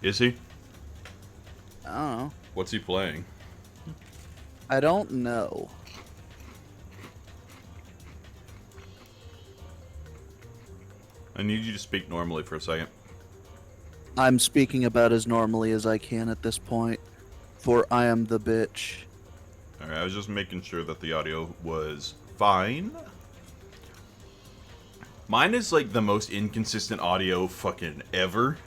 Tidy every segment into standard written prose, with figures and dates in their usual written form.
Is he? I don't know. What's he playing? I don't know. I need you to speak normally for a second. I'm speaking about as normally as I can at this point, for I am the bitch. Alright, I was just making sure that the audio was fine. Mine is like the most inconsistent audio fucking ever.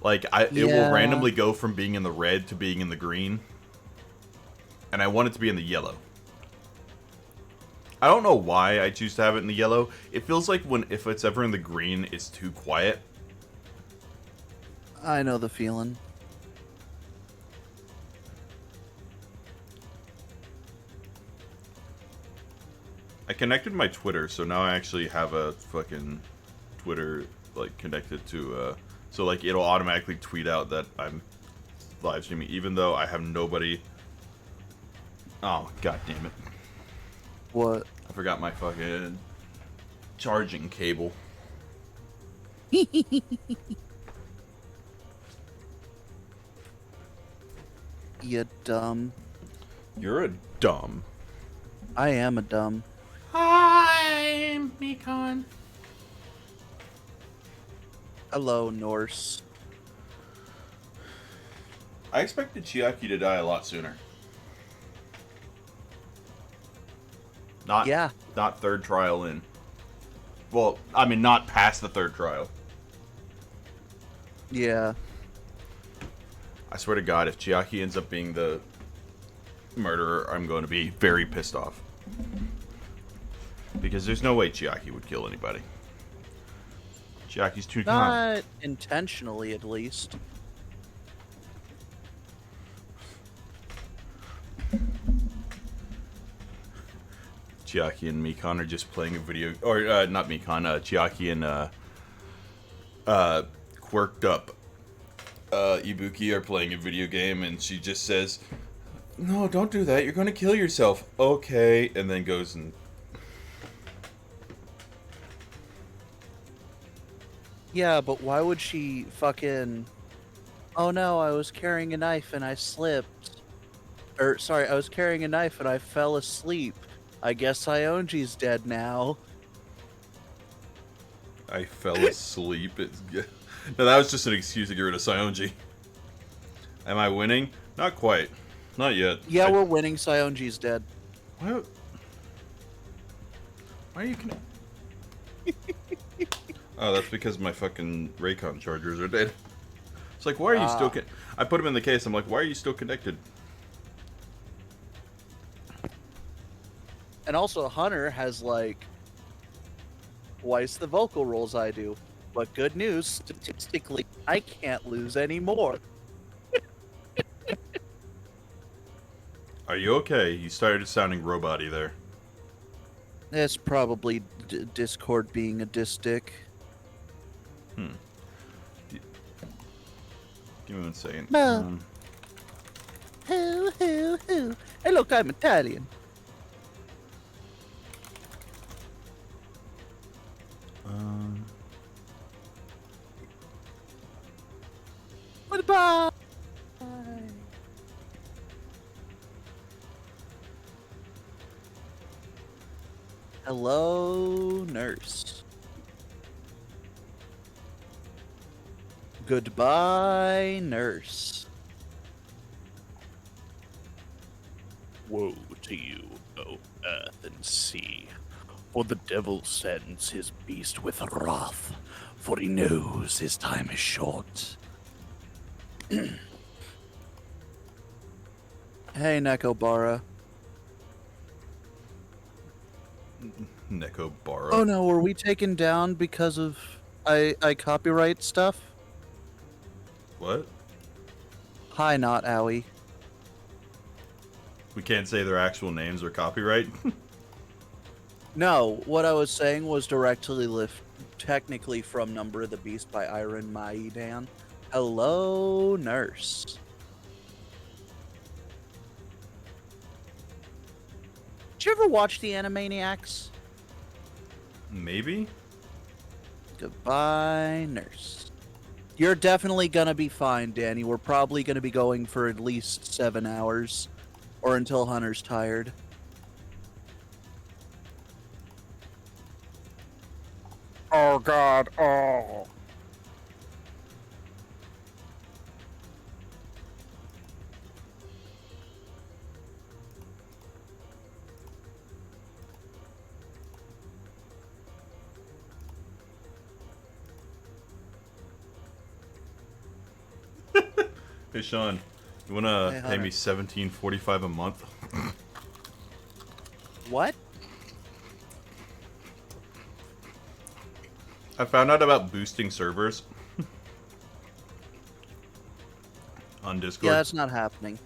Like, it will randomly go from being in the red to being in the green. And I want it to be in the yellow. I don't know why I choose to have it in the yellow. It feels like if it's ever in the green, it's too quiet. I know the feeling. I connected my Twitter, so now I actually have a fucking Twitter, like, connected to, so, like, it'll automatically tweet out that I'm live streaming, even though I have nobody. Oh, god damn it. What? I forgot my fucking charging cable. You dumb. You're a dumb. I am a dumb. Hi, Mekon. Hello, Norse. I expected Chiaki to die a lot sooner. Not third trial in. Well, I mean, not past the third trial. Yeah. I swear to God, if Chiaki ends up being the murderer, I'm going to be very pissed off. Because there's no way Chiaki would kill anybody. Chiaki's too kind. Not intentionally, at least. Chiaki and Mekon are just playing a video, or not Mekon, Chiaki and quirked up Ibuki are playing a video game, and she just says, "No, don't do that. You're going to kill yourself." Okay, and then goes and. Yeah, but why would she fucking... Oh no, I was carrying a knife and I slipped. Sorry, I was carrying a knife and I fell asleep. I guess Ionji's dead now. I fell asleep. No, that was just an excuse to get rid of Sionji. Am I winning? Not quite. Not yet. Yeah, we're winning. Sionji's dead. Why are you Oh, that's because my fucking Raycon chargers are dead. It's like, why are you still I put them in the case. I'm like, why are you still connected? And also, Hunter has, like, twice the vocal rolls I do. But good news, statistically, I can't lose anymore. Are you okay? You started sounding robot-y there. It's probably Discord being a dick. Give me 1 second. Hoo, hoo, hoo. Hey, look, I'm Italian. Goodbye. Hello, nurse. Goodbye, nurse. Woe to you, O earth and sea, for the devil sends his beast with wrath, for he knows his time is short. Hey, Nekobara. Nekobara. Oh no, were we taken down because of I copyright stuff? What? Hi, not Owie. We can't say their actual names or copyright? No, what I was saying was directly technically from Number of the Beast by Iron Maidan. Hello, nurse. Did you ever watch the Animaniacs? Maybe? Goodbye, nurse. You're definitely gonna be fine, Danny. We're probably gonna be going for at least 7 hours, or until Hunter's tired. Oh God! Oh. Hey Sean, you wanna Hey, pay Hunter. me $17.45 a month? What? I found out about boosting servers on Yeah, Discord. that's not happening.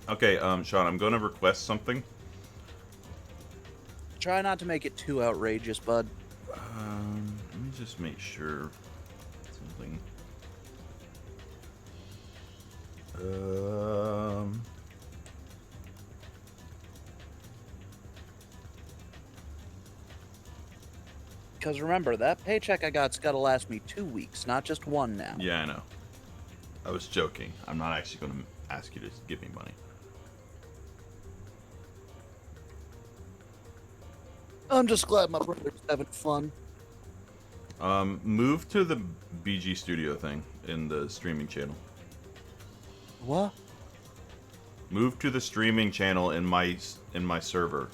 Okay, Sean, I'm gonna request something. Try not to make it too outrageous, bud. Let me just make sure something. Um, Because remember, that paycheck I got's gotta last me 2 weeks, not just one now. yeah, I know. I was joking. I'm not actually gonna ask you to give me money. I'm just glad my brother's having fun. Move to the BG Studio thing in the streaming channel. What? Move to the streaming channel in my server.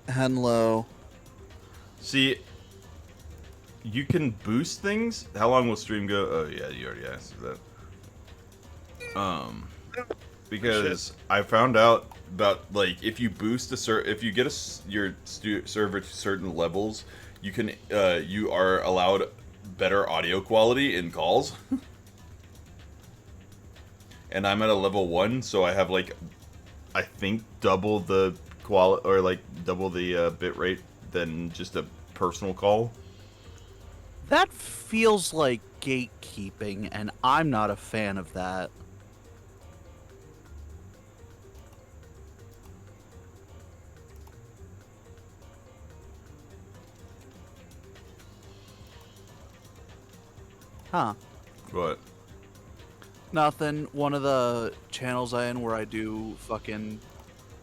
Hello. See, you can boost things. How long will stream go? Oh yeah, you already asked that. Because I found out about like if you boost if you get your server to certain levels, you can you are allowed better audio quality in calls. And I'm at a level 1, so I have like I think double the quality or like double the bit rate than just a personal call. That feels like gatekeeping, and I'm not a fan of that. Huh. But Nothing. One of the channels I in where I do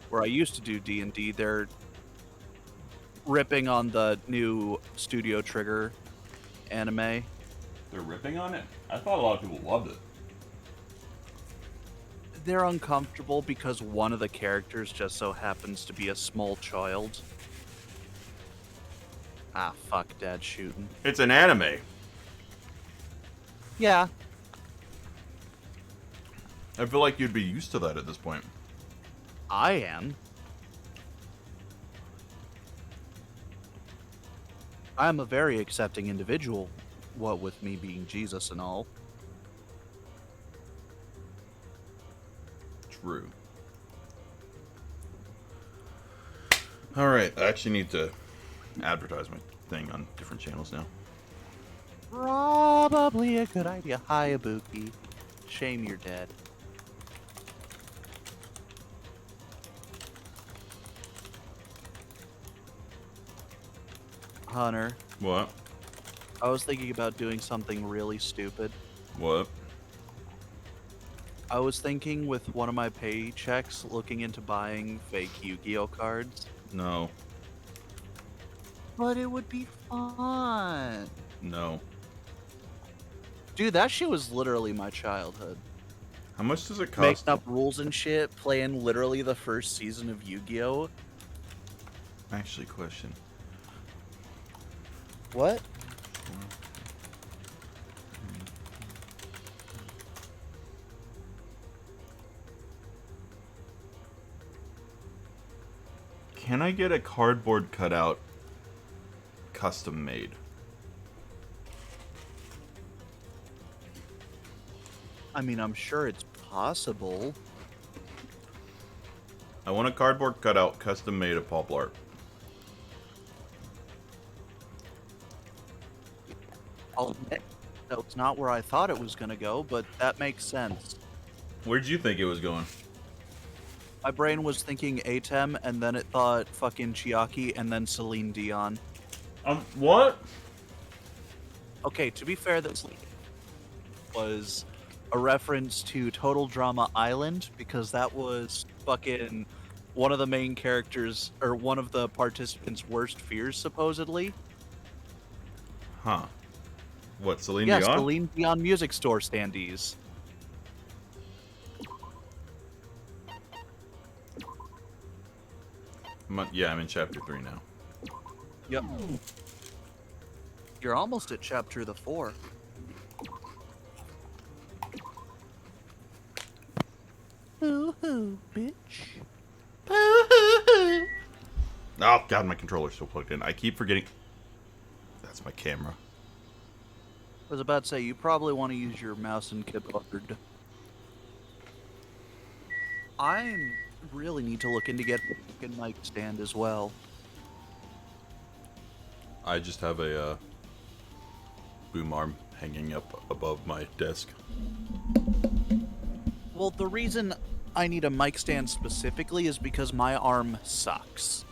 where I used to do D&D, they're ripping on the new Studio Trigger anime. they're ripping on it. I thought a lot of people loved it. They're uncomfortable because one of the characters just so happens to be a small child. Ah, fuck, Dad's shooting. It's an anime. Yeah, I feel like you'd be used to that at this point. I am. I'm a very accepting individual, what with me being Jesus and all. True. Alright, I actually need to advertise my thing on different channels now. Probably a good idea. Hi, Ibuki. Shame you're dead. Hunter, What? I was thinking about doing something really stupid. What? I was thinking with one of my paychecks looking into buying fake Yu-Gi-Oh cards. No. But it would be fun. No. Dude, that shit was literally my childhood. How much does it Making cost? up rules and shit, playing literally the first season of Yu-Gi-Oh. Actually, question. What? Can I get a cardboard cutout custom made? I mean, I'm sure it's possible. I want a cardboard cutout custom made of Paul Blart. I'll admit, that's not where I thought it was gonna go, but that makes sense. Where'd you think it was going? My brain was thinking Atem, and then it thought fucking Chiaki, and then Celine Dion. What? Okay, to be fair, that was a reference to Total Drama Island, because that was fucking one of the main characters, or one of the participants' worst fears, supposedly. Huh. What, Celine Yes, Dion? Celine Dion music store standees. Yeah, I'm in chapter 3 now. Yep. You're almost at chapter the 4. Boo-hoo, bitch. Oh, God, my controller's still plugged in. I keep forgetting. That's my camera. I was about to say, you probably want to use your mouse and keyboard. I really need to look into getting a mic stand as well. I just have a boom arm hanging up above my desk. Well, the reason I need a mic stand specifically is because my arm sucks.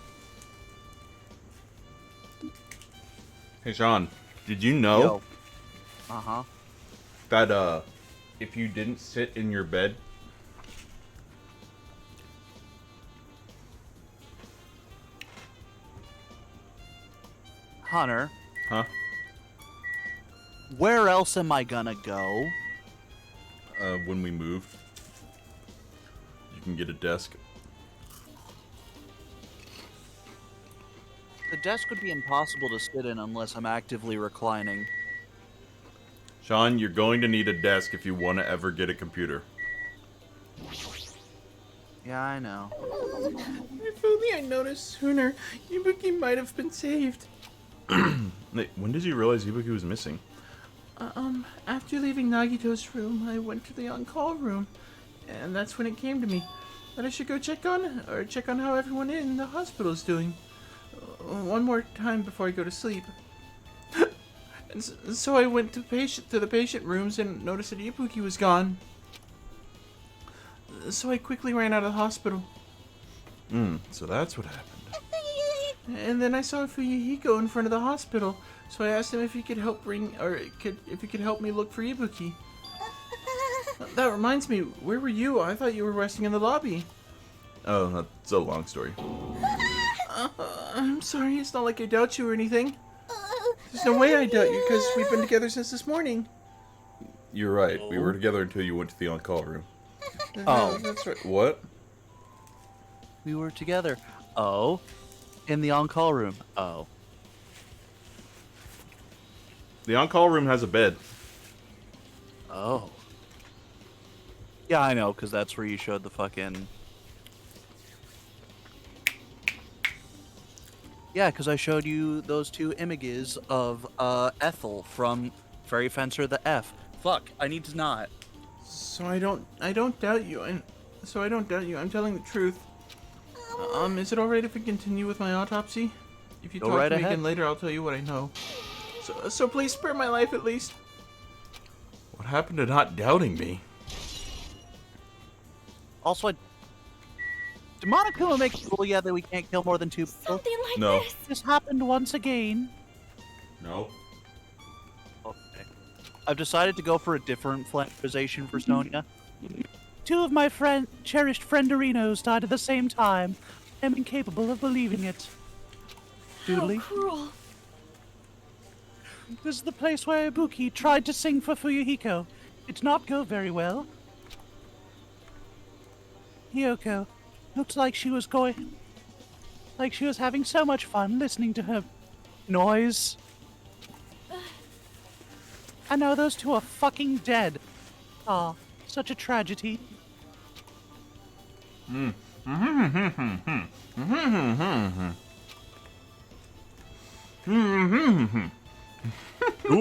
Hey, Sean, did you know Yo. Uh-huh. that if you didn't sit in your bed, Hunter, huh? where else am I gonna go? When we move, you can get a desk. The desk would be impossible to sit in unless I'm actively reclining. Sean, you're going to need a desk if you want to ever get a computer. Yeah, I know. If only I noticed sooner, Ibuki might have been saved. Wait, when did you realize Ibuki was missing? After leaving Nagito's room, I went to the on-call room, and that's when it came to me that I should go check on how everyone in the hospital is doing. One more time before I go to sleep. And so I went to the patient rooms and noticed that Ibuki was gone. So I quickly ran out of the hospital. So that's what happened. And then I saw Fuyuhiko in front of the hospital, so I asked him if he could help if he could help me look for Ibuki. That reminds me, where were you? I thought you were resting in the lobby. Oh, that's a long story. I'm sorry, it's not like I doubt you or anything. There's no way I doubt you, because we've been together since this morning. You're right. We were together until you went to the on-call room. Oh. That's right. What? We were together. Oh. In the on-call room. Oh. The on-call room has a bed. Oh. Yeah, I know, because that's where you showed the fucking... Yeah, because I showed you those two images of Ethel from Fairy Fencer the F. Fuck, I need to not. So I don't doubt you, I'm telling the truth. Is it alright if we continue with my autopsy? If you Go talk right to me ahead. again later, I'll tell you what I know. So please spare my life at least. What happened to not doubting me? Also, did Monokuma make a rule yet that we can't kill more than 2 people? Something like No. this. This happened once again. No. Okay. I've decided to go for a different flanderization for Sonia. 2 of my cherished frienderinos died at the same time. I'm incapable of believing it. Doodly. How cruel. This is the place where Ibuki tried to sing for Fuyuhiko. It did not go very well. Hiyoko looked like she was having so much fun listening to her noise. And now those 2 are fucking dead. Ah, such a tragedy. Two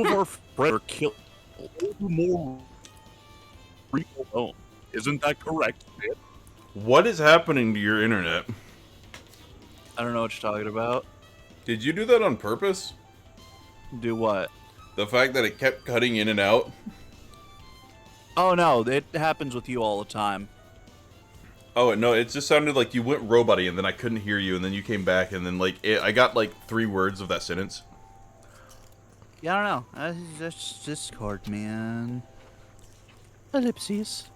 of our friends are killed. More people alone. Isn't that correct? What is happening to your internet? I don't know what you're talking about. Did you do that on purpose? Do what? The fact that it kept cutting in and out? Oh no, it happens with you all the time. Oh no, it just sounded like you went robot-y and then I couldn't hear you and then you came back and then like I got like 3 words of that sentence. Yeah, I don't know. That's Discord, man. Ellipses.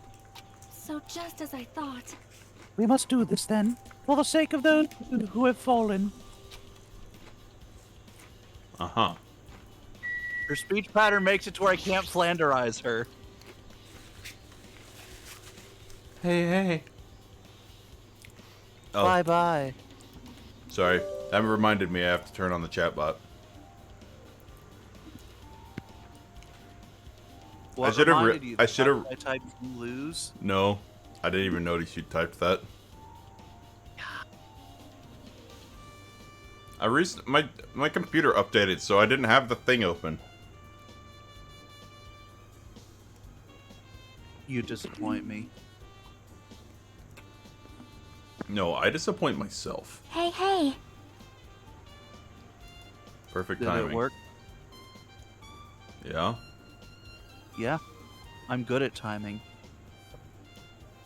So just as I thought. We must do this then, for the sake of those who have fallen. Uh-huh. Her speech pattern makes it to where I can't Flanderize her. Hey. Oh, Bye-bye. sorry. That reminded me I have to turn on the chat bot. What should've reminded you? I should've- I typed you lose. No, I didn't even notice you typed that. My computer updated, so I didn't have the thing open. You disappoint me. No, I disappoint myself. Hey. Perfect Did timing. it work? Yeah. Yeah. I'm good at timing.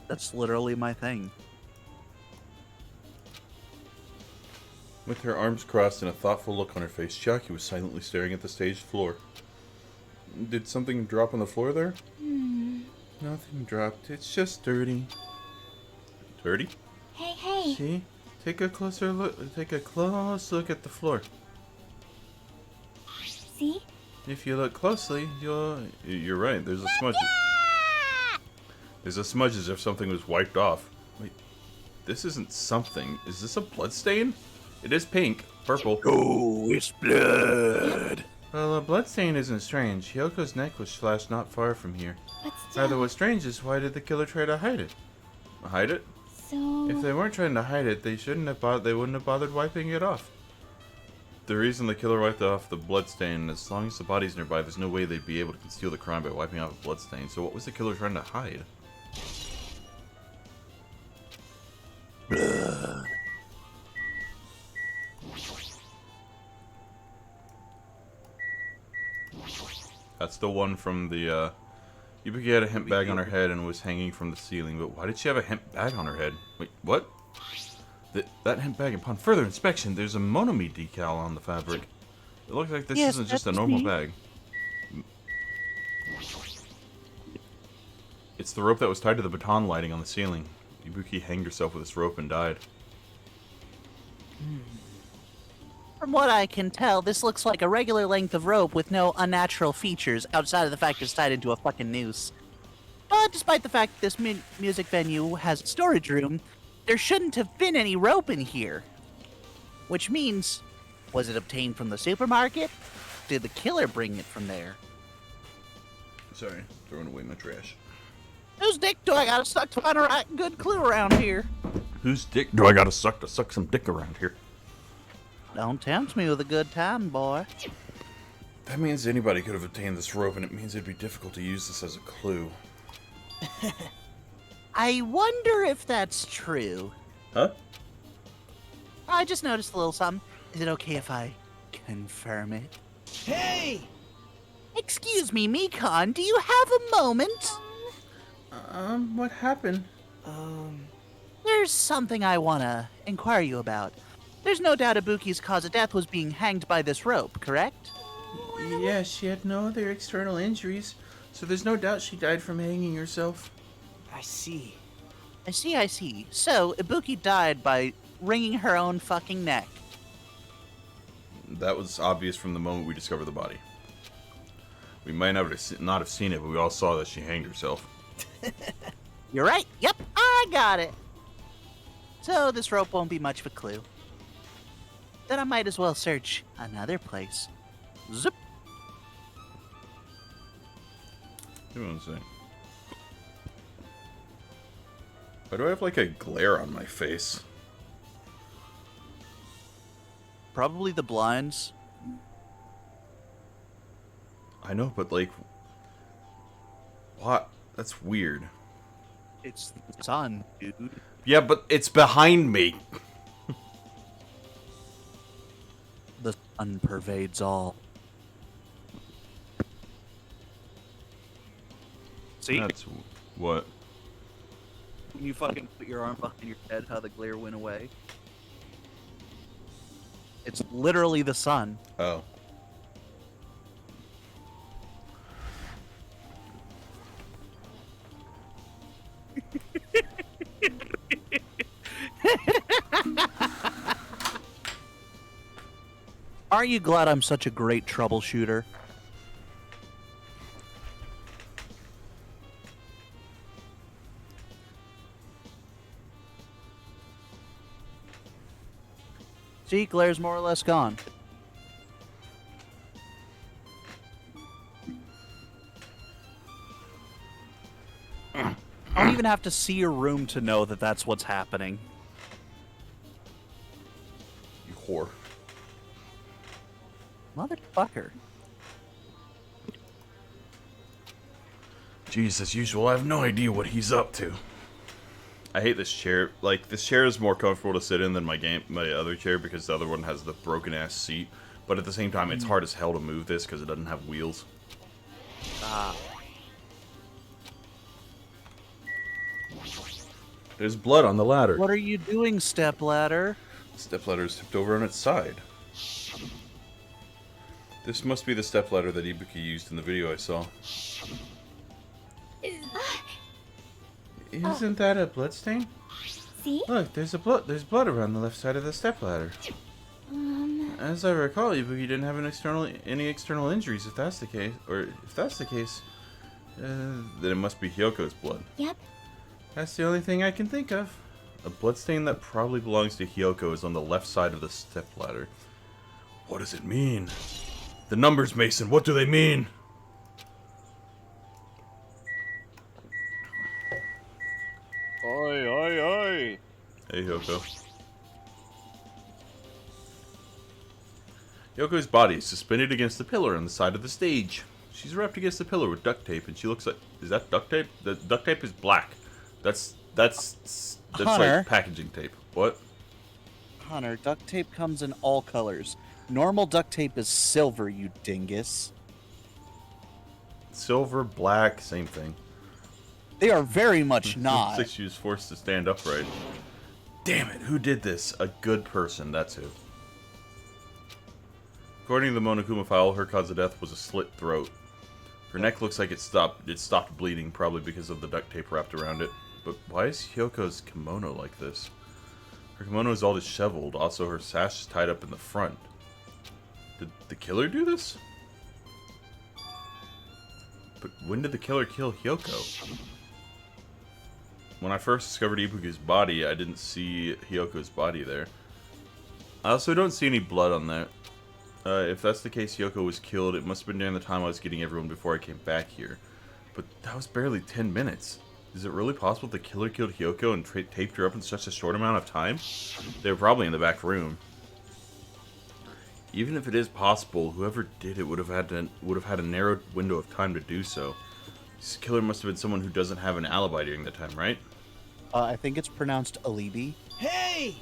That's literally my thing. With her arms crossed and a thoughtful look on her face, Chiaki was silently staring at the stage floor. Did something drop on the floor there? Nothing dropped. It's just dirty. Dirty? Hey. See? Take a closer look. Take a close look at the floor. See? If you look closely, You're right. There's a smudge. There's a smudge as if something was wiped off. Wait, this isn't something. Is this a blood stain? It is pink, purple. Oh, it's blood. Well, a bloodstain isn't strange. Hyoko's neck was slashed not far from here. But still. Rather, what's strange is why did the killer try to hide it? Hide it? So. If they weren't trying to hide it, they wouldn't have bothered wiping it off. The reason the killer wiped off the bloodstain, as long as the body's nearby, there's no way they'd be able to conceal the crime by wiping off a bloodstain. So what was the killer trying to hide? That's the one from the, Yubuki had a hemp bag on her head and was hanging from the ceiling, but why did she have a hemp bag on her head? Wait, what? That hemp bag, upon further inspection, there's a Monomi decal on the fabric. It looks like this Yes, isn't just a that's normal me. bag. It's the rope that was tied to the baton lighting on the ceiling. Ibuki hanged herself with this rope and died. From what I can tell, this looks like a regular length of rope with no unnatural features outside of the fact it's tied into a fucking noose. But despite the fact this music venue has a storage room, there shouldn't have been any rope in here. Which means, was it obtained from the supermarket? Did the killer bring it from there? Sorry, throwing away my trash. Whose dick do I gotta suck to find a right good clue around here? Whose dick do I gotta suck to suck some dick around here? Don't tempt me with a good time, boy. That means anybody could have obtained this rope, and it means it'd be difficult to use this as a clue. I wonder if that's true. Huh? I just noticed a little something. Is it okay if I confirm it? Hey! Excuse me, Mikon, do you have a moment? What happened? There's something I wanna inquire you about. There's no doubt Ibuki's cause of death was being hanged by this rope, correct? Yeah, she had no other external injuries, so there's no doubt she died from hanging herself. I see. I see. So, Ibuki died by wringing her own fucking neck. That was obvious from the moment we discovered the body. We might not have seen it, but we all saw that she hanged herself. You're right. Yep, I got it. So, this rope won't be much of a clue. Then I might as well search another place. Zip. Give me one second. Why do I have like a glare on my face? Probably the blinds. I know, but like... What? That's weird. It's the sun, dude. Yeah, but it's behind me. The sun pervades all. See? That's what? When you fucking put your arm behind your head, how the glare went away. It's literally the sun. Oh. Aren't you glad I'm such a great troubleshooter? See, glare's more or less gone. I don't even have to see your room to know that that's what's happening. You whore. Motherfucker. Jeez, as usual, I have no idea what he's up to. I hate this chair. Like, this chair is more comfortable to sit in than my other chair because the other one has the broken-ass seat. But at the same time, it's hard as hell to move this because it doesn't have wheels. Ah. There's blood on the ladder. What are you doing, stepladder? Stepladder is tipped over on its side. This must be the stepladder that Ibuki used in the video I saw. Isn't that a bloodstain? See? Look, there's blood around the left side of the stepladder. As I recall, Ibuki didn't have any external injuries. If that's the case, then it must be Hyoko's blood. Yep. That's the only thing I can think of. A bloodstain that probably belongs to Hyoko is on the left side of the stepladder. What does it mean? The numbers, Mason, what do they mean? Oi, oi, oi. Hey, Hyoko. Hyoko's body is suspended against the pillar on the side of the stage. She's wrapped against the pillar with duct tape, and she looks like... Is that duct tape? The duct tape is black. That's Hunter. like packaging tape. What? Hunter, duct tape comes in all colors. Normal duct tape is silver, you dingus. Silver, black, same thing. They are very much Looks not. like she was forced to stand upright. Damn it, who did this? A good person, that's who. According to the Monokuma file, her cause of death was a slit throat. Her neck looks like it stopped bleeding, probably because of the duct tape wrapped around it. But why is Hyoko's kimono like this? Her kimono is all disheveled, also her sash is tied up in the front. Did the killer do this? But when did the killer kill Hyoko? When I first discovered Ibuki's body, I didn't see Hyoko's body there. I also don't see any blood on that. If that's the case, Hyoko was killed. It must have been during the time I was getting everyone before I came back here. But that was barely 10 minutes. Is it really possible the killer killed Hyoko and taped her up in such a short amount of time? They were probably in the back room. Even if it is possible, whoever did it would have had a narrow window of time to do so. This killer must have been someone who doesn't have an alibi during that time, right? I think it's pronounced alibi. Hey!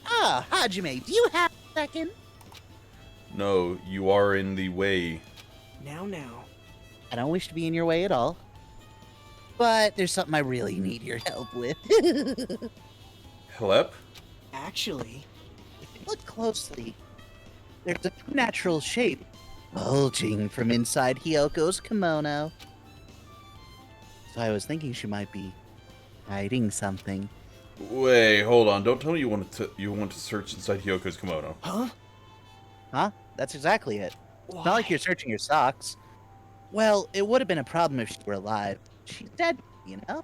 Ah, Hajime, do you have a second? No, you are in the way. Now. I don't wish to be in your way at all. But there's something I really need your help with. Help? Actually, If you look closely, there's a natural shape bulging from inside Hyoko's kimono. So I was thinking she might be hiding something. Wait, hold on. Don't tell me you want to search inside Hyoko's kimono. huh? Huh? That's exactly it. Why? It's not like you're searching your socks. Well, it would have been a problem if she were alive. She's dead, you know?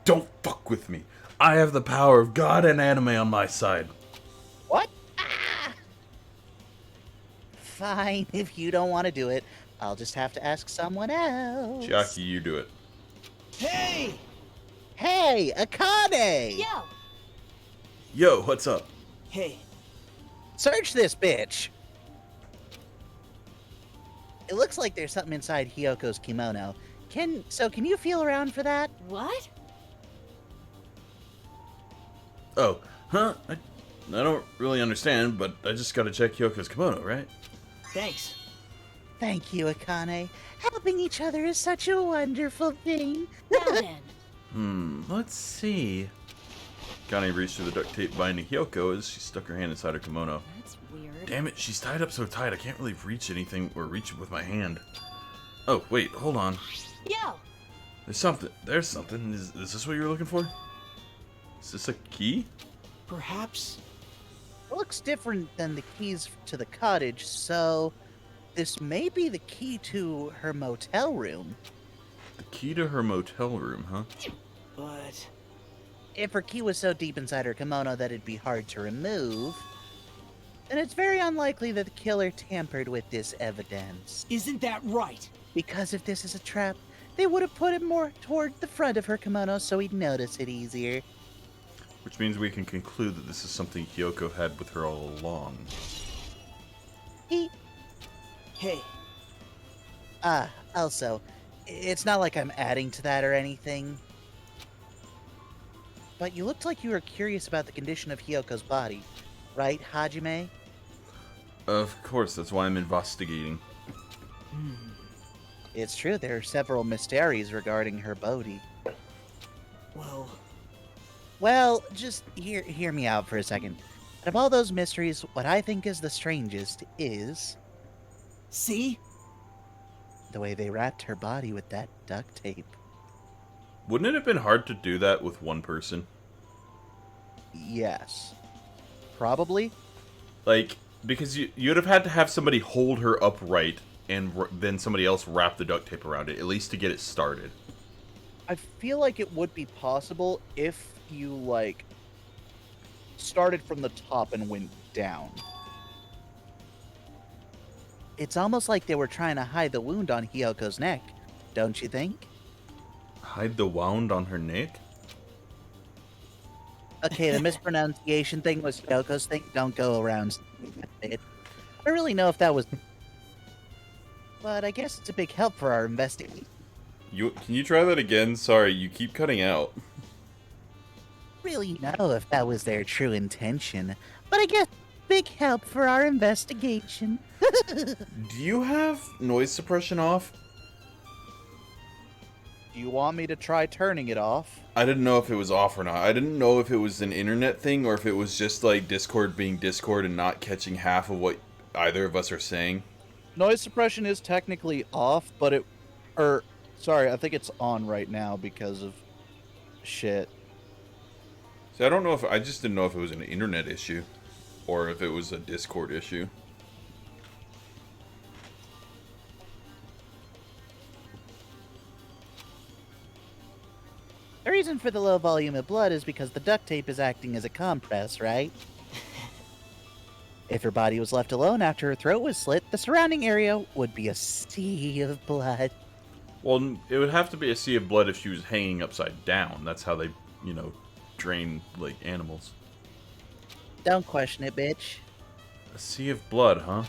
Don't fuck with me. I have the power of God and anime on my side. What? Ah! Fine, if you don't want to do it, I'll just have to ask someone else. Chiaki, you do it. Hey! Hey, Akane! Yo! Yo, what's up? Hey, Search this bitch! It looks like there's something inside Hyoko's kimono. Can you feel around for that? What? Oh, huh? I don't really understand, but I just gotta check Hyoko's kimono, right? thanks. Thank you, Akane. Helping each other is such a wonderful thing. Now then. Let's see. Kane reached through the duct tape binding Hyoko as she stuck her hand inside her kimono. That's weird. Damn it, she's tied up so tight I can't really reach anything or reach it with my hand. Oh, wait, hold on. Yo! There's something. There's something. Is this what you were looking for? Is this a key? Perhaps. It looks different than the keys to the cottage, so this may be the key to her motel room. The key to her motel room, huh? But If her key was so deep inside her kimono that it'd be hard to remove, then it's very unlikely that the killer tampered with this evidence. isn't that right? Because if this is a trap, they would have put it more toward the front of her kimono so he'd notice it easier. Which means we can conclude that this is something Hyoko had with her all along. He... Hey, Also, it's not like I'm adding to that or anything. But you looked like you were curious about the condition of Hyoko's body, right, Hajime? Of course, that's why I'm investigating. It's true, there are several mysteries regarding her body. well, Well, just hear me out for a second. Out of all those mysteries, what I think is the strangest is see? the way they wrapped her body with that duct tape. Wouldn't it have been hard to do that with one person? Yes. Probably. Like, because you'd have had to have somebody hold her upright and then somebody else wrap the duct tape around it, at least to get it started. I feel like it would be possible if you, like, started from the top and went down. It's almost like they were trying to hide the wound on Hyoko's neck, don't you think? Hide the wound on her neck? Okay, the mispronunciation thing was Hyoko's thing. Don't go around saying that. I don't really know if that was... But I guess it's a big help for our investigation. Can you try that again? Sorry, you keep cutting out. Really know if that was their true intention, but I guess big help for our investigation. Do you have noise suppression off? Do you want me to try turning it off? I didn't know if it was off or not. I didn't know if it was an internet thing or if it was just like Discord being Discord and not catching half of what either of us are saying. Noise suppression is technically off, but it... sorry, I think it's on right now because of shit. See, I don't know if... I just didn't know if it was an internet issue or if it was a Discord issue. The reason for the low volume of blood is because the duct tape is acting as a compress, right? If her body was left alone after her throat was slit, the surrounding area would be a sea of blood. Well, it would have to be a sea of blood if she was hanging upside down. That's how they, drain, like, animals. Don't question it, bitch. A sea of blood, huh?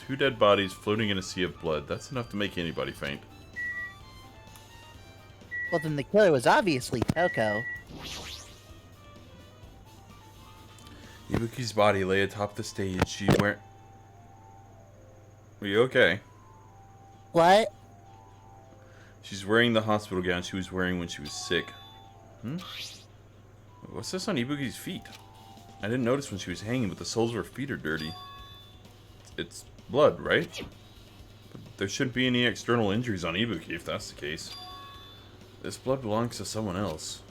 2 dead bodies floating in a sea of blood. That's enough to make anybody faint. Well, then the killer was obviously Toko. Ibuki's body lay atop the stage. She wear... Are you okay? What? She's wearing the hospital gown she was wearing when she was sick. What's this on Ibuki's feet? I didn't notice when she was hanging, but the soles of her feet are dirty. It's blood, right? But there shouldn't be any external injuries on Ibuki if that's the case. This blood belongs to someone else.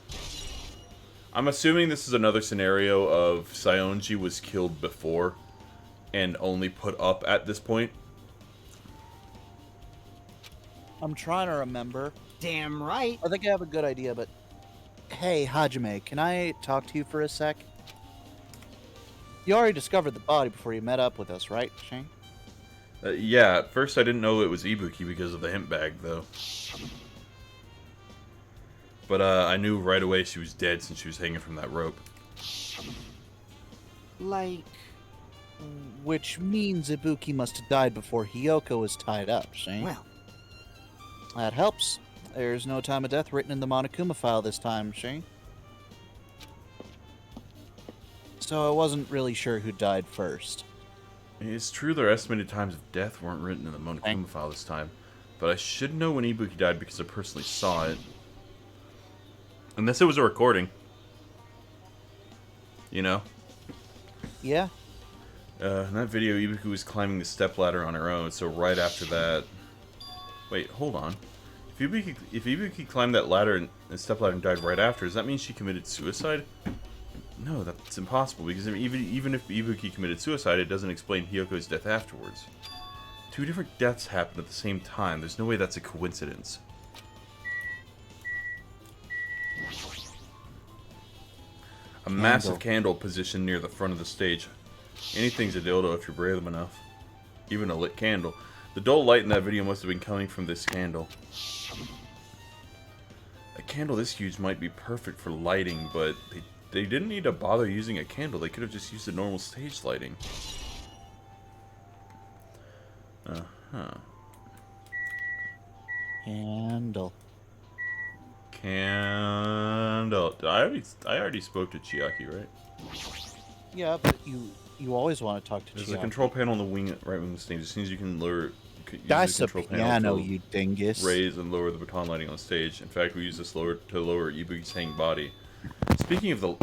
I'm assuming this is another scenario of Saionji was killed before and only put up at this point. I'm trying to remember. Damn right. I think I have a good idea, but... Hey, Hajime, can I talk to you for a sec? You already discovered the body before you met up with us, right, Shane? Yeah, at first I didn't know it was Ibuki because of the hemp bag, though. But I knew right away she was dead since she was hanging from that rope. Like, Which means Ibuki must have died before Hyoko was tied up, Shane. well, That helps. There's no time of death written in the Monokuma file this time, Shane. So I wasn't really sure who died first. It's true their estimated times of death weren't written in the Monokuma file this time, but I should know when Ibuki died because I personally saw it. Unless it was a recording. You know? Yeah. In that video, Ibuki was climbing the stepladder on her own, so right after that... Wait, hold on. If Ibuki climbed that ladder and stepladder and died right after, does that mean she committed suicide? No, that's impossible, because even if Ibuki committed suicide, it doesn't explain Hyoko's death afterwards. 2 different deaths happened at the same time. There's no way that's a coincidence. A massive candle positioned near the front of the stage. Anything's a dildo if you're brave enough. Even a lit candle. The dull light in that video must have been coming from this candle. A candle this huge might be perfect for lighting, but they didn't need to bother using a candle. They could have just used the normal stage lighting. Uh-huh. Candle. Candle. I already spoke to Chiaki, right? Yeah, but you always want to talk to There's Chiaki. a control panel on the wing, right wing of the stage. As soon as you can lower... That's a piano, you dingus. Raise and lower the baton lighting on stage. In fact, we use this to lower Ibuki's hanging body. Speaking of the...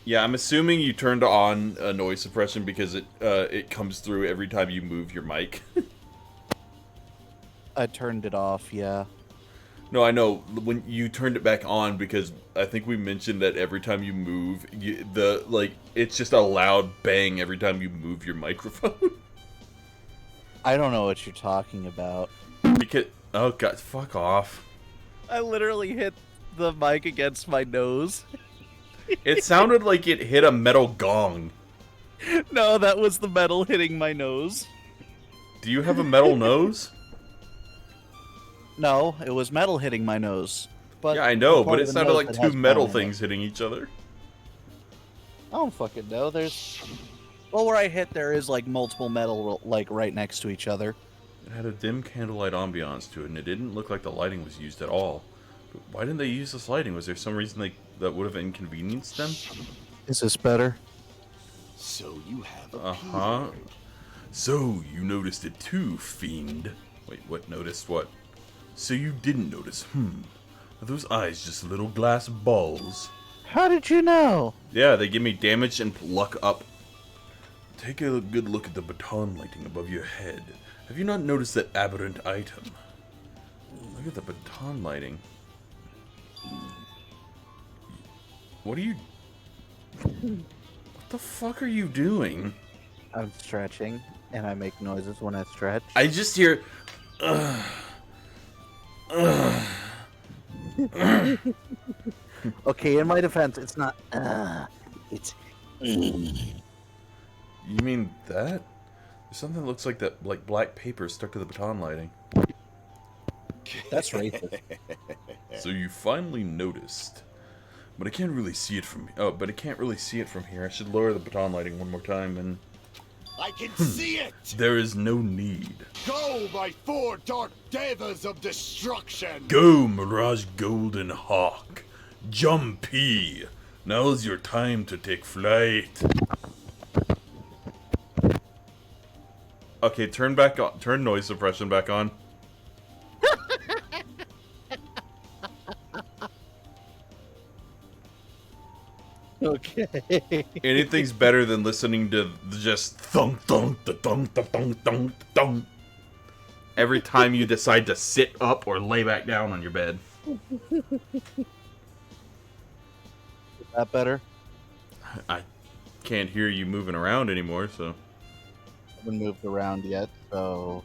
Yeah, I'm assuming you turned on noise suppression because it comes through every time you move your mic. I turned it off, yeah. No, I know. When you turned it back on, because I think we mentioned that every time you move, it's just a loud bang every time you move your microphone. I don't know what you're talking about. Because... Oh, God, fuck off. I literally hit the mic against my nose. It sounded like it hit a metal gong. No, that was the metal hitting my nose. Do you have a metal nose? No, it was metal hitting my nose. But Yeah, I know, the part but of it the sounded nose like that 2 has metal bone in it. things hitting each other. I don't fucking know. There's... Well, where I hit, there is, like, multiple metal, like, right next to each other. It had a dim candlelight ambiance to it, and it didn't look like the lighting was used at all. But why didn't they use this lighting? Was there some reason that would have inconvenienced them? Is this better? So you have a Uh-huh. So, you noticed it too, fiend. Wait, what? Noticed what? So you didn't notice, Are those eyes just little glass balls? How did you know? Yeah, they give me damage and luck up. Take a good look at the baton lighting above your head. Have you not noticed that aberrant item? Look at the baton lighting. What are you... What the fuck are you doing? I'm stretching, and I make noises when I stretch. I just hear... Okay, in my defense, it's not. It's. You mean that? There's something that looks like that, like black paper stuck to the baton lighting. That's racist. So you finally noticed. But I can't really see it from... Oh, but I can't really see it from here. I should lower the baton lighting one more time and... I can see it! There is no need. Go, my 4 dark devas of destruction! Go, Mirage Golden Hawk. Jumpy. Now's your time to take flight. Okay, turn back on. Turn noise suppression back on. Okay. Anything's better than listening to just thunk thunk da thunk da thunk thunk thunk every time you decide to sit up or lay back down on your bed. Is that better? I can't hear you moving around anymore, so... I haven't moved around yet, so.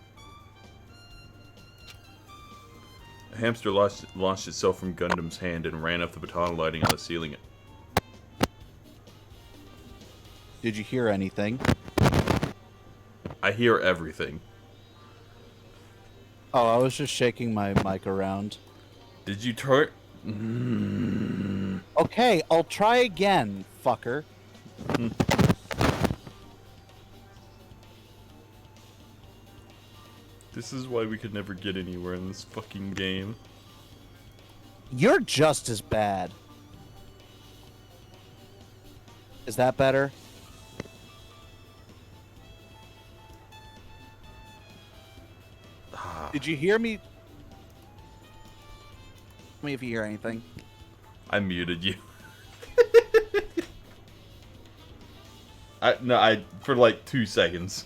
A hamster launched itself from Gundam's hand and ran up the baton lighting on the ceiling. Did you hear anything? I hear everything. Oh, I was just shaking my mic around. Did you turn... Okay, I'll try again, fucker. This is why we could never get anywhere in this fucking game. You're just as bad. Is that better? Did you hear me? Tell me if you hear anything. I muted you. I for like 2 seconds.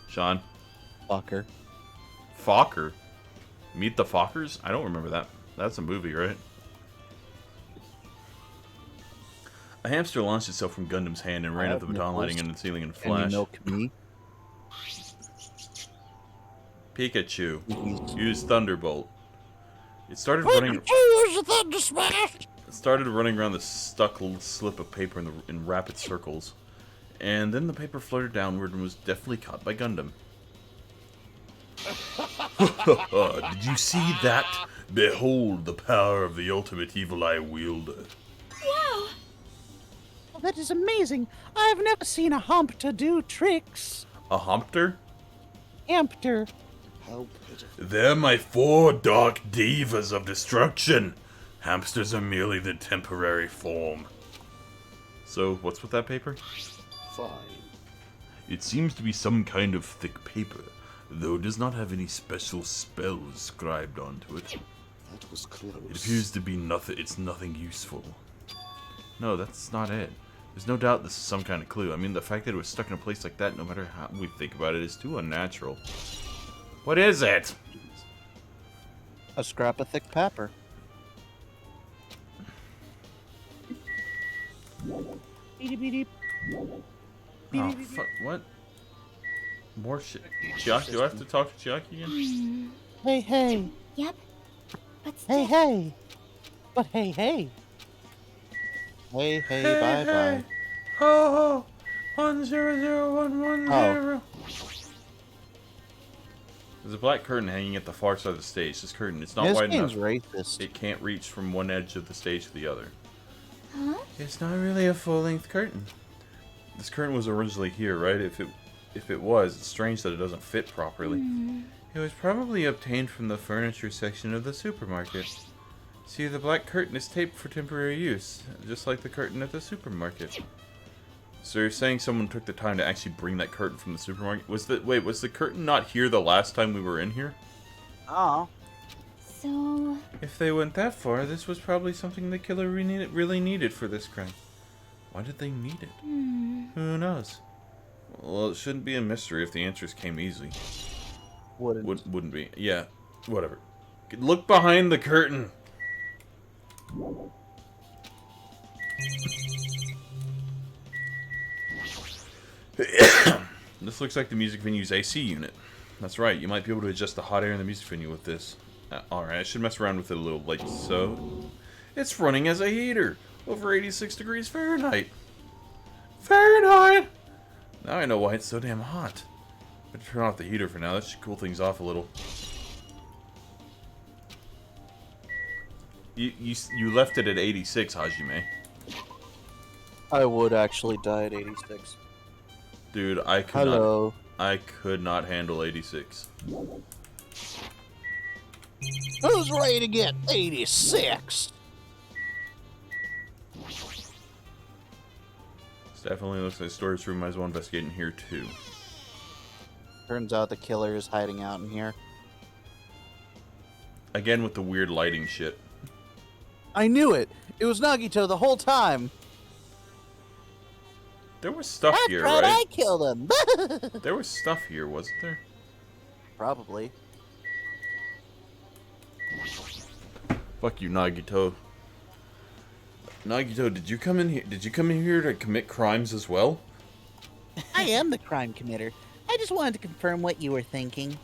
Sean. Fucker. Fokker. Meet the Fockers? I don't remember that. That's a movie, right? A hamster launched itself from Gundam's hand and ran up the baton, lighting into the ceiling in a Can you flash. milk me? Pikachu. Use Thunderbolt. It started running. It started running around the stuck slip of paper in rapid circles, and then the paper fluttered downward and was deftly caught by Gundam. Did you see that? Behold the power of the ultimate evil I wielder. Wow! Oh, that is amazing. I've never seen a Hampter do tricks. A Hampter? Hampter. How pitiful. They're my 4 dark divas of destruction. Hamsters are merely the temporary form. So, what's with that paper? Fine. It seems to be some kind of thick paper, though it does not have any special spells scribed onto it. That was close. It appears to be nothing. It's nothing useful. No, that's not it. There's no doubt this is some kind of clue. I mean, the fact that it was stuck in a place like that, no matter how we think about it, is too unnatural. What is it? A scrap of thick paper. Beep. Oh, fuck, what? More shit. Chiaki, do I have to talk to Chiaki again? Hey. Yep. But Hey, still, hey. But hey. Hey, bye. Ho ho! 100110. There's a black curtain hanging at the far side of the stage. This curtain, it's not This wide game's enough. racist. It can't reach from one edge of the stage to the other. huh? It's not really a full-length curtain. This curtain was originally here, right? If it was, it's strange that it doesn't fit properly. It was probably obtained from the furniture section of the supermarket. See, the black curtain is taped for temporary use, just like the curtain at the supermarket. So you're saying someone took the time to actually bring that curtain from the supermarket? Was the curtain not here the last time we were in here? Oh. So, If they went that far, this was probably something the killer really needed for this crime. Why did they need it? Who knows? Well, it shouldn't be a mystery if the answers came easy. Wouldn't be. Yeah, whatever. Look behind the curtain. This looks like the music venue's AC unit. That's right, you might be able to adjust the hot air in the music venue with this. Alright, I should mess around with it a little, like so. It's running as a heater, over 86 degrees Fahrenheit. Fahrenheit! Now I know why it's so damn hot. Better turn off the heater for now, that should cool things off a little. You left it at 86, Hajime. I would actually die at 86. Dude, I could not. Hello. I could not handle 86. Who's ready to get 86? This definitely looks like a storage room. Might as well investigate in here too. Turns out the killer is hiding out in here. Again with the weird lighting shit. I knew it! It was Nagito the whole time! There was stuff That's here, right, right? I killed him! There was stuff here, wasn't there? Probably. Fuck you, Nagito. Nagito, did you come in here? Did you come in here to commit crimes as well? I am the crime committer. I just wanted to confirm what you were thinking.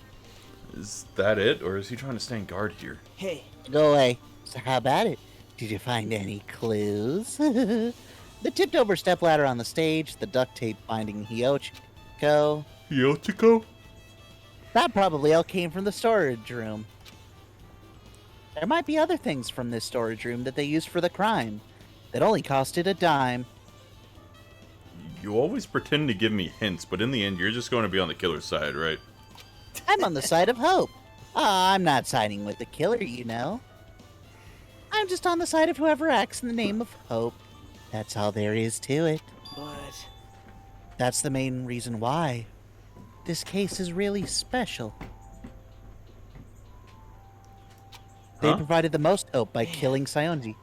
Is that it, or is he trying to stand guard here? Hey, Go away. So how about it? Did you find any clues? The tipped over stepladder on the stage, the duct tape binding Hyochiko. Yochiko? That probably all came from the storage room. There might be other things from this storage room that they used for the crime that only costed a dime. You always pretend to give me hints, but in the end, you're just going to be on the killer's side, right? I'm on the side of hope. I'm not siding with the killer, you know. I'm just on the side of whoever acts in the name of hope. That's all there is to it. but That's the main reason why. this case is really special. They Huh? provided the most hope by killing Sionji.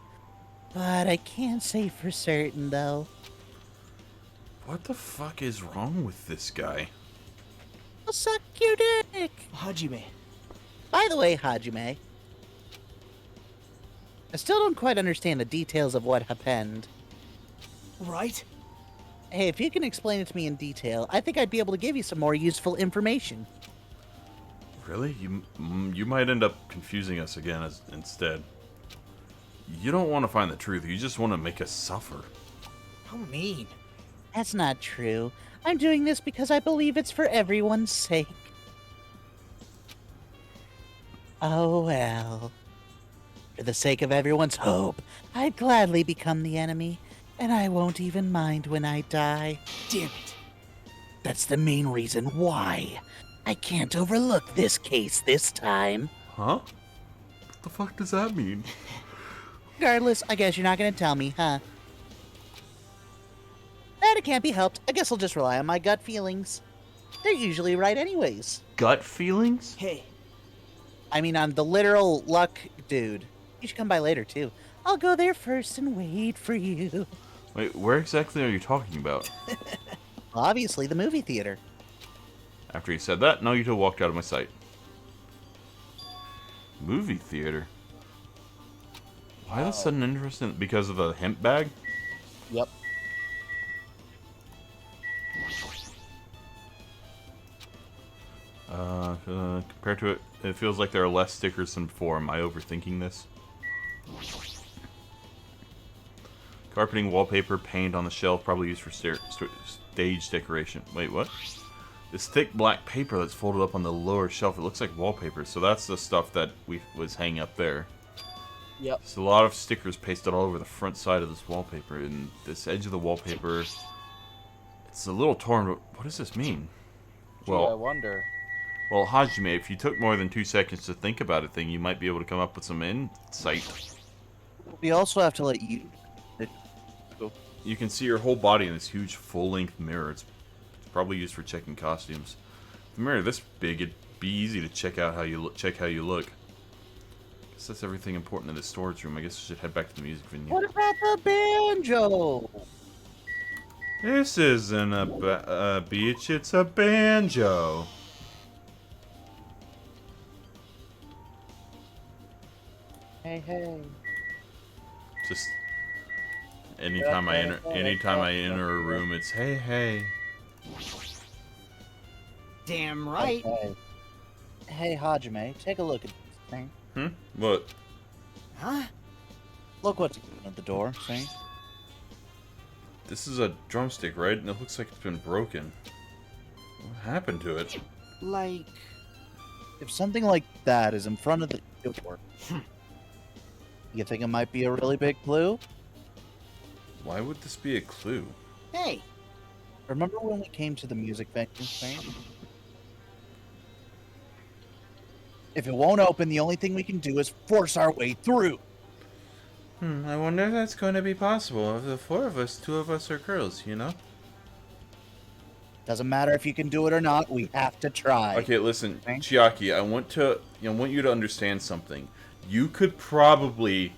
But I can't say for certain, though. What the fuck is wrong with this guy? I'll suck your dick! Hajime. By the way, Hajime, I still don't quite understand the details of what happened. Right? Hey, if you can explain it to me in detail, I think I'd be able to give you some more useful information. Really? You might end up confusing us again instead. You don't want to find the truth. You just want to make us suffer. How mean. That's not true. I'm doing this because I believe it's for everyone's sake. Oh well. For the sake of everyone's hope, I'd gladly become the enemy, and I won't even mind when I die. Damn it. That's the main reason why I can't overlook this case this time. Huh? What the fuck does that mean? Regardless, I guess you're not gonna tell me, huh? That it can't be helped. I guess I'll just rely on my gut feelings. They're usually right anyways. Gut feelings? Hey, I mean, I'm the literal luck dude. You should come by later, too. I'll go there first and wait for you. Wait, where exactly are you talking about? Obviously, the movie theater. After he said that, Naruto walked out of my sight. Movie theater? Why the sudden interest in... Because of the hemp bag? Yep. Compared to it, it feels like there are less stickers than before. Am I overthinking this? Carpeting, wallpaper, paint on the shelf, probably used for stage decoration. Wait, what? This thick black paper that's folded up on the lower shelf, it looks like wallpaper. So that's the stuff that was hanging up there. Yep. There's a lot of stickers pasted all over the front side of this wallpaper, and this edge of the wallpaper, it's a little torn, but what does this mean? Well, I wonder. Well, Hajime, if you took more than 2 seconds to think about a thing, you might be able to come up with some insight. We also have to let you... You can see your whole body in this huge full-length mirror. It's probably used for checking costumes. With a mirror this big, it'd be easy to check out how you look. Guess that's everything important in the storage room. I guess we should head back to the music venue. What about the banjo? This isn't a beach, it's a banjo. Hey, hey. Just anytime I enter a room, it's hey hey. damn right. Hey, Hajime, take a look at this thing. What? Huh? Look what's at the door, see? This is a drumstick, right? And it looks like it's been broken. What happened to it? Like, If something like that is in front of the door, you think it might be a really big clue? Why would this be a clue? hey, Remember when we came to the music venue thing? If it won't open, the only thing we can do is force our way through. I wonder if that's going to be possible. Of the 4 of us, 2 of us are girls, you know? Doesn't matter if you can do it or not, we have to try. Okay, listen, Okay. Chiaki, I want you to understand something. You could probably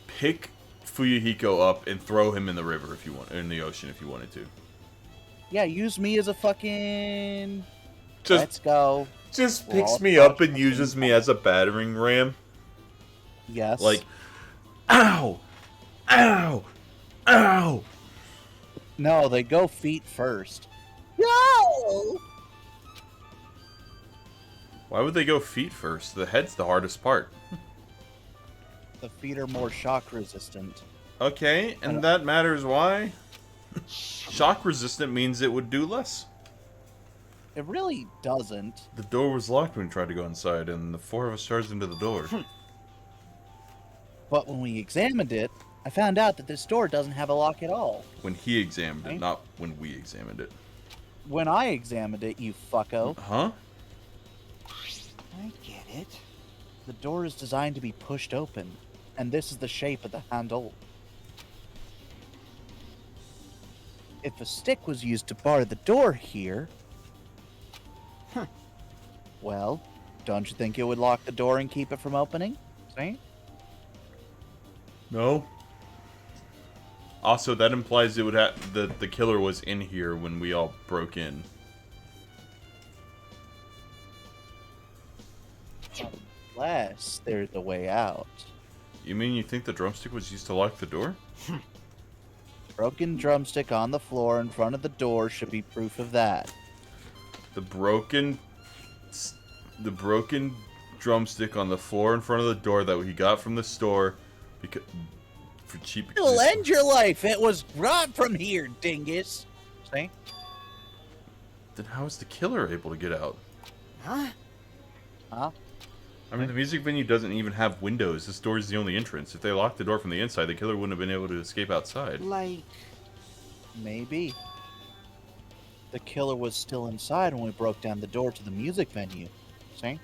pick Fuyuhiko up and throw him in the river if you want, in the ocean if you wanted to. Yeah, use me as a fucking... Just Let's go. just We're all picks me up and uses me as a battering ram. Yes. Like, ow, ow, ow. No, they go feet first. No! Why would they go feet first? The head's the hardest part. The feet are more shock resistant. Okay, and that matters why? Shock resistant means it would do less. It really doesn't. The door was locked when we tried to go inside, and the 4 of us charged into the door. But when we examined it, I found out that this door doesn't have a lock at all. When he examined it, Right. not when we examined it. When I examined it, you fucko, Huh? I get it. the door is designed to be pushed open, and this is the shape of the handle. If a stick was used to bar the door here, Well, don't you think it would lock the door and keep it from opening? See? No. Also, that implies it would have the killer was in here when we all broke in. Unless there's a way out. You mean you think the drumstick was used to lock the door? Broken drumstick on the floor in front of the door should be proof of that. The broken drumstick on the floor in front of the door that he got from the store because for cheap. You'll end your life. It was brought from here, dingus. See? Then how is the killer able to get out? Huh? Huh? I mean, the music venue doesn't even have windows. This door is the only entrance. If they locked the door from the inside, the killer wouldn't have been able to escape outside. Like, Maybe. The killer was still inside when we broke down the door to the music venue. See?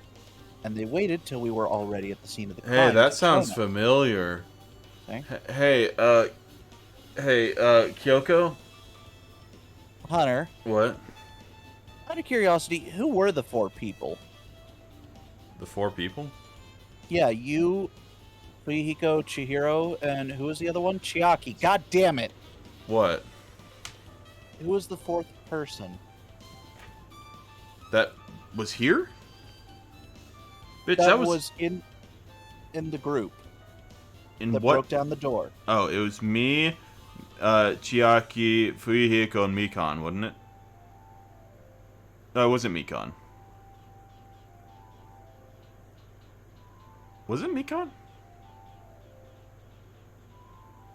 And they waited till we were already at the scene of the crime. Hey, that to sounds join us. familiar. See? Hey, Kyoko? Hunter, What? out of curiosity, who were the 4 people? The 4 people? Yeah, you, Fuyuhiko, Chihiro, and who was the other one? Chiaki. God damn it. What? Who was the 4th person? That was here? Bitch, That that was in the group in that what? broke down the door. Oh, it was me, Chiaki, Fuyuhiko, and Mikan, wasn't it? No, it wasn't Mikan. Was it Mikan?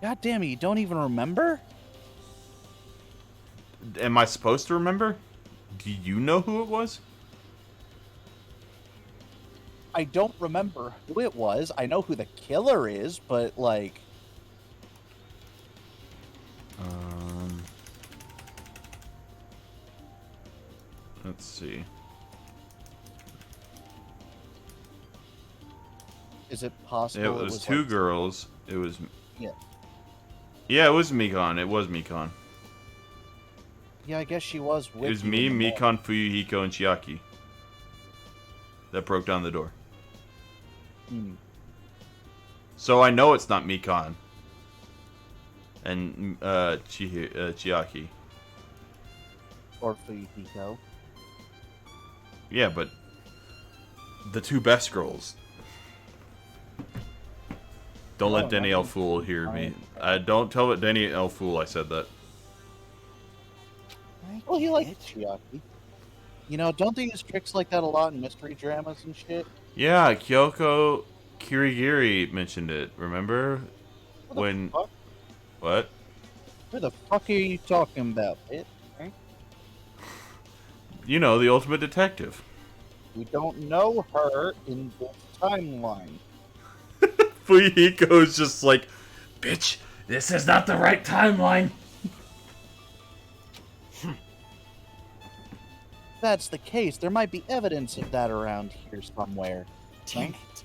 God damn it, you don't even remember? Am I supposed to remember? Do you know who it was? I don't remember who it was. I know who the killer is, but like, Let's see. is it possible It was 2 like, girls. It was... Yeah. Yeah, it was Mikan. It was Mikan. Yeah, I guess she was with It was you me, in the Mikan, Fuyuhiko, and Chiaki that broke down the door. morning. So I know it's not Mikan and Chiaki. Or Fuyuhiko. Yeah, but the 2 best girls. Don't let Denny L. Fool hear me. Don't tell it Denny L. Fool I said that. Well, he likes Chiaki. You know, don't they use tricks like that a lot in mystery dramas and shit? Yeah, Kyoko Kirigiri mentioned it. Remember? What the When... fuck? What? Who the fuck are you talking about, bitch? You know, the ultimate detective. We don't know her in this timeline. Fuyuhiko's just like, bitch, this is not the right timeline. If that's the case, there might be evidence of that around here somewhere. damn it.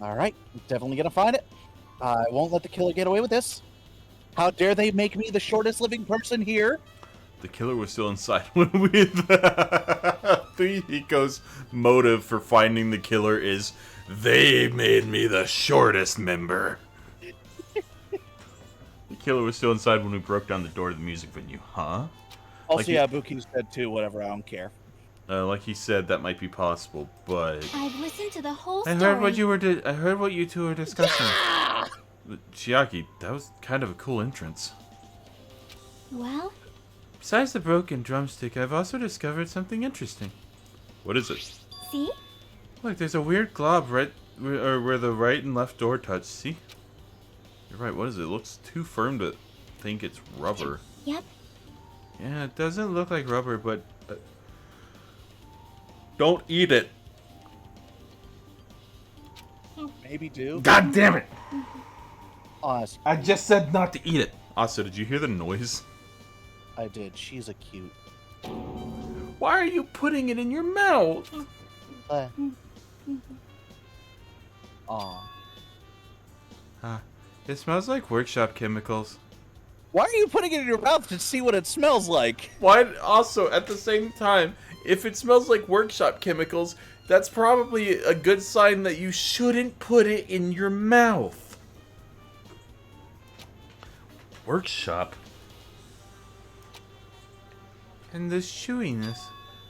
Alright, definitely gonna find it. I won't let the killer get away with this. How dare they make me the shortest living person here? The killer was still inside when we... Fuyuhiko's motive for finding the killer is, they made me the shortest member. The killer was still inside when we broke down the door to the music venue, huh? Also, Like yeah, Buki's dead too, whatever, I don't care. Like he said, that might be possible, but... I've listened to the whole I story. heard what you were... I heard what you 2 were discussing. Chiaki, that was kind of a cool entrance. Well, Besides the broken drumstick, I've also discovered something interesting. What is it? see? Look, there's a weird glob right where the right and left door touch. See? You're right. What is it? It looks too firm to think it's rubber. Yep. Yeah, it doesn't look like rubber, but don't eat it. Maybe do. God damn it! Honest, I just said not to eat it. Asa, did you hear the noise? I did. She's a cute. Why are you putting it in your mouth? Aw. It smells like workshop chemicals. Why are you putting it in your mouth to see what it smells like? Why? Also, at the same time, if it smells like workshop chemicals, that's probably a good sign that you shouldn't put it in your mouth. Workshop? And the chewiness.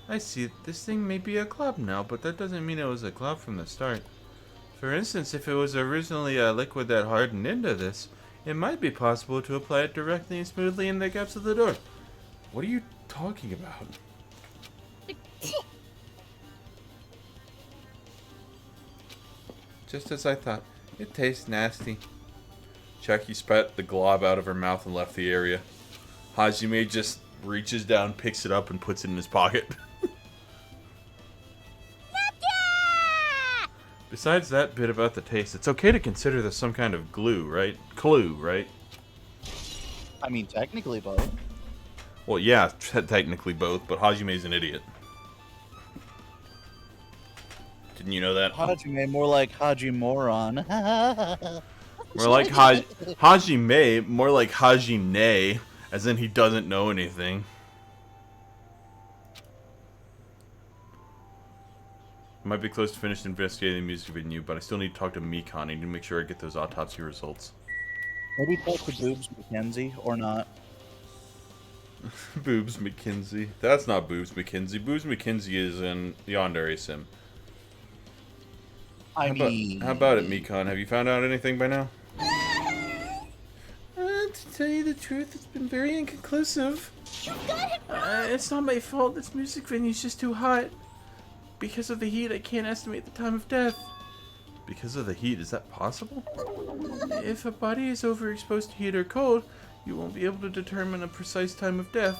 I see. This thing may be a club now, but that doesn't mean it was a club from the start. For instance, if it was originally a liquid that hardened into this, it might be possible to apply it directly and smoothly in the gaps of the door. What are you talking about? Just as I thought. It tastes nasty. Chucky spat the glob out of her mouth and left the area. Hajime just reaches down, picks it up, and puts it in his pocket. Besides that bit about the taste, it's okay to consider this some kind of glue, right? Clue, right? I mean, technically both. Well, yeah, technically both, but Hajime's an idiot. Didn't you know that? Hajime, more like Haji Moron. More like Hajime, more like Hajine, as in he doesn't know anything. I might be close to finished investigating the music venue, but I still need to talk to Mikon. I need to make sure I get those autopsy results. Maybe talk to Boobs McKenzie, or not. Boobs McKenzie. That's not Boobs McKenzie. Boobs McKenzie is in the Yandere Sim. I mean... How about it, Mikon? Have you found out anything by now? To tell you the truth, it's been very inconclusive. It's not my fault. This music venue's just too hot. Because of the heat, I can't estimate the time of death. Because of the heat, is that possible? If a body is overexposed to heat or cold, you won't be able to determine a precise time of death.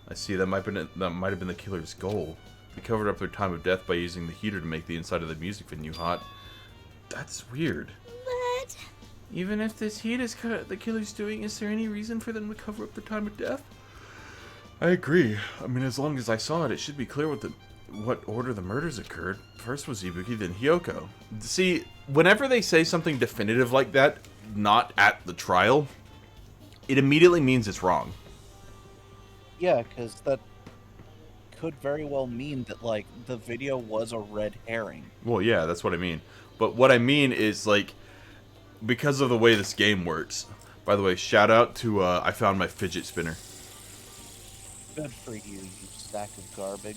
I see. That might have been the killer's goal. They covered up their time of death by using the heater to make the inside of the music venue hot. That's weird. But... Even if this heat is the killer's doing, is there any reason for them to cover up the time of death? I agree. I mean, as long as I saw it, it should be clear what order the murders occurred. First was Ibuki, then Hyoko. See, whenever they say something definitive like that, not at the trial, it immediately means it's wrong. Yeah, because that could very well mean that, like, the video was a red herring. Well, yeah, that's what I mean. But what I mean is, like, because of the way this game works. By the way, shout out to, I found my fidget spinner. Good for you, you sack of garbage.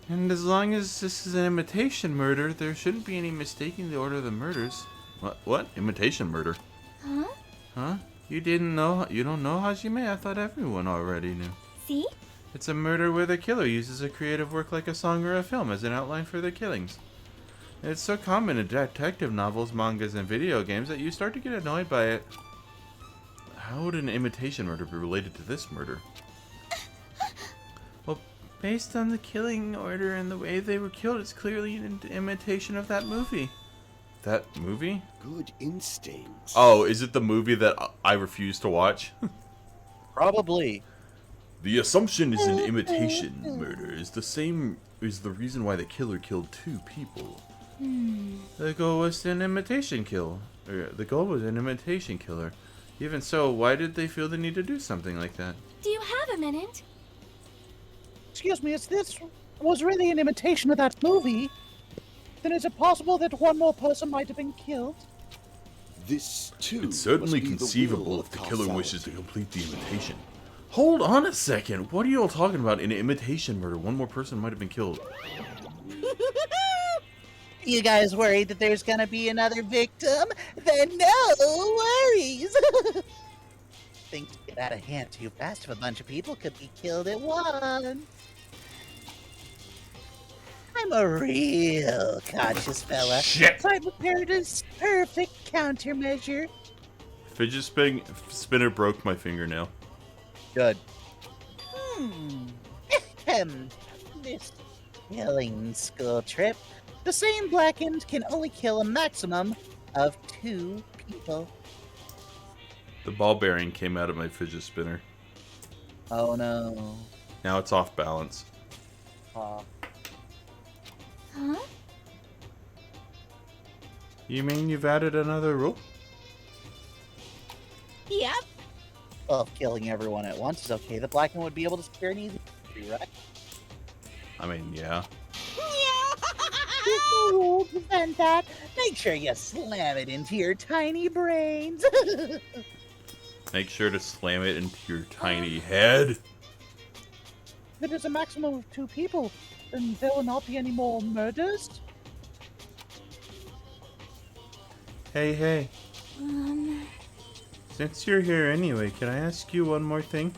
And as long as this is an imitation murder, there shouldn't be any mistaking the order of the murders. What? Imitation murder? Huh? Huh? You don't know Hajime? I thought everyone already knew. See? It's a murder where the killer uses a creative work like a song or a film as an outline for their killings. It's so common in detective novels, mangas, and video games that you start to get annoyed by it. How would an imitation murder be related to this murder? Well, based on the killing order and the way they were killed, it's clearly an imitation of that movie. That movie? Good instincts. Oh, is it the movie that I refuse to watch? Probably. The assumption is an imitation murder is the reason why the killer killed two people. The goal was an imitation kill. The goal was an imitation killer. Even so, why did they feel the need to do something like that? Do you have a minute? Excuse me, if this was really an imitation of that movie, then is it possible that one more person might have been killed? This too. It's certainly must be the conceivable will if of the killer wishes to causality. complete the imitation. Hold on a second. What are you all talking about? In an imitation murder, one more person might have been killed. You guys worried that there's gonna be another victim? Then no worries! Things get out of hand too fast if a bunch of people could be killed at once. I'm a real conscious fella. Shit! So I prepared a perfect countermeasure. Fidget spinner broke my fingernail. Good. This killing school trip. The same blackened can only kill a maximum of 2 people. The ball bearing came out of my fidget spinner. Oh no. Now it's off balance. Huh? You mean you've added another rule? Yep. Well, if killing everyone at once is okay, the black one would be able to secure an easy victory, right? I mean, yeah. There's no rule to prevent that. Make sure you slam it into your tiny brains. Make sure to slam it into your tiny head. If it is a maximum of 2 people, then there will not be any more murders. Hey. Since you're here anyway, can I ask you one more thing?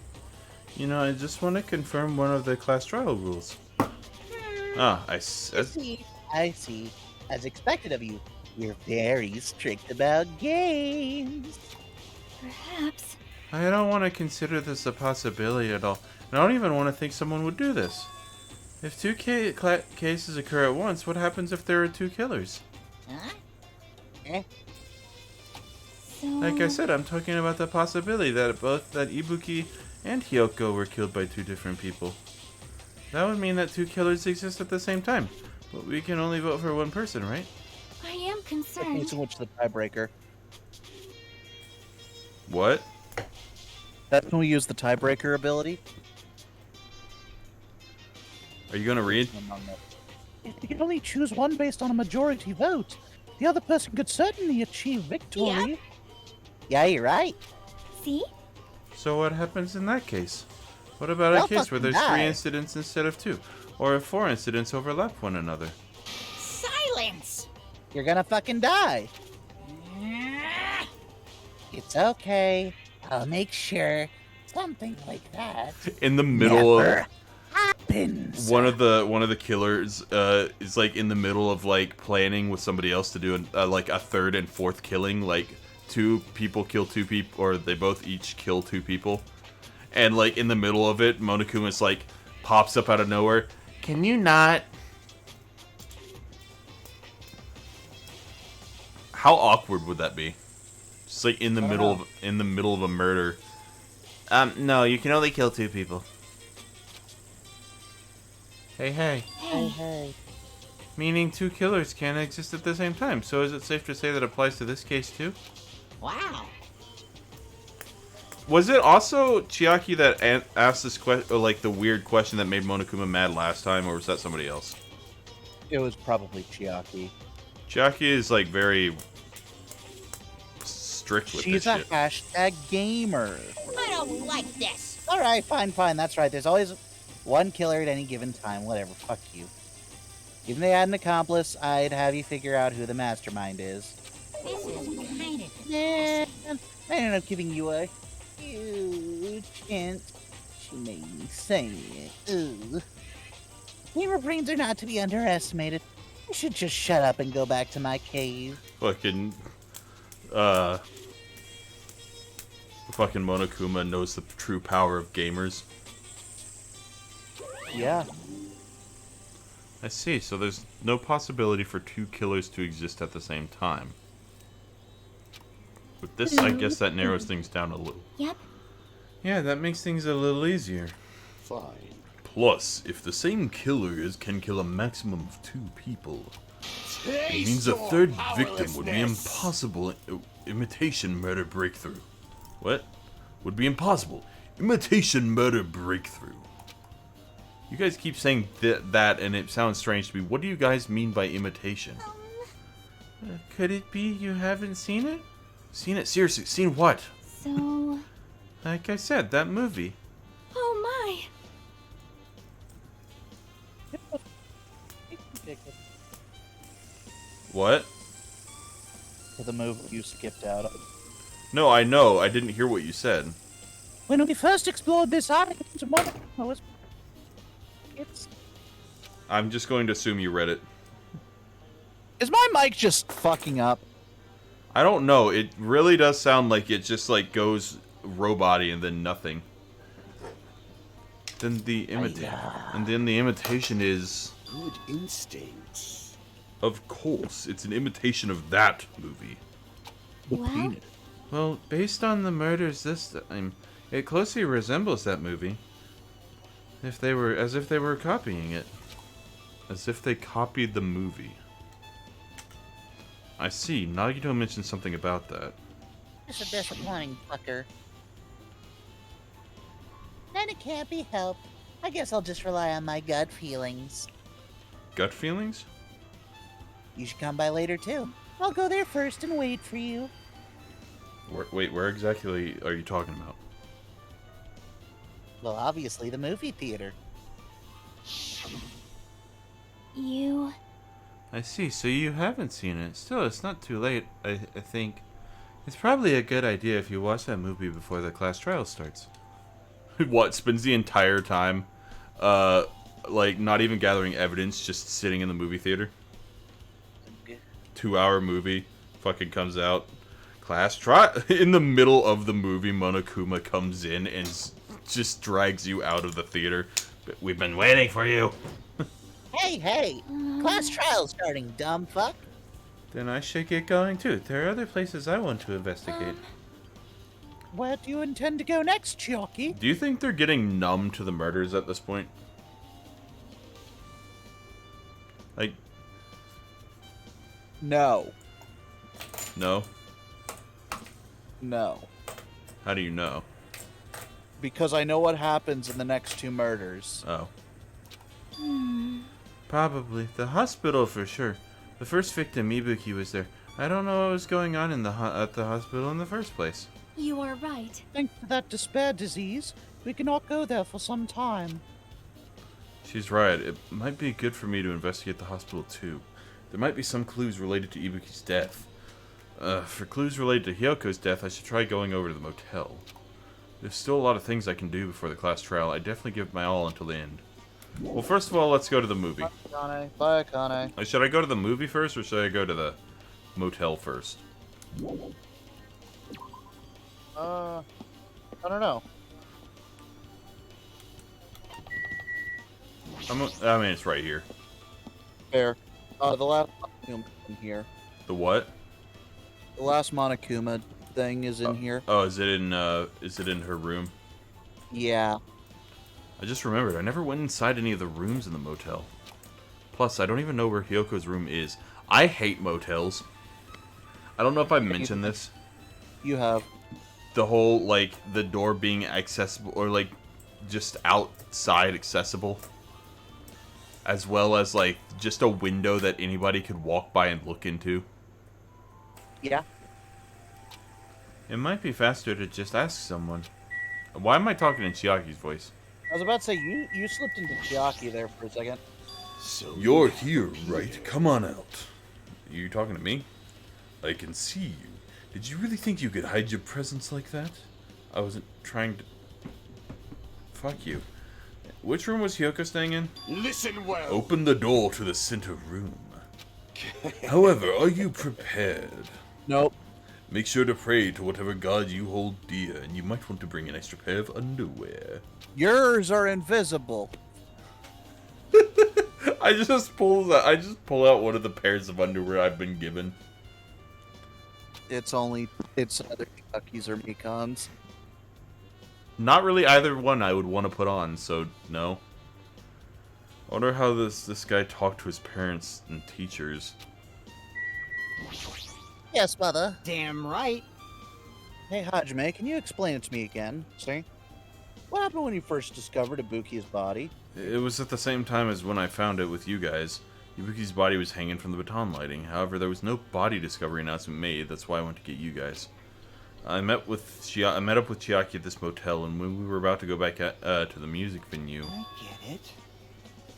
You know, I just want to confirm one of the class trial rules. Ah, I I see. As expected of you, you're very strict about games. Perhaps. I don't want to consider this a possibility at all. And I don't even want to think someone would do this. If 2 cases occur at once, what happens if there are 2 killers? Huh? So. Like I said, I'm talking about the possibility that both Ibuki and Hyoko were killed by 2 different people. That would mean that 2 killers exist at the same time. But we can only vote for 1 person, right? I am The concerned. case in which the tiebreaker. What? That's when we use the tiebreaker ability. Are you gonna read? You can only choose one based on a majority vote. The other person could certainly achieve victory. Yeah, you're right. See? So what happens in that case? What about They'll a case where fucking there's 3 die. incidents instead of 2? Or if 4 incidents overlap one another? Silence! You're gonna fucking die. It's okay. I'll make sure. Something like that In the middle never of happens. one of the killers is like in the middle of like planning with somebody else to do like a 3rd and 4th killing, like 2 people kill 2 people, or they both each kill 2 people, and like in the middle of it, Monokuma's like pops up out of nowhere. Can you not? How awkward would that be? Just like in the middle of a murder. No, you can only kill 2 people. Hey. Hey. Meaning 2 killers can't exist at the same time. So is it safe to say that applies to this case too? Wow. Was it also Chiaki that asked this question, like the weird question that made Monokuma mad last time, or was that somebody else? It was probably Chiaki. Chiaki is like very strict with She's this a shit. hashtag gamer. I don't like this. Alright, fine. That's right. There's always 1 killer at any given time. Whatever. Fuck you. Even if they had an accomplice, I'd have you figure out who the mastermind is. This is kind of And I ended up giving you a huge hint. She made me say it. Ooh. Gamer brains are not to be underestimated. I should just shut up and go back to my cave. Fucking Monokuma knows the true power of gamers. Yeah. I see. So there's no possibility for 2 killers to exist at the same time. With this, I guess that narrows things down a little. Yep. Yeah, that makes things a little easier. Fine. Plus, if the same killers can kill a maximum of 2 people, it means a 3rd victim would be impossible. Imitation murder breakthrough. What? Would be impossible. Imitation murder breakthrough. You guys keep saying that, and it sounds strange to me. What do you guys mean by imitation? Could it be you haven't seen it? Seen it? Seriously, seen what? So. Like I said, that movie. Oh my. What? For the move you skipped out of. No, I know. I didn't hear what you said. When we first explored this island, it's... I'm just going to assume you read it. Is my mic just fucking up? I don't know. It really does sound like it just like goes robot-y and then nothing. Then the imitation is, Good instincts. of course, it's an imitation of that movie. Well, Well, based on the murders this time, it closely resembles that movie. As if they were copying it. As if they copied the movie. I see. Nagito mentioned something about that. Just a disappointing fucker. Then it can't be helped. I guess I'll just rely on my gut feelings. Gut feelings? You should come by later too. I'll go there first and wait for you. Wait, where exactly are you talking about? Well, obviously the movie theater. You. I see, so you haven't seen it. Still, it's not too late, I think. It's probably a good idea if you watch that movie before the class trial starts. What, spends the entire time, like, not even gathering evidence, just sitting in the movie theater? 2-hour movie, fucking comes out. Class trial. In the middle of the movie, Monokuma comes in and just drags you out of the theater. We've been waiting for you. Hey! Class trial's starting, dumb fuck. Then I should get going too. There are other places I want to investigate. Where do you intend to go next, Chiaki? Do you think they're getting numb to the murders at this point? Like, No. no? No. How do you know? Because I know what happens in the next 2 murders. Oh. Probably. The hospital for sure. The first victim, Ibuki, was there. I don't know what was going on in at the hospital in the first place. You are right. Thanks to that despair disease, we cannot go there for some time. She's right. It might be good for me to investigate the hospital too. There might be some clues related to Ibuki's death. For clues related to Hyoko's death, I should try going over to the motel. There's still a lot of things I can do before the class trial. I definitely give it my all until the end. Well, first of all, let's go to the movie. Bye, Akane. Should I go to the movie first, or should I go to the motel first? I don't know. I mean, it's right here. Fair. The last Monokuma in here. The what? The last Monokuma thing is in here. Oh, is it in her room? Yeah. I just remembered, I never went inside any of the rooms in the motel. Plus, I don't even know where Hyoko's room is. I hate motels. I don't know if I mentioned this. You have. The whole, like, the door being accessible, or, like, just outside accessible. As well as, like, just a window that anybody could walk by and look into. Yeah. It might be faster to just ask someone. Why am I talking in Chiaki's voice? I was about to say, you slipped into Chiaki there for a second. So You're here, right? Come on out. You talking to me? I can see you. Did you really think you could hide your presence like that? I wasn't trying to... Fuck you. Which room was Hyoko staying in? listen well. Open the door to the center room. However, are you prepared? Nope. Make sure to pray to whatever god you hold dear, and you might want to bring an extra pair of underwear. Yours are invisible. I just pull out one of the pairs of underwear I've been given. It's either Chiaki's or Mikan's. Not really either one I would want to put on, so no. I wonder how this guy talked to his parents and teachers. Yes, mother. Damn right. Hey, Hajime, can you explain it to me again? See? What happened when you first discovered Ibuki's body? It was at the same time as when I found it with you guys. Ibuki's body was hanging from the baton lighting. However, there was no body discovery announcement made. That's why I went to get you guys. I met up with Chiaki at this motel, and when we were about to go back to the music venue, I get it.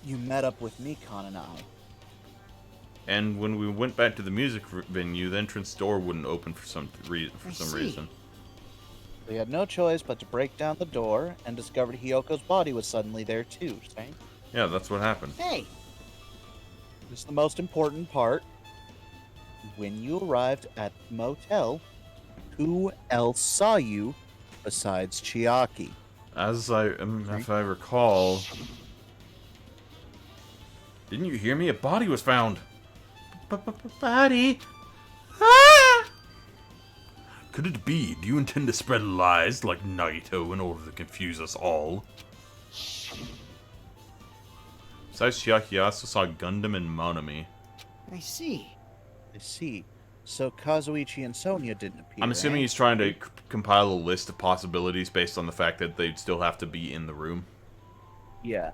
You met up with Mikan and I. and when we went back to the music venue, the entrance door wouldn't open for some reason. We had no choice but to break down the door and discovered Hyoko's body was suddenly there too, see? Yeah, that's what happened. Hey, This is the most important part. When you arrived at the motel, who else saw you besides Chiaki? If I recall, didn't you hear me? A body was found. Body. Ah! Could it be? Do you intend to spread lies like Naito in order to confuse us all? Besides Chiaki, I also saw Gundam and Monami. I see. I see. So Kazuichi and Sonia didn't appear. I'm assuming he's trying to compile a list of possibilities based on the fact that they'd still have to be in the room. Yeah.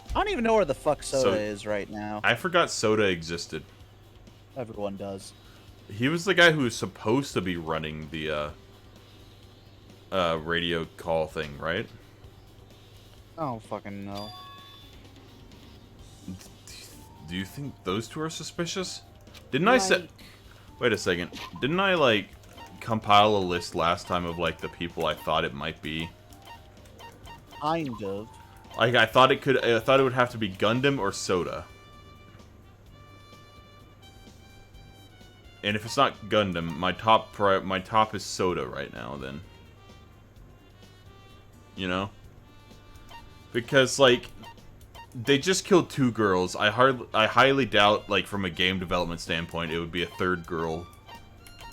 I don't even know where the fuck Soda So- is right now. I forgot Soda existed. Everyone does. He was the guy who was supposed to be running the radio call thing, right? I don't fucking know. Do you think those two are suspicious? Didn't I say... Wait a second. Didn't I, like, compile a list last time of, like, the people I thought it might be? Kind of. Like, I thought it would have to be Gundam or Soda. And if it's not Gundam, my top is Soda right now, then. You know? Because, like, they just killed 2 girls. I highly doubt, like, from a game development standpoint, it would be a 3rd girl.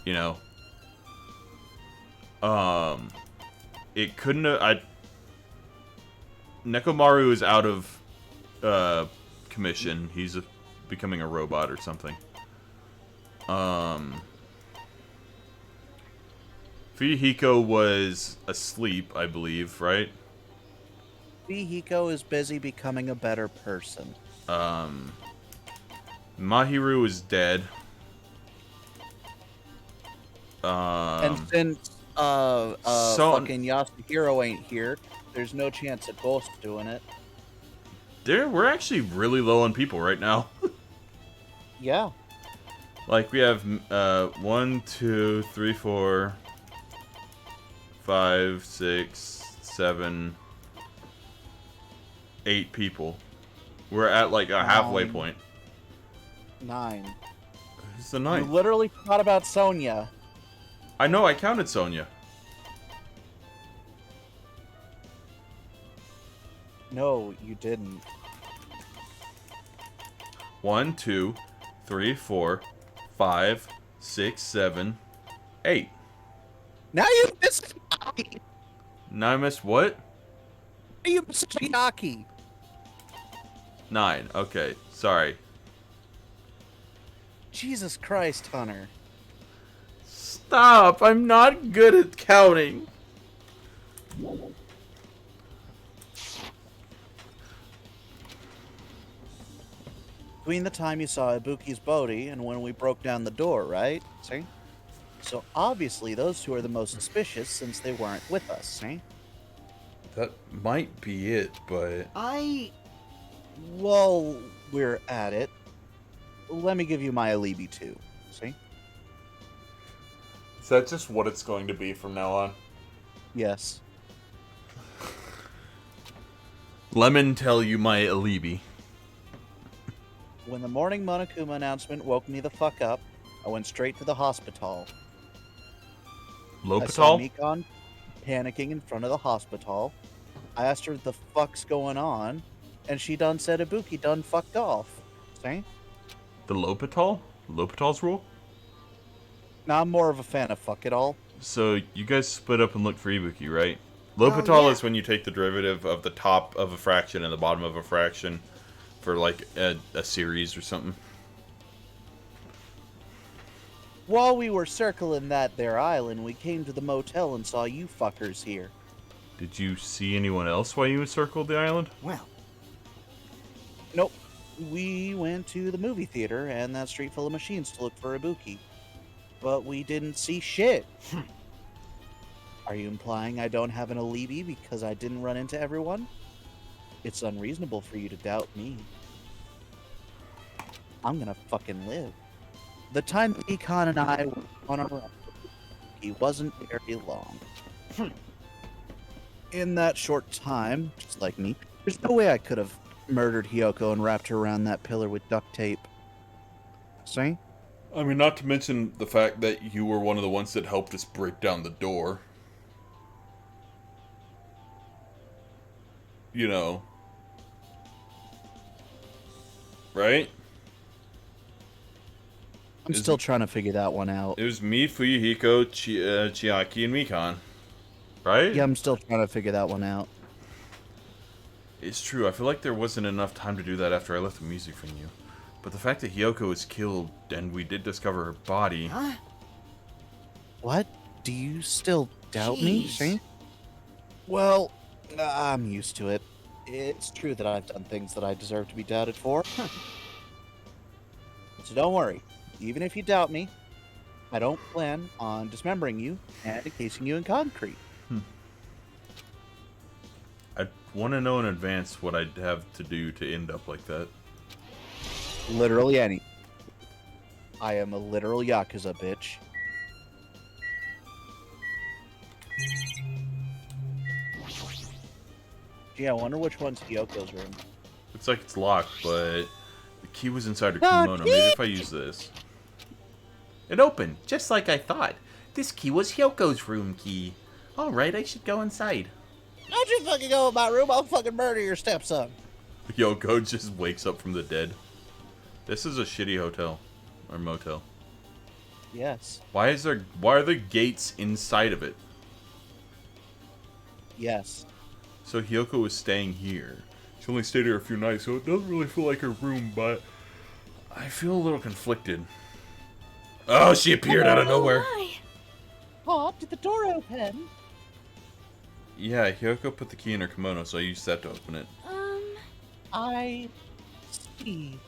You know? It couldn't have... Nekomaru is out of commission. He's becoming a robot or something. Fuyuhiko was asleep, I believe, right? Fuyuhiko is busy becoming a better person. Mahiru is dead. And since fucking Yasuhiro ain't here, there's no chance of Ghost doing it. We're actually really low on people right now. Yeah. Like, we have 1, 2, 3, 4, 5, 6, 7, 8 people. We're at, like, a halfway point. 9. It's the You 9th. literally forgot about Sonia. I know, I counted Sonia. No, you didn't. 1, 2, 3, 4, 5, 6, 7, 8. Now you missed Miyaki. Now I missed what? You missed Miyaki. 9. Okay, sorry. Jesus Christ, Hunter. Stop! I'm not good at counting. Between the time you saw Ibuki's body and when we broke down the door, right? See? So obviously those two are the most suspicious since they weren't with us, see? That might be it, but... While we're at it, let me give you my alibi too, see? Is that just what it's going to be from now on? Yes. Lemon tell you my alibi. When the morning Monokuma announcement woke me the fuck up, I went straight to the hospital. I saw Lopital? Mikon panicking in front of the hospital. I asked her what the fuck's going on, and she done said Ibuki done fucked off. See? The Lopital? Lopital's rule? Now I'm more of a fan of fuck it all. So, you guys split up and looked for Ibuki, right? Lopital yeah. is when you take the derivative of the top of a fraction and the bottom of a fraction for, like, a series or something. While we were circling that there island, we came to the motel and saw you fuckers here. Did you see anyone else while you encircled the island? Well, Nope. We went to the movie theater and that street full of machines to look for Ibuki. But we didn't see shit. Are you implying I don't have an alibi because I didn't run into everyone? It's unreasonable for you to doubt me. I'm gonna fucking live. The time Econ and I were on our own, he wasn't very long. In that short time, just like me, there's no way I could have murdered Hiyoko and wrapped her around that pillar with duct tape. See? I mean, not to mention the fact that you were one of the ones that helped us break down the door. You know. Right? I'm still trying to figure that one out. It was me, Fuyuhiko, Chiaki, and Mikon. Right? Yeah, I'm still trying to figure that one out. It's true. I feel like there wasn't enough time to do that after I left the music venue. But the fact that Hiyoko was killed and we did discover her body. Huh? What? Do you still doubt me, Jeez. Shane? Well, I'm used to it. It's true that I've done things that I deserve to be doubted for. So don't worry. Even if you doubt me, I don't plan on dismembering you and encasing you in concrete. I want to know in advance what I'd have to do to end up like that. Literally any. I am a literal Yakuza bitch. Gee, I wonder which one's Hyoko's room. Looks like it's locked, but the key was inside her The kimono. Maybe key! if I use this. It opened, just like I thought. This key was Hyoko's room key. Alright, I should go inside. Don't you fucking go in my room, I'll fucking murder your stepson. Yoko just wakes up from the dead. This is a shitty hotel. Or motel. Yes. Why are the gates inside of it? Yes. So Hiyoko is staying here. She only stayed here a few nights, so it doesn't really feel like her room, but I feel a little conflicted. Oh, she appeared out of nowhere. My. Oh, did the door open? Yeah, Hiyoko put the key in her kimono, so I used that to open it. I see.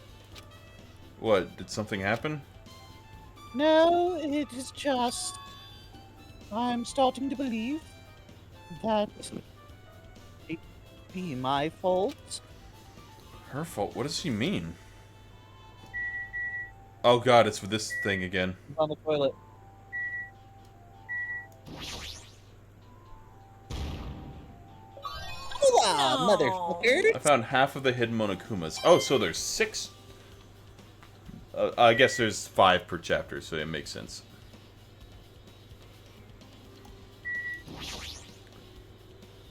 What, did something happen? No, it is just... I'm starting to believe that it be my fault. Her fault? What does she mean? Oh god, it's for this thing again. It's on the toilet. Hola, motherfucker! I found half of the hidden Monokumas. Oh, so there's 6? I guess there's 5 per chapter, so it makes sense.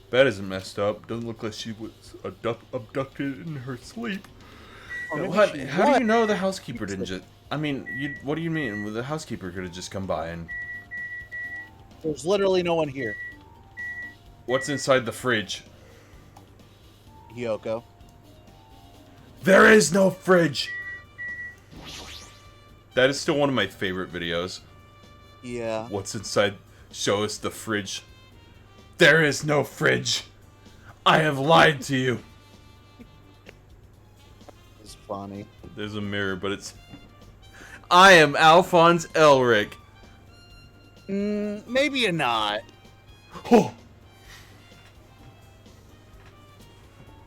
Bed isn't messed up. Doesn't look like she was abducted in her sleep. What? How do you know the housekeeper didn't just... I mean, what do you mean? Well, the housekeeper could have just come by and... There's literally no one here. What's inside the fridge? Hiyoko. There is no fridge! That is still one of my favorite videos. Yeah. What's inside? Show us the fridge. There is no fridge. I have lied to you. It's funny. There's a mirror, but it's... I am Alphonse Elric. Maybe you're not. Oh!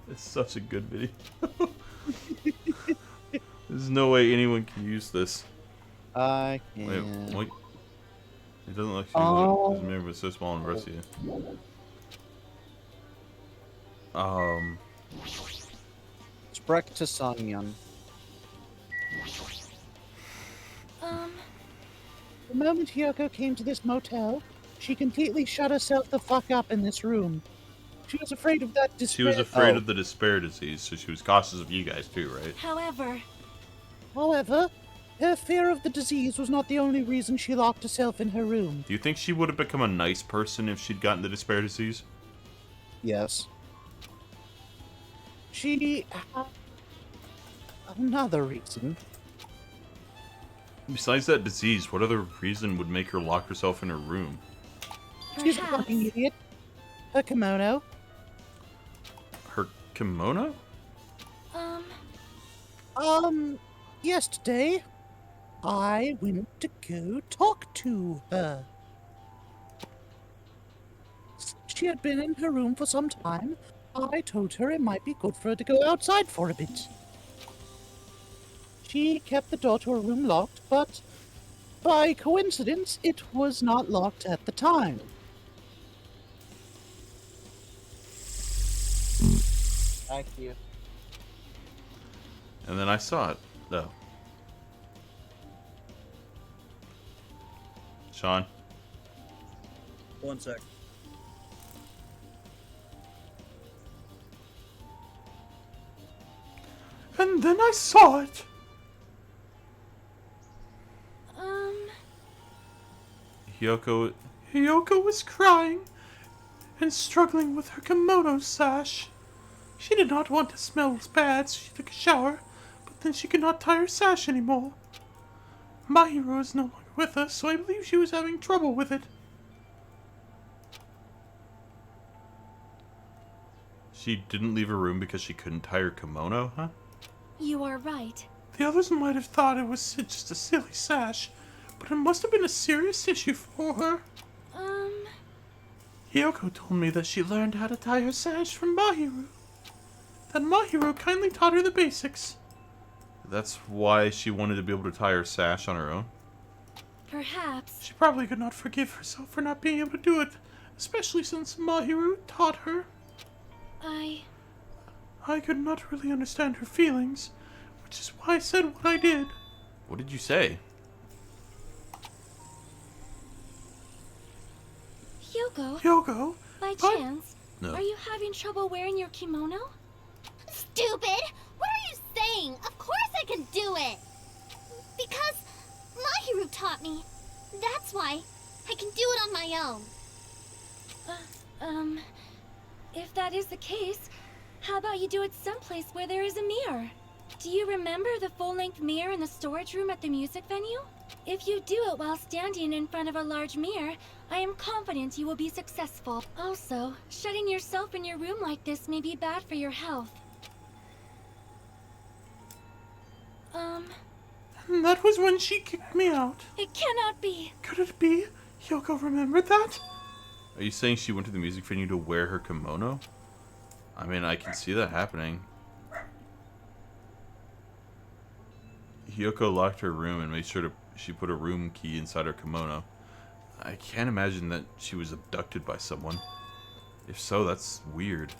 It's such a good video. There's no way anyone can use this. I Wait, can. wait. It doesn't look Oh. This mirror was so small and rusty. Sprek to Sanyan. The moment Hiyoko came to this motel, she completely shut herself the fuck up in this room. She was afraid of that She was afraid of the despair disease, so she was cautious of you guys too, right? However, her fear of the disease was not the only reason she locked herself in her room. Do you think she would have become a nice person if she'd gotten the despair disease? Yes. She had another reason. Besides that disease, what other reason would make her lock herself in her room? She's a perhaps. fucking idiot. Her kimono. Her kimono? Yesterday, I went to go talk to her. She had been in her room for some time. I told her it might be good for her to go outside for a bit. She kept the door to her room locked, but by coincidence, it was not locked at the time. Thank you. And then I saw it. No. Sean? 1 sec. And then I saw it. Hiyoko was crying and struggling with her kimono sash. She did not want to smell bad, so she took a shower, but then she could not tie her sash anymore. Mahiro is no longer with us, so I believe she was having trouble with it. She didn't leave her room because she couldn't tie her kimono, huh? You are right. The others might have thought it was just a silly sash, but it must have been a serious issue for her. Hiyoko told me that she learned how to tie her sash from Mahiro. That Mahiro kindly taught her the basics. That's why she wanted to be able to tie her sash on her own? Perhaps. She probably could not forgive herself for not being able to do it, especially since Mahiro taught her. I could not really understand her feelings, which is why I said what I did. What did you say? Hiyoko, by chance, No. are you having trouble wearing your kimono? Stupid! What are you saying? Of course I can do it! Because Mahiru taught me. That's why I can do it on my own. If that is the case, how about you do it someplace where there is a mirror? Do you remember the full-length mirror in the storage room at the music venue? If you do it while standing in front of a large mirror, I am confident you will be successful. Also, shutting yourself in your room like this may be bad for your health. And that was when she kicked me out. It cannot be. Could it be? Hiyoko remembered that? Are you saying she went to the music venue to wear her kimono? I mean, I can see that happening. Hiyoko locked her room and made sure she put a room key inside her kimono. I can't imagine that she was abducted by someone. If so, that's weird.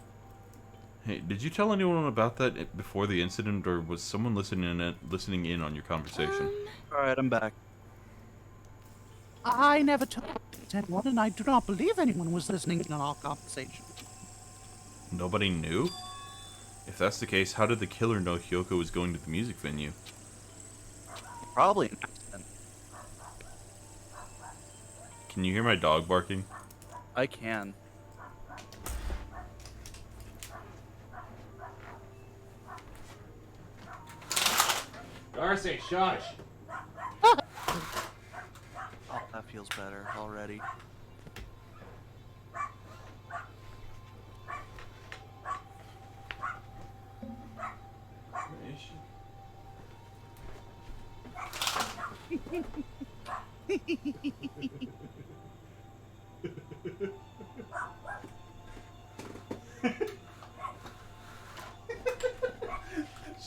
Hey, did you tell anyone about that before the incident, or was someone listening in on your conversation? Alright, I'm back. I never told anyone, and I do not believe anyone was listening in on our conversation. Nobody knew? If that's the case, how did the killer know Hiyoko was going to the music venue? Probably an accident. Can you hear my dog barking? I can. Darcy, shush! Oh, that feels better already.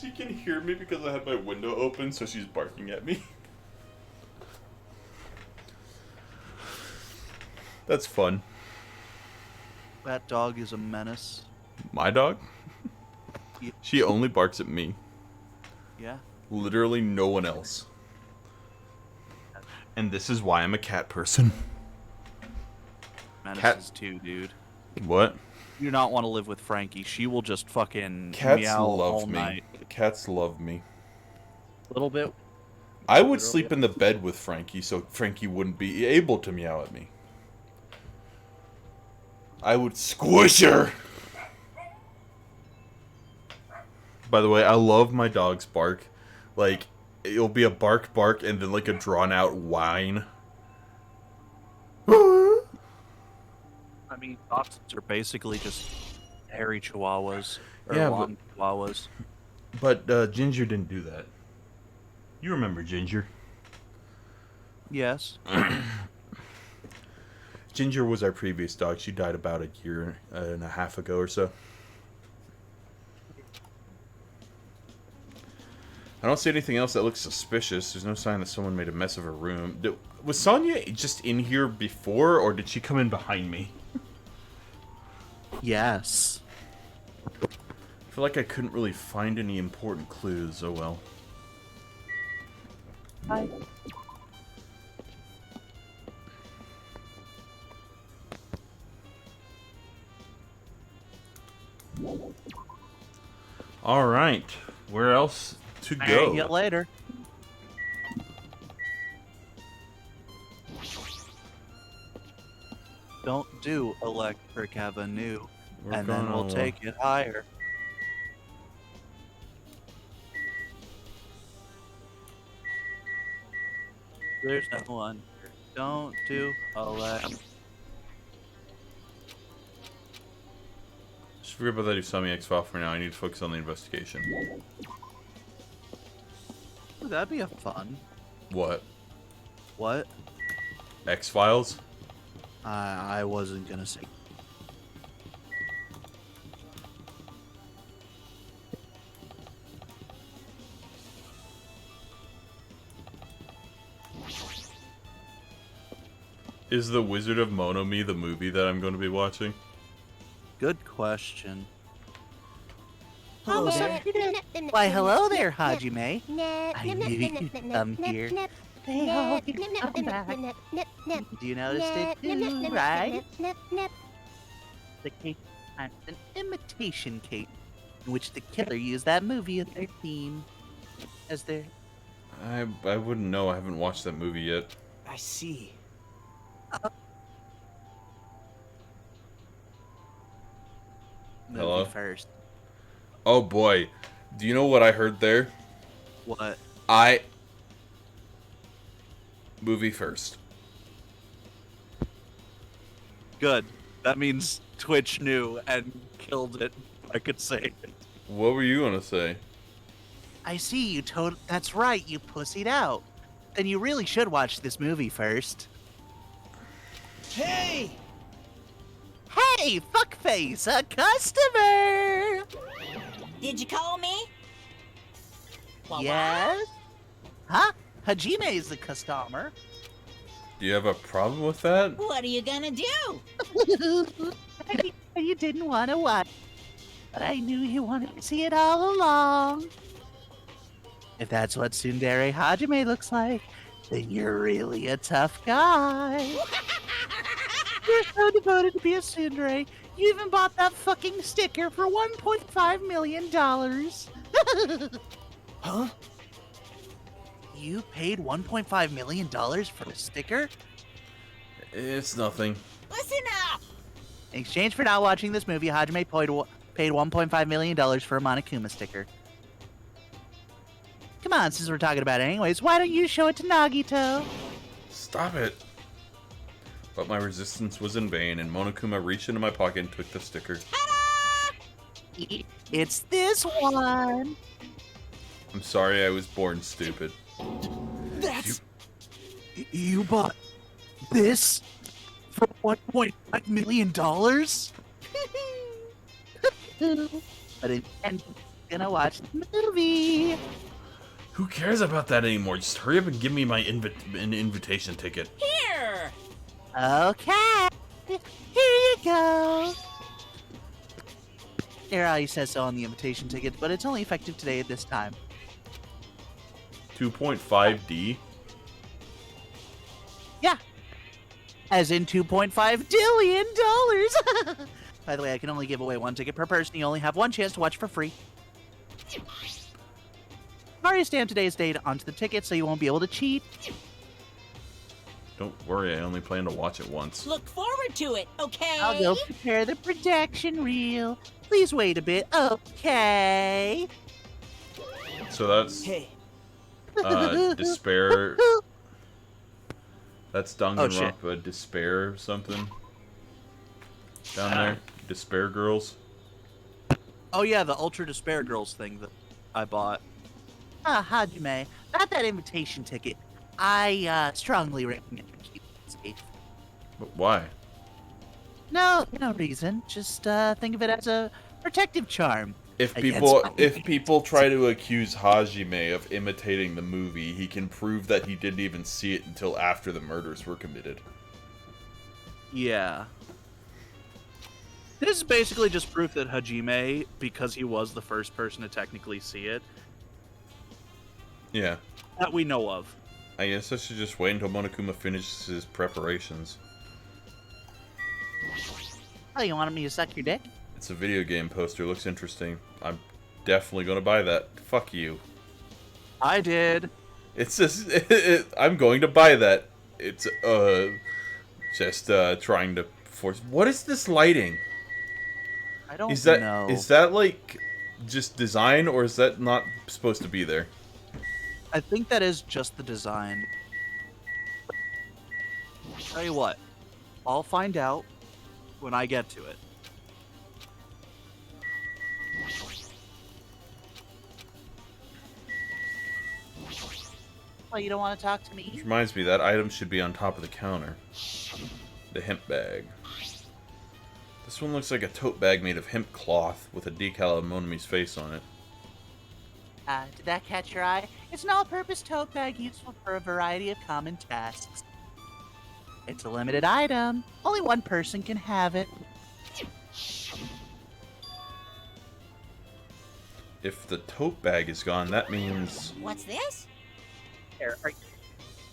She can hear me because I had my window open, so she's barking at me. That's fun. That dog is a menace. My dog? Yeah. She only barks at me. Yeah. Literally no one else. And this is why I'm a cat person. Menaces too, dude. What? You do not want to live with Frankie. She will just fucking Cats meow all love me. night. Cats love me. A little bit. I would sleep in the bed with Frankie so Frankie wouldn't be able to meow at me. I would squish her! By the way, I love my dog's bark. Like, it'll be a bark and then like a drawn out whine. I mean, dachshunds are basically just hairy chihuahuas. Or Yeah, long chihuahuas. But Ginger didn't do that. You remember Ginger? Yes. Ginger was our previous dog. She died about a year and a half ago or so. I don't see anything else that looks suspicious. There's no sign that someone made a mess of her room. Was Sonya just in here before, or did she come in behind me? Yes. I feel like I couldn't really find any important clues. Oh well. Hi. All right. Where else to go? See you later. Don't do Electric Avenue, and then we'll take it higher. There's no one. Don't do all that. Just forget about that Usami X-File for now. I need to focus on the investigation. Ooh, that'd be a fun. What? What? X-Files? I wasn't gonna say. Is The Wizard of Monomi the movie that I'm going to be watching? Good question. Hello there. Why, hello there, Hajime. I knew you'd come here. They all come back. Do you notice it too, right? The cake is an imitation cake, in which the killer used that movie as their theme. As their... I wouldn't know. I haven't watched that movie yet. I see. Hello? Movie first. Oh boy. Do you know what I heard there? What? Movie first. Good. That means Twitch knew and killed it. I could say. What were you gonna say? I see you That's right, you pussied out. Then you really should watch this movie first. Hey! Hey, fuckface, a customer! Did you call me? Yes? Huh? Hajime is the customer. Do you have a problem with that? What are you gonna do? You didn't want to watch, but I knew you wanted to see it all along. If that's what Tsundere Hajime looks like, then you're really a tough guy. You're so devoted to be a tsundere, you even bought that fucking sticker for $1.5 million. Huh? You paid $1.5 million for a sticker? It's nothing. Listen up! In exchange for not watching this movie, Hajime paid $1.5 million for a Monokuma sticker. Come on, since we're talking about it anyways, why don't you show it to Nagito? Stop it. But my resistance was in vain, and Monokuma reached into my pocket and took the sticker. It's this one. I'm sorry I was born stupid. That's... You bought this for $1.5 million? But I'm gonna watch the movie. Who cares about that anymore? Just hurry up and give me my invitation ticket. Here! Okay. Here you go. There already says so on the invitation ticket, but it's only effective today at this time. 2.5D? Yeah. As in $2.5 billion. By the way, I can only give away one ticket per person. You only have one chance to watch for free. I've already stamped today's date onto the ticket, so you won't be able to cheat. Don't worry, I only plan to watch it once. Look forward to it, okay? I'll go prepare the production reel. Please wait a bit, okay? So that's Hey. Despair. That's Oh, shit. Danganronpa Despair or something. Down there. Despair Girls. Oh yeah, the Ultra Despair Girls thing that I bought. Hajime, about that invitation ticket, I strongly recommend you keep it safe. But why? No reason. Just think of it as a protective charm. If Against people try to accuse Hajime of imitating the movie, he can prove that he didn't even see it until after the murders were committed. Yeah. This is basically just proof that Hajime, because he was the first person to technically see it, Yeah. that we know of. I guess I should just wait until Monokuma finishes his preparations. Oh, you wanted me to suck your dick? It's a video game poster. Looks interesting. I'm definitely going to buy that. Fuck you. I did. It's just... I'm going to buy that. It's, just, trying to force... What is this lighting? I don't Is that know. is that, like, just design, or is that not supposed to be there? I think that is just the design. Tell you what, I'll find out when I get to it. Oh, you don't want to talk to me? Which reminds me, that item should be on top of the counter. The hemp bag. This one looks like a tote bag made of hemp cloth with a decal of Monami's face on it. Did that catch your eye? It's an all-purpose tote bag useful for a variety of common tasks. It's a limited item. Only one person can have it. If the tote bag is gone, that means... What's this? Here, are you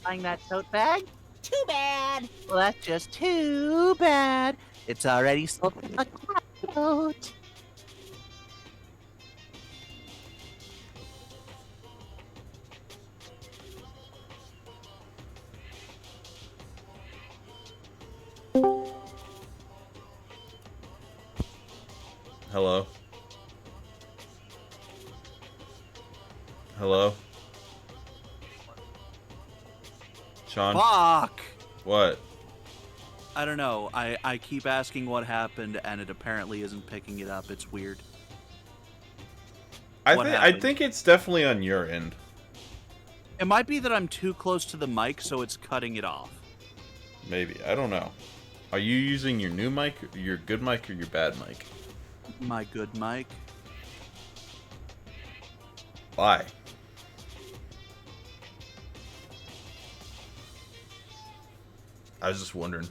buying that tote bag? Too bad. Well, that's just too bad. It's already sold a tote. Hello? Hello? Sean? Fuck! What? I don't know. I keep asking what happened, and it apparently isn't picking it up. It's weird. I What I happened? think it's definitely on your end. It might be that I'm too close to the mic, so it's cutting it off. Maybe. I don't know. Are you using your new mic, your good mic, or your bad mic? My good mic. Why? I was just wondering.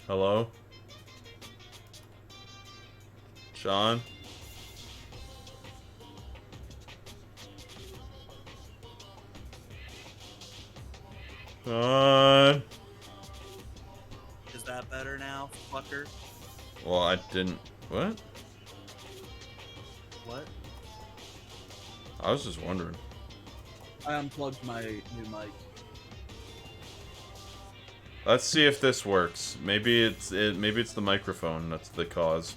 Hello? Sean? Sean? Is that better now, fucker? Well, I didn't... What? What? I was just wondering. I unplugged my new mic. Let's see if this works. Maybe it's the microphone that's the cause.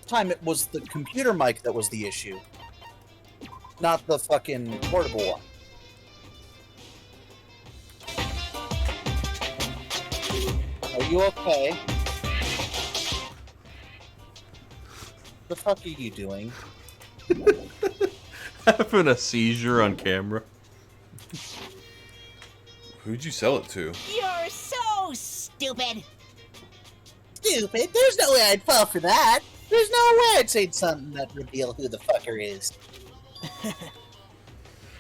Time it was the computer mic that was the issue, not the fucking portable one. Are you okay? The fuck are you doing? Having a seizure on camera. Who'd you sell it to? You're so stupid. Stupid? There's no way I'd fall for that. There's no way I'd say something that reveal who the fucker is.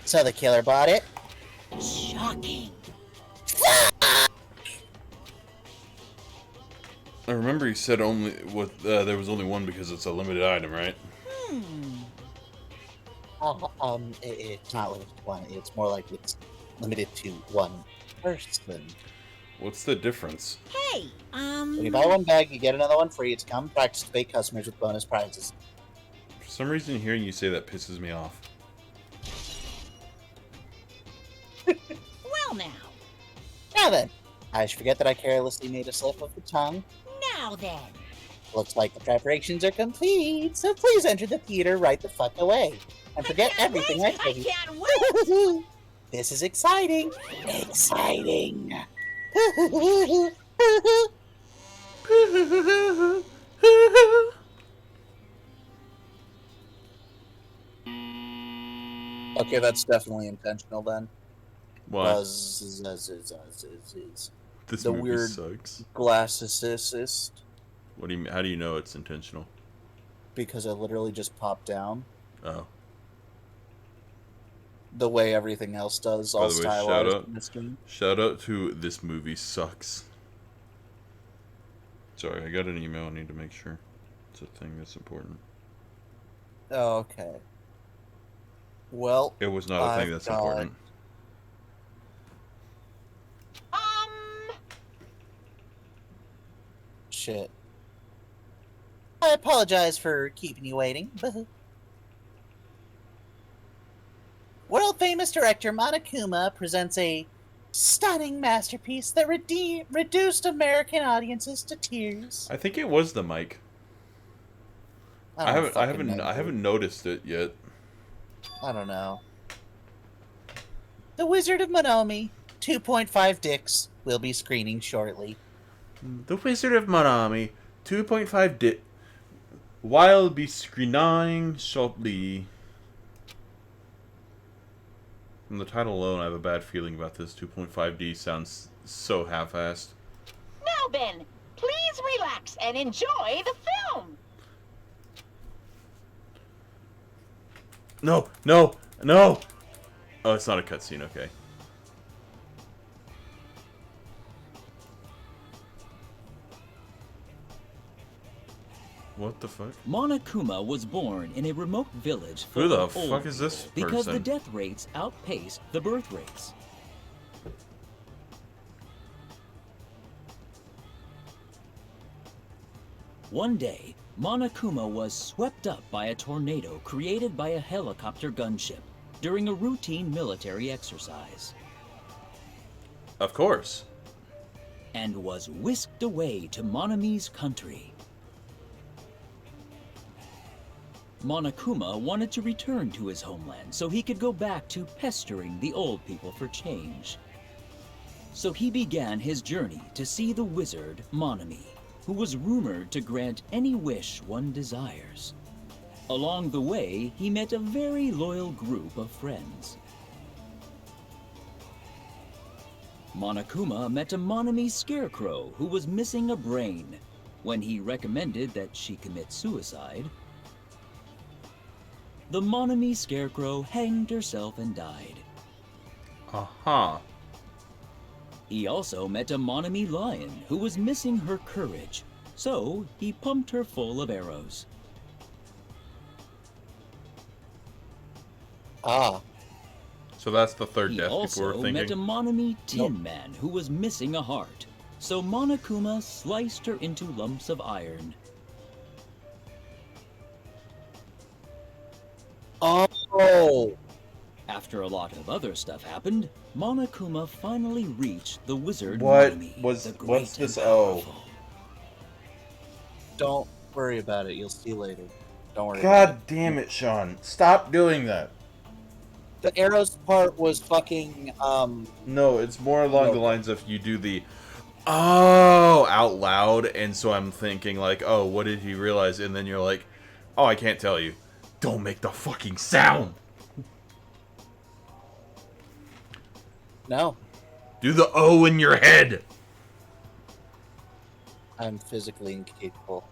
So the killer bought it? Shocking. I remember you said only there was only one because it's a limited item, right? It's not limited to one. It's more like it's limited to one person. What's the difference? Hey, When you buy one bag, you get another one free. It's common practice to pay customers with bonus prizes. For some reason, hearing you say that pisses me off. well now. Now then, I should forget that I carelessly made a slip of the tongue. Now then. Looks like the preparations are complete, so please enter the theater right the fuck away. And forget everything I told you. I can't wait. This is exciting. Exciting. Okay, that's definitely intentional then. What? This The movie weird sucks. glassicist. What do you? How do you know it's intentional? Because I literally just popped down. Oh. The way everything else does, all By the way, stylized in this game. shout out to This Movie Sucks. Sorry, I got an email. I need to make sure it's a thing that's important. Oh, okay. Well, It was not a thing that's important. Shit. I apologize for keeping you waiting. World famous director Monokuma presents a stunning masterpiece that reduced American audiences to tears. I think it was the mic. I haven't noticed it yet. I don't know. The Wizard of Monomi 2.5 Dicks will be screening shortly. The Wizard of Monami 2.5 will be screening shortly. From the title alone, I have a bad feeling about this. 2.5D sounds so half-assed. Now then, please relax and enjoy the film. No, no, no! Oh, it's not a cutscene, okay. What the fuck? Monokuma was born in a remote village Who full the of old fuck is this people because the person? death rates outpaced the birth rates. One day, Monokuma was swept up by a tornado created by a helicopter gunship during a routine military exercise. Of course. And was whisked away to Monami's country. Monokuma wanted to return to his homeland so he could go back to pestering the old people for change. So he began his journey to see the wizard Monami, who was rumored to grant any wish one desires. Along the way, he met a very loyal group of friends. Monokuma met a Monami scarecrow who was missing a brain. When he recommended that she commit suicide, the Monami scarecrow hanged herself and died. Uh-huh. He also met a Monami lion who was missing her courage, so he pumped her full of arrows. Ah. So that's the third He death people were also thinking. met a Monami tin man who was missing a heart, so Monokuma sliced her into lumps of iron. Oh! After a lot of other stuff happened, Monokuma finally reached the wizard What Monami, was the great what's and this? Oh, Don't worry about it. You'll see later. Don't worry. God damn it, Sean! Stop doing that. The arrows part was fucking. No, it's more along the lines of you do the oh out loud, and so I'm thinking like, oh, what did he realize? And then you're like, oh, I can't tell you. Don't make the fucking sound. No. Do the O in your head. I'm physically incapable.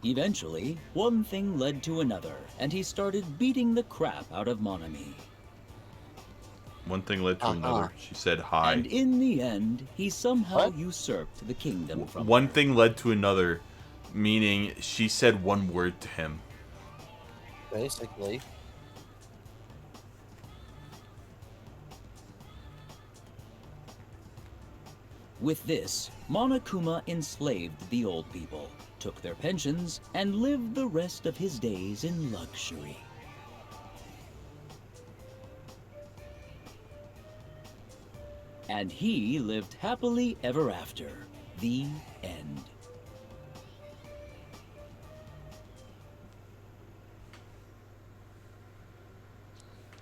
Eventually, one thing led to another, and he started beating the crap out of Monami. One thing led to another. She said hi. And in the end, he somehow usurped the kingdom from One thing led to another, meaning she said one word to him. Basically. With this, Monokuma enslaved the old people, took their pensions, and lived the rest of his days in luxury. And he lived happily ever after. The end.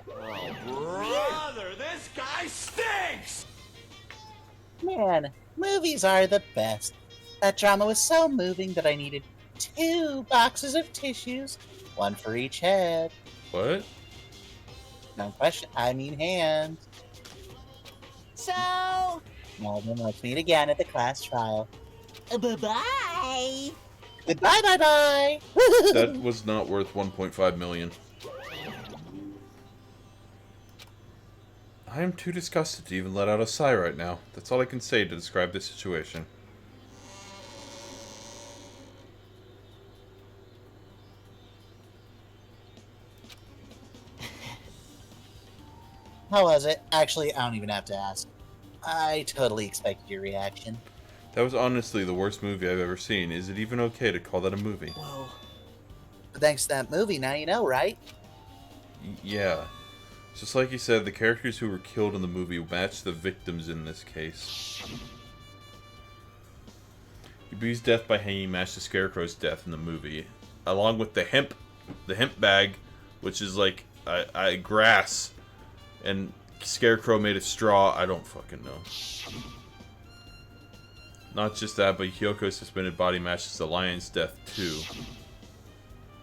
Oh, brother, this guy stinks! Man, movies are the best. That drama was so moving that I needed 2 boxes of tissues, 1 for each head. What? No question. I mean hands. So, Well, then let's meet again at the class trial. bye-bye. Goodbye, bye-bye. That was not worth 1.5 million. I am too disgusted to even let out a sigh right now. That's all I can say to describe this situation. How was it? Actually, I don't even have to ask. I totally expected your reaction. That was honestly the worst movie I've ever seen. Is it even okay to call that a movie? Well, thanks to that movie, now you know, right? Yeah. Just like you said, the characters who were killed in the movie match the victims in this case. Yubi's death by hanging matched the Scarecrow's death in the movie, along with the hemp bag, which is like grass, and scarecrow made of straw. I don't fucking know. Not just that, but Hyoko's suspended body matches the lion's death too.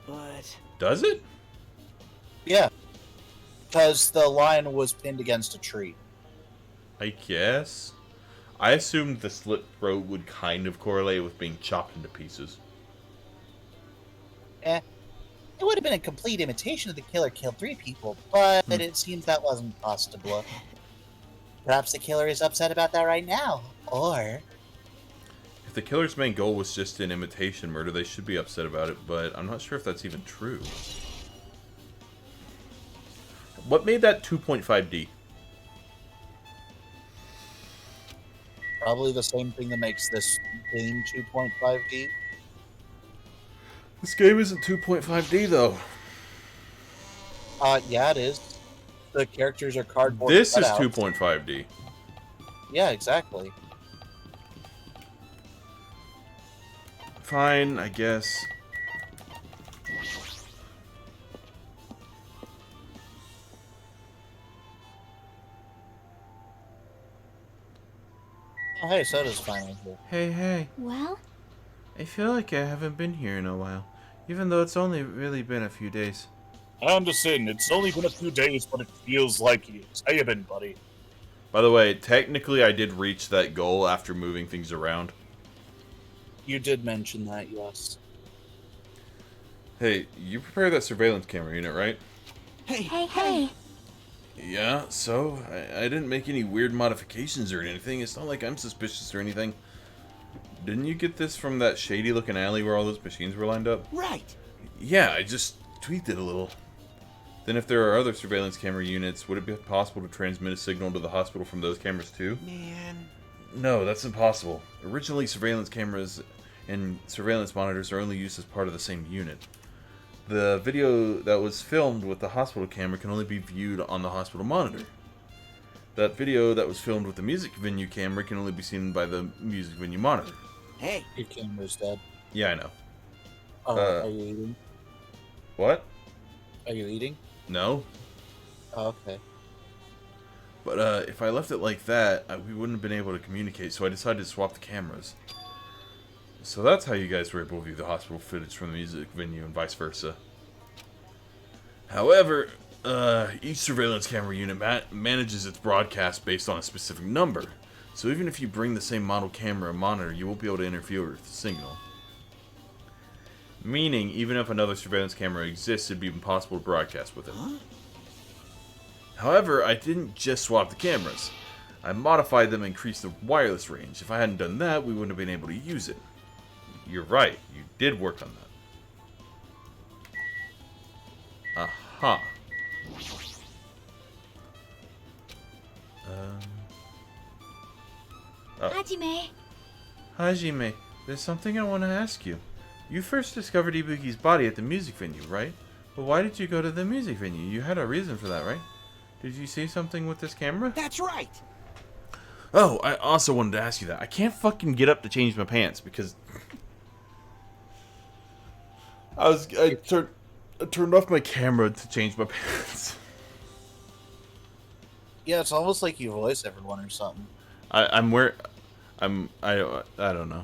But... Does it? Yeah. Because the lion was pinned against a tree. I guess. I assumed the slit throat would kind of correlate with being chopped into pieces. It would have been a complete imitation of the killer killed 3 people, but it seems that wasn't possible. Perhaps the killer is upset about that right now. Or... If the killer's main goal was just an imitation murder, they should be upset about it, but I'm not sure if that's even true. What made that 2.5D? Probably the same thing that makes this game 2.5D. This game isn't 2.5D though. Yeah, it is. The characters are cardboard. This is cutouts. 2.5D. Yeah, exactly. Fine, I guess. Oh, hey, soda's finally here. Hey. Well? I feel like I haven't been here in a while, even though it's only really been a few days. I understand. It's only been a few days, but it feels like years. How you been, buddy? By the way, technically I did reach that goal after moving things around. You did mention that, yes. Hey, you prepared that surveillance camera unit, right? Hey. Yeah, so I didn't make any weird modifications or anything. It's not like I'm suspicious or anything. Didn't you get this from that shady looking alley where all those machines were lined up? Right. Yeah, I just tweaked it a little. Then if there are other surveillance camera units, would it be possible to transmit a signal to the hospital from those cameras too? Man. No, that's impossible. Originally, surveillance cameras and surveillance monitors are only used as part of the same unit. The video that was filmed with the hospital camera can only be viewed on the hospital monitor. That video that was filmed with the music venue camera can only be seen by the music venue monitor. Hey. Your camera's dead. Yeah, I know. Are you eating? What? Are you eating? No. Oh, okay. But if I left it like that, we wouldn't have been able to communicate, so I decided to swap the cameras. So that's how you guys were able to view the hospital footage from the music venue and vice versa. However, each surveillance camera unit manages its broadcast based on a specific number. So even if you bring the same model camera and monitor, you won't be able to interfere with the signal. Meaning, even if another surveillance camera exists, it'd be impossible to broadcast with it. However, I didn't just swap the cameras. I modified them and increased the wireless range. If I hadn't done that, we wouldn't have been able to use it. You're right, you did work on that. Aha. Hajime, there's something I want to ask you. You first discovered Ibuki's body at the music venue, right? But why did you go to the music venue? You had a reason for that, right? Did you see something with this camera? That's right. Oh, I also wanted to ask you that. I can't fucking get up to change my pants because I turned off my camera to change my pants. Yeah, it's almost like you voice everyone or something. I don't know.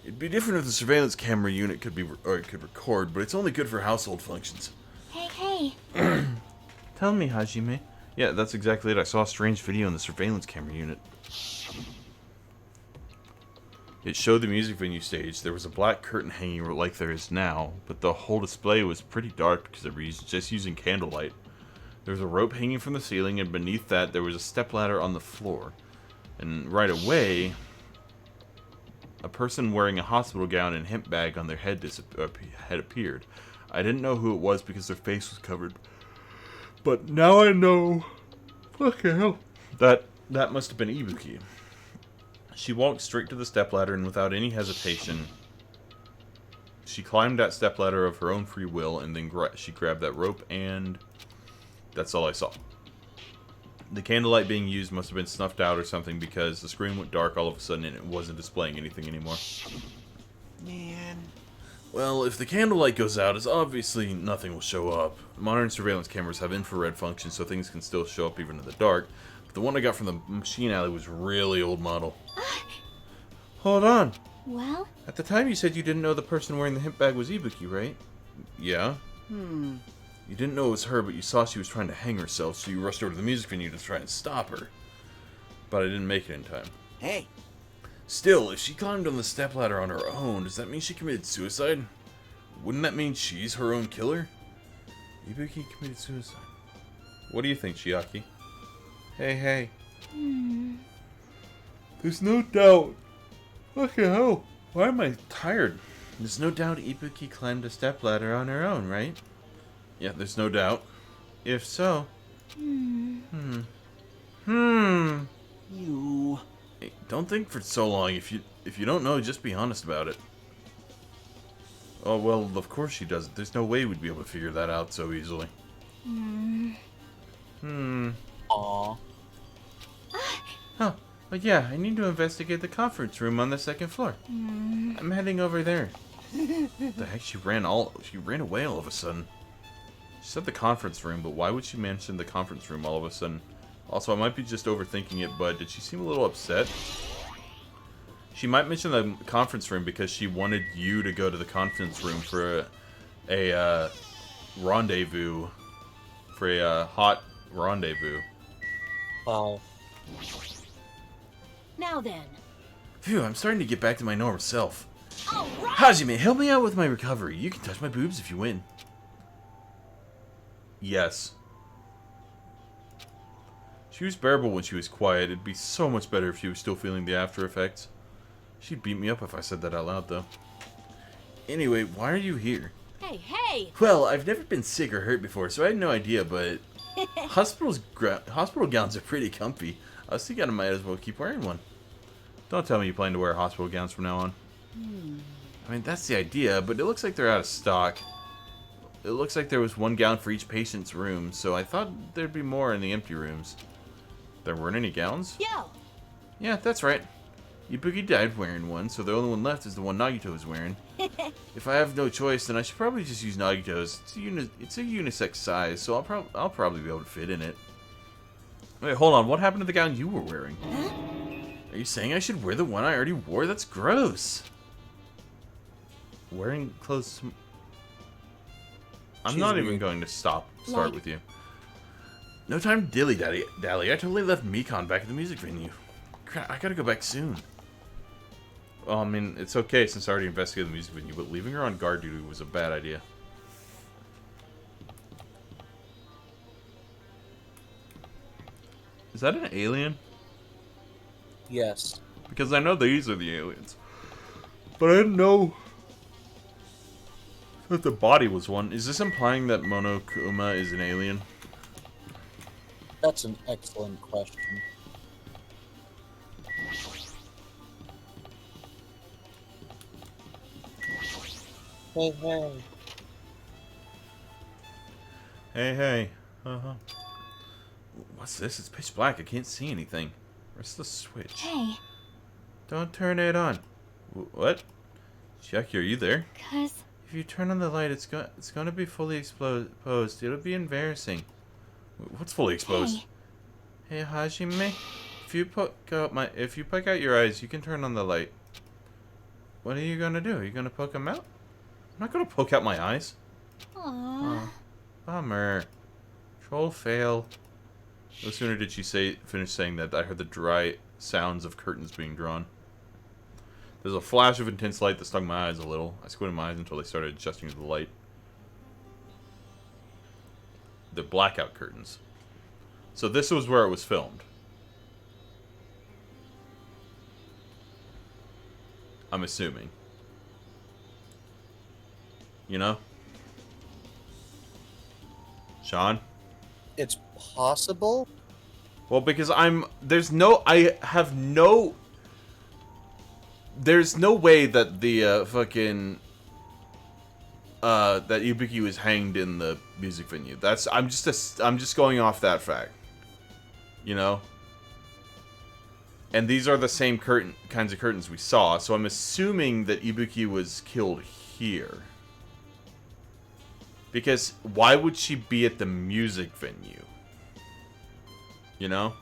It'd be different if the surveillance camera unit could record, but it's only good for household functions. Hey. Tell me, Hajime. Yeah, that's exactly it. I saw a strange video in the surveillance camera unit. It showed the music venue stage. There was a black curtain hanging like there is now, but the whole display was pretty dark because they were just using candlelight. There was a rope hanging from the ceiling, and beneath that there was a stepladder on the floor. And right away, a person wearing a hospital gown and hemp bag on their head had appeared. I didn't know who it was because their face was covered. But now I know. Fucking hell. That must have been Ibuki. She walked straight to the stepladder and without any hesitation, she climbed that stepladder of her own free will, and then she grabbed that rope, and that's all I saw. The candlelight being used must have been snuffed out or something because the screen went dark all of a sudden and it wasn't displaying anything anymore. Man. Well, if the candlelight goes out, it's obviously nothing will show up. Modern surveillance cameras have infrared function, so things can still show up even in the dark. But the one I got from the machine alley was really old model. Hold on. Well? At the time you said you didn't know the person wearing the hemp bag was Ibuki, right? Yeah. You didn't know it was her, but you saw she was trying to hang herself, so you rushed over to the music venue to try and stop her. But I didn't make it in time. Hey. Still, if she climbed on the stepladder on her own, does that mean she committed suicide? Wouldn't that mean she's her own killer? Ibuki committed suicide. What do you think, Chiaki? Hey. There's no doubt. Fucking hell. Why am I tired? There's no doubt Ibuki climbed a stepladder on her own, right? Yeah, there's no doubt. If so... You. Hey, don't think for so long. If you don't know, just be honest about it. Oh, well, of course she doesn't. There's no way we'd be able to figure that out so easily. Aw. Oh, but yeah, I need to investigate the conference room on the second floor. I'm heading over there. The heck, she ran away all of a sudden. She said the conference room, but why would she mention the conference room all of a sudden? Also, I might be just overthinking it, but did she seem a little upset? She might mention the conference room because she wanted you to go to the conference room for a rendezvous. For a hot rendezvous. Well. Now then. Phew, I'm starting to get back to my normal self. All right. Hajime, help me out with my recovery. You can touch my boobs if you win. Yes. She was bearable when she was quiet. It'd be so much better if she was still feeling the after effects. She'd beat me up if I said that out loud, though. Anyway, why are you here? Hey! Well, I've never been sick or hurt before, so I had no idea, but... hospital gowns are pretty comfy. I was thinking I might as well keep wearing one. Don't tell me you plan to wear hospital gowns from now on. I mean, that's the idea, but it looks like they're out of stock. It looks like there was one gown for each patient's room, so I thought there'd be more in the empty rooms. There weren't any gowns? Yo! Yeah, that's right. Ibuki died wearing one, so the only one left is the one Nagito is wearing. If I have no choice, then I should probably just use Nagito's. It's a unisex size, so I'll probably be able to fit in it. Wait, hold on. What happened to the gown you were wearing? Are you saying I should wear the one I already wore? That's gross. Wearing clothes... I'm not even going to start with you. No time to dilly-dally. I totally left Mikon back at the music venue. Crap, I gotta go back soon. Well, I mean, it's okay since I already investigated the music venue, but leaving her on guard duty was a bad idea. Is that an alien? Yes. Because I know these are the aliens. But I didn't know that the body was one. Is this implying that Monokuma is an alien? That's an excellent question. Hey. Hey. What's this? It's pitch black. I can't see anything. Where's the switch? Hey. Don't turn it on. What? Jackie, are you there? 'Cause if you turn on the light, it's going to be fully exposed. It'll be embarrassing. What's fully exposed? Hey, Hajime, if you poke out your eyes, you can turn on the light. What are you gonna do? Are you gonna poke them out? I'm not gonna poke out my eyes. Aww. Bummer. Troll fail. No sooner did she finish saying that, I heard the dry sounds of curtains being drawn. There's a flash of intense light that stung my eyes a little. I squinted my eyes until they started adjusting to the light. The blackout curtains. So this was where it was filmed. I'm assuming. You know? Sean? It's possible? Well, because there's no way that the that Ibuki was hanged in the music venue. I'm just going off that fact. You know? And these are the same kinds of curtains we saw, so I'm assuming that Ibuki was killed here. Because why would she be at the music venue? You know?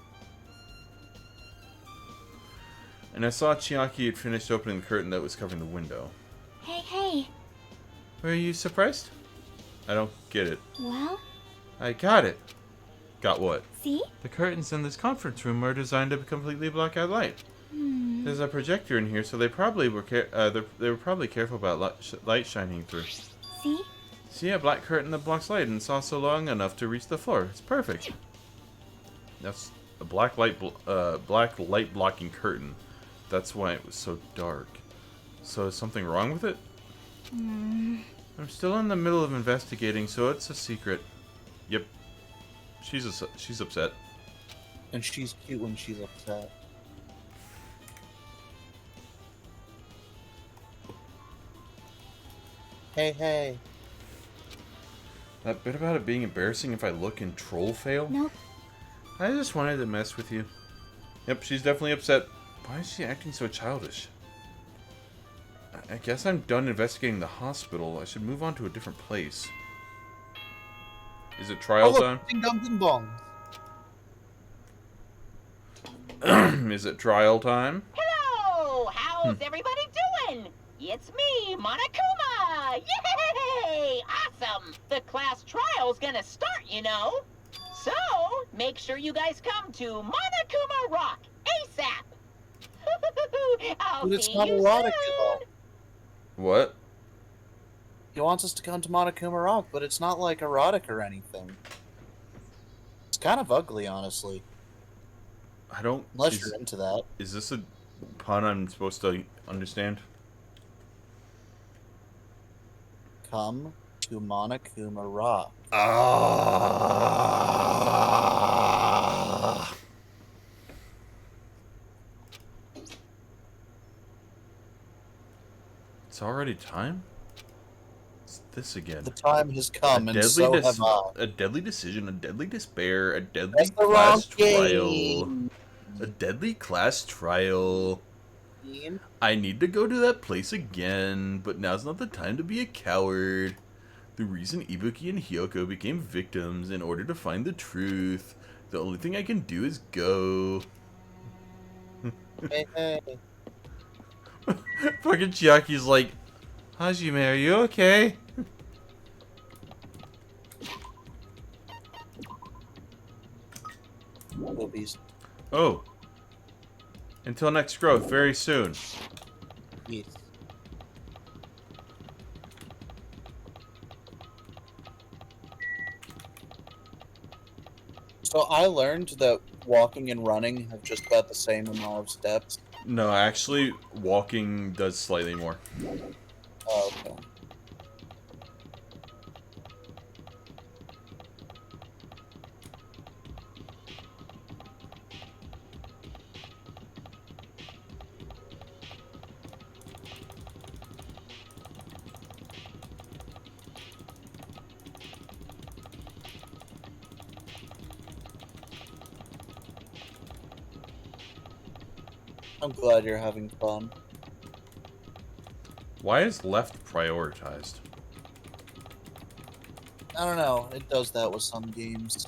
And I saw Chiaki had finished opening the curtain that was covering the window. Hey, hey. Were you surprised? I don't get it. Well? I got it. Got what? See? The curtains in this conference room are designed to completely block out light. There's a projector in here, so they probably were they were probably careful about light shining through. See? See a black curtain that blocks light, and it's also long enough to reach the floor. It's perfect. That's a black light blocking curtain. That's why it was so dark. So is something wrong with it? I'm still in the middle of investigating, so it's a secret. Yep. She's upset. And she's cute when she's upset. Hey, hey. That bit about it being embarrassing if I look and troll fail? Nope. I just wanted to mess with you. Yep, she's definitely upset. Why is she acting so childish? I guess I'm done investigating the hospital. I should move on to a different place. Is it trial time? Ding dong ding bong. Is it trial time? Hello! How's everybody doing? It's me, Monokuma! Yay! Awesome! The class trial's gonna start, you know. So, make sure you guys come to Monokuma Rock ASAP! I'll But it's see not you erotic soon. at all. What? He wants us to come to Monokuma Rock, but it's not like erotic or anything. It's kind of ugly, honestly. I don't... Unless you're into that. Is this a pun I'm supposed to understand? Come to Monokuma Rock. It's already time? It's this again. The time has come, and so have I. A deadly decision, a deadly despair, a deadly That's the class wrong trial. game. A deadly class trial. Ian? I need to go to that place again, but now's not the time to be a coward. The reason Ibuki and Hyoko became victims in order to find the truth. The only thing I can do is go. Hey, hey. Fucking Chiaki's like, Hajime, are you okay? Boobies. Oh. Until next growth, very soon. Yes. So I learned that walking and running have just about the same amount of steps. No, actually, walking does slightly more. Oh, okay. I'm glad you're having fun. Why is left prioritized? I don't know. It does that with some games.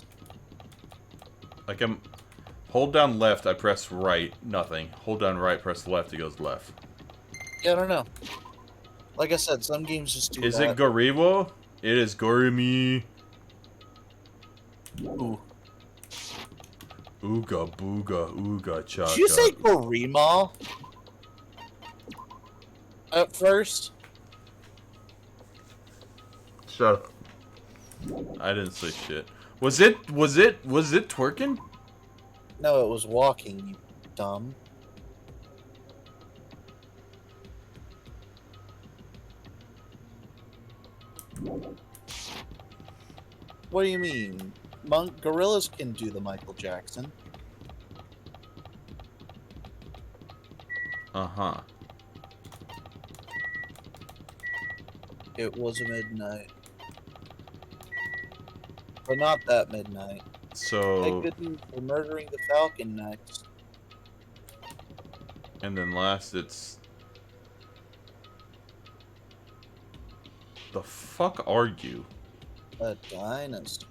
Like hold down left, I press right, nothing. Hold down right, press left, it goes left. Yeah, I don't know. Like I said, some games just do Is that. it Goriwo? It is Gorimi. Ooh. Ooga booga ooga cha. Did you say Gorima? At first? Shut up. I didn't say shit. Was it twerking? No, it was walking, you dumb. What do you mean? Gorillas can do the Michael Jackson. Uh-huh. It was midnight. But not that midnight. So... Thank goodness for murdering the Falcon next. And then last it's... The fuck are you? A dinosaur.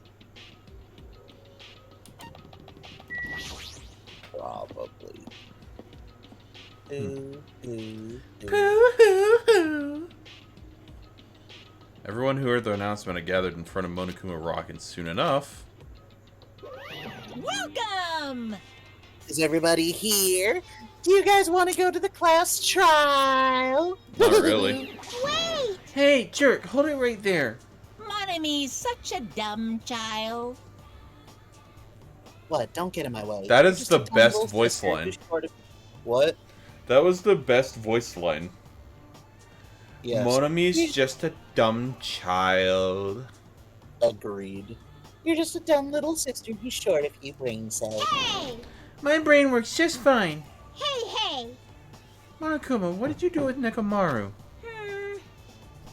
Probably. Everyone who heard the announcement had gathered in front of Monokuma Rock, and soon enough... Welcome! Is everybody here? Do you guys want to go to the class trial? Not really. Wait! Hey, jerk, hold it right there. Monomi's such a dumb child. What? Don't get in my way. That You're is just the a dumb best little voice sister line. who's short of- What? That was the best voice line. Yes. Monami's just a dumb child. Agreed. You're just a dumb little sister who's short of a few brain cells. Hey! My brain works just fine. Hey, hey! Monokuma, what did you do with Nekomaru?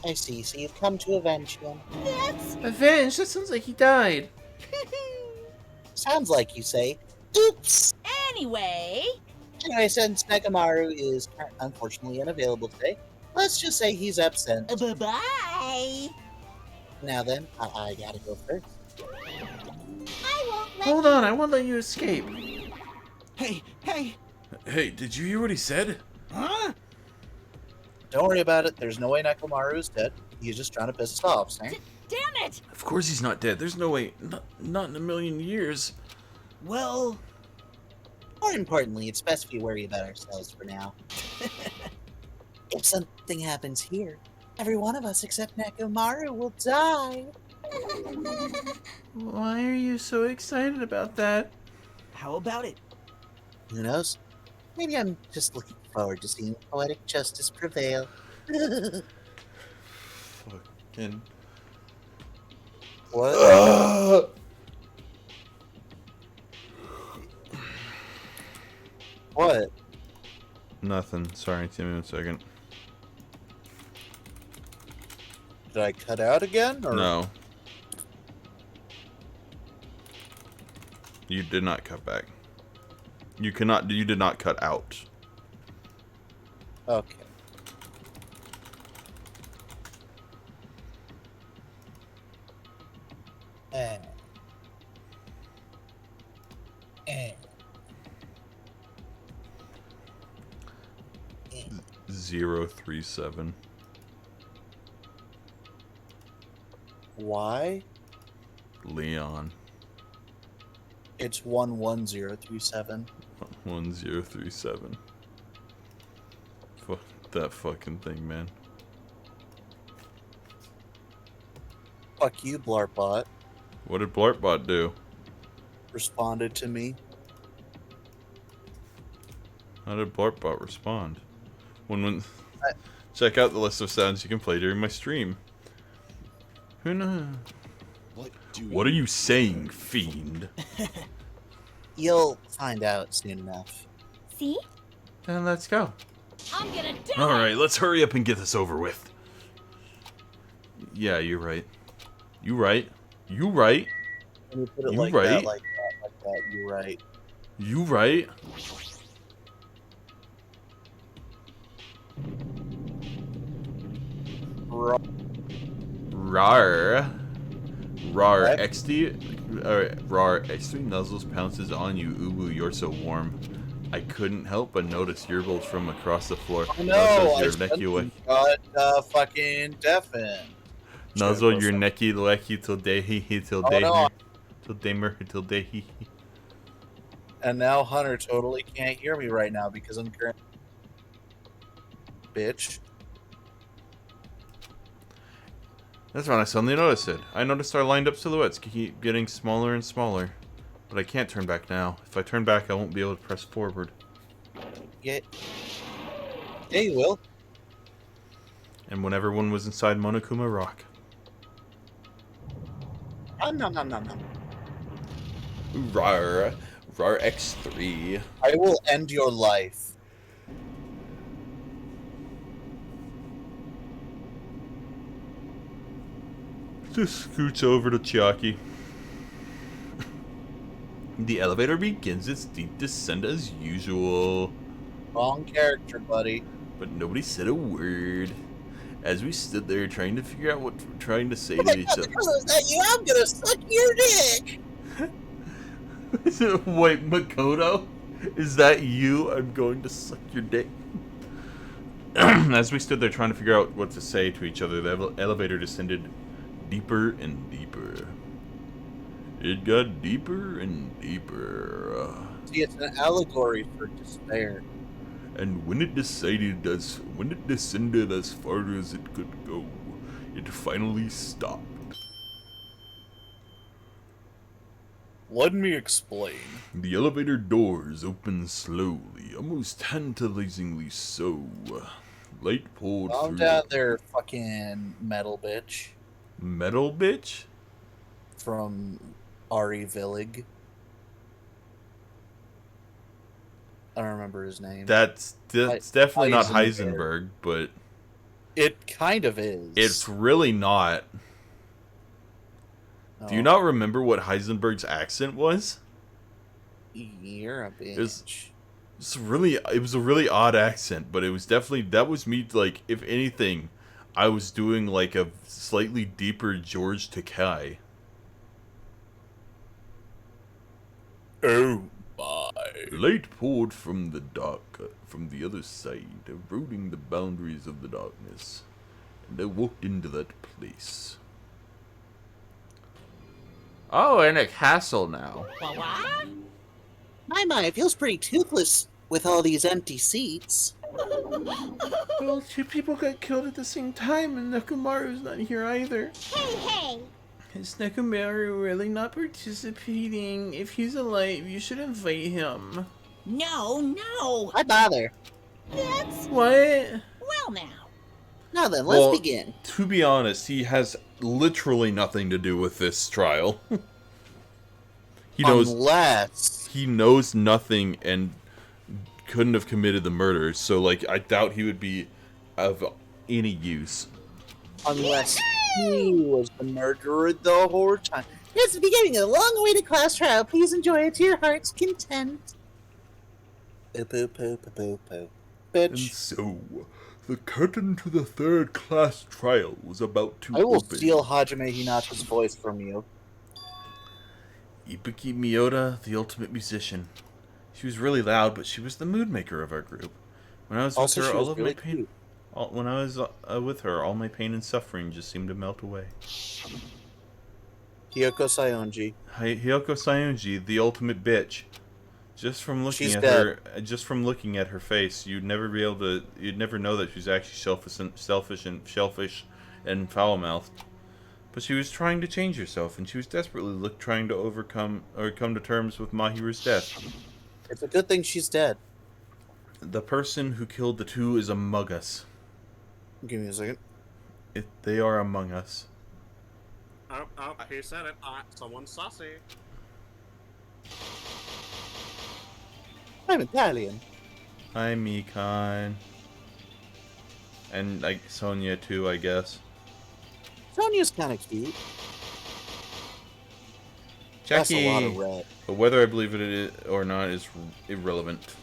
I see, so you've come to avenge him. That's... Avenge? That sounds like he died. Sounds like you say. Oops! Anyway... Anyway, since Nekomaru is unfortunately unavailable today, let's just say he's absent. Bye-bye! Now then, I gotta go first. I won't let Hold on, I won't let you escape. Hey, hey! Hey, did you hear what he said? Huh? Don't worry about it. There's no way Nekomaru is dead. He's just trying to piss us off, Sam. Damn it! Of course he's not dead. There's no way. Not in a million years. Well... More importantly, it's best if we worry about ourselves for now. If something happens here, every one of us except Nekomaru will die. Why are you so excited about that? How about it? Who knows? Maybe I'm just looking forward to seeing poetic justice prevail. Fucking... What? What? Nothing. Sorry, give me 1 second. Did I cut out again? Or? No. You did not cut back. You did not cut out. Okay. Eh. 037. Why? Leon. It's 11037. 1037. Fuck that fucking thing, man. Fuck you, Blarpbot. What did Blartbot do? Responded to me. How did Blartbot respond? Check out the list of sounds you can play during my stream. Who knows? What are you saying, fiend? You'll find out soon enough. See? Then let's go. I'm gonna do Alright, let's hurry up and get this over with. Yeah, you're right. You right. You right. When you put it You like right. that, like that, you're right. You right. Rar. Rar What? XD. Rar X3 nuzzles pounces on you. Ubu, you're so warm. I couldn't help but notice your earballs from across the floor. Oh no, I your necky away. got fucking deafened. Nuzzle your necky lecky till day he till Oh, day no. till damer till day he. And now Hunter totally can't hear me right now because I'm currently... Bitch. That's when I suddenly noticed it. I noticed our lined up silhouettes keep getting smaller and smaller. But I can't turn back now. If I turn back, I won't be able to press forward. Yeah, you will. And when everyone was inside Monokuma Rock. No. Rar. Rar X3. I will end your life. Just scoots over to Chiaki. The elevator begins its steep descent as usual. Wrong character, buddy. But nobody said a word. As we stood there trying to figure out what we're trying to say to each other. Is that you? I'm gonna suck your dick! Wait, Makoto? Is that you? I'm going to suck your dick. As we stood there trying to figure out what to say to each other, the elevator descended deeper and deeper. It got deeper and deeper. See, it's an allegory for despair. And when it descended as far as it could go, it finally stopped. Let me explain. The elevator doors opened slowly, almost tantalizingly so. Light poured Calm through. down there, fucking metal bitch. Metal bitch? From Ari Villig. I don't remember his name. That's definitely not Heisenberg. Heisenberg, but It kind of is. it's really not. Do you Oh. not remember what Heisenberg's accent was? You're a bitch. It was a really odd accent, but it was definitely, that was me, like, if anything, I was doing like a slightly deeper George Takei. Oh my. Light poured from from the other side, eroding the boundaries of the darkness, and I walked into that place. Oh, in a castle now. My, it feels pretty toothless with all these empty seats. Well, 2 people got killed at the same time, and Nekomaru's not here either. Hey! Is Nekomaru really not participating? If he's alive, you should invite him. No. Why bother? That's... What? Well now. Now then, let's begin. To be honest, he has literally nothing to do with this trial. He knows nothing and couldn't have committed the murder, so like I doubt he would be of any use. Unless he was the murderer the whole time. It's the beginning of a long-awaited class trial. Please enjoy it to your heart's content. Poo. And Bitch. so, the curtain to the third-class trial was about to I will open. steal Hajime Hinata's voice from you. Ibuki Miyoda, the ultimate musician. She was really loud, but she was the mood maker of our group. When I was Also, with her, she was all of really my pain. cute. When I was with her, all my pain and suffering just seemed to melt away. Hyoko Sayonji. Hyoko Sayonji, the ultimate bitch. Just from looking She's at dead. her, just from looking at her face, you'd never know that she's actually selfish and foul-mouthed. But she was trying to change herself, and she was desperately trying to come to terms with Mahiru's death. It's a good thing she's dead. The person who killed the two is among us. Give me a second. They are among us. Oh, he said it. Someone's saucy. I'm Italian. Hi, Mikan. And, like, Sonia, too, I guess. Sonia's kind of cute. Jackie. That's a lot of red. But whether I believe it is or not is irrelevant.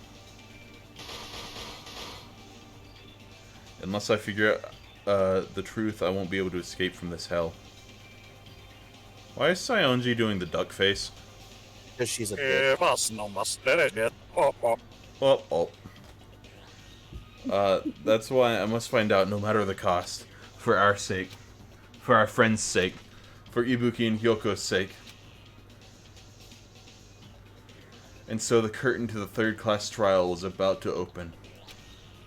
Unless I figure out the truth, I won't be able to escape from this hell. Why is Sayonji doing the duck face? Because she's a bitch. That's why I must find out no matter the cost. For our sake. For our friend's sake. For Ibuki and Hyoko's sake. And so the curtain to the third-class trial was about to open.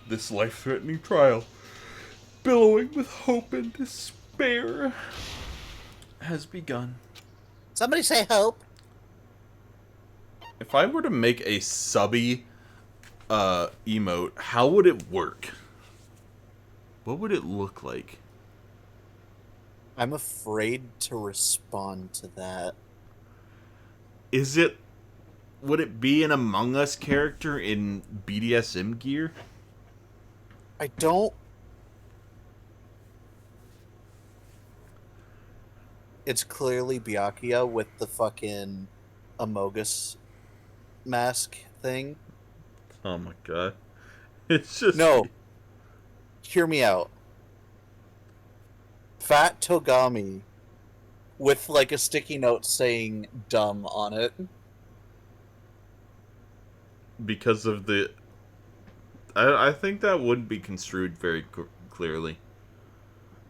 This life-threatening trial, billowing with hope and despair, has begun. Somebody say hope. If I were to make a subby emote, how would it work? What would it look like? I'm afraid to respond to that. Would it be an Among Us character in BDSM gear? I don't... It's clearly Byakuya with the fucking Amogus mask thing. Oh my god. It's just... No. Hear me out. Fat Togami with like a sticky note saying dumb on it. Because of the... I think that wouldn't be construed very clearly.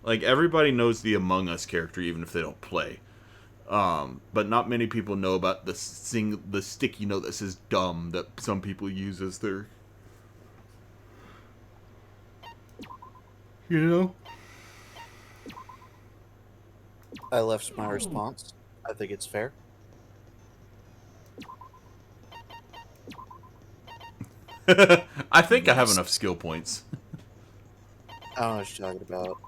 Like, everybody knows the Among Us character, even if they don't play. But not many people know about the sticky note that says dumb that some people use as their... You know? I left my response. I think it's fair. I think I have enough skill points. I don't know what you're talking about.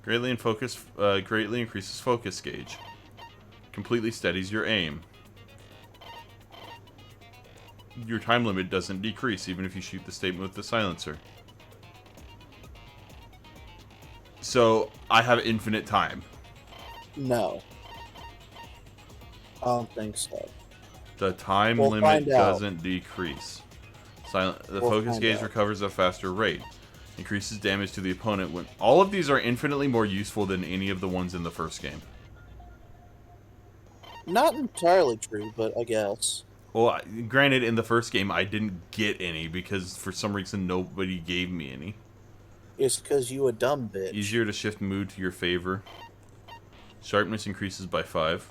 Greatly increases focus gauge. Completely steadies your aim. Your time limit doesn't decrease even if you shoot the statement with the silencer. So, I have infinite time. No. I don't think so. The time We'll limit find out. doesn't decrease. The We'll focus find gauge out. recovers at a faster rate. Increases damage to the opponent when... All of these are infinitely more useful than any of the ones in the first game. Not entirely true, but I guess. Well, granted, in the first game, I didn't get any because for some reason nobody gave me any. It's because you a dumb bitch. Easier to shift mood to your favor. Sharpness increases by 5.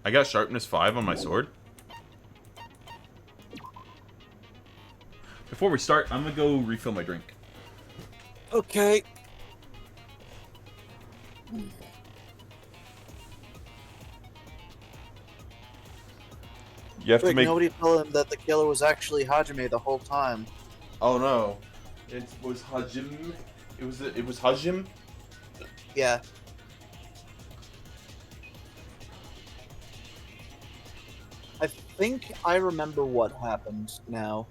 I got sharpness 5 on my sword. Before we start, I'm gonna go refill my drink. Okay. You have to make... Nobody told him that the killer was actually Hajime the whole time. Oh no. It was Hajim. It was Hajim? Yeah. I think I remember what happened now.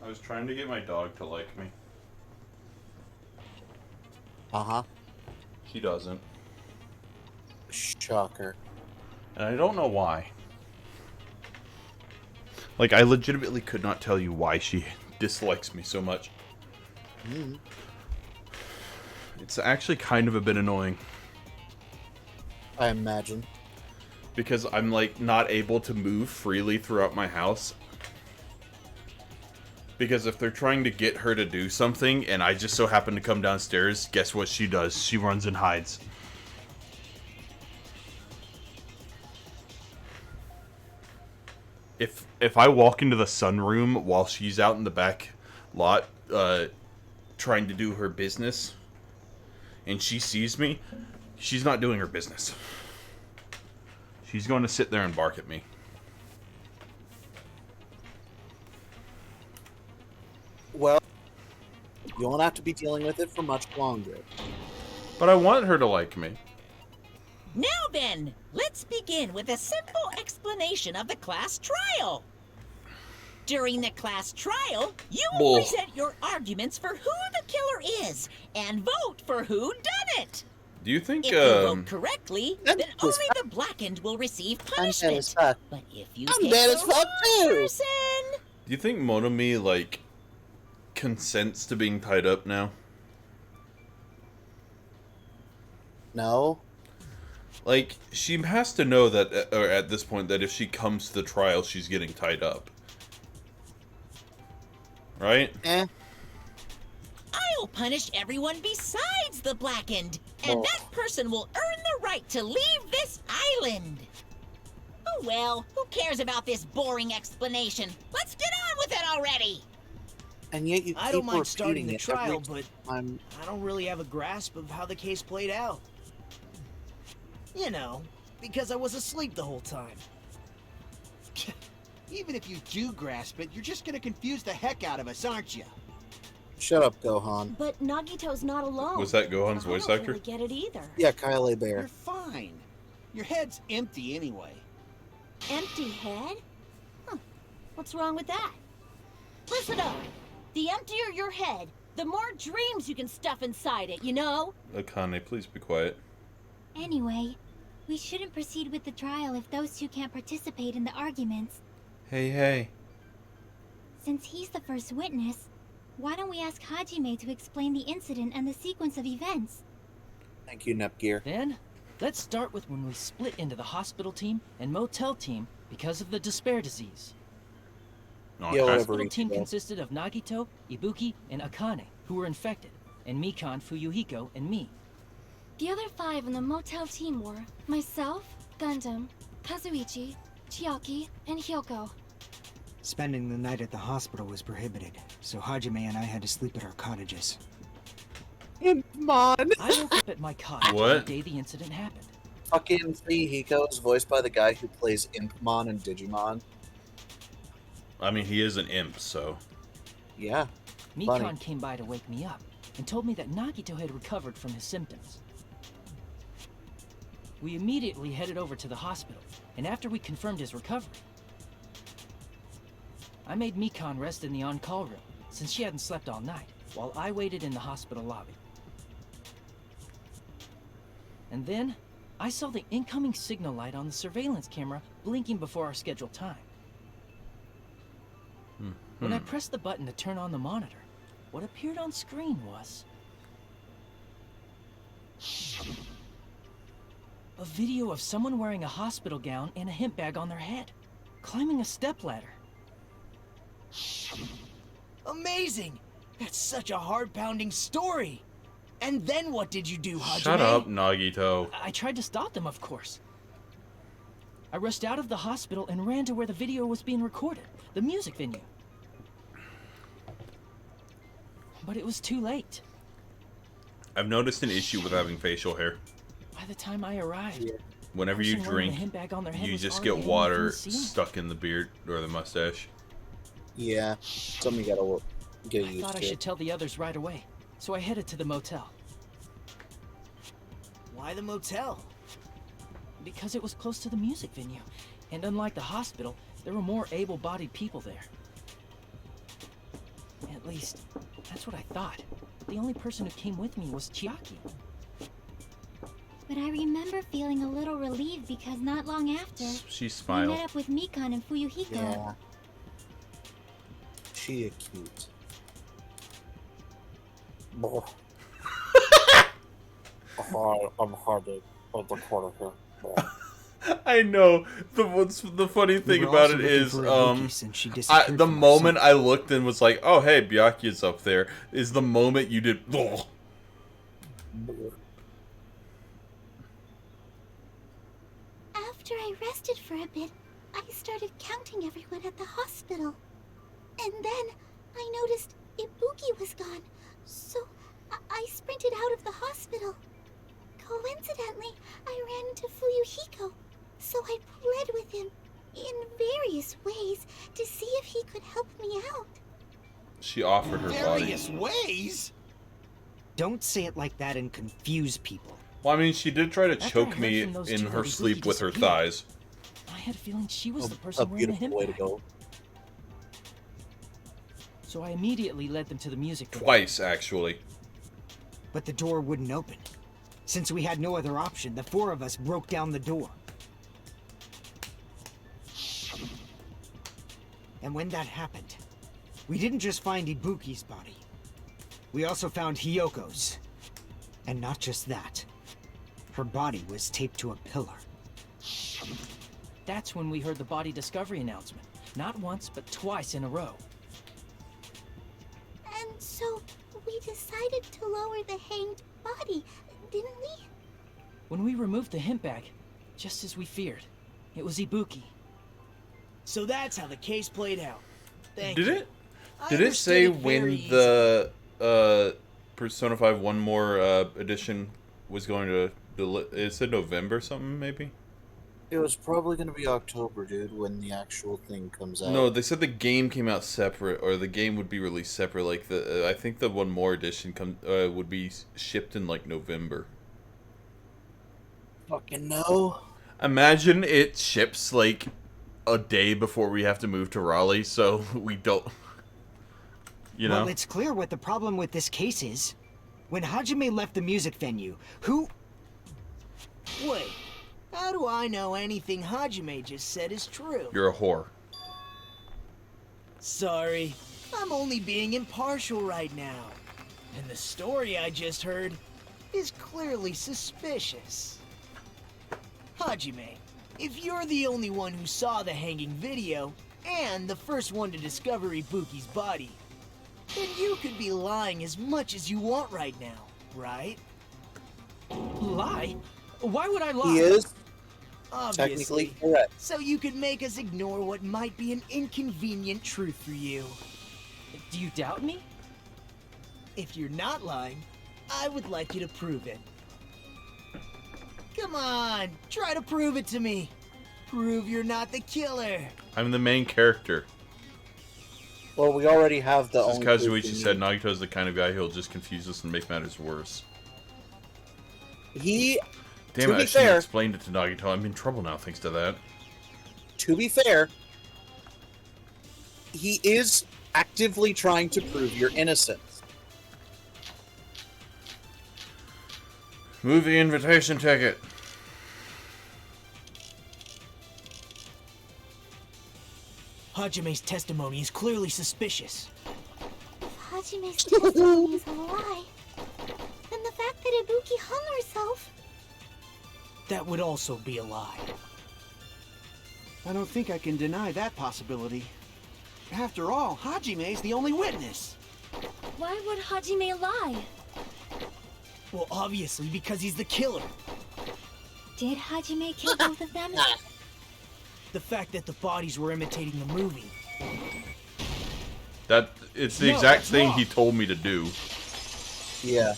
I was trying to get my dog to like me. Uh-huh. She doesn't. Shocker. And I don't know why. Like, I legitimately could not tell you why she dislikes me so much. Mm. It's actually kind of a bit annoying. I imagine. Because I'm, like, not able to move freely throughout my house. Because if they're trying to get her to do something, and I just so happen to come downstairs, guess what she does? She runs and hides. If I walk into the sunroom while she's out in the back lot, trying to do her business, and she sees me, she's not doing her business. She's going to sit there and bark at me. Well, you won't have to be dealing with it for much longer. But I want her to like me. Now then, let's begin with a simple explanation of the class trial. During the class trial, you will Bull. present your arguments for who the killer is and vote for who done it. Do you think, If you vote correctly, then only the blackened will receive I'm dead as punishment. fuck. But if you I'm pick dead the as fuck wrong too. person, do you think Monomi, like, consents to being tied up now? No. Like, she has to know that, or at this point, that if she comes to the trial, she's getting tied up. Right? I'll punish everyone besides the blackened, and that person will earn the right to leave this island. Oh well, who cares about this boring explanation? Let's get on with it already. And yet you I keep don't mind starting repeating the it every trial, but time. I don't really have a grasp of how the case played out. You know, because I was asleep the whole time. Even if you do grasp it, you're just gonna confuse the heck out of us, aren't you? Shut up, Gohan. But Nagito's not alone. Was that Gohan's I voice don't actor? really get it either. Yeah, Kyle You're Bear. fine. Your head's empty anyway. Empty head? Huh. What's wrong with that? Listen up. The emptier your head, the more dreams you can stuff inside it, you know? Akane, please be quiet. Anyway, we shouldn't proceed with the trial if those two can't participate in the arguments. Hey. Since he's the first witness, why don't we ask Hajime to explain the incident and the sequence of events? Thank you, Nepgear. Then, let's start with when we split into the hospital team and motel team because of the despair disease. Okay. The hospital team consisted of Nagito, Ibuki, and Akane, who were infected, and Mikan, Fuyuhiko, and me. The other 5 in the motel team were myself, Gundam, Kazuichi, Chiaki, and Hyoko. Spending the night at the hospital was prohibited, so Hajime and I had to sleep at our cottages. Impmon! I woke up at my cottage What? the day the incident happened. Fucking Fuyuhiko is voiced by the guy who plays Impmon in Digimon. I mean, he is an imp, so... Yeah. Mikan funny. came by to wake me up and told me that Nagito had recovered from his symptoms. We immediately headed over to the hospital, and after we confirmed his recovery, I made Mikan rest in the on-call room, since she hadn't slept all night, while I waited in the hospital lobby. And then, I saw the incoming signal light on the surveillance camera blinking before our scheduled time. When I pressed the button to turn on the monitor, what appeared on screen was... a video of someone wearing a hospital gown and a hemp bag on their head, climbing a stepladder. Amazing! That's such a heart-pounding story. And then what did you do, Hajime? Shut up, Nagito. I tried to stop them, of course. I rushed out of the hospital and ran to where the video was being recorded, the music venue. But it was too late. I've noticed an issue with having facial hair. By the time I arrived, Whenever you person wearing the drink, hemp bag on their head you was just already get hanging from water the ceiling. stuck in the beard or the mustache. Yeah. Something you gotta get I used thought I to. should tell the others right away, so I headed to the motel. Why the motel? Because it was close to the music venue, and unlike the hospital, there were more able-bodied people there. At least, that's what I thought. The only person who came with me was Chiaki. But I remember feeling a little relieved because not long after, She I smiled. met up with Mikan and Fuyuhiko. Yeah. She a cute. I'm hard of the corner here. I know. The funny thing were about also it looking is, for Ibuki since she disappeared the from our moment sight. I looked and was like, "Oh, hey, Byakuya's up there," is the moment you did. Ugh. After I rested for a bit, I started counting everyone at the hospital. And then I noticed Ibuki was gone, so I sprinted out of the hospital. Coincidentally, I ran into Fuyuhiko, so I pled with him in various ways to see if he could help me out. She offered her body. Various ways? Don't say it like that and confuse people. Well, I mean, she did try to After I choke heard me from those in two her that sleep Ibuki with her disappeared, thighs. I had a feeling she was the A person wearing the beautiful way to hip go. So I immediately led them to the music venue. Twice, actually. But the door wouldn't open. Since we had no other option, the four of us broke down the door. And when that happened, we didn't just find Ibuki's body. We also found Hyoko's. And not just that. Her body was taped to a pillar. That's when we heard the body discovery announcement. Not once, but twice in a row. And so we decided to lower the hanged body, didn't we? When we removed the hemp bag, just as we feared, it was Ibuki. So that's how the case played out. Thank Did you. it? I Did it understood say very when easily. the Persona 5 One More edition was going to? It said November something, maybe. It was probably going to be October, dude, when the actual thing comes out. No, they said the game came out separate, or the game would be released separate. Like I think the One More edition would be shipped in like November. Fucking no. Imagine it ships like a day before we have to move to Raleigh, so we don't. You know. Well, it's clear what the problem with this case is. When Hajime left the music venue, who... Wait, how do I know anything Hajime just said is true? You're a whore. Sorry, I'm only being impartial right now. And the story I just heard is clearly suspicious. Hajime, if you're the only one who saw the hanging video, and the first one to discover Ibuki's body, then you could be lying as much as you want right now, right? Lie? Why would I lie? He is Obviously. technically correct. So you could make us ignore what might be an inconvenient truth for you. Do you doubt me? If you're not lying, I would like you to prove it. Come on, try to prove it to me. Prove you're not the killer. I'm the main character. Well, we already have the As only Kazuichi proof we said, need. Nagito's the kind of guy who'll just confuse us and make matters worse. He, Damn to it, be I should have fair, explained it to Nagito. I'm in trouble now thanks to that. to be fair, he is actively trying to prove your innocence. Movie invitation ticket. Hajime's testimony is clearly suspicious. If Hajime's testimony is a lie, then the fact that Ibuki hung herself... That would also be a lie. I don't think I can deny that possibility. After all, Hajime's the only witness. Why would Hajime lie? Well, obviously because he's the killer. Did Hajime kill both of them? The fact that the bodies were imitating the movie. That it's the No, exact that's thing wrong. he told me to do. Yeah.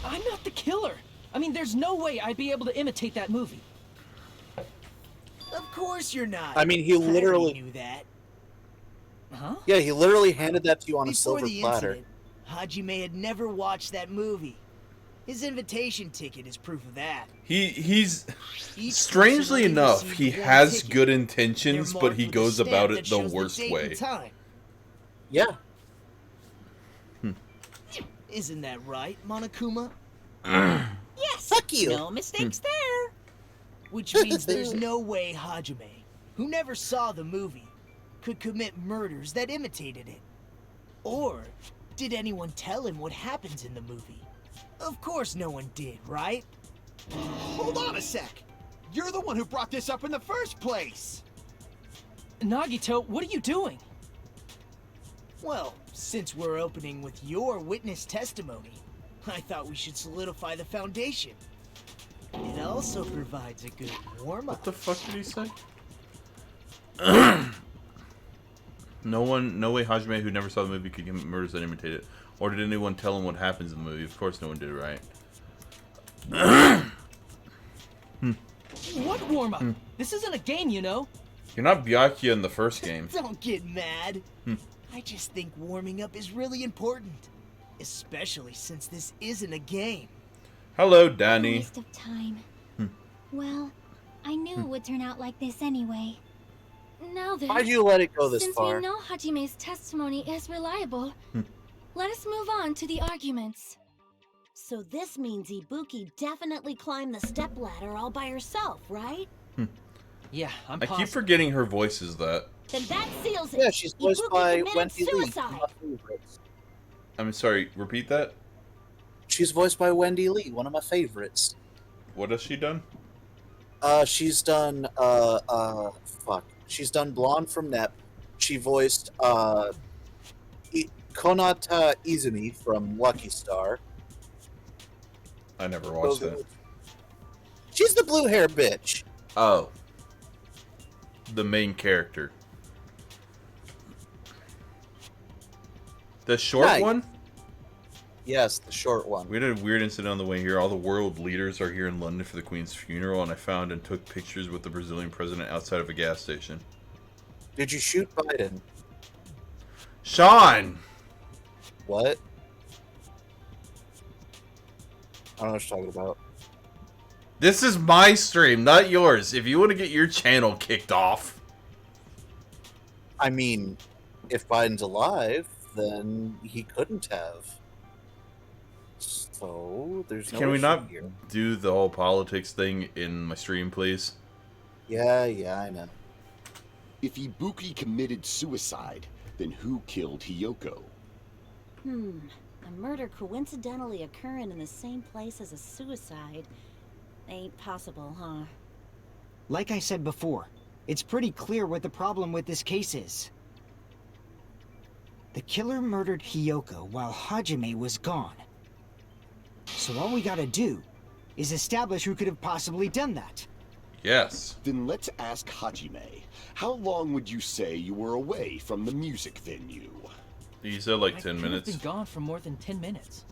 I'm not the killer. I mean, there's no way I'd be able to imitate that movie. Of course you're not. I mean, he I already literally knew that. Huh? Yeah, he literally handed that to you on a Before silver the platter. incident, Hajime had never watched that movie. His invitation ticket is proof of that. He's Each strangely person only enough, received he one has ticket. good They're intentions, but marked he with a goes stamp about that it the shows worst date way. and time. Yeah. Isn't that right, Monokuma? Yes. Fuck you. No mistakes there. Which means there's no way Hajime, who never saw the movie, could commit murders that imitated it. Or did anyone tell him what happens in the movie? Of course no one did, right? Hold on a sec. You're the one who brought this up in the first place. Nagito, what are you doing? Well, since we're opening with your witness testimony, I thought we should solidify the foundation. It also provides a good warm-up. What the fuck did he say? No way Hajime, who never saw the movie, could commit murders that imitate it. Or did anyone tell him what happens in the movie? Of course no one did, right? What warm-up? This isn't a game, you know. You're not Byakuya in the first game. Don't get mad. I just think warming up is really important. Especially since this isn't a game. Hello, Danny. Waste of time. Well, I knew it would turn out like this anyway. Now then, Why'd you let it go this since far? we know Hajime's testimony is reliable, let us move on to the arguments. So this means Ibuki definitely climbed the stepladder all by herself, right? Yeah, I'm I keep forgetting her voice is that. Then that seals it. Yeah, she's voiced Ibuki by committed Wendy Lee. suicide. I'm sorry, repeat that? She's voiced by Wendy Lee, one of my favorites. What has she done? She's done, She's done Blonde from NEP. She voiced, Konata Izumi from Lucky Star. I never watched that. She's the blue hair bitch. Oh. The main character. The short Right. one? Yes, the short one. We had a weird incident on the way here. All the world leaders are here in London for the Queen's funeral, and I found and took pictures with the Brazilian president outside of a gas station. Did you shoot Biden? Sean! What? I don't know what you're talking about. This is my stream, not yours. If you want to get your channel kicked off. I mean, if Biden's alive, then he couldn't have. So, there's no Can we issue not here. do the whole politics thing in my stream, please? Yeah, I know. If Ibuki committed suicide, then who killed Hiyoko? A murder coincidentally occurring in the same place as a suicide. Ain't possible, huh? Like I said before, it's pretty clear what the problem with this case is. The killer murdered Hiyoko while Hajime was gone. So all we gotta do is establish who could have possibly done that. Yes. Then let's ask Hajime. How long would you say you were away from the music venue? You said like I 10 could minutes. have been gone for more than 10 minutes.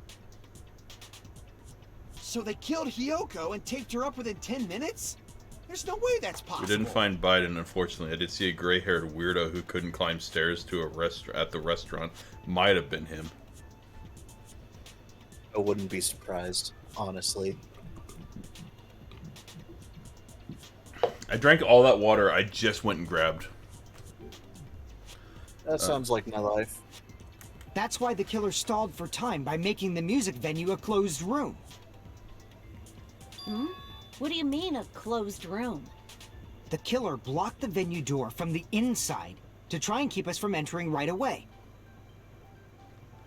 So they killed Hiyoko and taped her up within 10 minutes? There's no way that's We possible. didn't find Biden, unfortunately. I did see a gray-haired weirdo who couldn't climb stairs to at the restaurant. Might have been him. I wouldn't be surprised, honestly. I drank all that water I just went and grabbed. That sounds like my life. That's why the killer stalled for time by making the music venue a closed room. What do you mean, a closed room? The killer blocked the venue door from the inside to try and keep us from entering right away.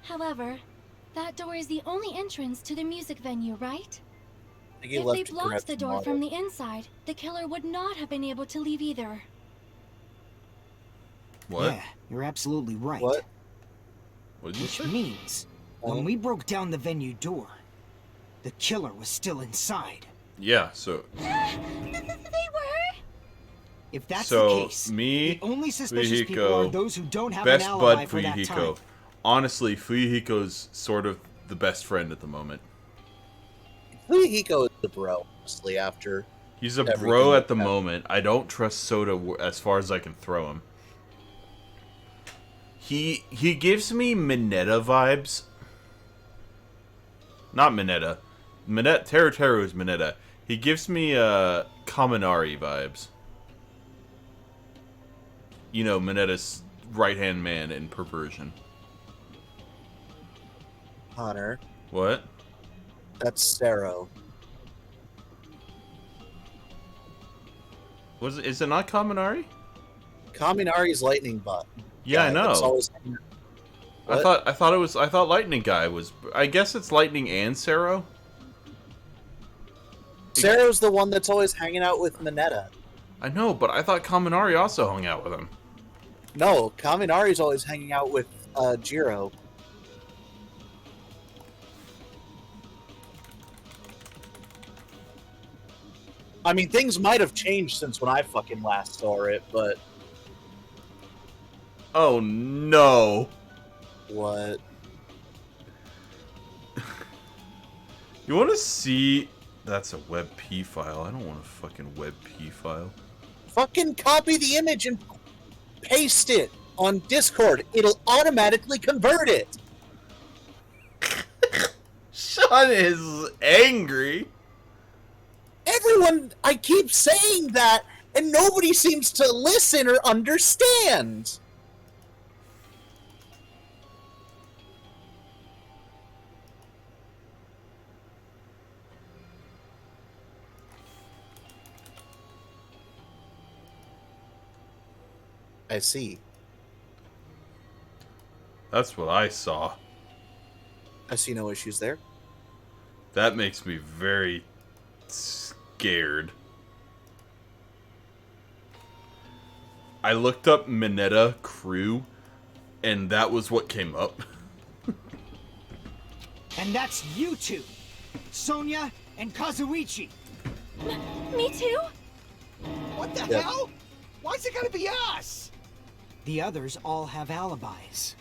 However, that door is the only entrance to the music venue, right? I think he If left they to blocked grab the some door water. from the inside, the killer would not have been able to leave either. What? Yeah, you're absolutely right. What? What did you Which say? means, when we broke down the venue door, the killer was still inside. Yeah, so... They were? If that's so, the case, me, the only suspicious people are Fuyuhiko, those who don't have best an alibi bud for that time. Fuyuhiko. Honestly, Fuyuhiko's sort of the best friend at the moment. Fuyuhiko is the bro, honestly, after... He's a everything bro at the that- moment. I don't trust Soda as far as I can throw him. He gives me Mineta vibes. Not Mineta. Mineta, Teru is Mineta. He gives me Kaminari vibes. You know, Mineta's right-hand man in Perversion. Hunter. What? That's Sero. Is it not Kaminari? Kaminari's Lightning Bot. Yeah, I know. Always... I thought Lightning Guy was. I guess it's Lightning and Sero. Sero's the one that's always hanging out with Mineta. I know, but I thought Kaminari also hung out with him. No, Kaminari's always hanging out with Jiro. I mean, things might have changed since when I fucking last saw it, but... Oh, no. What? You want to see... That's a WebP file. I don't want a fucking WebP file. Fucking copy the image and paste it on Discord. It'll automatically convert it. Sean is angry. Everyone, I keep saying that, and nobody seems to listen or understand. I see. That's what I saw. I see no issues there. That makes me very scared. I looked up Mineta crew, and that was what came up. And that's you two, Sonia and Kazuichi. Me too? What the Yep. hell? Why's it gotta be us? The others all have alibis.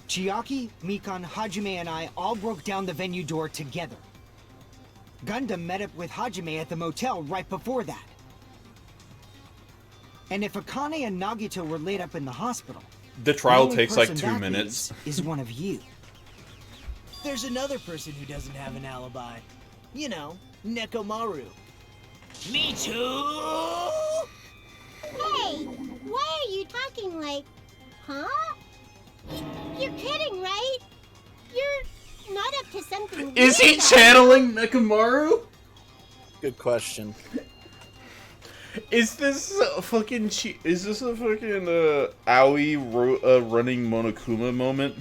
Chiaki, Mikan, Hajime, and I all broke down the venue door together. Gundam met up with Hajime at the motel right before that. And if Akane and Nagito were laid up in the hospital, The trial only takes like person 2 that minutes. is one of you. There's another person who doesn't have an alibi. You know, Nekomaru. Me too! Hey, why are you talking like, huh? You're kidding, right? You're not up to something Is he weird, channeling Nekomaru? Good question. Is this a fucking Aoi running Monokuma moment?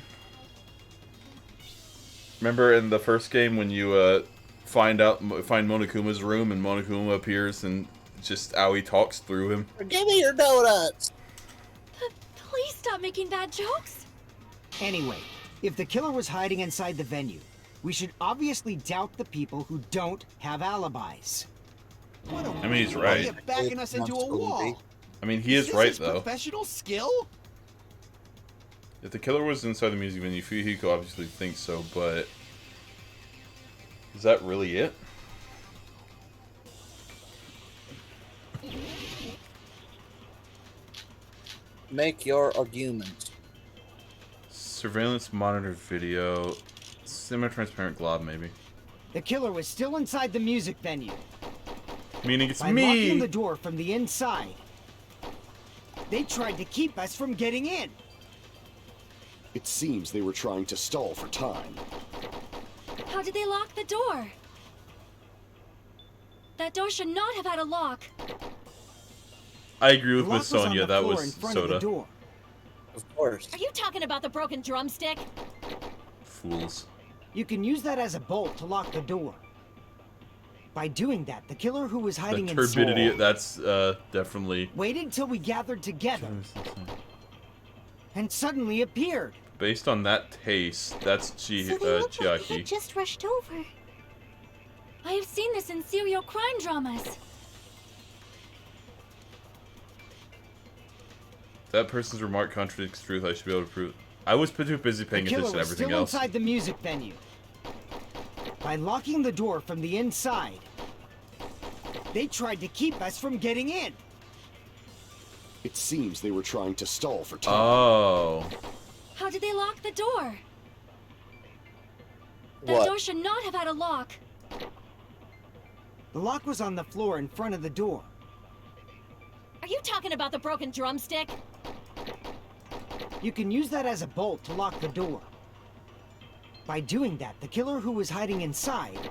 Remember in the first game when you find Monokuma's room and Monokuma appears and just Aoi talks through him? Give me your donuts. Please stop making bad jokes. Anyway, if the killer was hiding inside the venue, we should obviously doubt the people who don't have alibis. I mean, he's right. You're backing us into a wall. I mean, he is this right his though. Professional skill? If the killer was inside the music venue, Fuyuhiko obviously thinks so, but is that really it? Make your argument. Surveillance monitor video, semi-transparent glob maybe. The killer was still inside the music venue. Meaning it's By locking me. the door from the inside, they tried to keep us from getting in. It seems they were trying to stall for time. How did they lock the door? That door should not have had a lock. I agree with The lock Miss was on Sonia. the That floor was in front of the Soda. door. Of course. Are you talking about the broken drumstick? Fools. You can use that as a bolt to lock the door. By doing that, the killer who was hiding The inside turbidity. That's definitely waited till we gathered together and suddenly appeared. based on that taste. That's So they look like they Chiaki. had just rushed over. I have seen this in serial crime dramas. That person's remark contradicts truth. I should be able to prove. I was too busy paying The killer attention to was everything still else. inside the music venue. By locking the door from the inside, they tried to keep us from getting in. It seems they were trying to stall for time. Oh. How did they lock the door? That door should not have had a lock. The lock was on the floor in front of the door. Are you talking about the broken drumstick? You can use that as a bolt to lock the door. By doing that, the killer who was hiding inside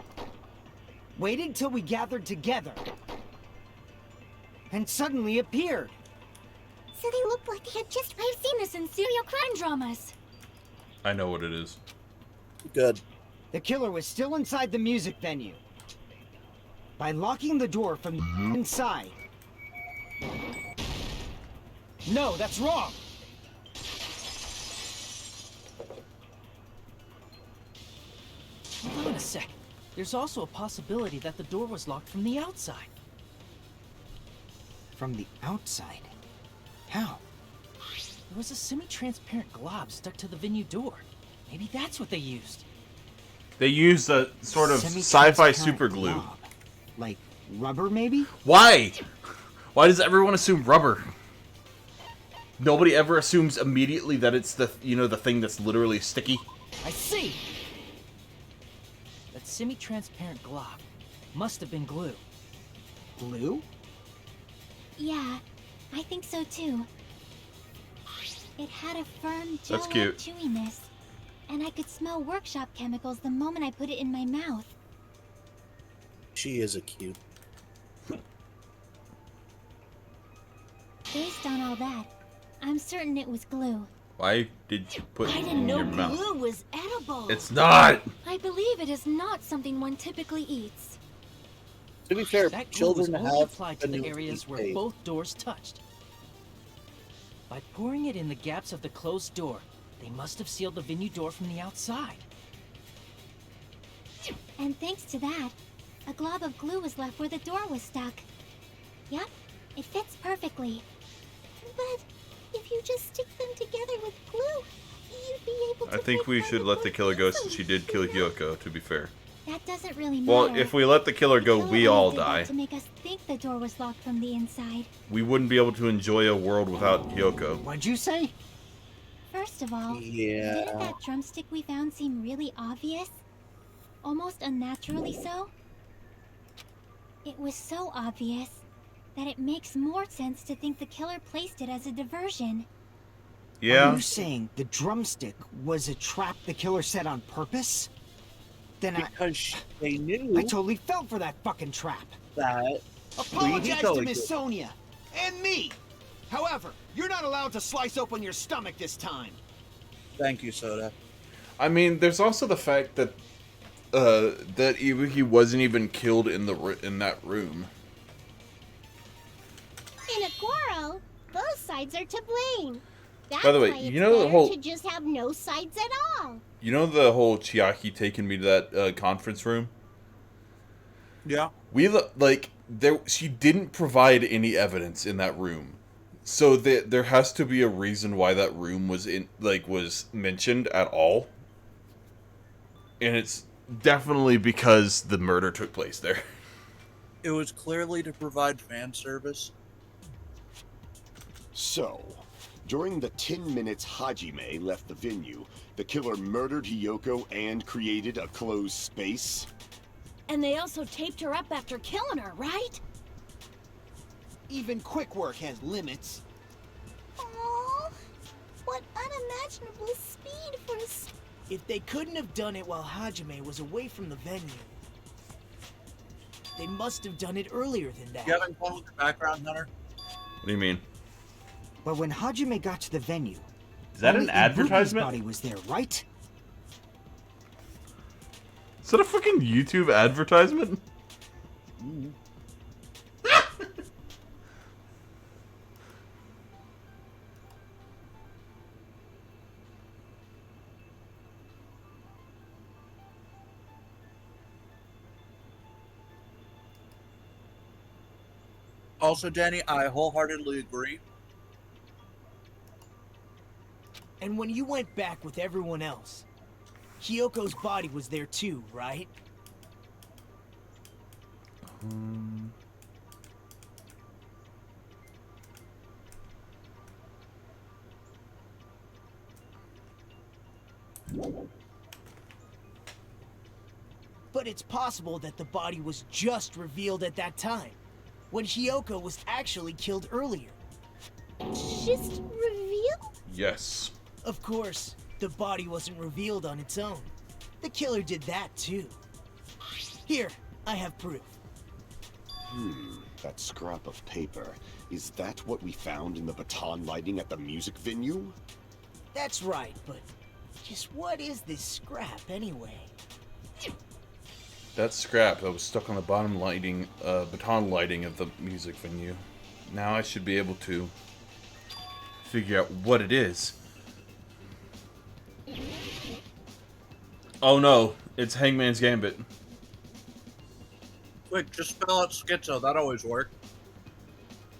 waited till we gathered together and suddenly appeared. So they looked like they had just... I've seen this in serial crime dramas. I know what it is. Good. The killer was still inside the music venue. By locking the door from inside. No, that's wrong. Hold on a sec. There's also a possibility that the door was locked from the outside. From the outside? How? There was a semi-transparent glob stuck to the venue door. Maybe that's what they used. They used a sort of sci-fi super glue. Glob. Like rubber, maybe? Why? Why does everyone assume rubber? Nobody ever assumes immediately that it's the, you know, the thing that's literally sticky. I see! That semi-transparent glob must have been glue. Glue? Yeah, I think so too. It had a firm, That's gel-like cute. chewiness, and I could smell workshop chemicals the moment I put it in my mouth. She is a cute. Based on all that, I'm certain it was glue. Why did you put it in your mouth? glue was edible. It's not! I believe it is not something one typically eats. To be fair, That glue children was only have applied to the been areas where paid. both doors touched. By pouring it in the gaps of the closed door, they must have sealed the venue door from the outside. And thanks to that, a glob of glue was left where the door was stuck. Yep, it fits perfectly. But if you just stick them together with glue, you'd be able to... I think we should let the killer go since she did kill Hyoko, to be fair. That doesn't really matter. Well, if we let the killer go, The we killer all only did that die. to make us think the door was locked from the inside. We wouldn't be able to enjoy a world without Hyoko. What'd you say? First of all, Yeah. didn't that drumstick we found seem really obvious? Almost unnaturally so? It was so obvious that it makes more sense to think the killer placed it as a diversion. Yeah. Are you saying the drumstick was a trap the killer set on purpose? Then Because they knew I totally fell for that fucking trap. that. Apologize to totally Miss did. Sonia and me. However, you're not allowed to slice open your stomach this time. Thank you, Soda. I mean, there's also the fact that that he wasn't even killed in that room. In a quarrel, both sides are to blame. That's By the way, why it's you know the better whole- to just have no sides at all. You know the whole Chiaki taking me to that conference room? Yeah. She didn't provide any evidence in that room. So there has to be a reason why that room was was mentioned at all. And it's definitely because the murder took place there. It was clearly to provide fan service. So, during the 10 minutes Hajime left the venue, the killer murdered Hyoko and created a closed space? And they also taped her up after killing her, right? Even quick work has limits. Oh, what unimaginable speed for a... If they couldn't have done it while Hajime was away from the venue, they must have done it earlier than that. You having fun with the background, Hunter? What do you mean? But when Hajime got to the venue, Is that only an Ibuki's advertisement? body was there, right? Is that a fucking YouTube advertisement? Also, Danny, I wholeheartedly agree. And when you went back with everyone else, Hyoko's body was there too, right? But it's possible that the body was just revealed at that time, when Hiyoko was actually killed earlier. Just revealed? Yes. Of course, the body wasn't revealed on its own. The killer did that too. Here, I have proof. That scrap of paper. Is that what we found in the baton lighting at the music venue? That's right, but just what is this scrap anyway? That scrap that was stuck on the bottom lighting, baton lighting of the music venue. Now I should be able to figure out what it is. Oh no, it's Hangman's Gambit. Quick, just spell out schizo. That always works.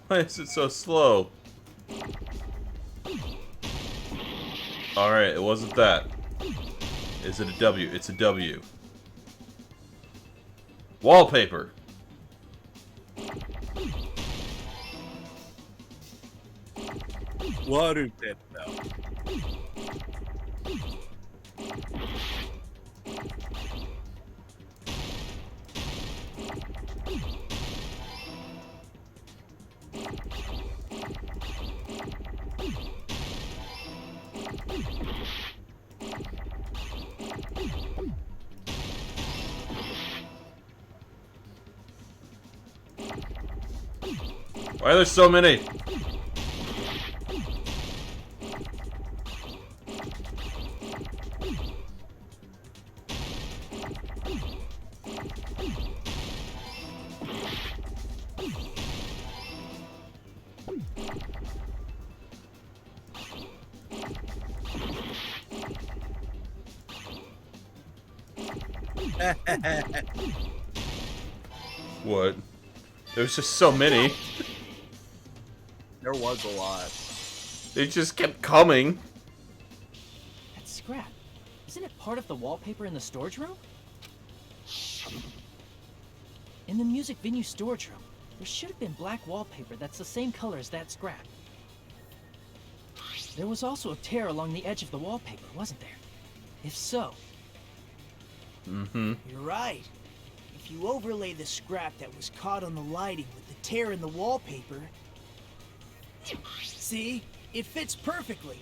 Why is it so slow? Alright, it wasn't that. Is it a W? It's a W. Wallpaper. What is it though? Why are there so many? What? There's just so many. There was a lot. They just kept coming. That scrap. Isn't it part of the wallpaper in the storage room? In the music venue storage room, there should have been black wallpaper that's the same color as that scrap. There was also a tear along the edge of the wallpaper, wasn't there? If so... You're right. If you overlay the scrap that was caught on the lighting with the tear in the wallpaper... See? It fits perfectly.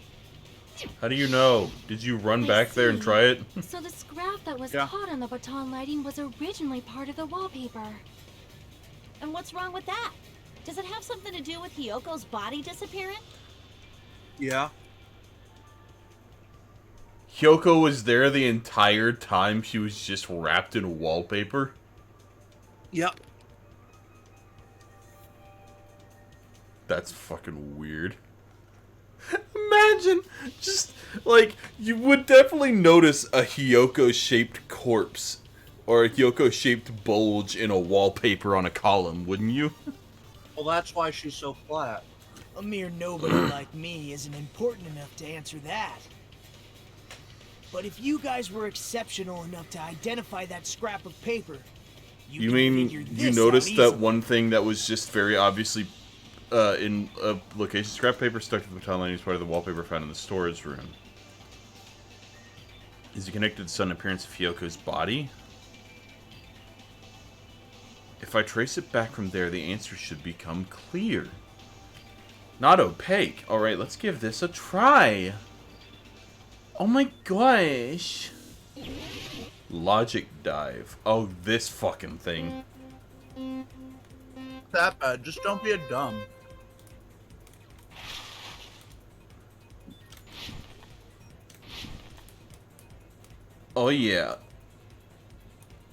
How do you know? Did you run back there and try it? So the scrap that was Yeah. caught on the baton lighting was originally part of the wallpaper. And what's wrong with that? Does it have something to do with Hiyoko's body disappearing? Yeah. Hyoko was there the entire time she was just wrapped in wallpaper? Yep. That's fucking weird. Imagine, just, like, you would definitely notice a Hyoko-shaped corpse or a Hyoko-shaped bulge in a wallpaper on a column, wouldn't you? Well, that's why she's so flat. A mere nobody like me isn't important enough to answer that. But if you guys were exceptional enough to identify that scrap of paper, You can mean figure you this noticed out that easily. one thing that was just very obviously in a location scrap paper stuck to the baton lining as part of the wallpaper found in the storage room? Is it connected to the sudden appearance of Hyoko's body? If I trace it back from there, the answer should become clear. Not opaque. Alright, let's give this a try. Oh my gosh. Logic dive. Oh, this fucking thing. That bad. Just don't be a dumb. Oh yeah.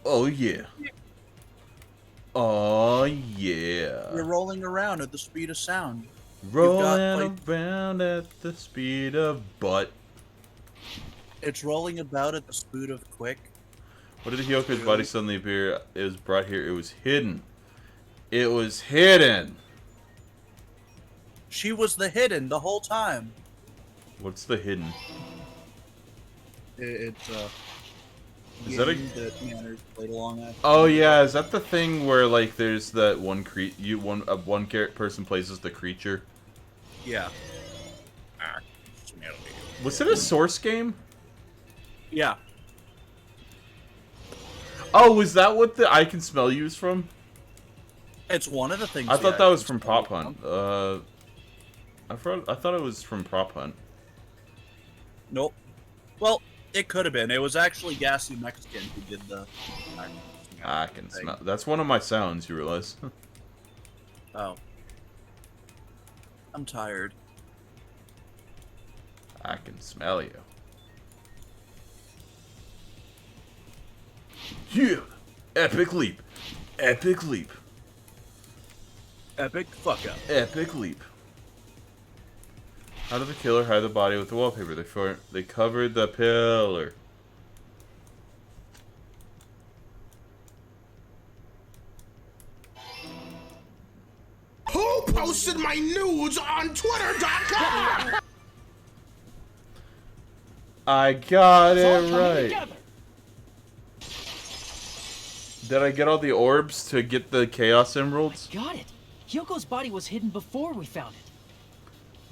Oh yeah. Oh yeah. You're rolling around at the speed of sound. Rolling around at the speed of butt. It's rolling about at the speed of quick. What did Hyoko's body suddenly appear? It was brought here. It was hidden. It was hidden. She was the hidden the whole time. What's the hidden? It's Is that a- game that Manners played along at? Oh yeah, is that the thing where like there's that one person plays as the creature? Yeah. Was it a Source game? Yeah. Oh, was that what the I Can Smell You is from? It's one of the things. I thought the that was from Prop Hunt. I thought it was from Prop Hunt. Nope. Well, it could have been. It was actually Gassy Mexican who did the. I can smell. That's one of my sounds. You realize? Oh. I'm tired. I can smell you. Yeah! Epic leap. Epic leap. Epic fuck up. Epic leap. How did the killer hide the body with the wallpaper? They covered the pillar. Who posted my nudes on Twitter.com? I got it right. Did I get all the orbs to get the Chaos Emeralds? Got it. Hyoko's body was hidden before we found it.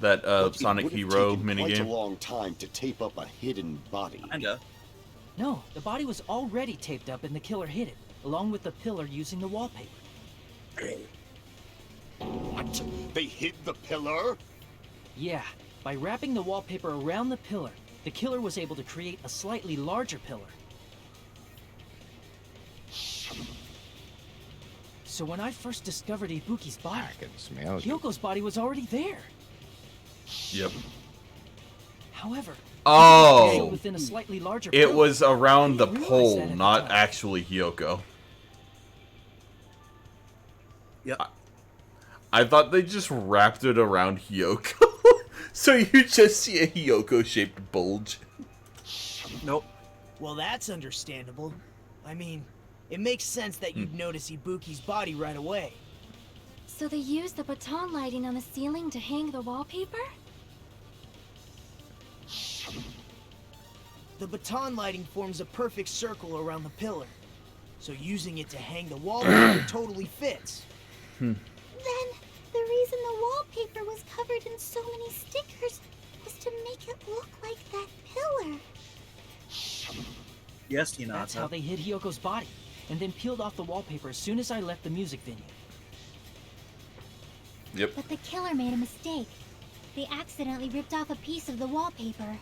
That But Sonic it would have Hero taken quite a minigame? long time to tape up a hidden body. Kinda. No, the body was already taped up and the killer hid it, along with the pillar using the wallpaper. What? They hid the pillar? Yeah, by wrapping the wallpaper around the pillar, the killer was able to create a slightly larger pillar. So when I first discovered Ibuki's body, I can smell you. Hyoko's body was already there. Yep. However, Oh! still within a slightly larger It pillar. was around the realized pole, that at the not time. actually Hyoko. Yep. I thought they just wrapped it around Hyoko. So you just see a Hyoko-shaped bulge. Nope. Well, that's understandable. I mean, it makes sense that you'd notice Ibuki's body right away. So they used the baton lighting on the ceiling to hang the wallpaper? The baton lighting forms a perfect circle around the pillar. So using it to hang the wallpaper totally fits. Then, the reason the wallpaper was covered in so many stickers was to make it look like that pillar. Yes, Hinata. That's how they hid Hyoko's body, and then peeled off the wallpaper as soon as I left the music venue. Yep. But the killer made a mistake. They accidentally ripped off a piece of the wallpaper.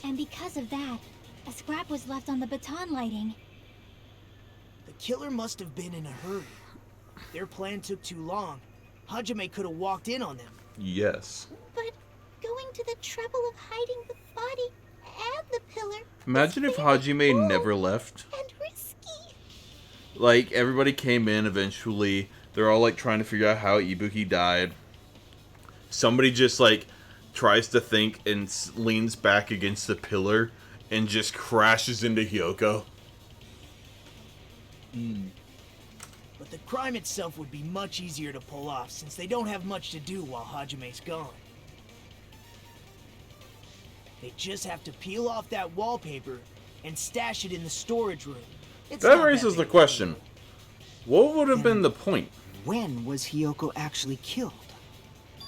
And because of that, a scrap was left on the baton lighting. The killer must have been in a hurry. Their plan took too long. Hajime could have walked in on them. Yes. But going to the trouble of hiding the body and the pillar Imagine if Hajime never left. and risky. Like, everybody came in eventually. They're all, like, trying to figure out how Ibuki died. Somebody just, like, tries to think and leans back against the pillar and just crashes into Hyoko. But the crime itself would be much easier to pull off since they don't have much to do while Hajime's gone. They just have to peel off that wallpaper and stash it in the storage room. It's That not raises the big. question. What would have been the point? When was Hyoko actually killed?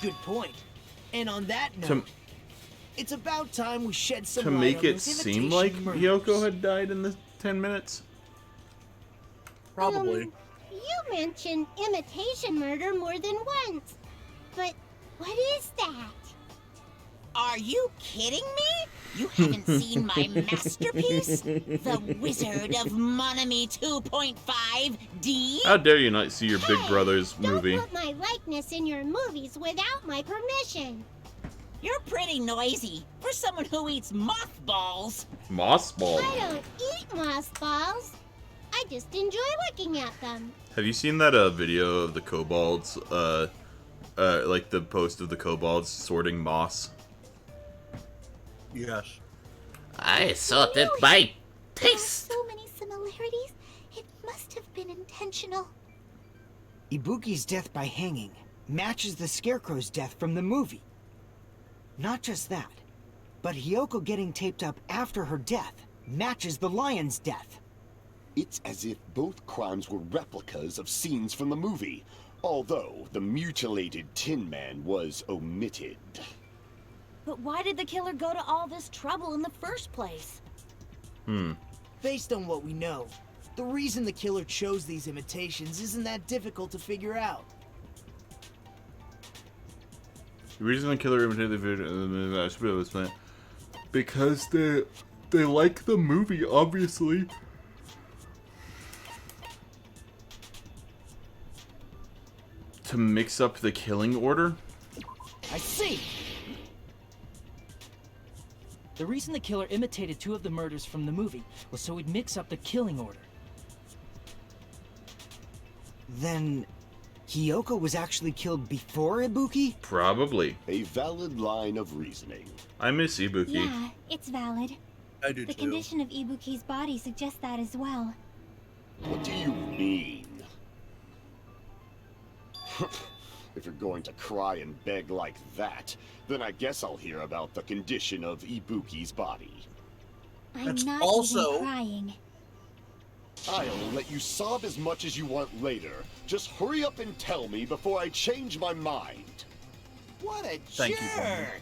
Good point. And on that note, To, it's about time we shed some to light make on it those seem imitation like murders. Hyoko had died in the 10 minutes? Probably. You mentioned imitation murder more than once. But what is that? Are you kidding me? You haven't seen my masterpiece? The Wizard of Monami 2.5D? How dare you not see your Big Brother's movie? Don't put my likeness in your movies without my permission. You're pretty noisy for someone who eats mothballs. Mossball. I don't eat mothballs. I just enjoy looking at them. Have you seen that video of the kobolds, like the post of the kobolds sorting moss? Yes. I sorted by taste. So many similarities. It must have been intentional. Ibuki's death by hanging matches the Scarecrow's death from the movie. Not just that, but Hyoko getting taped up after her death matches the lion's death. It's as if both crimes were replicas of scenes from the movie, although the mutilated Tin Man was omitted. But why did the killer go to all this trouble in the first place? Based on what we know, the reason the killer chose these imitations isn't that difficult to figure out. The reason the killer imitated the video, I should be able to explain it. Because they like the movie, obviously. To mix up the killing order? I see! The reason the killer imitated 2 of the murders from the movie was so he'd mix up the killing order. Then Hiyoko was actually killed before Ibuki? Probably. A valid line of reasoning. I miss Ibuki. Yeah, it's valid. I do The too. condition of Ibuki's body suggests that as well. What do you mean? If you're going to cry and beg like that, then I guess I'll hear about the condition of Ibuki's body. I'm not even crying. I'll let you sob as much as you want later. Just hurry up and tell me before I change my mind. What a Thank you, jerk!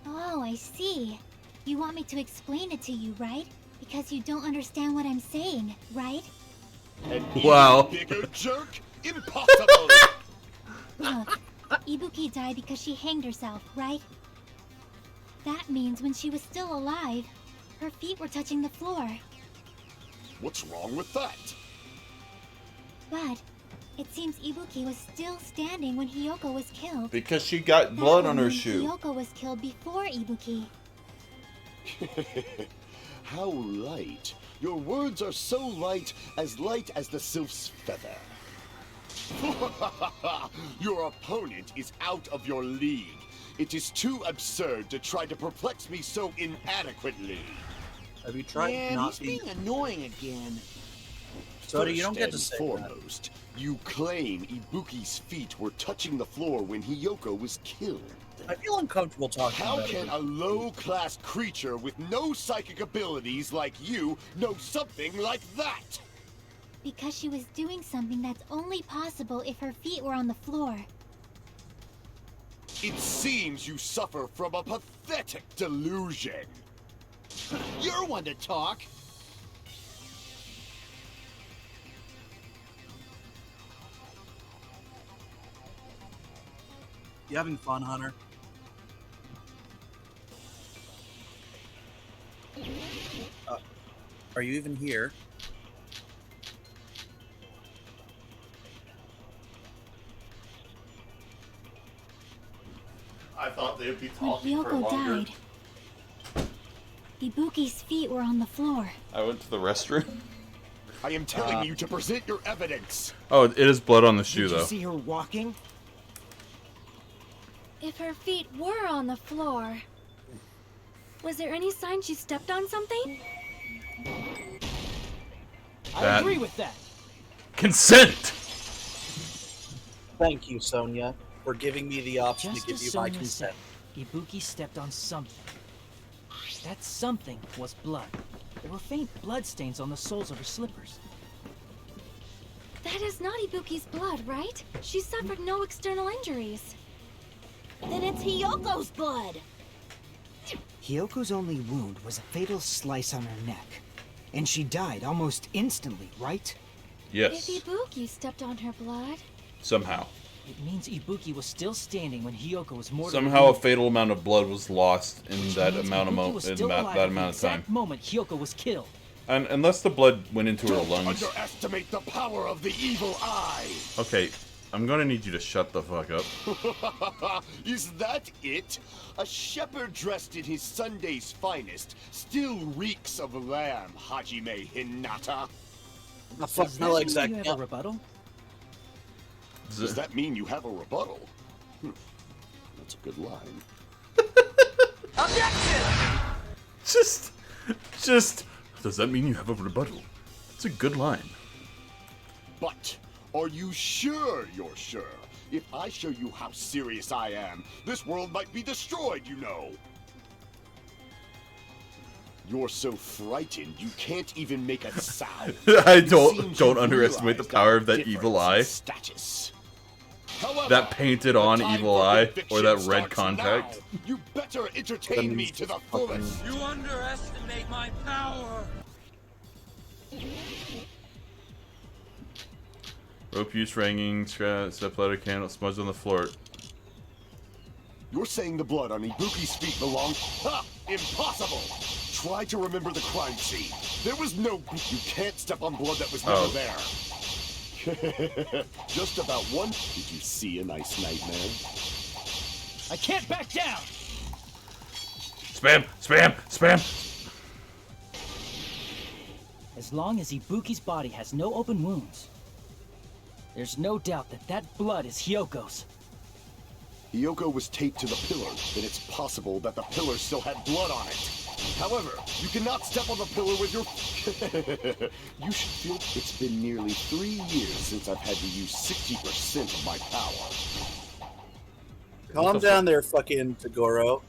Bumble. Oh, I see. You want me to explain it to you, right? Because you don't understand what I'm saying, right? An Wow. even bigger jerk? Impossible! Look, Ibuki died because she hanged herself, right? That means when she was still alive, her feet were touching the floor. What's wrong with that? But it seems Ibuki was still standing when Hiyoko was killed. Because she got blood on her means shoe. Hiyoko was killed before Ibuki. How light. Your words are so light as the sylph's feather. Your opponent is out of your league. It is too absurd to try to perplex me so inadequately. Have you tried Man, not he's being annoying again. Sorry, you don't First get to and say foremost, you claim Ibuki's feet were touching the floor when Hiyoko was killed. I feel uncomfortable talking How about can it. a low-class creature with no psychic abilities like you know something like that? Because she was doing something that's only possible if her feet were on the floor. It seems you suffer from a pathetic delusion. You're one to talk. You having fun, Hunter? Are you even here? I thought they'd be When talking for Hiyoko longer. died, Ibuki's feet were on the floor. I went to the restroom. I am telling you to present your evidence. Oh, it is blood on the shoe, Did you though. see her walking? If her feet were on the floor, was there any sign she stepped on something? I That- agree with that. Consent! Thank you, Sonia, for giving me the option Just to give as you my Sonia consent. said, Ibuki stepped on something. That something was blood. There were faint blood stains on the soles of her slippers. That is not Ibuki's blood, right? She suffered no external injuries. Then it's Hiyoko's blood. Hiyoko's only wound was a fatal slice on her neck. And she died almost instantly, right? Yes. If Ibuki stepped on her blood, Somehow. It means Ibuki was still standing when Hiyoko was mortally Somehow a wounded. fatal amount of blood was lost in Which that means amount of Ibuki was in still that, alive that at the amount of time. exact moment Hiyoko was killed. And unless the blood went into her Don't lungs. underestimate the power of the evil eye. Okay, I'm gonna need you to shut the fuck up. Is that it? A shepherd dressed in his Sunday's finest still reeks of lamb, Hajime Hinata. The fuck Does no that legs mean that you have a rebuttal? Does that mean you have a rebuttal? That's a good line. Just, does that mean you have a rebuttal? It's a good line. But are you sure you're sure? If I show you how serious I am, this world might be destroyed, you know. You're so frightened you can't even make a sound. I It seems don't you underestimate the realize power our of that difference evil in eye. Status. However, That painted the on time evil for eye, or conviction that red starts contact. now. You better entertain me to the fullest. You underestimate my power. Rope use, ringing, step ladder, candle, smudged on the floor. You're saying the blood on Ibuki's feet belonged? Ha! Impossible! Try to remember the crime scene. There was no... You can't step on blood that was never there. Just about one... Did you see a nice nightmare? I can't back down! Spam! Spam! Spam! As long as Ibuki's body has no open wounds, there's no doubt that that blood is Hyoko's. Hiyoko was taped to the pillar, then it's possible that the pillar still had blood on it. However, you cannot step on the pillar with your... You should feel it's been nearly 3 years since I've had to use 60% of my power. Calm down there, fucking Tagoro.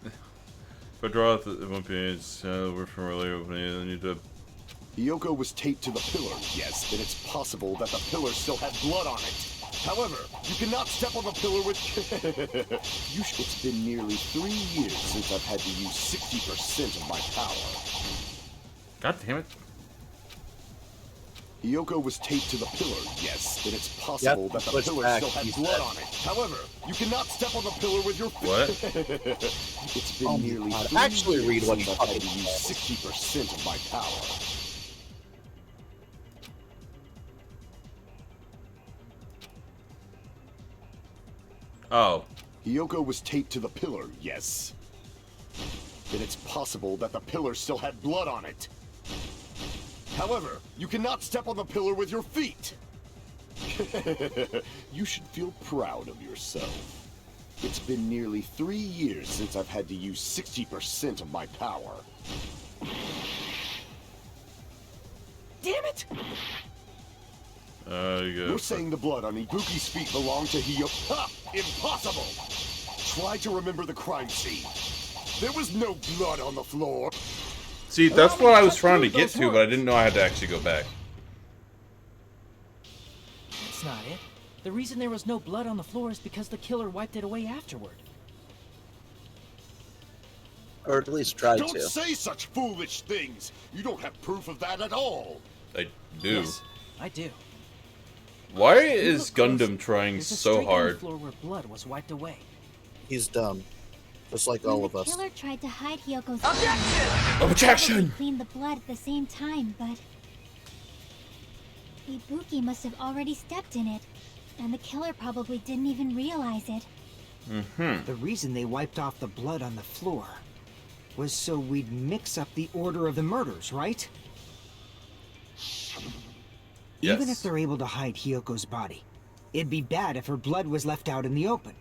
If I draw out the one page, we're from earlier, I need to... Hiyoko was taped to the pillar, yes, then it's possible that the pillar still had blood on it. However, you cannot step on the pillar with... It's been nearly 3 years since I've had to use 60% of my power. God damn it. Hiyoko was taped to the pillar, yes, then it's possible that the pillar still had blood on it. However, you cannot step on the pillar with your... What? It's been nearly 3 actually read years what since you're I've had to talking use 60% of my power. Oh. Hiyoko was taped to the pillar, yes. Then it's possible that the pillar still had blood on it. However, you cannot step on the pillar with your feet. You should feel proud of yourself. It's been nearly 3 years since I've had to use 60% of my power. Damn it! You're saying the blood on Ibuki's feet belonged to Hiyoko? Ha! Impossible! Try to remember the crime scene. There was no blood on the floor. See, that's what I was trying to get to, but I didn't know I had to actually go back. That's not it. The reason there was no blood on the floor is because the killer wiped it away afterward. Or at least tried Don't to. say such foolish things. You don't have proof of that at all. I do. Yes, I do. Why is Gundam trying There's a so streak on the hard? floor where blood was wiped away. He's dumb. Just like When all the of us. killer tried to hide Hyoko's Objection! He cleaned the blood at the same time, but Ibuki must have already stepped in it, and the killer probably didn't even realize it. The reason they wiped off the blood on the floor was so we'd mix up the order of the murders, right? Even if they're able to hide Hyoko's body, it'd be bad if her blood was left out in the open.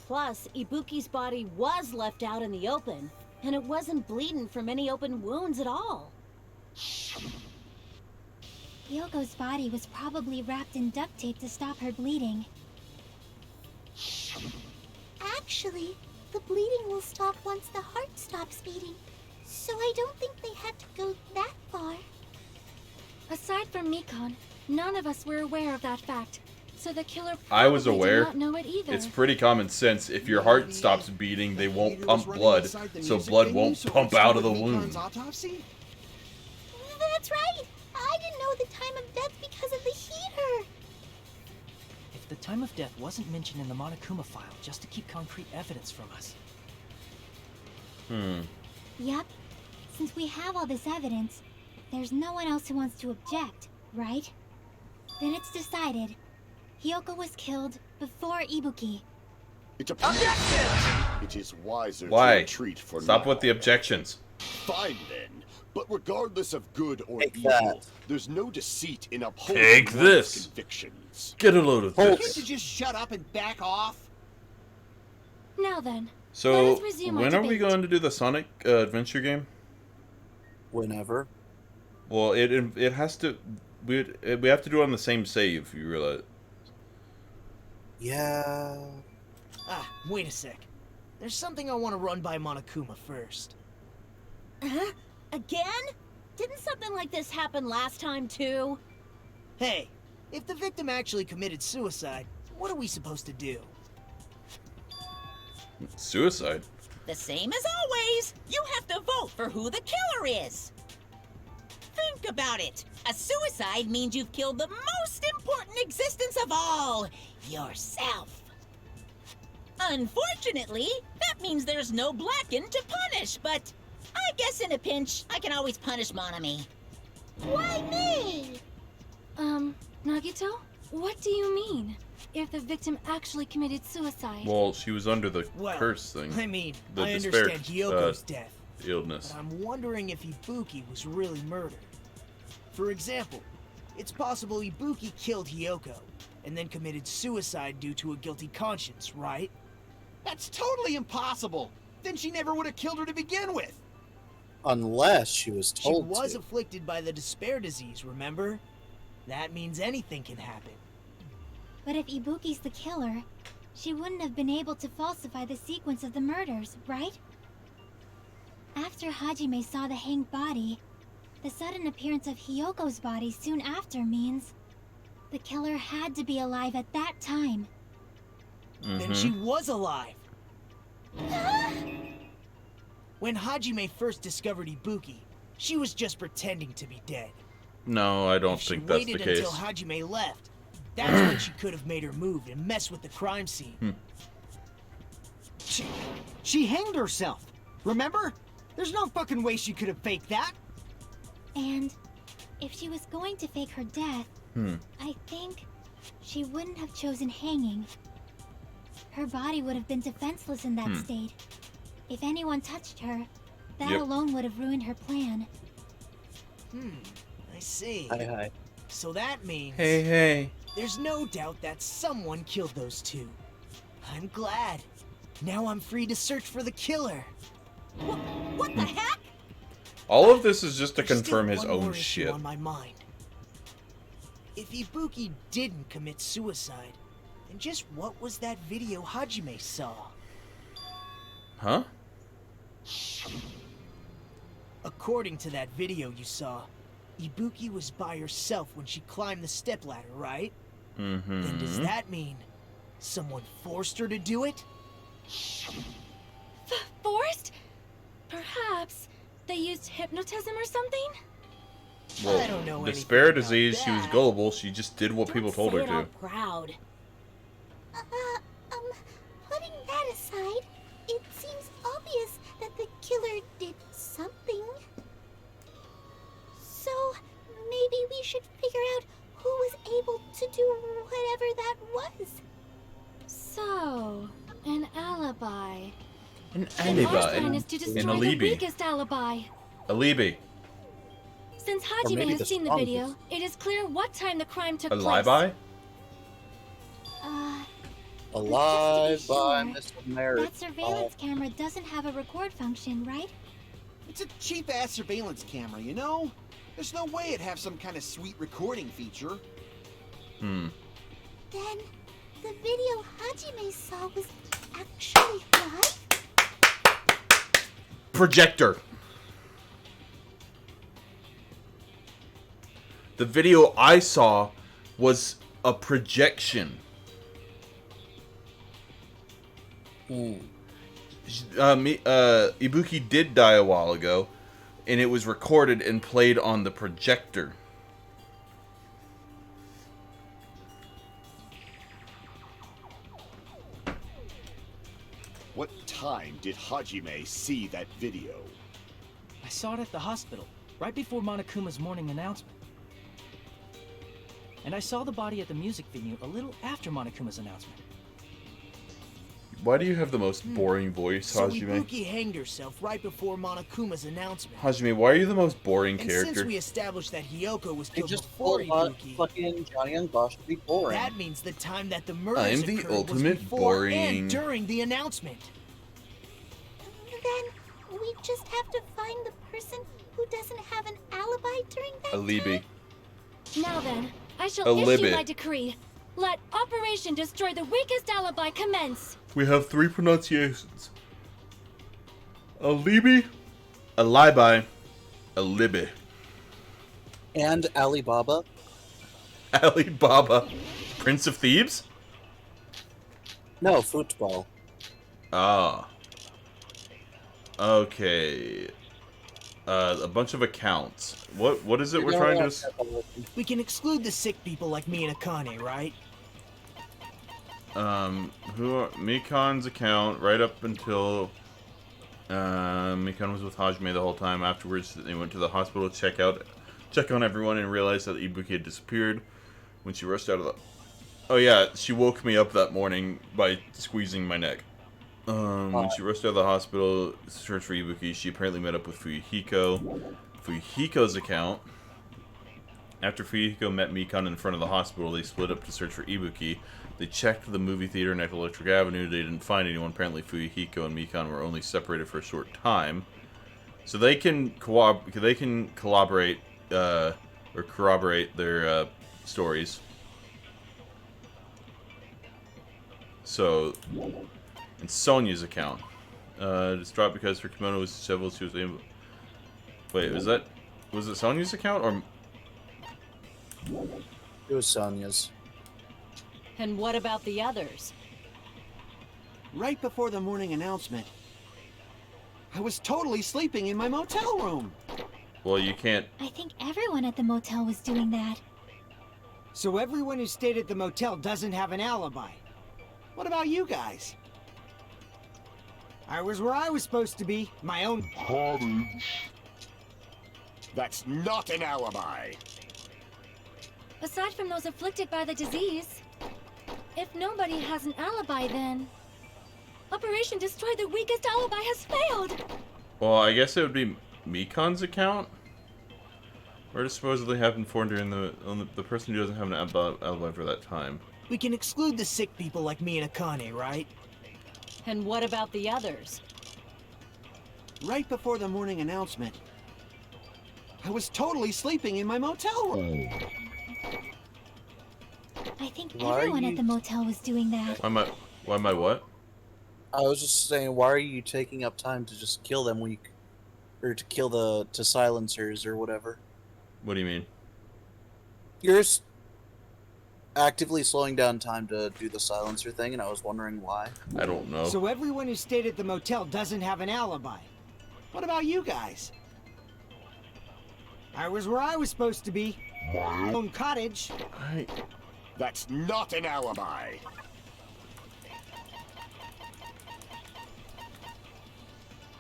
Plus, Ibuki's body was left out in the open, and it wasn't bleeding from any open wounds at all. Hyoko's body was probably wrapped in duct tape to stop her bleeding. Actually, the bleeding will stop once the heart stops beating, so I don't think they had to go that far. Aside from Mikon, none of us were aware of that fact. So the killer I was probably aware. did not know it either. It's pretty common sense. If your heart stops beating, they won't pump blood, so blood won't pump out of the wound. Autopsy? That's right! I didn't know the time of death because of the heater! If the time of death wasn't mentioned in the Monokuma file just to keep concrete evidence from us. Yep. Since we have all this evidence, there's no one else who wants to object, right? Then it's decided. Hiyoko was killed before Ibuki. It is wiser Why? to retreat for Stop now. with the objections. Fine then. But regardless of good or Take evil, that. there's no deceit in upholding Take one's this. convictions. Get a load of Can't this. you just shut up and back off? Now then, So, let us resume our when are we debate. going to do the Sonic adventure game? Whenever. Well, it has to. We have to do it on the same save. You realize? Yeah. Ah, wait a sec. There's something I want to run by Monokuma first. Huh? Again? Didn't something like this happen last time, too? Hey, if the victim actually committed suicide, what are we supposed to do? Suicide. The same as always. You have to vote for who the killer is. Think about it. A suicide means you've killed the most important existence of all, yourself. Unfortunately, that means there's no Blackened to punish, but I guess in a pinch, I can always punish Monami. Why me? Nagito? What do you mean? If the victim actually committed suicide? Well, she was under the Well, curse thing. I mean, the I despair, understand Hyoko's death, illness. but I'm wondering if Ibuki was really murdered. For example, it's possible Ibuki killed Hyoko, and then committed suicide due to a guilty conscience, right? That's totally impossible. Then she never would have killed her to begin with. Unless she was She told was to. afflicted by the despair disease, remember? That means anything can happen. But if Ibuki's the killer, she wouldn't have been able to falsify the sequence of the murders, right? After Hajime saw the hanged body, the sudden appearance of Hyoko's body soon after means the killer had to be alive at that time. Then she was alive. When Hajime first discovered Ibuki, she was just pretending to be dead. No, I don't If think she that's the waited case. until Hajime left, that's when she could have made her move and mess with the crime scene. She hanged herself. Remember? There's no fucking way she could have faked that. And if she was going to fake her death, I think she wouldn't have chosen hanging. Her body would have been defenseless in that state. If anyone touched her, that Yep. alone would have ruined her plan. I see. Hi. So that means... Hey. There's no doubt that someone killed those two. I'm glad. Now I'm free to search for the killer. What the heck? All of this is just to There's confirm still his one own more issue shit. on my mind. If Ibuki didn't commit suicide, then just what was that video Hajime saw? Huh? According to that video you saw, Ibuki was by herself when she climbed the stepladder, right? Then does that mean someone forced her to do it? Forced? Perhaps they used hypnotism or something? Well, I don't know despair anything about disease, she was that. gullible, she just did what people told her Say it to. out proud. Putting that aside, it seems obvious that the killer did something. So, maybe we should figure out who was able to do whatever that was. So, an alibi. An And our alibi. plan is to An destroy the alibi. weakest alibi. Alibi. Since Or Hajime maybe has the seen the strongest. video, it is clear what time the crime took Alibi? place. Alive by sure, Miss America. That surveillance camera doesn't have a record function, right? It's a cheap-ass surveillance camera, you know? There's no way it'd have some kind of sweet recording feature. Then, the video Hajime saw was actually live? Projector. The video I saw was a projection. Ibuki did die a while ago, and it was recorded and played on the projector. What time did Hajime see that video? I saw it at the hospital, right before Monokuma's morning announcement. And I saw the body at the music venue a little after Monokuma's announcement. Why do you have the most boring voice, So Hajime? Ibuki hanged herself right before Monokuma's announcement. Hajime, why are you the most boring And character? since we established that Hyoko was They killed just before told Ibuki, fucking Johnny and Bosch to be boring. that means the time that the murders I'm the occurred ultimate was before boring. and during the announcement. Then, we just have to find the person who doesn't have an alibi during that Alibi. Now then, I shall A issue libby. my decree. Let Operation Destroy the Weakest Alibi commence. We have 3 pronunciations. Alibi, alibi, alibi. And Alibaba. Alibaba. Prince of Thieves? No, football. Ah. Okay. a bunch of accounts. What is it we're trying to? We can exclude the sick people like me and Akane, right? Mikan's account right up until Mikan was with Hajime the whole time. Afterwards, they went to the hospital to check on everyone, and realized that Ibuki had disappeared. When she rushed out of the... Oh yeah, she woke me up that morning by squeezing my neck. When she rushed out of the hospital to search for Ibuki, she apparently met up with Fuyuhiko. Fuyuhiko's account. After Fuyuhiko met Mikan in front of the hospital, they split up to search for Ibuki. They checked the movie theater next to Electric Avenue. They didn't find anyone. Apparently, Fuyuhiko and Mikan were only separated for a short time. So they can collaborate or corroborate their stories. So, in Sonya's account, it's dropped because her kimono was disheveled. She was able. Wait, was it Sonya's account or? It was Sonya's. And what about the others? Right before the morning announcement, I was totally sleeping in my motel room. Well, you can't. I think everyone at the motel was doing that. So everyone who stayed at the motel doesn't have an alibi. What about you guys? I was where I was supposed to be, my own cottage. That's not an alibi. Aside from those afflicted by the disease, if nobody has an alibi, then Operation Destroy the Weakest alibi has failed. Well, I guess it would be Mikan's account. Where it supposedly happened for during the person who doesn't have an alibi for that time. We can exclude the sick people like me and Akane, right? And what about the others? Right before the morning announcement, I was totally sleeping in my motel room. I think everyone at the motel was doing that. Why am I what? I was just saying, why are you taking up time to just kill them when you, or to kill the silencers or whatever? What do you mean? You're actively slowing down time to do the silencer thing, and I was wondering why. I don't know. So everyone who stayed at the motel doesn't have an alibi. What about you guys? I was where I was supposed to be, my own cottage. That's not an alibi.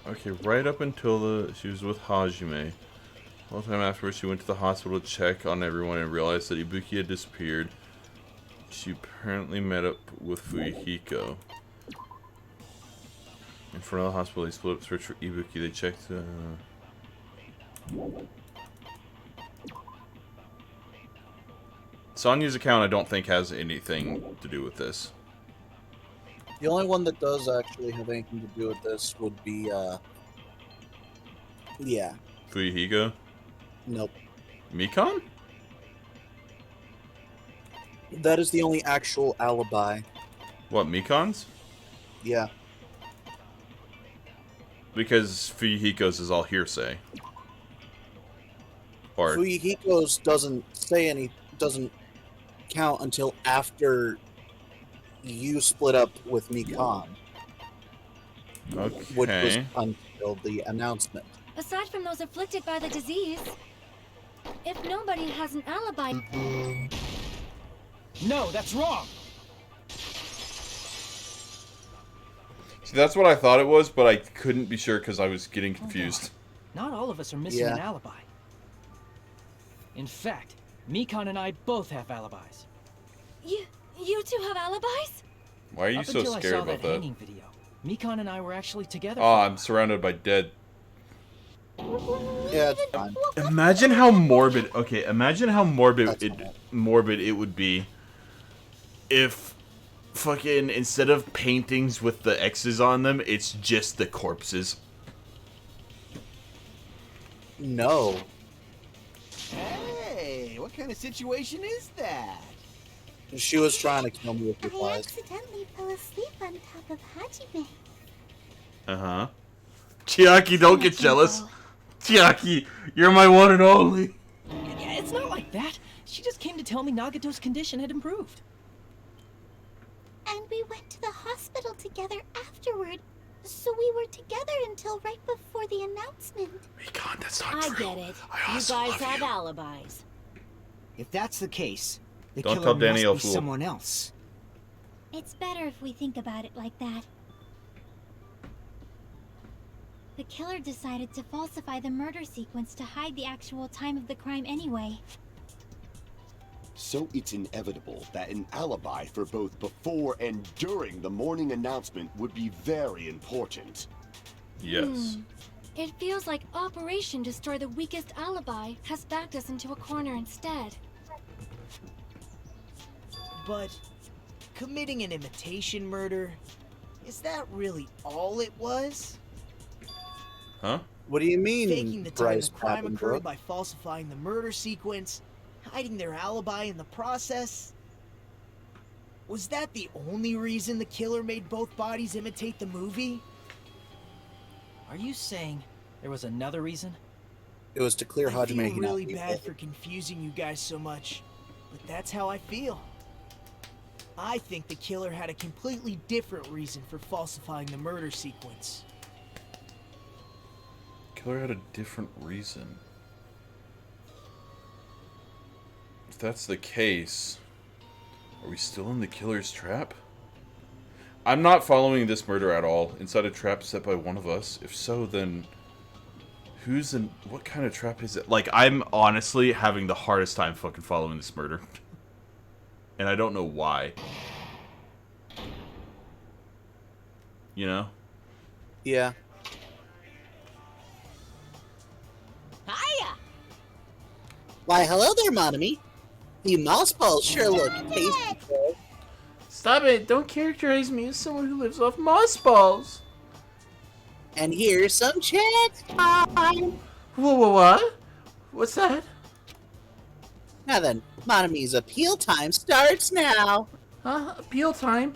Okay, right up until she was with Hajime. All the time afterwards, she went to the hospital to check on everyone and realized that Ibuki had disappeared. She apparently met up with Fuyuhiko. In front of the hospital, they split up to search for Ibuki. They checked. Sonya's account, I don't think, has anything to do with this. The only one that does actually have anything to do with this would be, yeah. Fuyuhiko? Nope. Mikan? That is the only actual alibi. What, Mikan's? Yeah. Because Fuyuhiko's is all hearsay. Or Fuyuhiko's doesn't count until after you split up with Mikan. Okay. Which was until the announcement. Aside from those afflicted by the disease, if nobody has an alibi... No, that's wrong! See, that's what I thought it was, but I couldn't be sure because I was getting confused. Not all of us are missing an alibi. In fact, Mikan and I both have alibis. You two have alibis? Why are you so scared I saw about that that? hanging video, Mikan and I were actually together. Oh, I'm surrounded by dead. Yeah, it's fine. Imagine how morbid. Okay, imagine how morbid it would be if fucking instead of paintings with the X's on them, it's just the corpses. No. Hey, what kind of situation is that? She was trying to kill me with I replies. accidentally fell asleep on top of Hajime. Uh-huh. Chiaki, don't get jealous. Chiaki, you're my one and only. Yeah, it's not like that. She just came to tell me Nagato's condition had improved. And we went to the hospital together afterward. So we were together until right before the announcement. Mekon, that's not I true. get it. I You also guys love have you. alibis. If that's the case, the Don't killer tell Danny must I'll be fool. someone else. It's better if we think about it like that. The killer decided to falsify the murder sequence to hide the actual time of the crime anyway. So it's inevitable that an alibi for both before and during the morning announcement would be very important. Yes. It feels like Operation Destroy the Weakest Alibi has backed us into a corner instead. But committing an imitation murder, is that really all it was? Huh? What do you mean, Faking the time Bryce the crime occurred Pappenbrook? by falsifying the murder sequence, hiding their alibi in the process? Was that the only reason the killer made both bodies imitate the movie? Are you saying there was another reason? It was to clear I Hajime feel Hinata. really bad for confusing you guys so much, but that's how I feel. I think the killer had a completely different reason for falsifying the murder sequence. Killer had a different reason. If that's the case, are we still in the killer's trap? I'm not following this murder at all. Inside a trap set by one of us. If so, then who's in... What kind of trap is it? Like, I'm honestly having the hardest time fucking following this murder. And I don't know why. You know? Yeah. Hiya! Why, hello there, Monami. The mouse balls sure look tasty. Stop it! Don't characterize me as someone who lives off moss balls! And here's some chance time! Whoa, what? What's that? Now then, Monami's appeal time starts now! Huh? Appeal time?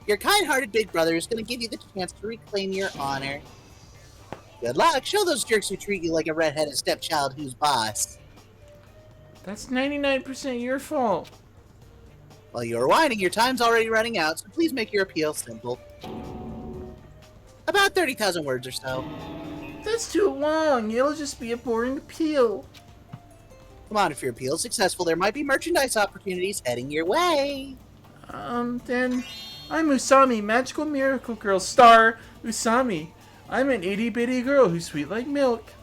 Your kind-hearted big brother is going to give you the chance to reclaim your honor. Good luck! Show those jerks who treat you like a red-headed stepchild who's boss. That's 99% your fault. While you're whining, your time's already running out, so please make your appeal simple. About 30,000 words or so. That's too long. It'll just be a boring appeal. Come on, if your appeal's successful, there might be merchandise opportunities heading your way. Then I'm Usami, Magical Miracle Girl, star Usami. I'm an itty-bitty girl who's sweet like milk.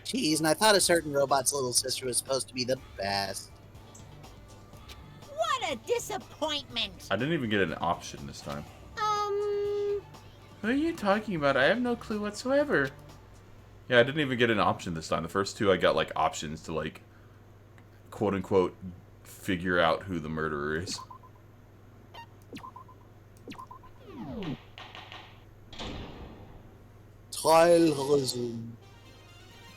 Jeez, and I thought a certain robot's little sister was supposed to be the best. What a disappointment! I didn't even get an option this time. What are you talking about? I have no clue whatsoever. Yeah, I didn't even get an option this time. The first two I got, like, options to, like, quote-unquote, figure out who the murderer is. Trial resume.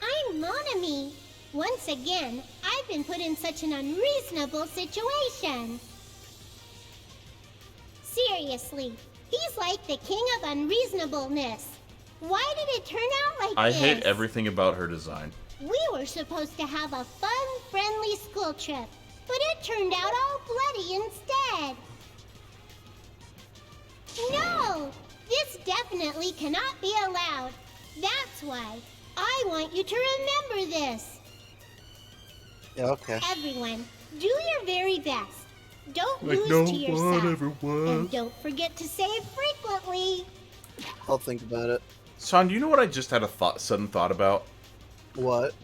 I'm Monami. Once again, I've been put in such an unreasonable situation. Seriously, he's like the king of unreasonableness. Why did it turn out like I this? hate everything about her design. We were supposed to have a fun, friendly school trip, but it turned out all bloody instead. No! This definitely cannot be allowed. That's why I want you to remember this. Yeah, okay. Everyone, do your very best. Don't Like lose no to one yourself. ever was. And don't forget to save frequently. I'll think about it. Sean, do you know what I just had a sudden thought about? What?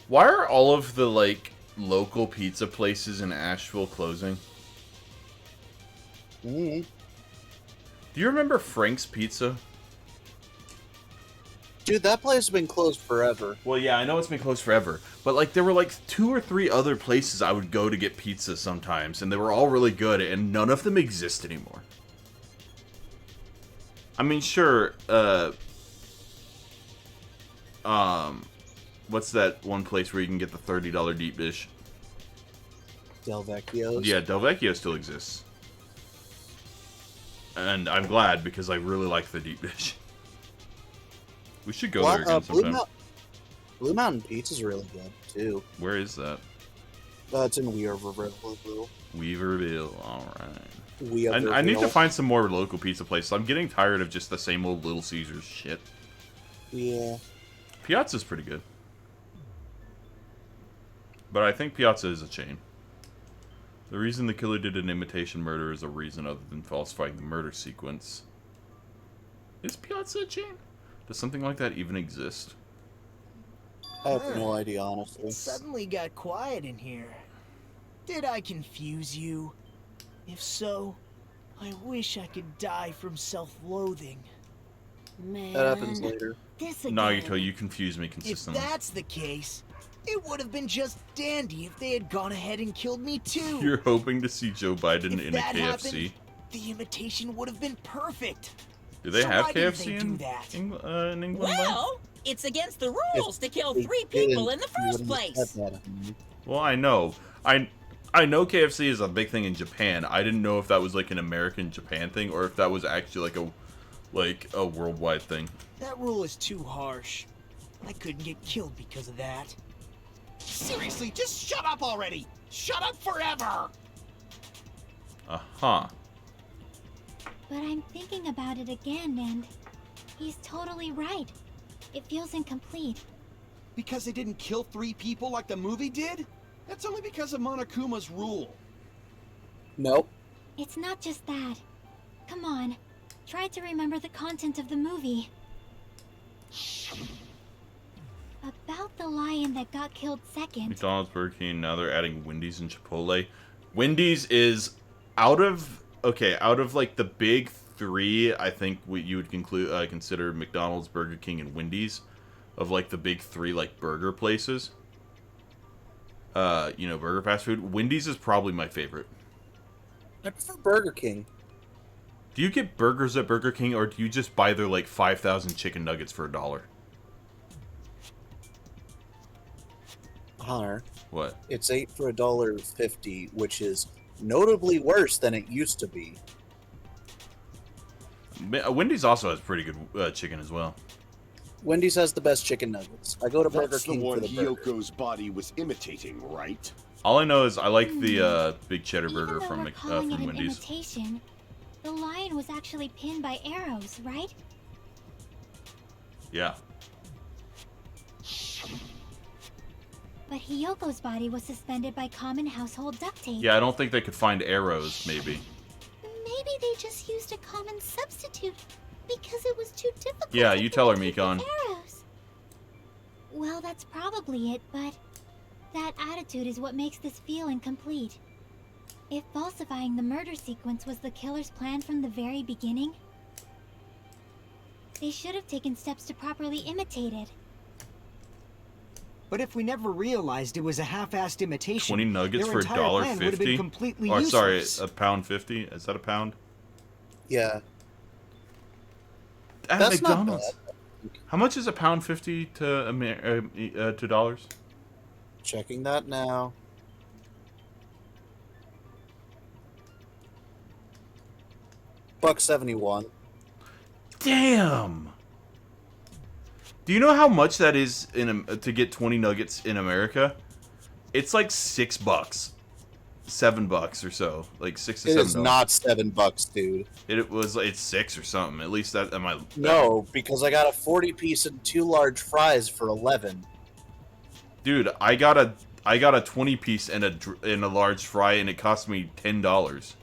Why are all of the, like, local pizza places in Asheville closing? Mm. Do you remember Frank's Pizza? Dude, that place has been closed forever. Well, yeah, I know it's been closed forever, but, like, there were, like, 2 or 3 other places I would go to get pizza sometimes, and they were all really good, and none of them exist anymore. I mean, sure, what's that one place where you can get the $30 deep dish? Del Vecchio's. Yeah, Del Vecchio still exists. And I'm glad, because I really like the deep dish. We should go there again sometime. Blue Mountain Pizza's really good, too. Where is that? It's in Weaverville. Weaverville, alright. I need to find some more local pizza places. I'm getting tired of just the same old Little Caesars shit. Yeah. Piazza's pretty good. But I think Piazza is a chain. The reason the killer did an imitation murder is a reason other than falsifying the murder sequence. Is Piazza a chain? Does something like that even exist? I have no idea, honestly. It suddenly got quiet in here. Did I confuse you? If so, I wish I could die from self-loathing. Man. That happens later. This again. Nagito, you confuse me If consistently. that's the case, it would have been just dandy if they had gone ahead and killed me too. You're hoping to see Joe Biden If in a that KFC? happened, the imitation would have been perfect. Do they So have why didn't KFC they in, do that? in England? Well, it's against the rules to kill They 3 people in didn't, the you first wouldn't have place. said that. Well, I know. I know KFC is a big thing in Japan. I didn't know if that was like an American Japan thing or if that was actually like a worldwide thing. That rule is too harsh. I couldn't get killed because of that. Seriously, just shut up already! Shut up forever! Uh-huh. But I'm thinking about it again, and he's totally right. It feels incomplete. Because they didn't kill 3 people like the movie did? That's only because of Monokuma's rule. Nope. It's not just that. Come on, try to remember the content of the movie. About the lion that got killed second. McDonald's, Burger King, now they're adding Wendy's and Chipotle. Wendy's is out of like the big 3, I think you would consider McDonald's, Burger King, and Wendy's of like the big 3 like burger places. Burger fast food. Wendy's is probably my favorite. I prefer Burger King. Do you get burgers at Burger King or do you just buy their like 5,000 chicken nuggets for $1? Hunter. What? It's 8 for $1.50, which is notably worse than it used to be. Wendy's also has pretty good chicken as well. Wendy's has the best chicken nuggets. I go to Burger That's King the one for the burger. Hyoko's body was imitating, right? All I know is I like the big cheddar burger Even though from we're calling it an Wendy's. imitation, the lion was actually pinned by arrows, right? Yeah. But Hiyoko's body was suspended by common household duct tape. Yeah, I don't think they could find arrows, maybe. Maybe they just used a common substitute because it was too difficult. Yeah, to you tell her, imitate the Mikon. arrows. Well, that's probably it, but that attitude is what makes this feel incomplete. If falsifying the murder sequence was the killer's plan from the very beginning, they should have taken steps to properly imitate it. But if we never realized it was a half-assed imitation, 20 nuggets their for entire plan would have been $1.50? completely Or sorry, useless. $1.50? Is that a pound? Yeah. At That's not McDonald's. How much is $1.50 to dollars? Checking that now. $1.71. Damn. Do you know how much that is to get 20 nuggets in America? It's like $6, $7 or so, like $6 to $7. It is not $7, dude. It's 6 or something. At least that am I. No, because I got a 40-piece and 2 large fries for 11. Dude, I got a 20-piece and a large fry, and it cost me $10.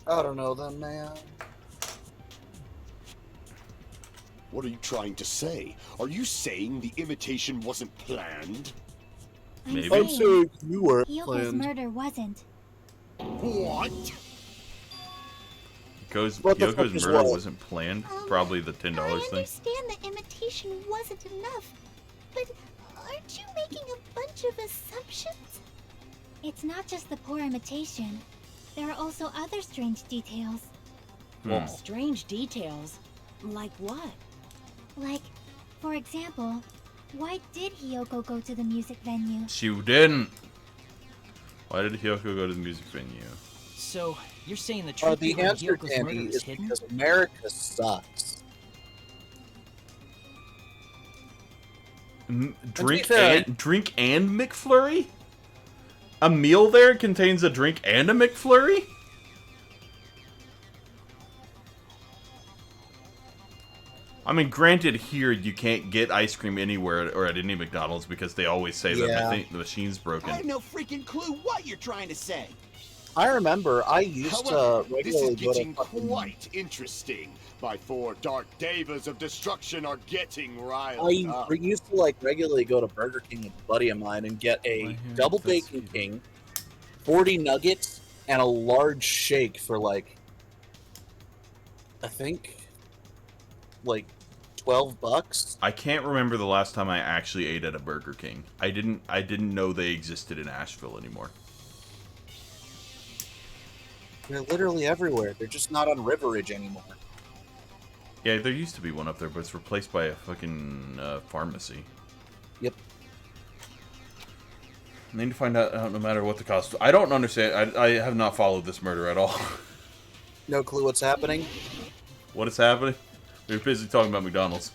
I don't know then, man. What are you trying to say? Are you saying the imitation wasn't planned? Maybe. I'm saying you weren't Hyoko's planned. murder wasn't. What? What the fuck Hyoko's is murder what? wasn't planned. Probably the $10 I thing. understand the imitation wasn't enough, but aren't you making a bunch of assumptions? It's not just the poor imitation. There are also other strange details. Strange details? Like what? Like, for example, why did Hyoko go to the music venue? She didn't. Why did Hyoko go to the music venue? So, you're saying the truth The behind answer, Hyoko's Danny, murder is is hidden? because America sucks. Drink fair, and McFlurry? A meal there contains a drink and a McFlurry? I mean, granted, here you can't get ice cream anywhere or at any McDonald's because they always say that the machine's broken. I have no freaking clue what you're trying to say. I remember I used However, to this is regularly go to getting quite interesting. My 4 dark devas of destruction are getting riled up. I used to like regularly go to Burger King with a buddy of mine and get a double bacon king, 40 nuggets, and a large shake for like, I think, like $12. I can't remember the last time I actually ate at a Burger King. I didn't know they existed in Asheville anymore. They're literally everywhere. They're just not on River Ridge anymore. Yeah, there used to be one up there, but it's replaced by a fucking pharmacy. Yep. I need to find out no matter what the cost. I don't understand. I have not followed this murder at all. No clue what's happening? What is happening? We're busy talking about McDonald's.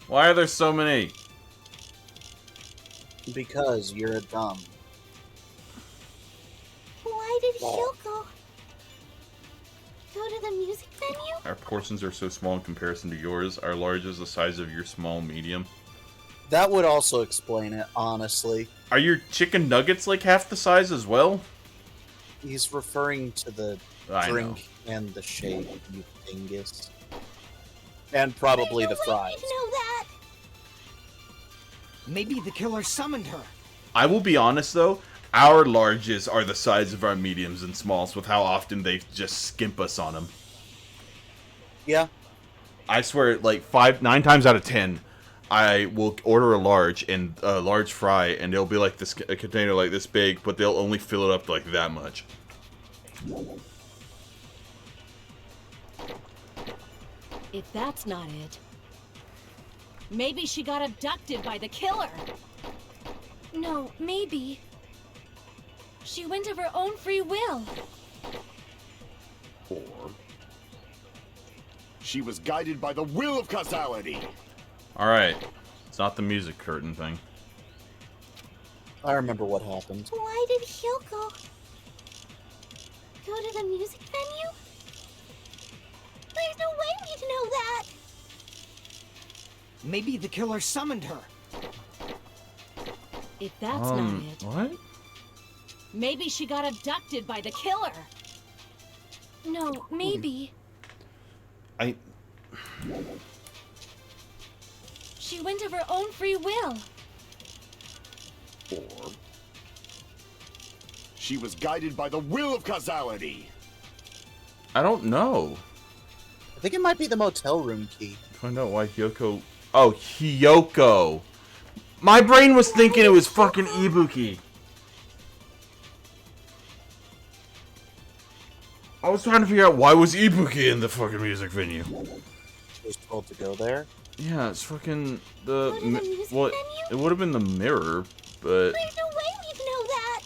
Why are there so many? Because you're dumb. Why did Hyoko go to the music venue? Our portions are so small in comparison to yours. Our large is the size of your small medium. That would also explain it, honestly. Are your chicken nuggets like half the size as well? He's referring to the I drink and the shake, you dingus. And probably the fries. Know that. Maybe the killer summoned her. I will be honest though, our larges are the size of our mediums and smalls with how often they just skimp us on them. Yeah. I swear, like 9 times out of 10, I will order a large and a large fry, and it'll be like this a container like this big, but they'll only fill it up like that much. If that's not it, maybe she got abducted by the killer. No, maybe. She went of her own free will. Or she was guided by the will of causality. Alright. It's not the music curtain thing. I remember what happened. Why did Hyoko go to the music venue? There's no way we'd know that. Maybe the killer summoned her. If that's not it, What? maybe she got abducted by the killer. No, maybe. She went of her own free will. Or she was guided by the will of causality. I don't know. I think it might be the motel room key. Find out why Hyoko... Oh, Hyoko. My brain was thinking it was fucking Ibuki. I was trying to figure out why was Ibuki in the fucking music venue. She was told to go there. Yeah, it's fucking well, it would have been the mirror, but There's no way we'd know that.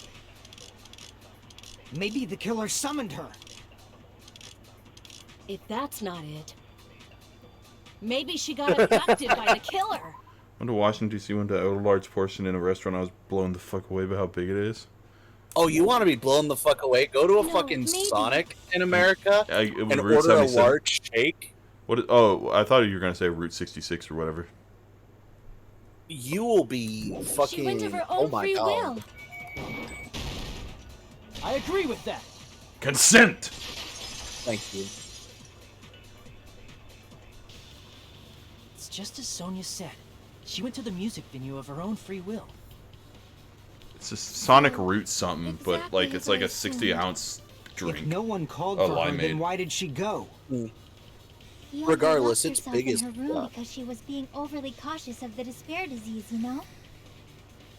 Maybe the killer summoned her. If that's not it, maybe she got abducted by the killer. went to Washington D.C. went to a large portion in a restaurant. I was blown the fuck away by how big it is. Oh, you want to be blown the fuck away? Go to a fucking Sonic in America and Route order a 77. large shake. What? Oh, I thought you were gonna say Route 66 or whatever. You will be fucking. She went of her Oh own my free god. will. I agree with that. Consent. Thank you. It's just as Sonia said. She went to the music venue of her own free will. It's a Sonic Root something, but like it's like a 60-ounce drink. If no one called A for her, limeade. then why did she go? Hyoko Regardless, locked it's herself big in as her room fuck. because she was being overly cautious of the despair disease, you know?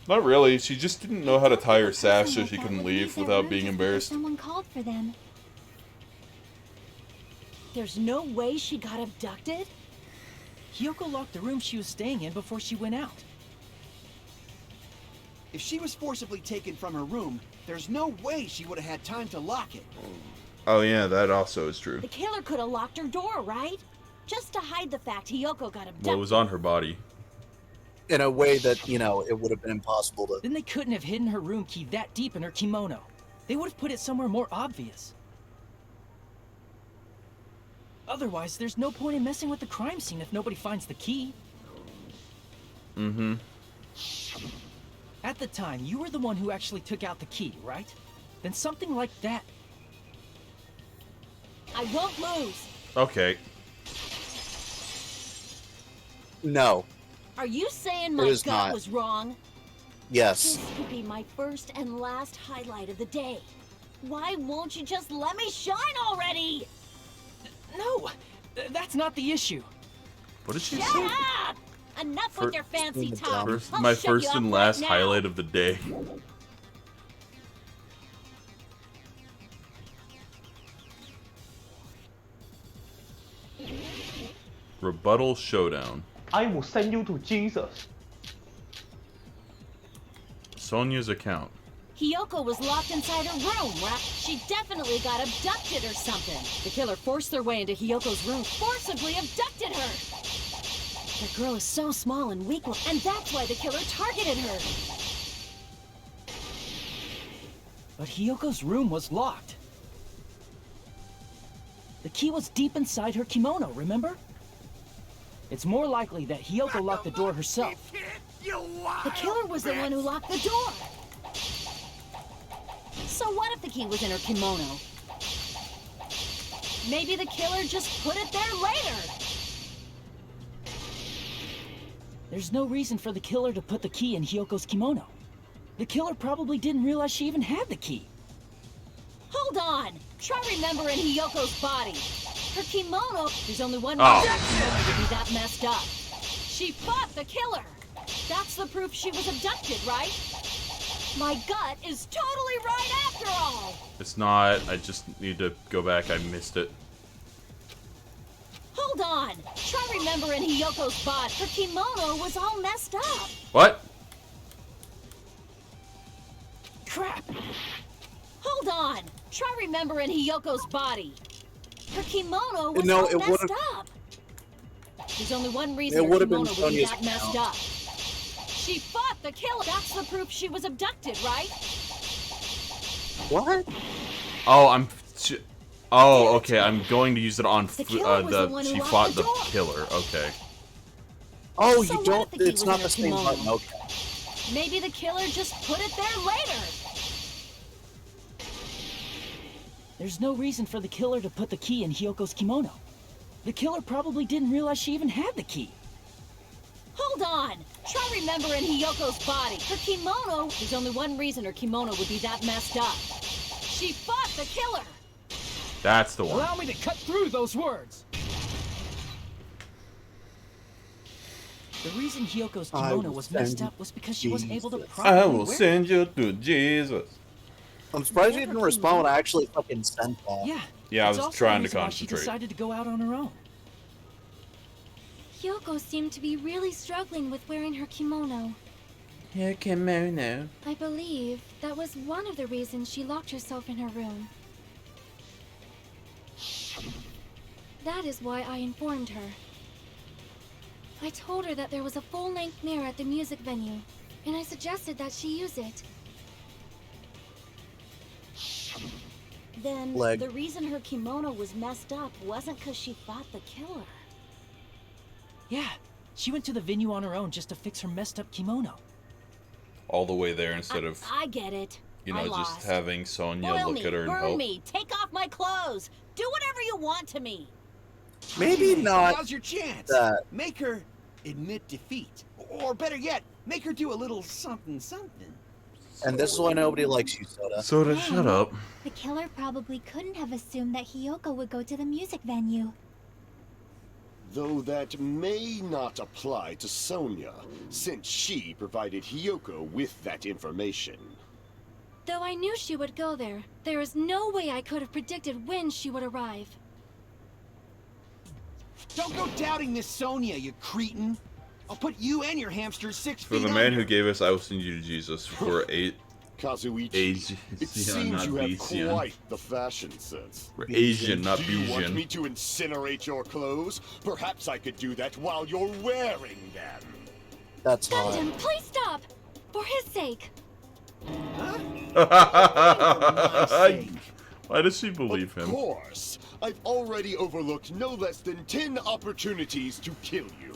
Not really. She just didn't know how to tie her sash so she couldn't leave without being embarrassed. Someone called for them. There's no way she got abducted? Hyoko locked the room she was staying in before she went out. If she was forcibly taken from her room, there's no way she would have had time to lock it. Oh yeah, that also is true. The killer could have locked her door, right? Just to hide the fact Hyoko got abducted. What was on her body? in a way that, you know, it would have been impossible to... Then they couldn't have hidden her room key that deep in her kimono. They would have put it somewhere more obvious. Otherwise, there's no point in messing with the crime scene if nobody finds the key. Mm-hmm. At the time, you were the one who actually took out the key, right? Then something like that... I won't lose. Okay. No. Are you saying It my is gut not. was wrong? Yes. This could be my first and last highlight of the day. Why won't you just let me shine already? No, that's not the issue. What did she Shut say? up! Enough with your fancy talk. I'll My shut you first up and right last now. highlight of the day. Rebuttal showdown. I will send you to Jesus. Sonia's account. Hiyoko was locked inside her room, right? She definitely got abducted or something. The killer forced their way into Hiyoko's room. Forcibly abducted her. That girl is so small and weak, And that's why the killer targeted her. But Hiyoko's room was locked. The key was deep inside her kimono, remember? It's more likely that Hiyoko locked the door herself. The killer was the one who locked the door. So what if the key was in her kimono? Maybe the killer just put it there later. There's no reason for the killer to put the key in Hiyoko's kimono. The killer probably didn't realize she even had the key. Hold on. Try remembering Hiyoko's body. Her kimono. There's only one Oh. reason her kimono would be that messed up. She fought the killer. That's the proof she was abducted, right? My gut is totally right after all. It's not. I just need to go back. I missed it. Hold on. Try remembering Hiyoko's body. Her kimono was all messed up. What? Crap. Hold on. Try remembering Hiyoko's body. Her kimono was No, all it messed would've- up. There's only one reason It her would've been kimono would be Sonia's that messed account. up. She fought the killer. That's the proof she was abducted, right? What? Oh, Oh, okay. I'm going to use it on The killer was the one who she locked fought the the door. killer. Okay. Oh, So you what don't. if the key It's was not in her the same kimono? button. Okay. Maybe the killer just put it there later. There's no reason for the killer to put the key in Hiyoko's kimono. The killer probably didn't realize she even had the key. Hold on. Try remembering Hiyoko's body. Her kimono. There's only one reason her kimono would be that messed up. She fought the killer. That's the one. Allow me to cut through those words. The reason Hiyoko's I kimono will was messed send up was because she wasn't able to Jesus. properly I will wear it. send you to Jesus. I'm surprised you didn't respond when I actually fucking sent that. Yeah. Yeah, I it's was also trying the to reason why She concentrate. decided to go out on her own. Hyoko seemed to be really struggling with wearing her kimono. Her kimono. I believe that was one of the reasons she locked herself in her room. That is why I informed her. I told her that there was a full-length mirror at the music venue, and I suggested that she use it. Then Leg. the reason her kimono was messed up wasn't because she fought the killer. Yeah, she went to the venue on her own just to fix her messed up kimono. All the way there instead of, I get it. you I know, lost. just having Sonya Boil look me, at her and burn help. me, take off my clothes, do whatever you want to me. Maybe not. Now's your chance. that. Make her admit defeat. Or better yet, make her do a little something something. And this is why nobody likes you, Soda. Soda, shut up. The killer probably couldn't have assumed that Hiyoko would go to the music venue. Though that may not apply to Sonya, since she provided Hiyoko with that information. Though I knew she would go there, there is no way I could have predicted when she would arrive. Don't go doubting Miss Sonya, you cretin. I'll put you and your hamsters 6 For feet the man under. who gave us I Will Send You to Jesus for Kazuichi, it seems you have Asian. quite the fashion sense. We're Asian, not Do you want Bijan. me to incinerate your clothes? Perhaps I could do that while you're wearing them. That's hot. Gundam, please stop! For his sake. Why does she believe him? Of course. I've already overlooked no less than 10 opportunities to kill you.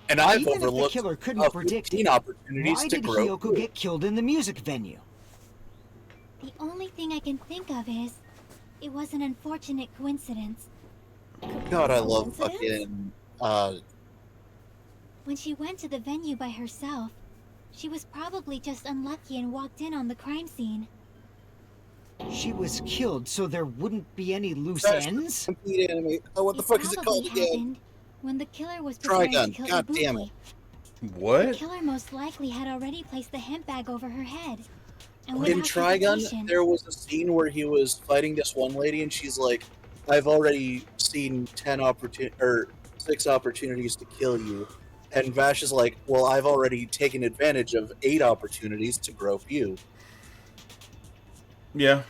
And I've Even overlooked if the killer couldn't predict 15 it, opportunities why to did grow Hiyoko get killed in the music venue? The only thing I can think of is it was an unfortunate coincidence. God, I love Coincidence? fucking, When she went to the venue by herself, she was probably just unlucky and walked in on the crime scene. She was killed so there wouldn't be any loose That's ends? complete anime. Oh, what the fuck is it called Probably again? happened when the killer was preparing Trigun. to kill God Ibuki. damn it. The What? killer most likely had already placed the hemp bag over her head. And In without Trigun, hesitation- there was a scene where he was fighting this one lady, and she's like, "I've already seen 6 opportunities to kill you," and Vash is like, "Well, I've already taken advantage of 8 opportunities to grope you." Yeah.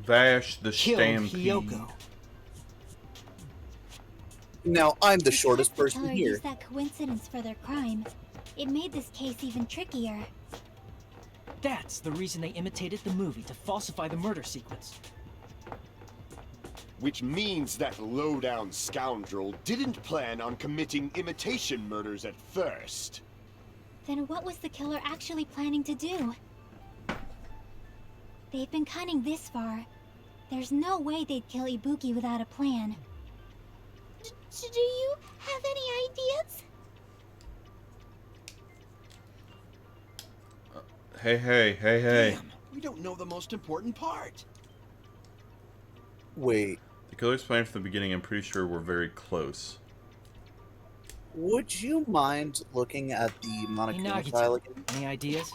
Vash the Killed Stampede. Hiyoko. Now I'm the Because shortest the person killer here. used that coincidence for their crime. It made this case even trickier. That's the reason they imitated the movie to falsify the murder sequence. Which means that low-down scoundrel didn't plan on committing imitation murders at first. Then what was the killer actually planning to do? They've been cunning this far. There's no way they'd kill Ibuki without a plan. Do you have any ideas? Hey. Damn, we don't know the most important part. Wait, The killer's plan from the beginning, I'm pretty sure we're very close. would you mind looking at the Hey, Monokuma Nagito, file again? any ideas?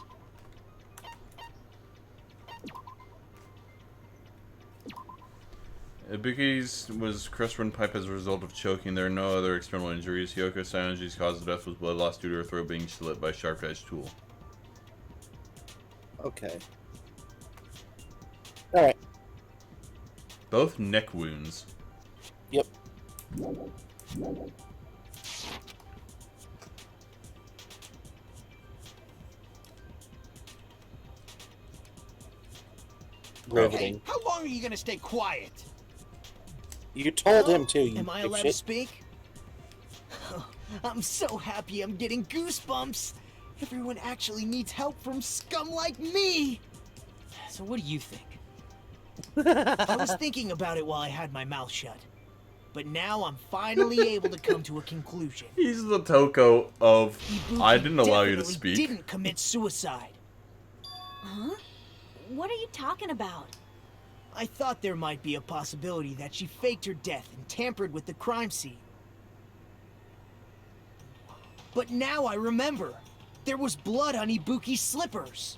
Ibuki's was crushed one pipe as a result of choking. There are no other external injuries. Hiyoko Saionji's cause of death was blood loss due to her throat being slit by a sharp-edged tool. Okay. Alright. Both neck wounds. Yep. Riveting. How long are you gonna stay quiet? You told him to, you Am I allowed to dipshit. speak? I'm so happy I'm getting goosebumps. Everyone actually needs help from scum like me. So what do you think? I was thinking about it while I had my mouth shut. But now I'm finally able to come to a conclusion. He's the Toko of, Ibuki I didn't allow you to definitely speak. Didn't commit suicide. Huh? What are you talking about? I thought there might be a possibility that she faked her death and tampered with the crime scene. But now I remember. There was blood on Ibuki's slippers.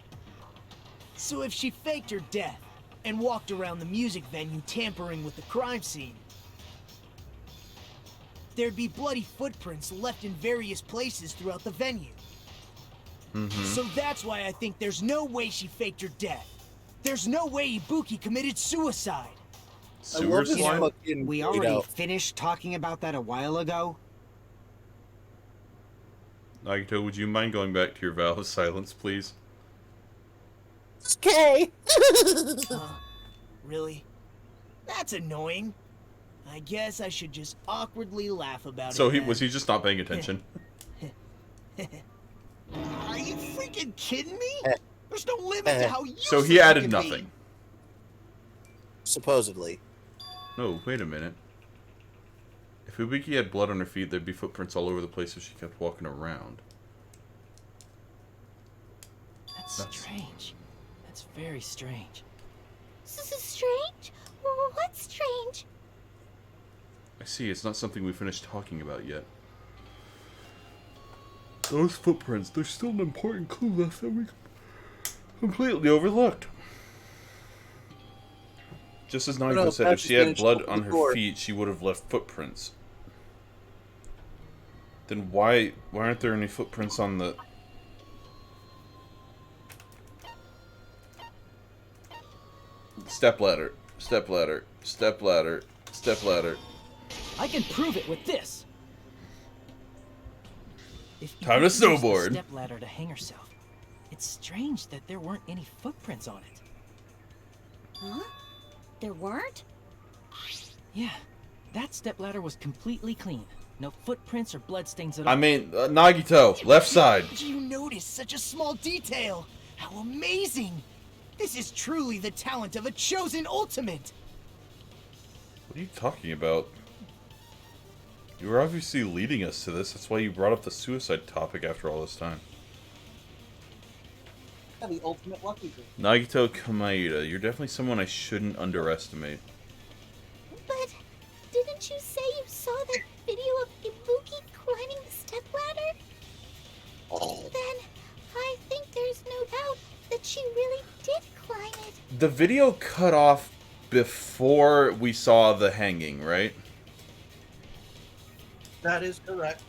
So if she faked her death and walked around the music venue tampering with the crime scene, there'd be bloody footprints left in various places throughout the venue. So that's why I think there's no way she faked her death. There's no way Ibuki committed suicide. Sewer slime? We already finished talking about that a while ago. Nagito, would you mind going back to your vow of silence, please? Okay. Really? That's annoying. I guess I should just awkwardly laugh about So it. was he just not paying attention? Are you freaking kidding me? There's no limit to how useless So he you added can be. nothing. Supposedly. No, wait a minute. If Ibuki had blood on her feet, there'd be footprints all over the place if she kept walking around. That's strange. That's very strange. Strange? What's strange? I see, it's not something we finished talking about yet. Those footprints, there's still an important clue left that we completely overlooked. Just as Nagito No, said, if Pat's she had finished blood opening on the her door. feet, she would have left footprints. Then why aren't there any footprints on the... Stepladder, stepladder, stepladder, stepladder. I can prove it with this. If Time to Ibuki used the snowboard. stepladder to hang herself, it's strange that there weren't any footprints on it. Huh? There weren't? Yeah, that stepladder was completely clean. No footprints or bloodstains at all. I mean, Nagito, left side. You noticed such a small detail. How amazing! This is truly the talent of a chosen ultimate. What are you talking about? You were obviously leading us to this. That's why you brought up the suicide topic after all this time. Yeah, the ultimate lucky girl. Nagito Kamaida, you're definitely someone I shouldn't underestimate. But didn't you say you saw that video of Ibuki climbing the stepladder? Then I think there's no doubt that she really did climb it. The video cut off before we saw the hanging, right? That is correct.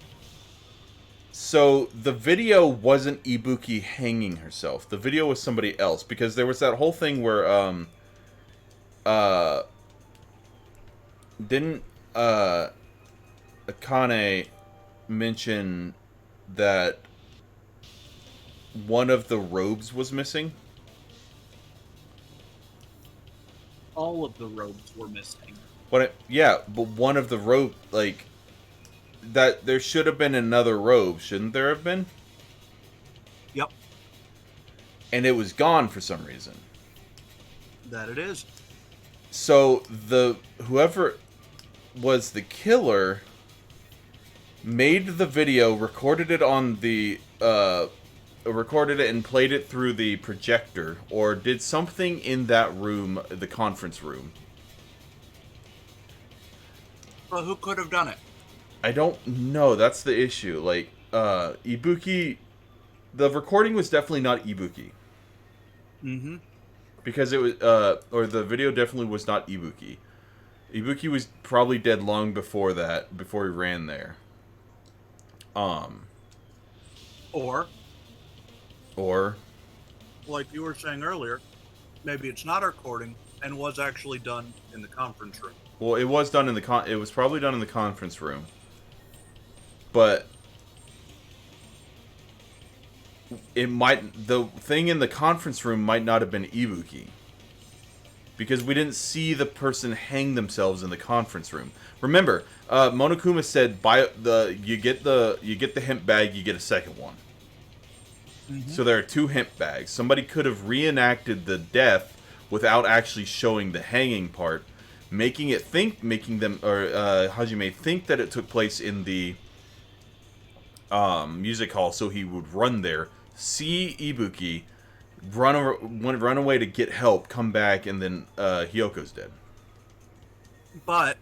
So the video wasn't Ibuki hanging herself. The video was somebody else, because there was that whole thing where didn't Akane mention that one of the robes was missing? All of the robes were missing. Yeah, but one of the robe, like, that there should have been another robe, shouldn't there have been? Yep. And it was gone for some reason. That it is. So whoever was the killer made the video, recorded it on the recorded it and played it through the projector, or did something in that room, the conference room. Well, who could have done it? I don't know. That's the issue. Like, Ibuki, the recording was definitely not Ibuki. Mm-hmm. Because it was, or the video definitely was not Ibuki. Ibuki was probably dead long before that, before he ran there. Or, like you were saying earlier, maybe it's not a recording and was actually done in the conference room. well, it was done in the it was probably done in the conference room. But the thing in the conference room might not have been Ibuki. Because we didn't see the person hang themselves in the conference room. Remember, Monokuma said, you get the hemp bag, you get a second one. Mm-hmm. So there are 2 hemp bags. Somebody could have reenacted the death without actually showing the hanging part, making Hajime think that it took place in the music hall, so he would run there, see Ibuki, run away to get help, come back, and then Hyoko's dead. But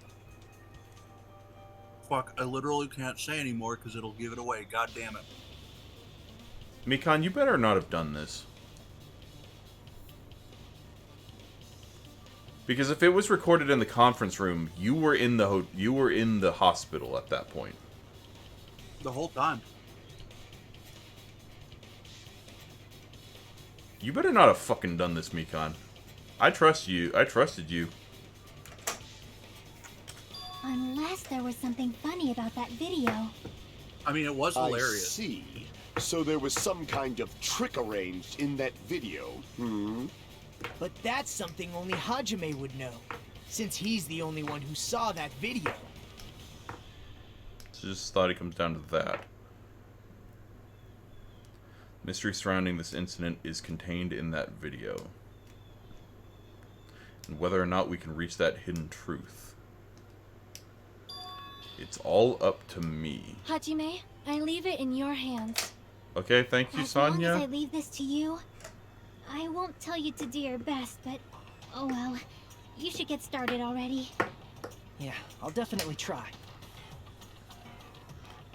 fuck, I literally can't say anymore because it'll give it away. God damn it. Mikan, you better not have done this. Because if it was recorded in the conference room, you were in the hospital at that point. The whole time. You better not have fucking done this, Mikan. I trust you. I trusted you. Unless there was something funny about that video. I mean, it was hilarious. I see. So there was some kind of trick arranged in that video, But that's something only Hajime would know, since he's the only one who saw that video. Just thought it comes down to that. Mystery surrounding this incident is contained in that video. And whether or not we can reach that hidden truth, it's all up to me. Hajime, I leave it in your hands. Okay, thank you, As long Sonya. as I leave this to you, I won't tell you to do your best, but oh well. You should get started already. Yeah, I'll definitely try.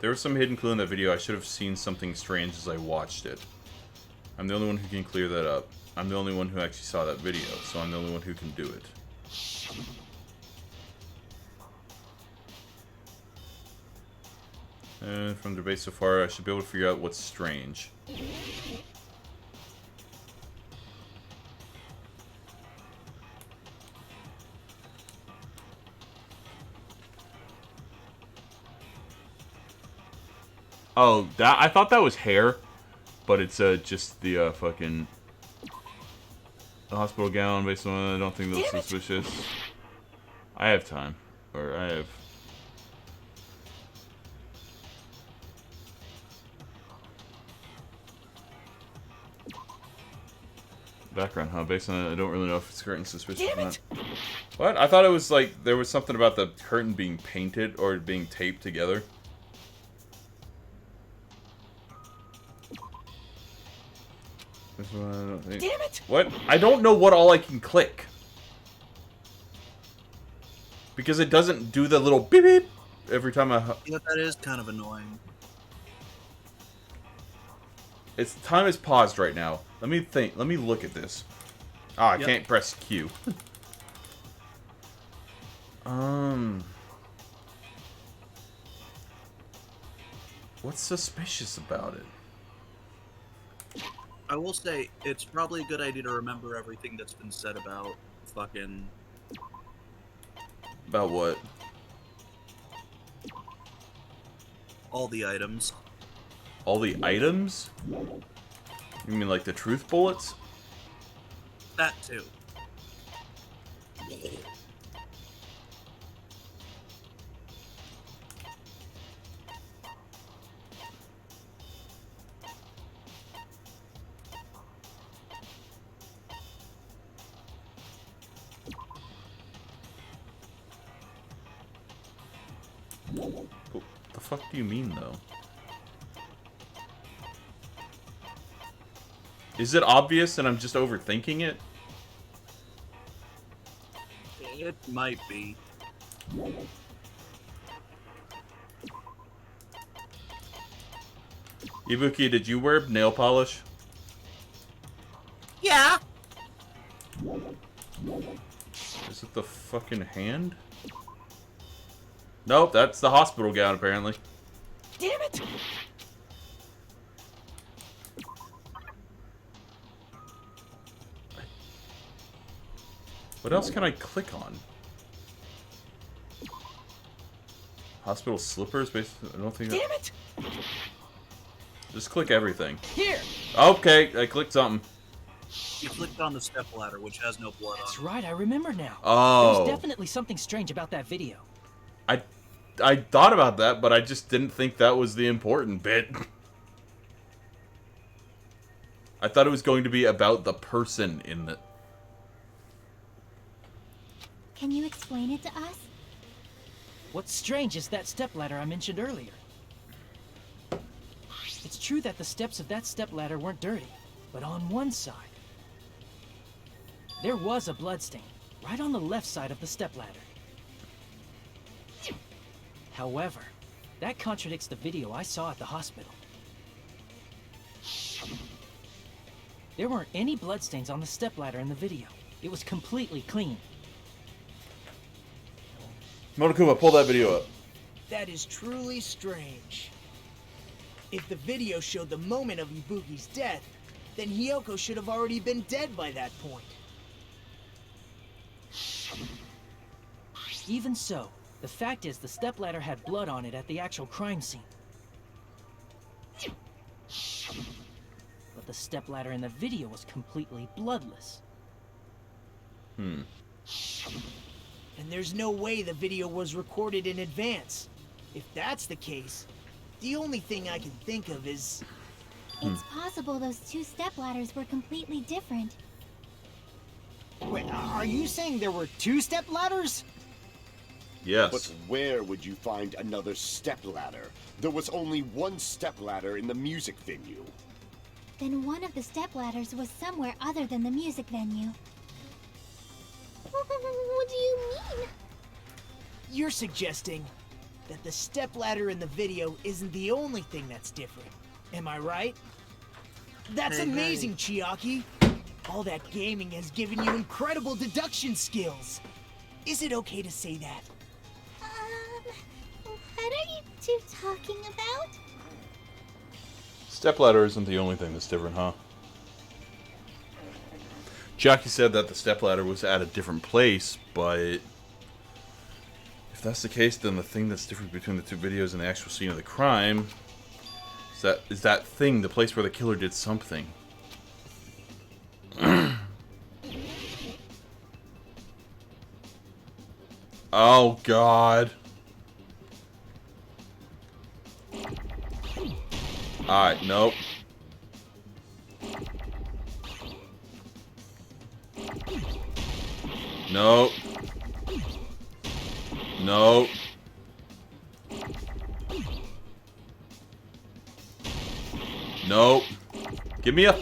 There was some hidden clue in that video. I should have seen something strange as I watched it. I'm the only one who can clear that up. I'm the only one who actually saw that video, so I'm the only one who can do it. And from the debate so far, I should be able to figure out what's strange. Oh, that I thought that was hair, but it's just the fucking the hospital gown. Based on, I don't think that's suspicious. I have time, or I have. Background, huh? Based on it, I don't really know if it's curtain suspicious or not. What? I thought it was like there was something about the curtain being painted or being taped together. This one, I don't think. Damn it! What? I don't know what all I can click. Because it doesn't do the little beep beep every time I. Yeah, that is kind of annoying. Its time is paused right now. Let me think. Let me look at this. Ah, I can't press Q. What's suspicious about it? I will say, it's probably a good idea to remember everything that's been said about fucking... About what? All the items. All the items? You mean like the truth bullets? That too. What the fuck do you mean, though? Is it obvious and I'm just overthinking it? It might be. Ibuki, did you wear nail polish? Yeah. Is it the fucking hand? Nope, that's the hospital gown, apparently. Damn it! What else can I click on? Hospital slippers? Basically, I don't think. Damn it! Just click everything. Here. Okay, I clicked something. You clicked on the stepladder, which has no blood on it. That's right, I remember now. Oh. There was definitely something strange about that video. I thought about that, but I just didn't think that was the important bit. I thought it was going to be about the person in the... Can you explain it to us? What's strange is that stepladder I mentioned earlier. It's true that the steps of that stepladder weren't dirty, but on one side, there was a bloodstain, right on the left side of the stepladder. However, that contradicts the video I saw at the hospital. There weren't any bloodstains on the stepladder in the video. It was completely clean. Monokuma, pull that video up. That is truly strange. If the video showed the moment of Ibuki's death, then Hiyoko should have already been dead by that point. Even so, the fact is the stepladder had blood on it at the actual crime scene. But the stepladder in the video was completely bloodless. And there's no way the video was recorded in advance. If that's the case, the only thing I can think of is... It's possible those two stepladders were completely different. Wait, are you saying there were two stepladders? Yes. But where would you find another stepladder? There was only one stepladder in the music venue. Then one of the stepladders was somewhere other than the music venue. What do you mean? You're suggesting that the stepladder in the video isn't the only thing that's different. Am I right? That's amazing, Chiaki! All that gaming has given you incredible deduction skills. Is it okay to say that? What are you two talking about? Stepladder isn't the only thing that's different, huh? Jackie said that the stepladder was at a different place, but if that's the case, then the thing that's different between the two videos and the actual scene of the crime Is that thing, the place where the killer did something. Oh, God. Alright, nope. Nope. Nope. Nope. Give me a...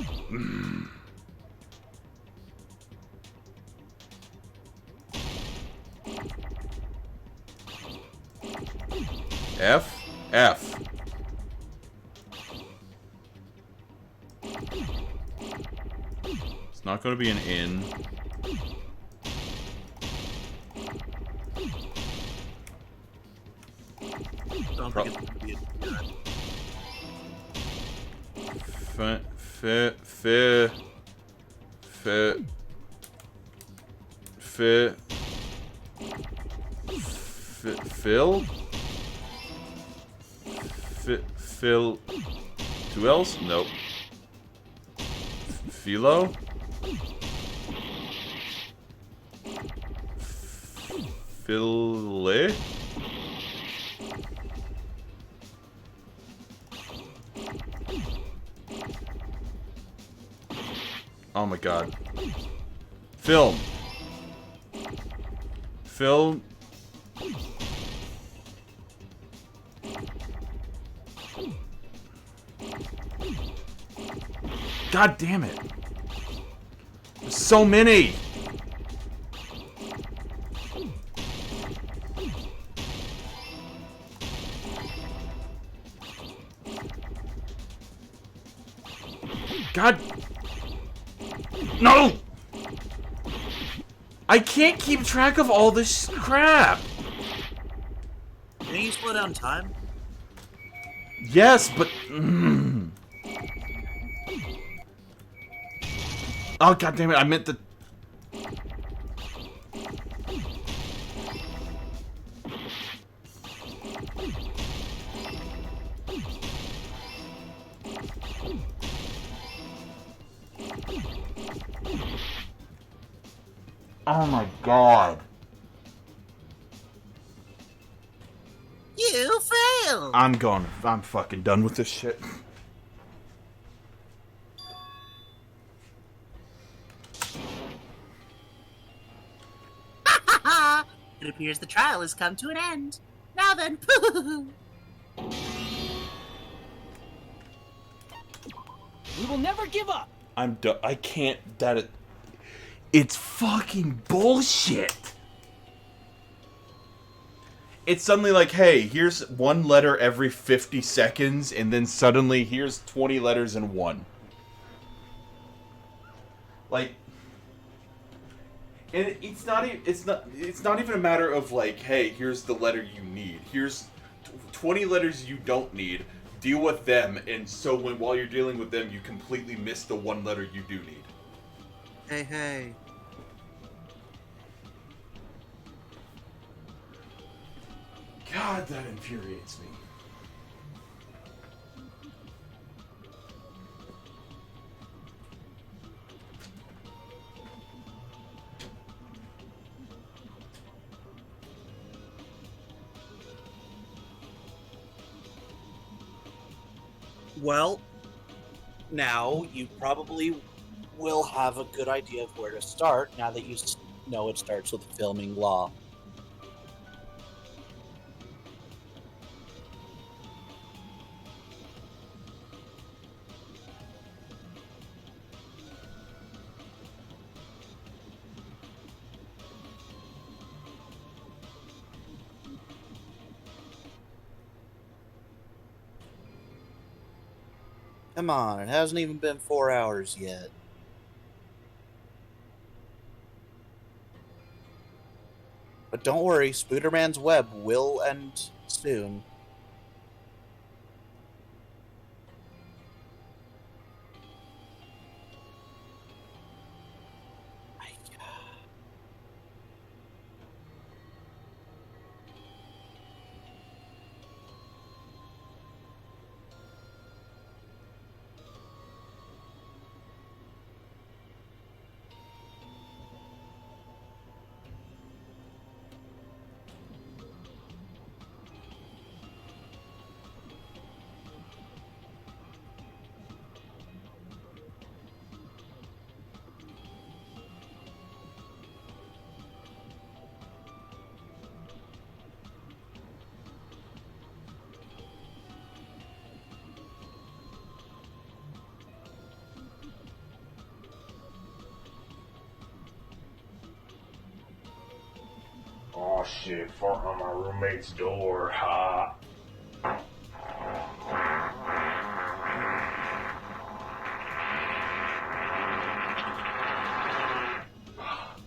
F? F. It's not going to be an in. Don't think it's gonna be a Phil? Phil... Two L's? Nope. Philo? Philly? Oh my god. Film. Film. God damn it. There's so many. God. No! I can't keep track of all this crap. Can you slow down time? Yes, but... Oh, god damn it, I meant the... Oh my god. You failed! I'm gone. I'm fucking done with this shit. It appears the trial has come to an end. Now then, We will never give up. I'm done. I can't. It's fucking bullshit. It's suddenly like, hey, here's one letter every 50 seconds, and then suddenly here's 20 letters in one. Like, and it's not even a matter of like, hey, here's the letter you need. Here's 20 letters you don't need. Deal with them, and so while you're dealing with them, you completely miss the one letter you do need. Hey, hey. God, that infuriates me. Well, now you probably will have a good idea of where to start now that you know it starts with filming law. Come on, it hasn't even been 4 hours yet. But don't worry, Spooderman's web will end soon. Oh shit, farting on my roommate's door, ha.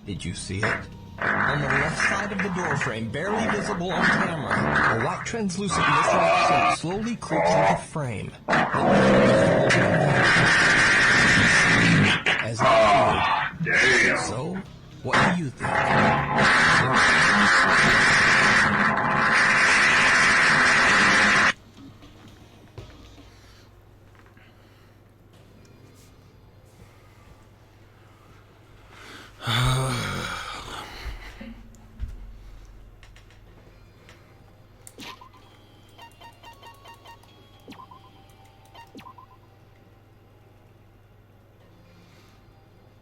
Did you see it? On the left side of the doorframe, barely visible on camera, a white translucent missile of soap slowly creeps into frame. As it appeared. So, what do you think?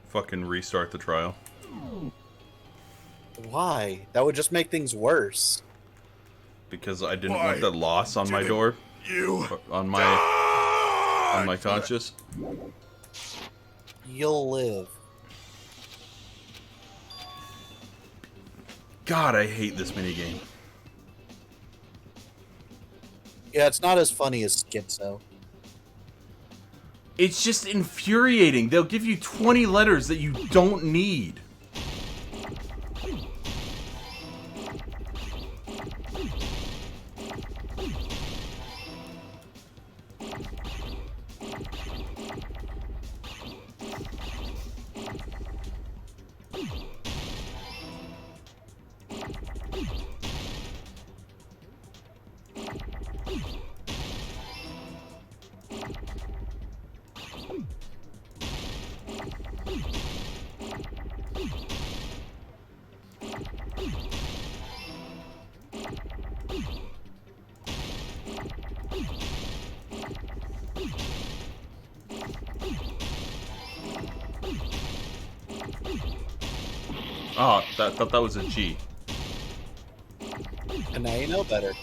Fucking restart the trial. Why? That would just make things worse. Because I didn't want that loss on my door. On my conscience. You'll live. God, I hate this minigame. Yeah, it's not as funny as Schizo. It's just infuriating. They'll give you 20 letters that you don't need. Oh, thought that was a G. And now you know better.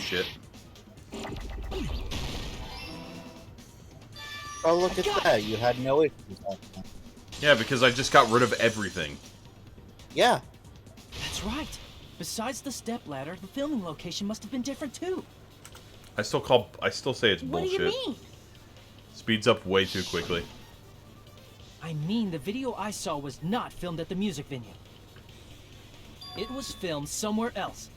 Shit. Oh, look at that. You had no issues last time. Yeah, because I just got rid of everything. Yeah. That's right. Besides the stepladder, the filming location must have been different too. I still say it's What do bullshit. you mean? Speeds up way too quickly. I mean, the video I saw was not filmed at the music venue. It was filmed somewhere else.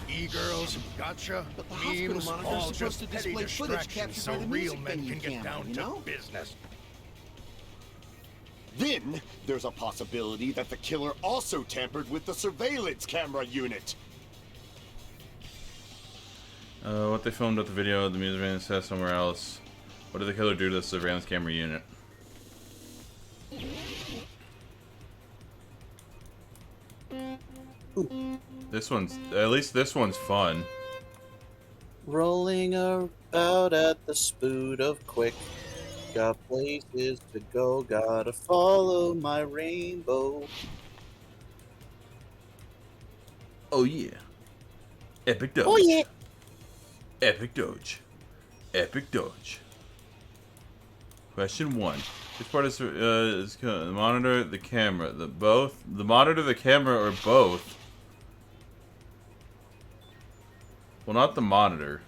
E-girls, gotcha, But the hospital memes, monitor's all supposed just to petty display footage distractions captured so by the real music men venue can get camera, down you to know? business. Then, there's a possibility that the killer also tampered with the surveillance camera unit. What they filmed at the video, the music van says somewhere else. What did the killer do to the surveillance camera unit? This one's, at least this one's fun. Rolling about at the spood of quick. Got places to go, gotta follow my rainbow. Oh yeah. Epic Doge. Oh yeah. Epic Doge. Epic Doge. Question 1. Which part is the monitor, the camera, the monitor, the camera, or both? Well, not the monitor.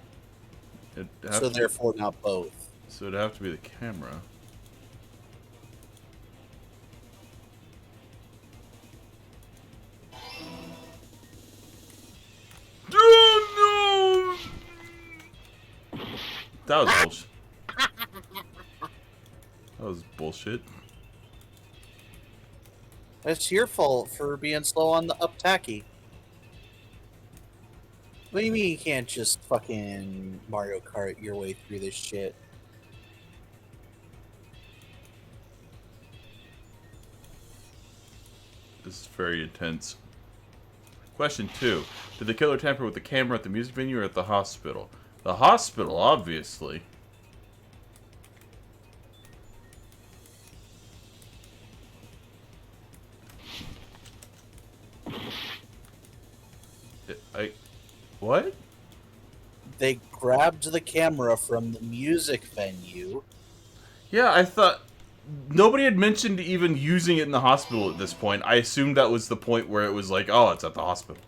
So therefore not both. So it'd have to be the camera. Oh no! That was bullshit. That was bullshit. It's your fault for being slow on the up tacky. What do you mean you can't just fucking Mario Kart your way through this shit? This is very intense. Question 2. Did the killer tamper with the camera at the music venue or at the hospital? The hospital, obviously. What? They grabbed the camera from the music venue. Yeah, I thought... Nobody had mentioned even using it in the hospital at this point. I assumed that was the point where it was like, oh, it's at the hospital.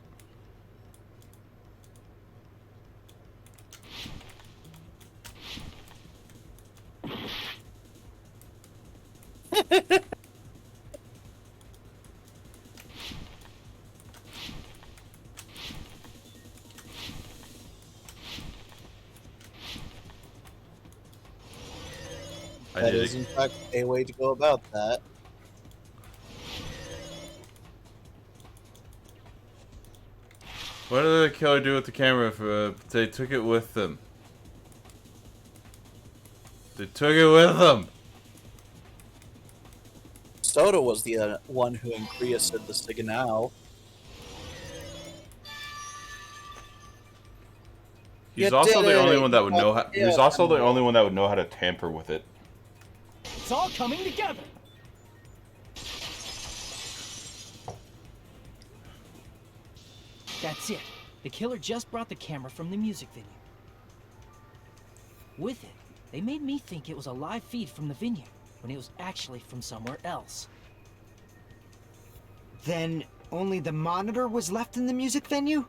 That is, in fact, a way to go about that. What did the killer do with the camera if they took it with them? They took it with them! Soda was the one who increased the signal. He's also the only one that would know how. He's also the only one that would know how to tamper with it. It's all coming together. That's it. The killer just brought the camera from the music venue. With it, they made me think it was a live feed from the venue, when it was actually from somewhere else. Then only the monitor was left in the music venue?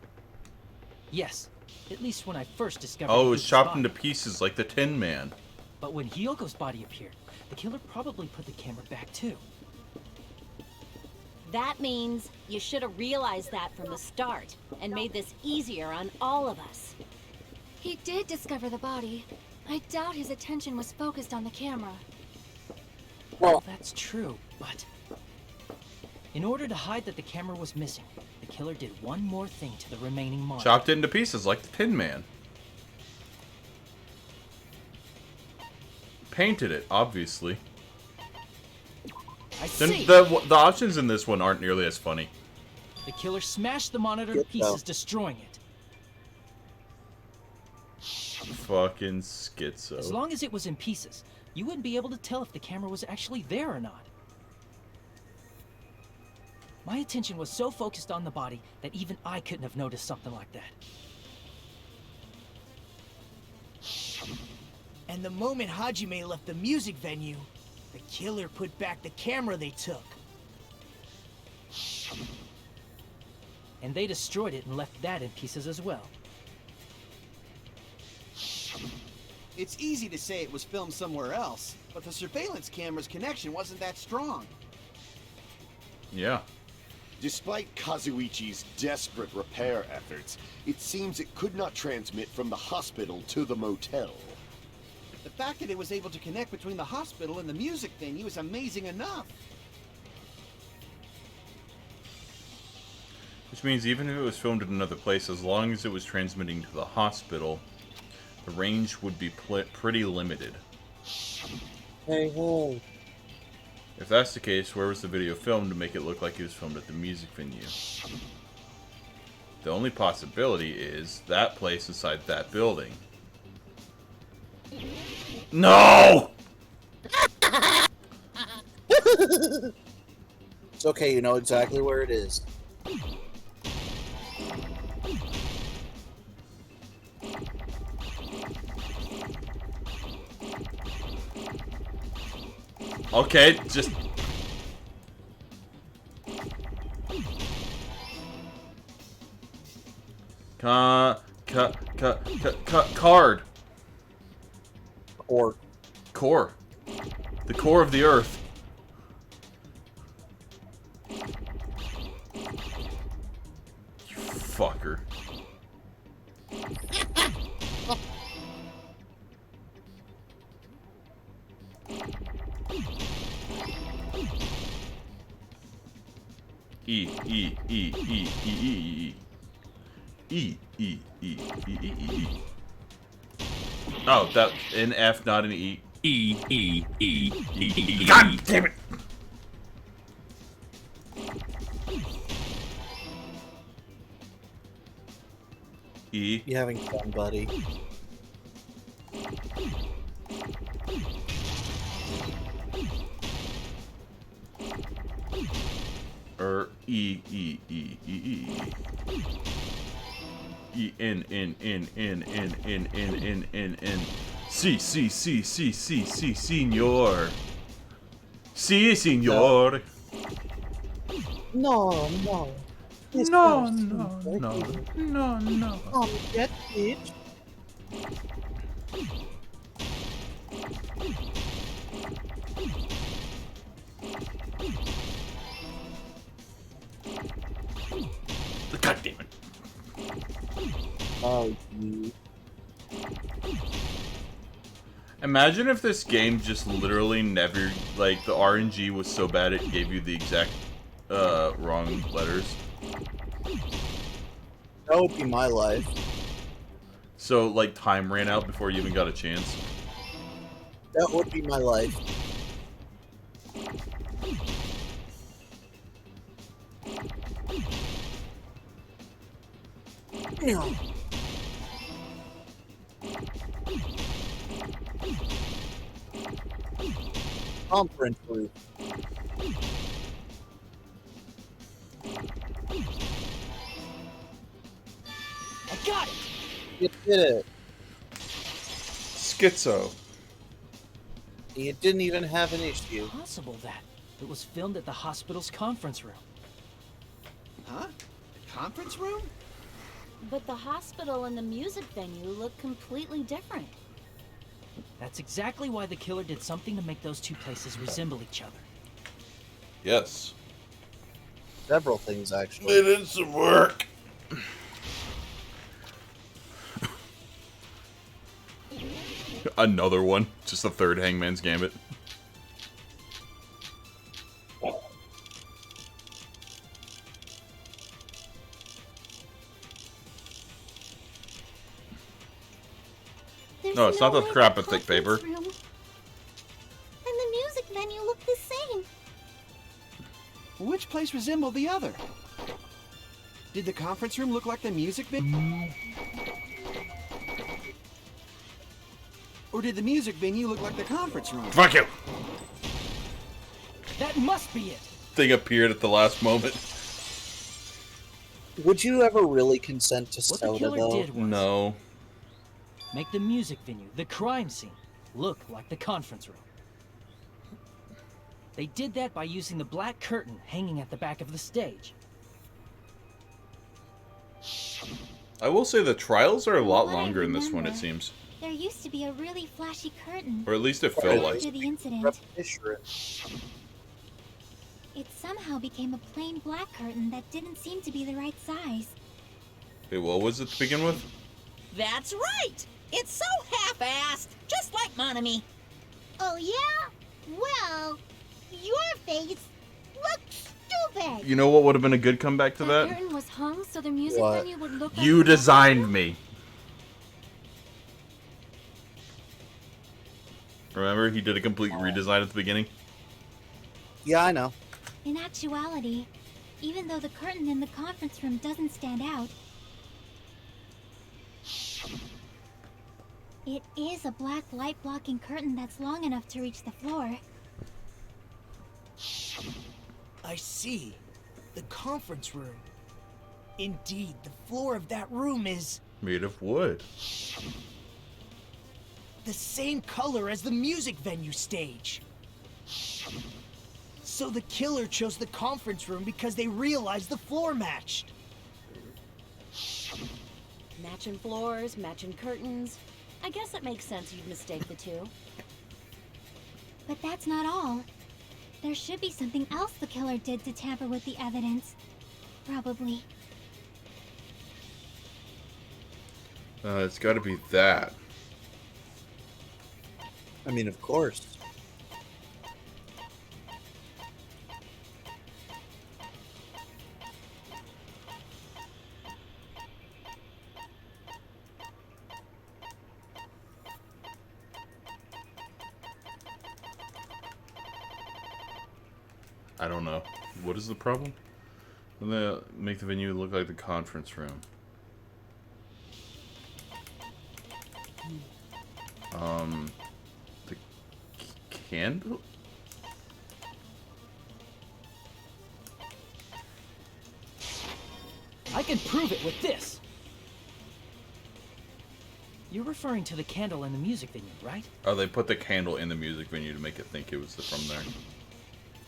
Yes, at least when I first discovered Oh, it was Hyoko's chopped body. into pieces like the Tin Man. But when Hyoko's body appeared, the killer probably put the camera back too. That means you should have realized that from the start and made this easier on all of us. He did discover the body. I doubt his attention was focused on the camera. Well, that's true, but in order to hide that the camera was missing, the killer did one more thing to the remaining monitor. Chopped it into pieces like the Tin Man. Painted it, obviously. I Then see. the options in this one aren't nearly as funny. The killer smashed the monitor to pieces, destroying it. Fucking schizo. As long as it was in pieces, you wouldn't be able to tell if the camera was actually there or not. My attention was so focused on the body that even I couldn't have noticed something like that. And the moment Hajime left the music venue, the killer put back the camera they took. And they destroyed it and left that in pieces as well. It's easy to say it was filmed somewhere else, but the surveillance camera's connection wasn't that strong. Yeah. Despite Kazuichi's desperate repair efforts, it seems it could not transmit from the hospital to the motel. The fact that it was able to connect between the hospital and the music venue is amazing enough. Which means even if it was filmed in another place, as long as it was transmitting to the hospital, the range would be pretty limited. Hey, whoa. If that's the case, where was the video filmed to make it look like it was filmed at the music venue? The only possibility is that place inside that building. No! It's okay, you know exactly where it is. Okay, just... Card. Or. Core. The core of the earth. You fucker. E E E E E E E E E. Oh, that an F, not an E. E E E E. God damn it! E. You having fun, buddy? E E E E E. E N N N N N N N N N N. C C C C C C Signor. Si, signor. No, no. No, no, no, no, no. Get it. God damn it. Oh, you. Imagine if this game just literally never, like, the RNG was so bad it gave you the exact, wrong letters. That would be my life. So, like, time ran out before you even got a chance. That would be my life. No. Conference room. I got it! You did it. Schizo. You didn't even have an issue. Possible that it was filmed at the hospital's conference room. Huh? Conference room? But the hospital and the music venue look completely different. That's exactly why the killer did something to make those two places resemble each other. Yes. Several things, actually. They did some work. Another one. Just the third Hangman's Gambit. No, it's not the crap of thick paper. Room. And the music venue looked the same. Which place resembled the other? Did the conference room look like the music venue? Or did the music venue look like the conference room? Fuck you! That must be it! Thing appeared at the last moment. Would you ever really consent to What the soda, killer though? did was No. make the music venue, the crime scene, look like the conference room. They did that by using the black curtain hanging at the back of the stage. I will say the trials are a lot From what I longer in this one, it remember, seems. There used to be a really flashy curtain. Or at least it felt like. After the incident, it somehow became a plain black curtain that didn't seem to be the right size. Wait, what was it to begin with? That's right! It's so half-assed, just like Monami. Oh yeah? Well, your face looks stupid. You know what would have been a good comeback to The that? curtain was hung so the music What? venue would look like You designed me. Remember, he did a complete redesign at the beginning? Yeah, I know. In actuality, even though the curtain in the conference room doesn't stand out, it is a black light-blocking curtain that's long enough to reach the floor. I see. The conference room. Indeed, the floor of that room is Made of wood. the same color as the music venue stage. So the killer chose the conference room because they realized the floor matched. Matching floors, matching curtains. I guess it makes sense you'd mistake the two. But that's not all. There should be something else the killer did to tamper with the evidence. Probably. It's gotta be that. I mean, of course. I don't know. What is the problem? They make the venue look like the conference room. The candle? I can prove it with this. You're referring to the candle in the music venue, right? Oh, they put the candle in the music venue to make it think it was from there.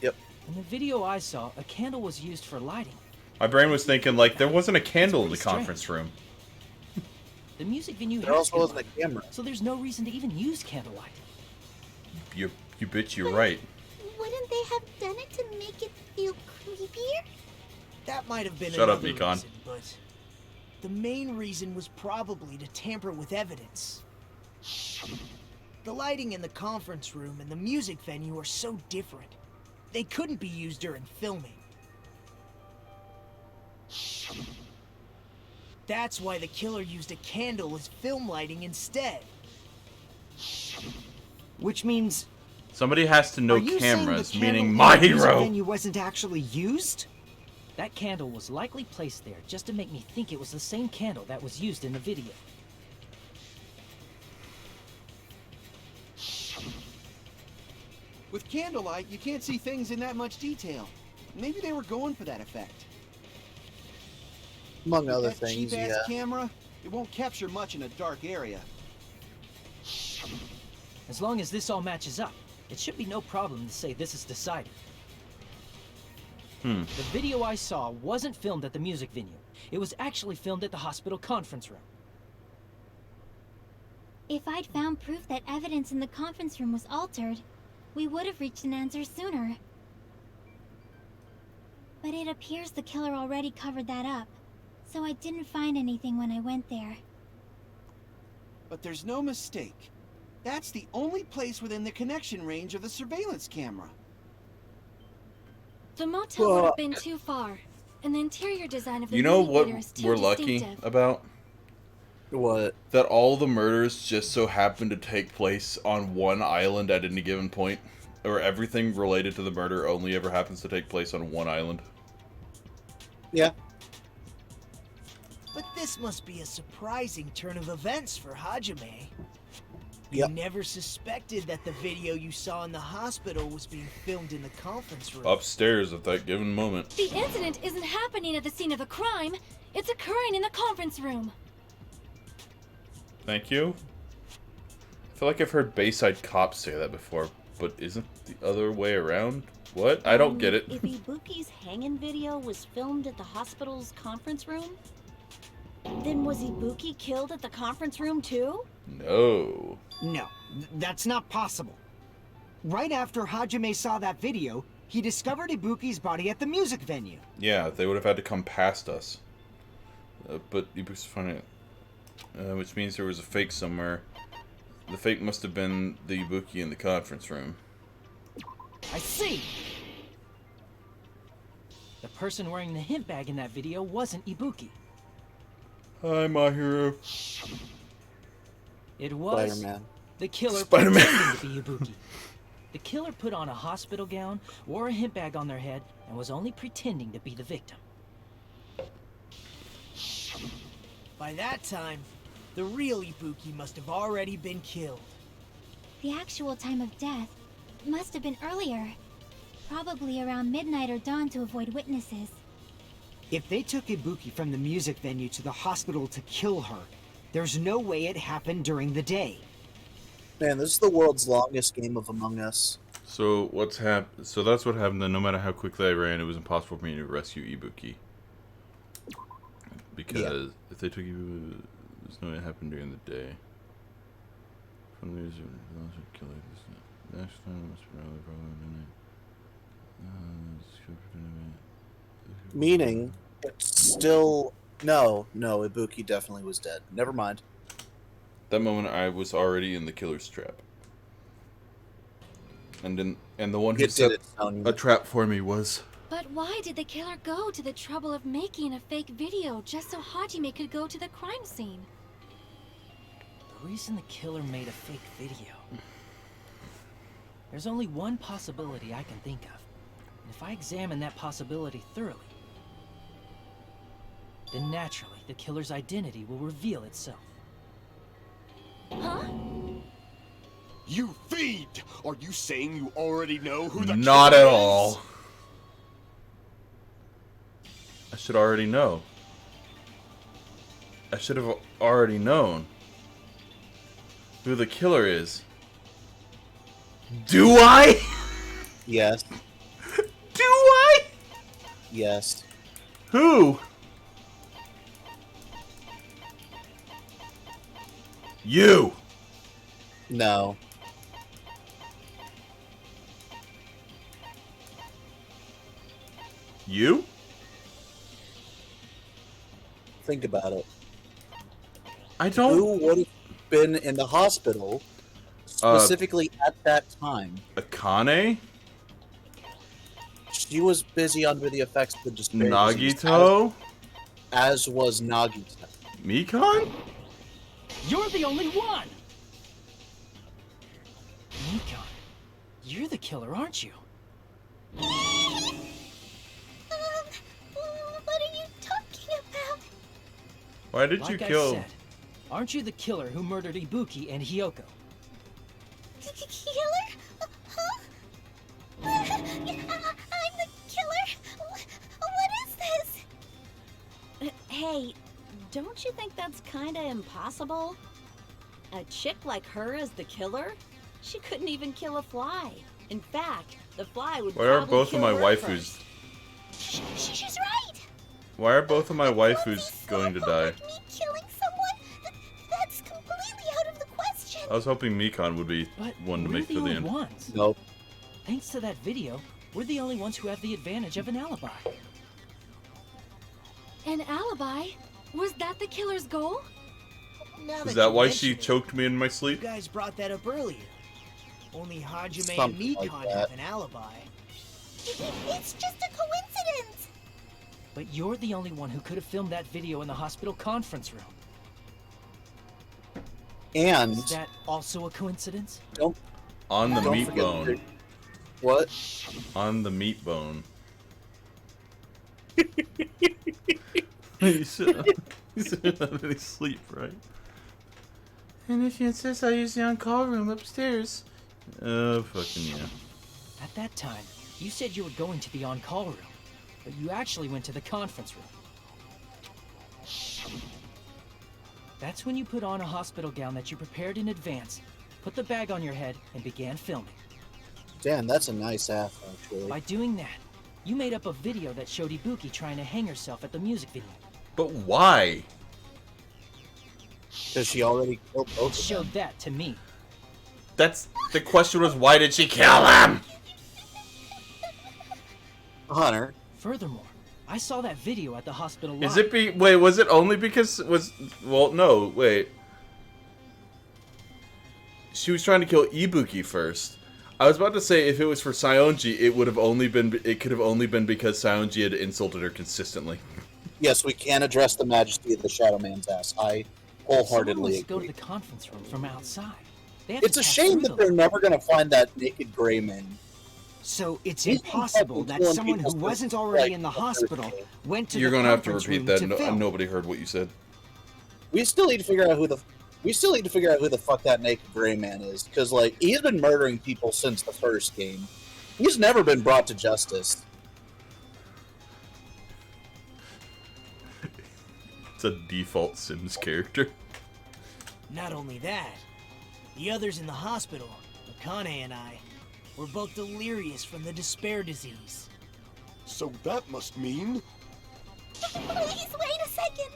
Yep. In the video I saw, a candle was used for lighting. My brain was thinking, like, there wasn't a candle in the strange. conference room. The music venue There has also wasn't a candlelight, camera. so there's no reason to even use candlelight. You bitch, you're right. Wouldn't they have done it to make it feel creepier? That might have been Shut up, another Mikon. reason, but the main reason was probably to tamper with evidence. The lighting in the conference room and the music venue are so different. They couldn't be used during filming. That's why the killer used a candle as film lighting instead. Which means... Somebody has to know Are you saying the cameras, candle meaning in my the music hero. venue wasn't actually used? That candle was likely placed there just to make me think it was the same candle that was used in the video. With candlelight, you can't see things in that much detail. Maybe they were going for that effect. Among With other that things, cheap-ass yeah. camera, it won't capture much in a dark area. As long as this all matches up, it should be no problem to say this is decided. The video I saw wasn't filmed at the music venue. It was actually filmed at the hospital conference room. If I'd found proof that evidence in the conference room was altered, we would have reached an answer sooner. But it appears the killer already covered that up, so I didn't find anything when I went there. But there's no mistake. That's the only place within the connection range of the surveillance camera. The motel would have been too far, and the interior design of the You know movie what theater is too we're lucky distinctive. about? What? That all the murders just so happen to take place on one island at any given point. Or everything related to the murder only ever happens to take place on one island. Yeah. But this must be a surprising turn of events for Hajime. Yep. You never suspected that the video you saw in the hospital was being filmed in the conference room. Upstairs at that given moment. The incident isn't happening at the scene of the crime. It's occurring in the conference room. Thank you. I feel like I've heard Bayside Cops say that before, but isn't the other way around? What? I don't get it. If Ibuki's hanging video was filmed at the hospital's conference room, then was Ibuki killed at the conference room too? No. No, that's not possible. Right after Hajime saw that video, he discovered Ibuki's body at the music venue. Yeah, they would have had to come past us. But Ibuki's funny. Which means there was a fake somewhere. The fake must have been the Ibuki in the conference room. I see! The person wearing the hint bag in that video wasn't Ibuki. Hi, my hero. It was Spider-Man. the killer Spider-Man. pretending to be Ibuki. The killer put on a hospital gown, wore a hint bag on their head, and was only pretending to be the victim. By that time, the real Ibuki must have already been killed. The actual time of death must have been earlier. Probably around midnight or dawn to avoid witnesses. If they took Ibuki from the music venue to the hospital to kill her, there's no way it happened during the day. Man, this is the world's longest game of Among Us. So what's happened? So that's what happened. Then, no matter how quickly I ran, it was impossible for me to rescue Ibuki. Because if they took Ibuki, there's no way it happened during the day. From the news, killer. Next time must be probably midnight. Meaning, it's still... No, Ibuki definitely was dead. Never mind. That moment, I was already in the killer's trap. And the one who set a trap for me was... But why did the killer go to the trouble of making a fake video just so Hajime could go to the crime scene? The reason the killer made a fake video... There's only one possibility I can think of. And if I examine that possibility thoroughly, then naturally the killer's identity will reveal itself. Huh? You fiend! Are you saying you already know who the Not killer at is? all. I should already know. I should have already known who the killer is. Do I? Yes. Do I? Yes. Who? You. No. You? Think about it. I don't. Who would have been in the hospital specifically at that time? Akane? She was busy under the effects of the despair disease, Nagito? as was Nagito. Mikan? You're the only one! Mikan, you're the killer, aren't you? What are you talking about? Why did you Like I kill? said, aren't you the killer who murdered Ibuki and Hyoko? Killer? Huh? I'm the killer? What is this? Hey, don't you think that's kinda impossible? A chick like her as the killer? She couldn't even kill a fly. In fact, the fly would Why are probably both of kill my her waifus? first. She's right. Why are both of my waifus going to die? Me killing someone? That's completely out of the question. I was hoping Mikan would be But one to we're make the to the only end. ones. Nope. Thanks to that video, we're the only ones who have the advantage of an alibi. An alibi? Was that the killer's goal? Now Is you that why mention she it, choked me in my You sleep? guys brought that up earlier. Only Hajime and Something like Mikan that. have an alibi. It's just a coincidence. But you're the only one who could have filmed that video in the hospital conference room. And Is that also a coincidence? don't On the don't meat forget bone. that- What? On the meat bone. You shouldn't have any sleep, right? And if you insist, I'll use the on-call room upstairs. Fucking yeah. At that time, you said you were going to the on-call room, but you actually went to the conference room. That's when you put on a hospital gown that you prepared in advance, put the bag on your head, and began filming. Damn, that's a nice ass, actually. By doing that, you made up a video that showed Ibuki trying to hang herself at the music video. But why? Because she already killed both of them. Showed that to me. That's the question was why did she kill him? Hunter. Furthermore, I saw that video at the hospital Is lobby. it wait, was it only because no, wait. She was trying to kill Ibuki first. I was about to say if it was for Saionji, it could have only been because Saionji had insulted her consistently. Yes, we can address the majesty of the Shadow Man's ass. I Someone wholeheartedly wants to go to agree. the conference room from outside. They have It's to a pass shame through that the they're never going to find that naked gray man. So it's He's been impossible fucking that killing someone who people wasn't since, already like, in the the hospital first went to You're the gonna have to conference repeat room that. to film. Nobody heard what you said. We still need to figure out who the fuck that naked gray man is, because like he's been murdering people since the first game. He's never been brought to justice. It's a default Sims character. Not only that, the others in the hospital, Akane and I, were both delirious from the despair disease. So that must mean... Please wait a second.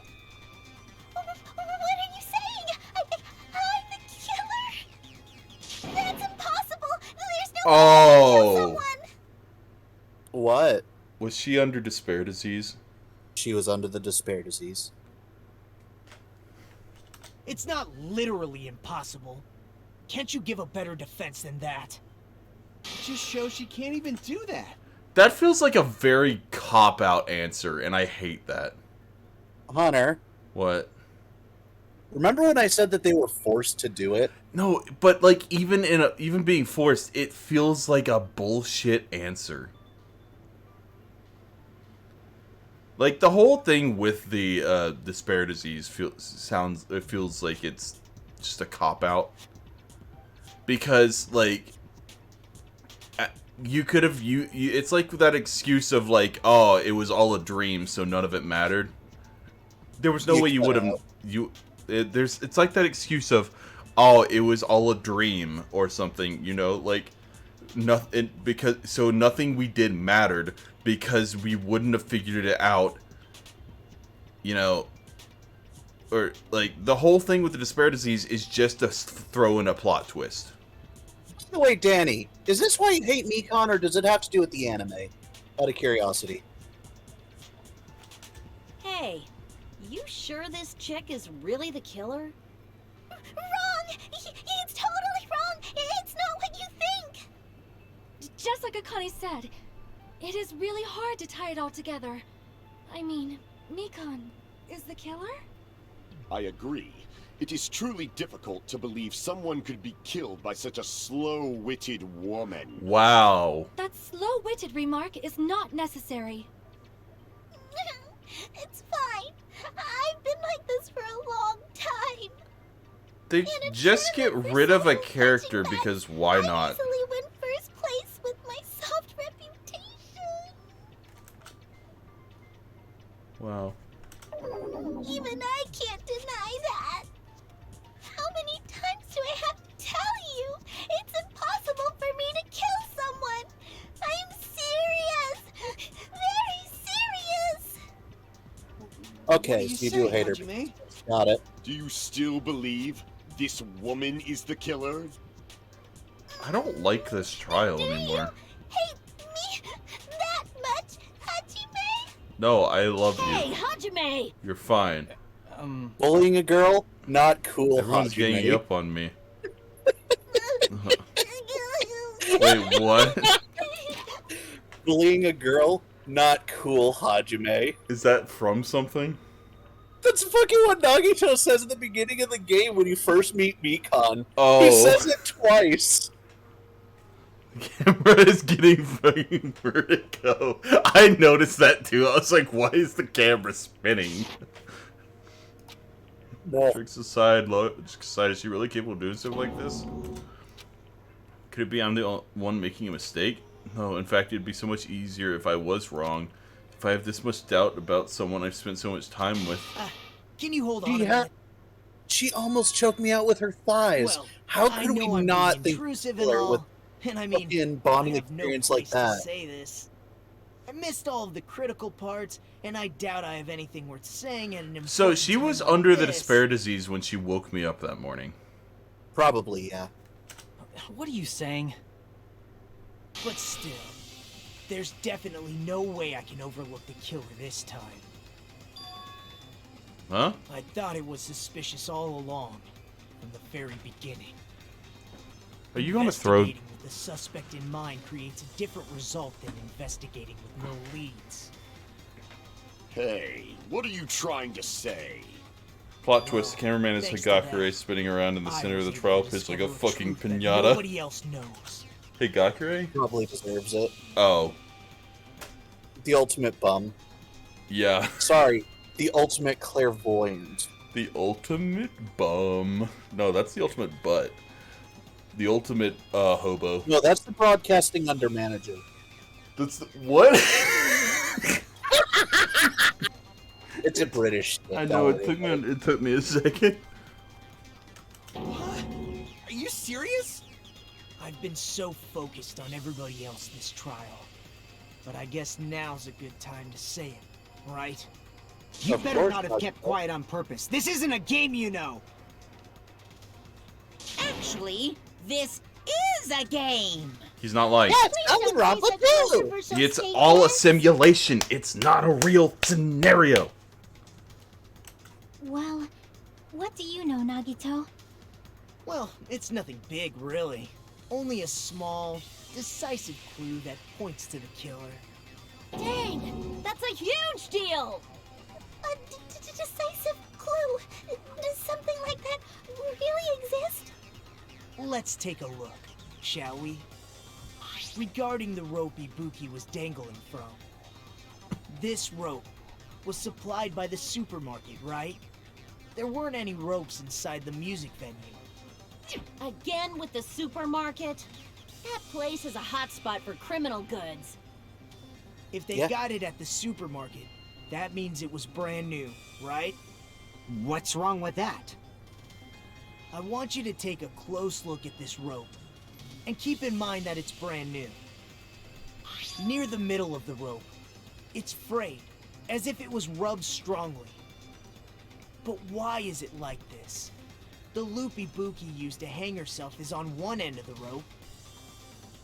What are you saying? I'm the killer? That's impossible. There's no way I can kill someone. What? Was she under despair disease? She was under the despair disease. It's not literally impossible. Can't you give a better defense than that? It just shows she can't even do that. That feels like a very cop-out answer, and I hate that. Hunter. What? Remember when I said that they were forced to do it? No, but like even being forced, it feels like a bullshit answer. Like, the whole thing with the despair disease feels like it's just a cop-out. Because, like, you could have, it's like that excuse of, like, oh, it was all a dream, so none of it mattered. There was no way you would have, it's like that excuse of, oh, it was all a dream, or something, you know, like, nothing, so nothing we did mattered, because we wouldn't have figured it out, you know, or, like, the whole thing with the despair disease is just to throw in a plot twist. By the way, Danny, is this why you hate Mikon, or does it have to do with the anime? Out of curiosity. Hey, you sure this chick is really the killer? Wrong! It's totally wrong! It's not what you think! Just like Akane said, it is really hard to tie it all together. I mean, Mikon is the killer? I agree. It is truly difficult to believe someone could be killed by such a slow-witted woman. Wow. That slow-witted remark is not necessary. It's fine. I've been like this for a long time. They just get rid of a character because why not? I easily win first place with my soft reputation. Wow. Even I can't deny that. How many times do I have to tell you? It's impossible for me to kill someone. I'm serious. Very serious. Okay, so you do hate her. Got it. Do you still believe this woman is the killer? I don't like this trial anymore. Hate me that much, Hajime? No, I love you. Hey, Hajime! You're fine. Bullying a girl? Not cool, Everyone's Hajime. ganging up on me. Wait, what? Bullying a girl? Not cool, Hajime. Is that from something? That's fucking what Nagito says at the beginning of the game when you first meet Mikon. Oh. He says it twice. Camera is getting fucking vertigo. I noticed that too. I was like, why is the camera spinning? No. Tricks aside, is she really capable of doing stuff like this? Could it be I'm the one making a mistake? No, in fact, it'd be so much easier if I was wrong. If I have this much doubt about someone I've spent so much time with. Can you hold on a minute? She almost choked me out with her thighs. Well, How I could we know I'm not being think intrusive of her and all, with and I mean, fucking bonding I have no experience like place that? to say this. I missed all of the critical parts, and I doubt I have anything worth saying at an important So she was time like under the this. despair disease when she woke me up that morning. Probably, yeah. What are you saying? But still, there's definitely no way I can overlook the killer this time. Huh? I thought it was suspicious all along, from the very beginning. Are you gonna throw... Investigating with the suspect in mind creates a different result than investigating with no leads. Hey, what are you trying to say? Plot twist, the cameraman is thanks to Higakure that, spinning around in the I center of was the able trial to pitch like a discover a fucking truth that pinata. nobody else knows. Higakure? Probably deserves it. Oh. The ultimate bum. Yeah. Sorry, the ultimate clairvoyant. The ultimate bum. No, that's the ultimate butt. The ultimate, hobo. No, that's the broadcasting under manager. That's the... What? It's a British thing. I know, it took me a second. What? Are you serious? I've been so focused on everybody else this trial. But I guess now's a good time to say it, right? You Of better course not have not. kept quiet on purpose. This isn't a game, you know. Actually, this is a game. He's not lying. Yeah, it's Danganronpa too! It's all a simulation. It's not a real scenario. Well, what do you know, Nagito? Well, it's nothing big, really. Only a small, decisive clue that points to the killer. Dang, that's a huge deal! A decisive clue? Does something like that really exist? Let's take a look, shall we? Regarding the rope Ibuki was dangling from. This rope was supplied by the supermarket, right? There weren't any ropes inside the music venue. Again with the supermarket? That place is a hotspot for criminal goods. If they got it at the supermarket, that means it was brand new, right? What's wrong with that? I want you to take a close look at this rope, and keep in mind that it's brand new. Near the middle of the rope, it's frayed, as if it was rubbed strongly. But why is it like this? The loopy Buki used to hang herself is on one end of the rope,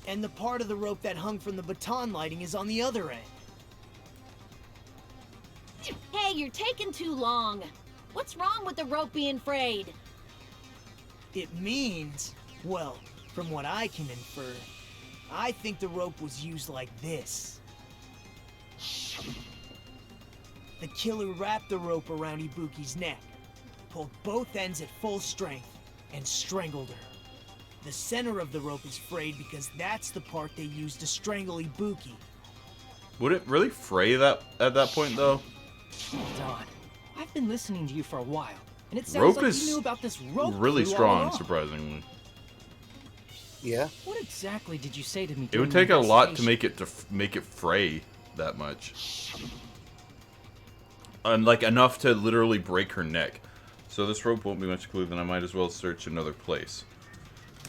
and the part of the rope that hung from the baton lighting is on the other end. Hey, you're taking too long. What's wrong with the rope being frayed? It means, well, from what I can infer, I think the rope was used like this. The killer wrapped the rope around Ibuki's neck, pulled both ends at full strength, and strangled her. The center of the rope is frayed because that's the part they used to strangle Ibuki. Would it really fray that at that point, though? Don, I've been listening to you for a while, and it sounds Rope like is you knew about this rope really clue all strong, along. surprisingly. Yeah. What exactly did you say to me? It would during take the a lot to investigation? make it fray that much, and like enough to literally break her neck. So this rope won't be much clue. Then I might as well search another place.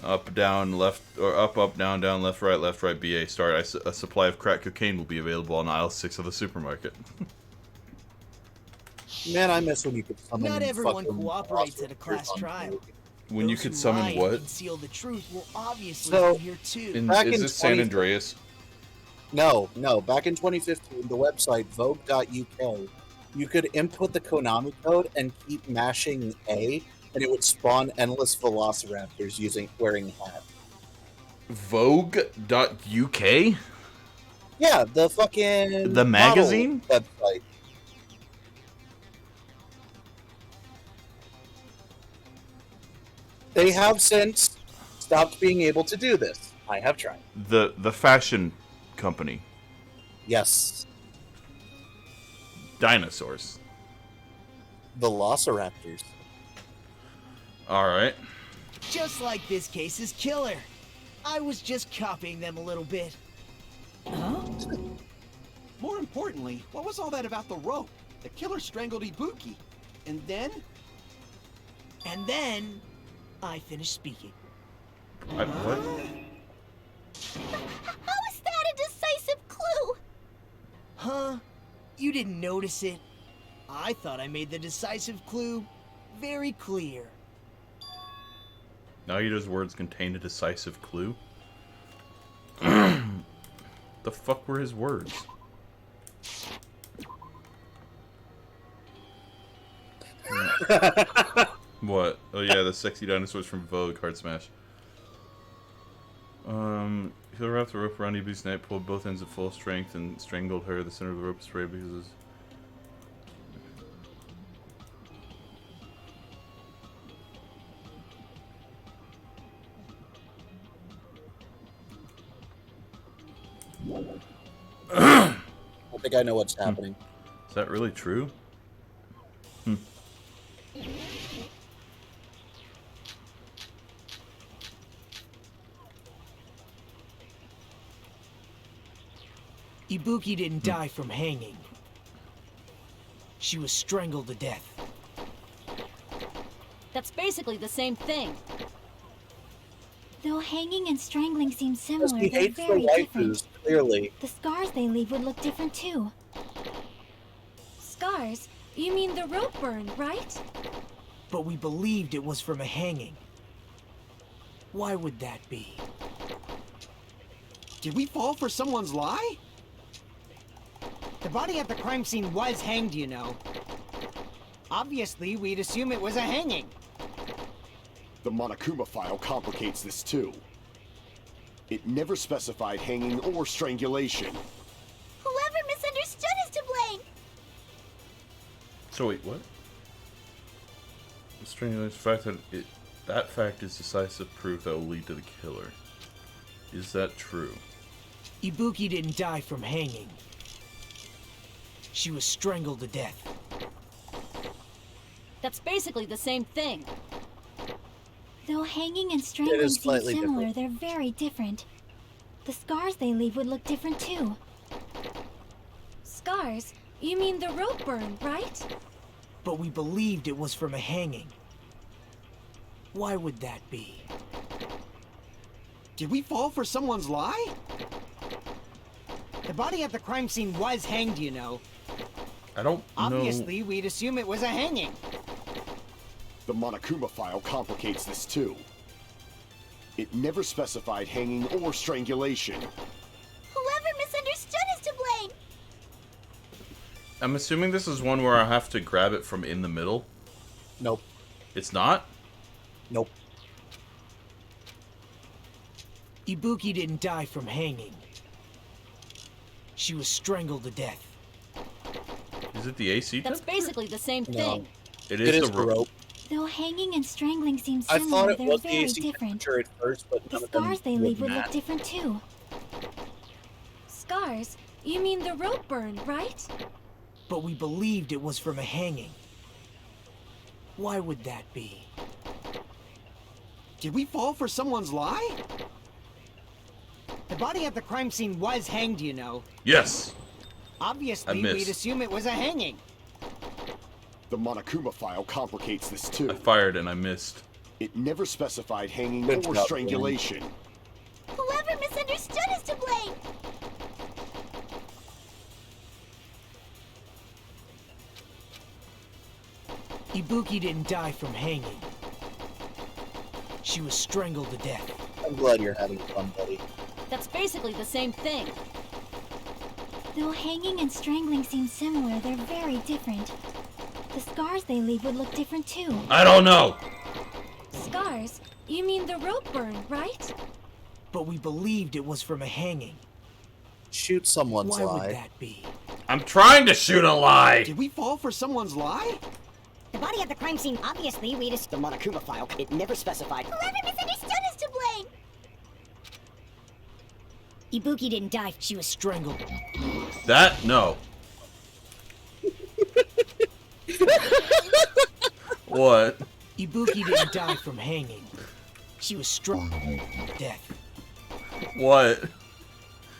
Up, down, left, or up, down, left, right, BA, start. A supply of crack cocaine will be available on aisle 6 of the supermarket. Man, I miss when you could summon. Not everyone fucking cooperates at a class on trial. When you Those could who summon lie and what? conceal the truth will obviously So, be here too. Is this San Andreas? No. Back in 2015, the website Vogue.uk, you could input the Konami code and keep mashing A, and it would spawn endless velociraptors wearing a hat. Vogue.uk? Yeah, the fucking The magazine website. They have since stopped being able to do this. I have tried. The fashion company. Yes. Dinosaurs. Velociraptors. Alright. Just like this case's killer. I was just copying them a little bit. Huh? More importantly, what was all that about the rope? The killer strangled Ibuki. And then? And then, I finished speaking. What? How is that a decisive clue? Huh? You didn't notice it? I thought I made the decisive clue very clear. Nagito's words contain a decisive clue? The fuck were his words? What? Oh yeah, the sexy dinosaurs from Vogue, Hard Smash. He'll wrap the rope around Ibu's neck, pulled both ends at full strength, and strangled her. The center of the rope is frayed because of... I think I know what's happening. Is that really true? Ibuki didn't die from hanging. She was strangled to death. That's basically the same thing. Though hanging and strangling seem Because similar, he they're hates the very different. waifus, clearly. The scars they leave would look different too. Scars? You mean the rope burn, right? But we believed it was from a hanging. Why would that be? Did we fall for someone's lie? The body at the crime scene was hanged, you know. Obviously, we'd assume it was a hanging. The Monokuma file complicates this too. It never specified hanging or strangulation. Whoever misunderstood is to blame. So wait, what? The strange fact that that fact is decisive proof that will lead to the killer. Is that true? Ibuki didn't die from hanging. She was strangled to death. That's basically the same thing. Though hanging and strangling seem slightly similar, different. they're very different. The scars they leave would look different too. Scars? You mean the rope burn, right? But we believed it was from a hanging. Why would that be? Did we fall for someone's lie? The body at the crime scene was hanged, you know. I don't know. Obviously, we'd assume it was a hanging. The Monokuma file complicates this too. It never specified hanging or strangulation. Whoever misunderstood is to blame! I'm assuming this is one where I have to grab it from in the middle. Nope. It's not? Nope. Ibuki didn't die from hanging. She was strangled to death. Is it the AC That's tip? basically the same thing. It is the rope. Though hanging and strangling seem I similar, thought it they're was the very AC different. temperature at first, but The none of them scars they leave would match. look different too. Scars? You mean the rope burn, right? But we believed it was from a hanging. Why would that be? Did we fall for someone's lie? The body at the crime scene was hanged, you know. Yes. Obviously, I missed. we'd assume it was a hanging. The Monokuma file complicates this too. I fired and I missed. It never specified hanging Good or job, strangulation. Whoever misunderstood is to blame! Ibuki didn't die from hanging. She was strangled to death. I'm glad you're having fun, buddy. That's basically the same thing. Though hanging and strangling seem similar, they're very different. The scars they leave would look different too. I don't know. Scars? You mean the rope burn, right? But we believed it was from a hanging. Shoot someone's Why lie. would that be? I'm trying to shoot a lie. Did we fall for someone's lie? The body at the crime scene, obviously, we just... The Monokuma file, it never specified... Whoever misunderstood is to blame! Ibuki didn't die, She was strangled. That? No. What? Ibuki didn't die from hanging. She was strangled to death. What?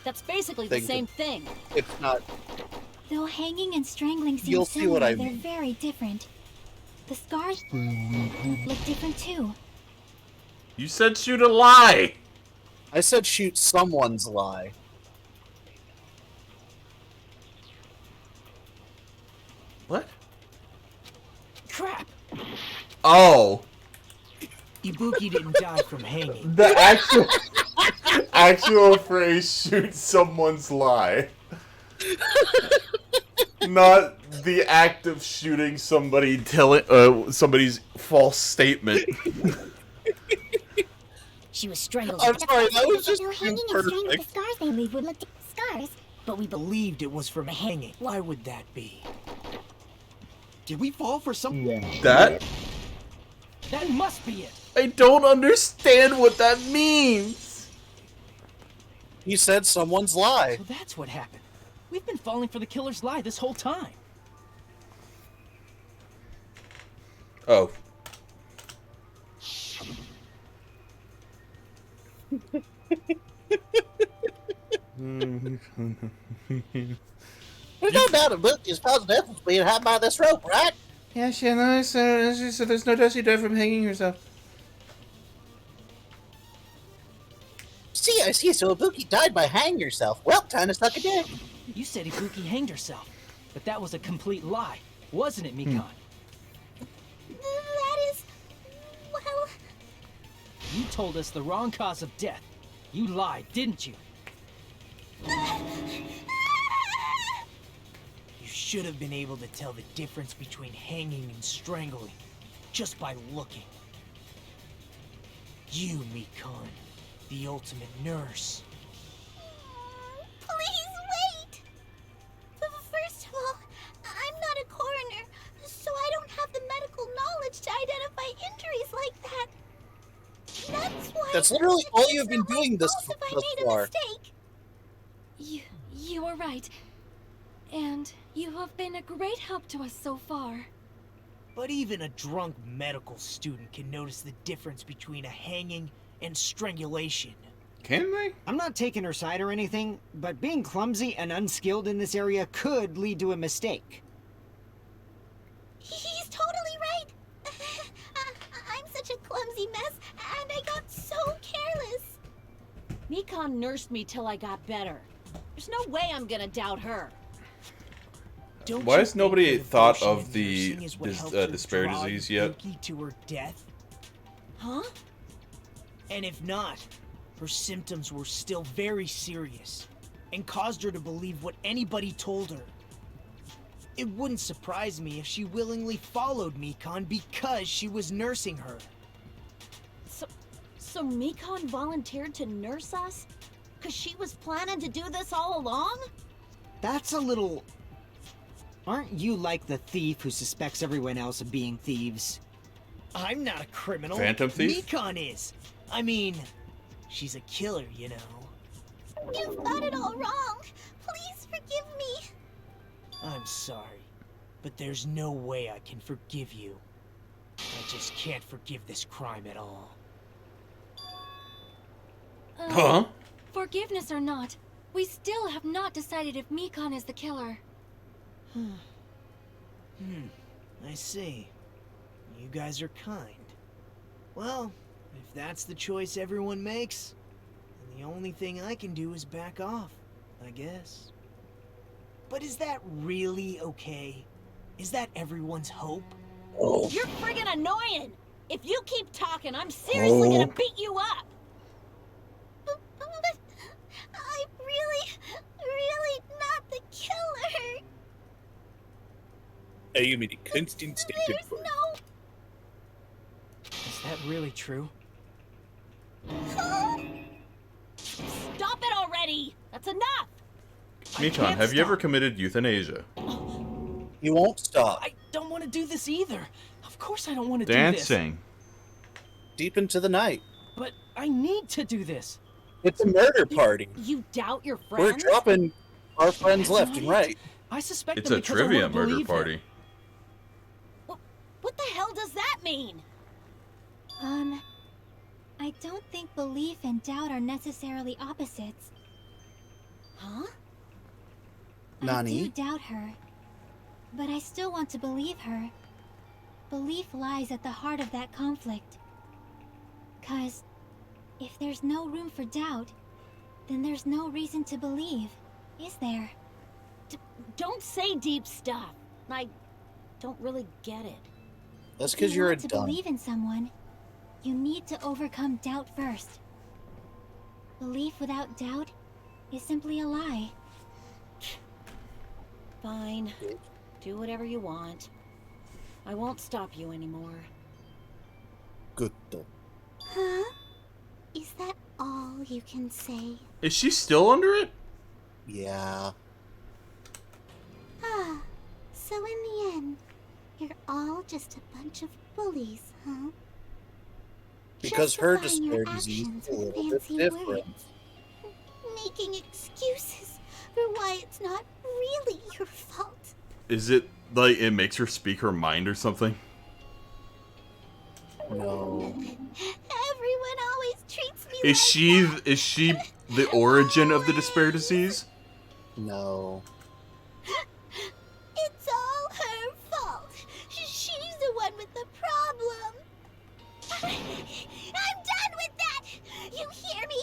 That's basically the Think same thing. It's not. Though hanging and strangling seem You'll see what similar, I they're mean. very different. The scars look different too. You said shoot a lie. I said shoot someone's lie. What? Crap! Oh. Ibuki didn't die from hanging. The actual phrase shoot someone's lie. Not the act of shooting somebody telling somebody's false statement. She was strangled. I'm sorry, that was just Though too hanging and strangling, the perfect. scars they leave would look scars. But we believed it was from a hanging. Why would that be? Did we fall for some... That? That must be it. I don't understand what that means. You said someone's lie. So that's what happened. We've been falling for the killer's lie this whole time. Oh. There's no doubt Ibuki's cause of death was being had by this rope, right? Yeah, she knows, so there's no doubt she died from hanging herself. See, I see. So Ibuki died by hanging herself. Well, time to suck a dick. You said Ibuki hanged herself, but that was a complete lie, wasn't it, Mikan? That is... well... You told us the wrong cause of death. You lied, didn't you? You should have been able to tell the difference between hanging and strangling just by looking. You, Mikan, the ultimate nurse. Please wait! First of all, I'm not a coroner, so I don't have the medical knowledge to identify injuries like that. That's why... That's literally all you've been doing this if I thus made a far. mistake. You were right. And You have been a great help to us so far. But even a drunk medical student can notice the difference between a hanging and strangulation. Can they? I'm not taking her side or anything, but being clumsy and unskilled in this area could lead to a mistake. He's totally right. I'm such a clumsy mess, and I got so careless. Mikon nursed me till I got better. There's no way I'm gonna doubt her. Why has nobody thought of the disparate disease yet? Yuki to her death? Huh? And if not, her symptoms were still very serious and caused her to believe what anybody told her. It wouldn't surprise me if she willingly followed Mikon because she was nursing her. So Mikon volunteered to nurse us? Cause she was planning to do this all along? That's a little... Aren't you like the thief who suspects everyone else of being thieves? I'm not a criminal. Phantom thief? Mikon is. I mean, she's a killer, you know. You've got it all wrong. Please forgive me. I'm sorry, but there's no way I can forgive you. I just can't forgive this crime at all. Huh? Forgiveness or not, we still have not decided if Mikon is the killer. I see. You guys are kind. Well, if that's the choice everyone makes, then the only thing I can do is back off, I guess. But is that really okay? Is that everyone's hope? You're friggin' annoying! If you keep talking, I'm seriously gonna beat you up! But I'm really not the killer. You mean constant stated There's no... Is that really true? Stop it already! That's enough! Mikon, have you ever committed euthanasia? You won't stop. I don't want to do this either. Of course I don't want to do this. Dancing. Deep into the night. But I need to do this. It's a murder party. You doubt your friends? We're dropping our friends left and right. I suspect It's them a because I trivia wanna murder believe them. party. What the hell does that mean? I don't think belief and doubt are necessarily opposites. Huh? Nani? I do doubt her, but I still want to believe her. Belief lies at the heart of that conflict. 'Cause if there's no room for doubt, then there's no reason to believe, is there? Don't say deep stuff. I don't really get it. That's because you're a to dumb. believe in someone, you need to overcome doubt first. Belief without doubt is simply a lie. Fine. Do whatever you want. I won't stop you anymore. Good though. Huh? Is that all you can say? Is she still under it? Yeah. Ah, so in the end, you're all just a bunch of bullies, huh? Because her Justifying your disparate disease actions is a with little bit fancy different. words. Making excuses for why it's not really your fault. Is it like it makes her speak her mind or something? No. Everyone always treats me Is she the origin of the disparate disease? No. It's all her fault. She's the one with the problem. I'm done with that. You hear me?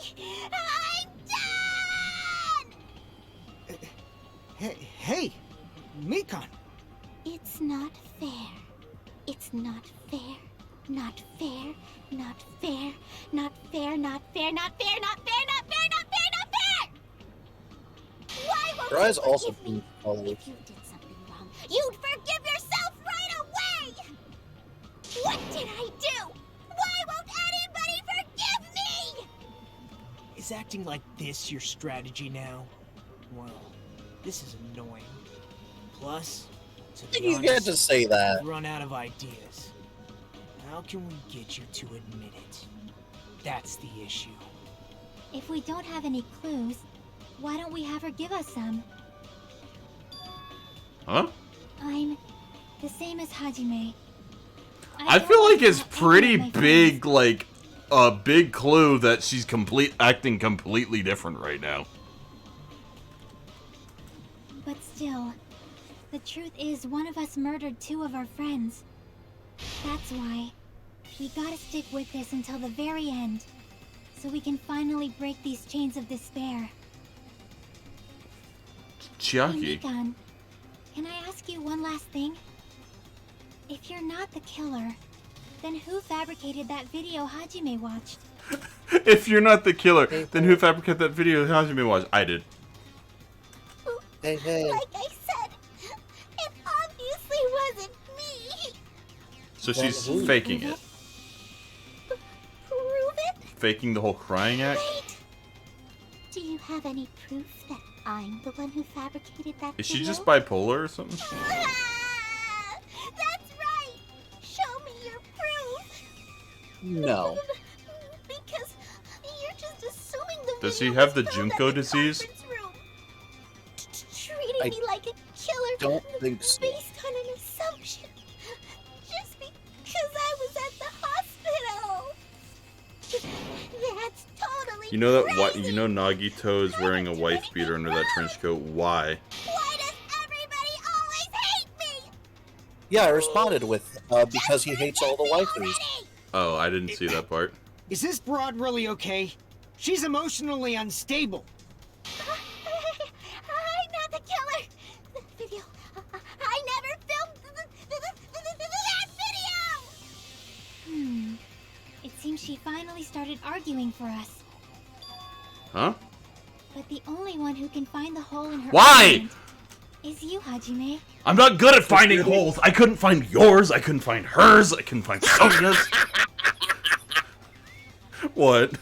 I'm done. Hey, Mikon. It's not fair. It's not fair. Not fair. Not fair. Not fair. Not fair. Not fair. Not fair. Not fair. Not fair. Not fair. Why won't Her you eyes also forgive me? being colored. If you did something wrong, you'd forgive yourself right away. What did I do? Why won't anybody forgive me? Is acting like this your strategy now? Well, this is annoying. Plus, to be You get honest, to say that. I've run out of ideas. How can we get you to admit it? That's the issue. If we don't have any clues, why don't we have her give us some? Huh? I'm the same as Hajime. I feel like it's pretty big, like, a big clue that she's acting completely different right now. But still, the truth is one of us murdered 2 of our friends. That's why we gotta stick with this until the very end, so we can finally break these chains of despair. Chiaki. Hey, Mikan, can I ask you one last thing? If you're not the killer, then who fabricated that video Hajime watched? If you're not the killer, then who fabricated that video Hajime watched? I did. Hey, hey. Like I said, it obviously wasn't me. So she's faking it. Prove it? Faking the whole crying act? Wait. Do you have any proof that I'm the one who fabricated that Is video? she just bipolar or something? That's right. Show me your proof. No. Because you're just assuming the Does he video have was the filmed at Junko the disease? conference room. Treating I me like a killer don't think so. based on an assumption. Just because I was at the hospital. That's totally You know that crazy. you know Nagito is wearing a wife beater under that trench coat. Why? Why does everybody always hate me? Yeah, I responded with, because he hates all the waifus. Oh, I didn't see that part. Is this broad really okay? She's emotionally unstable. I'm not the killer. The video. I never filmed that video. It seems she finally started arguing for us. Huh? But the only one who can find the hole in her Why? argument is you, Hajime. I'm not good at finding holes. I couldn't find yours. I couldn't find hers. I couldn't find Sonia's. What?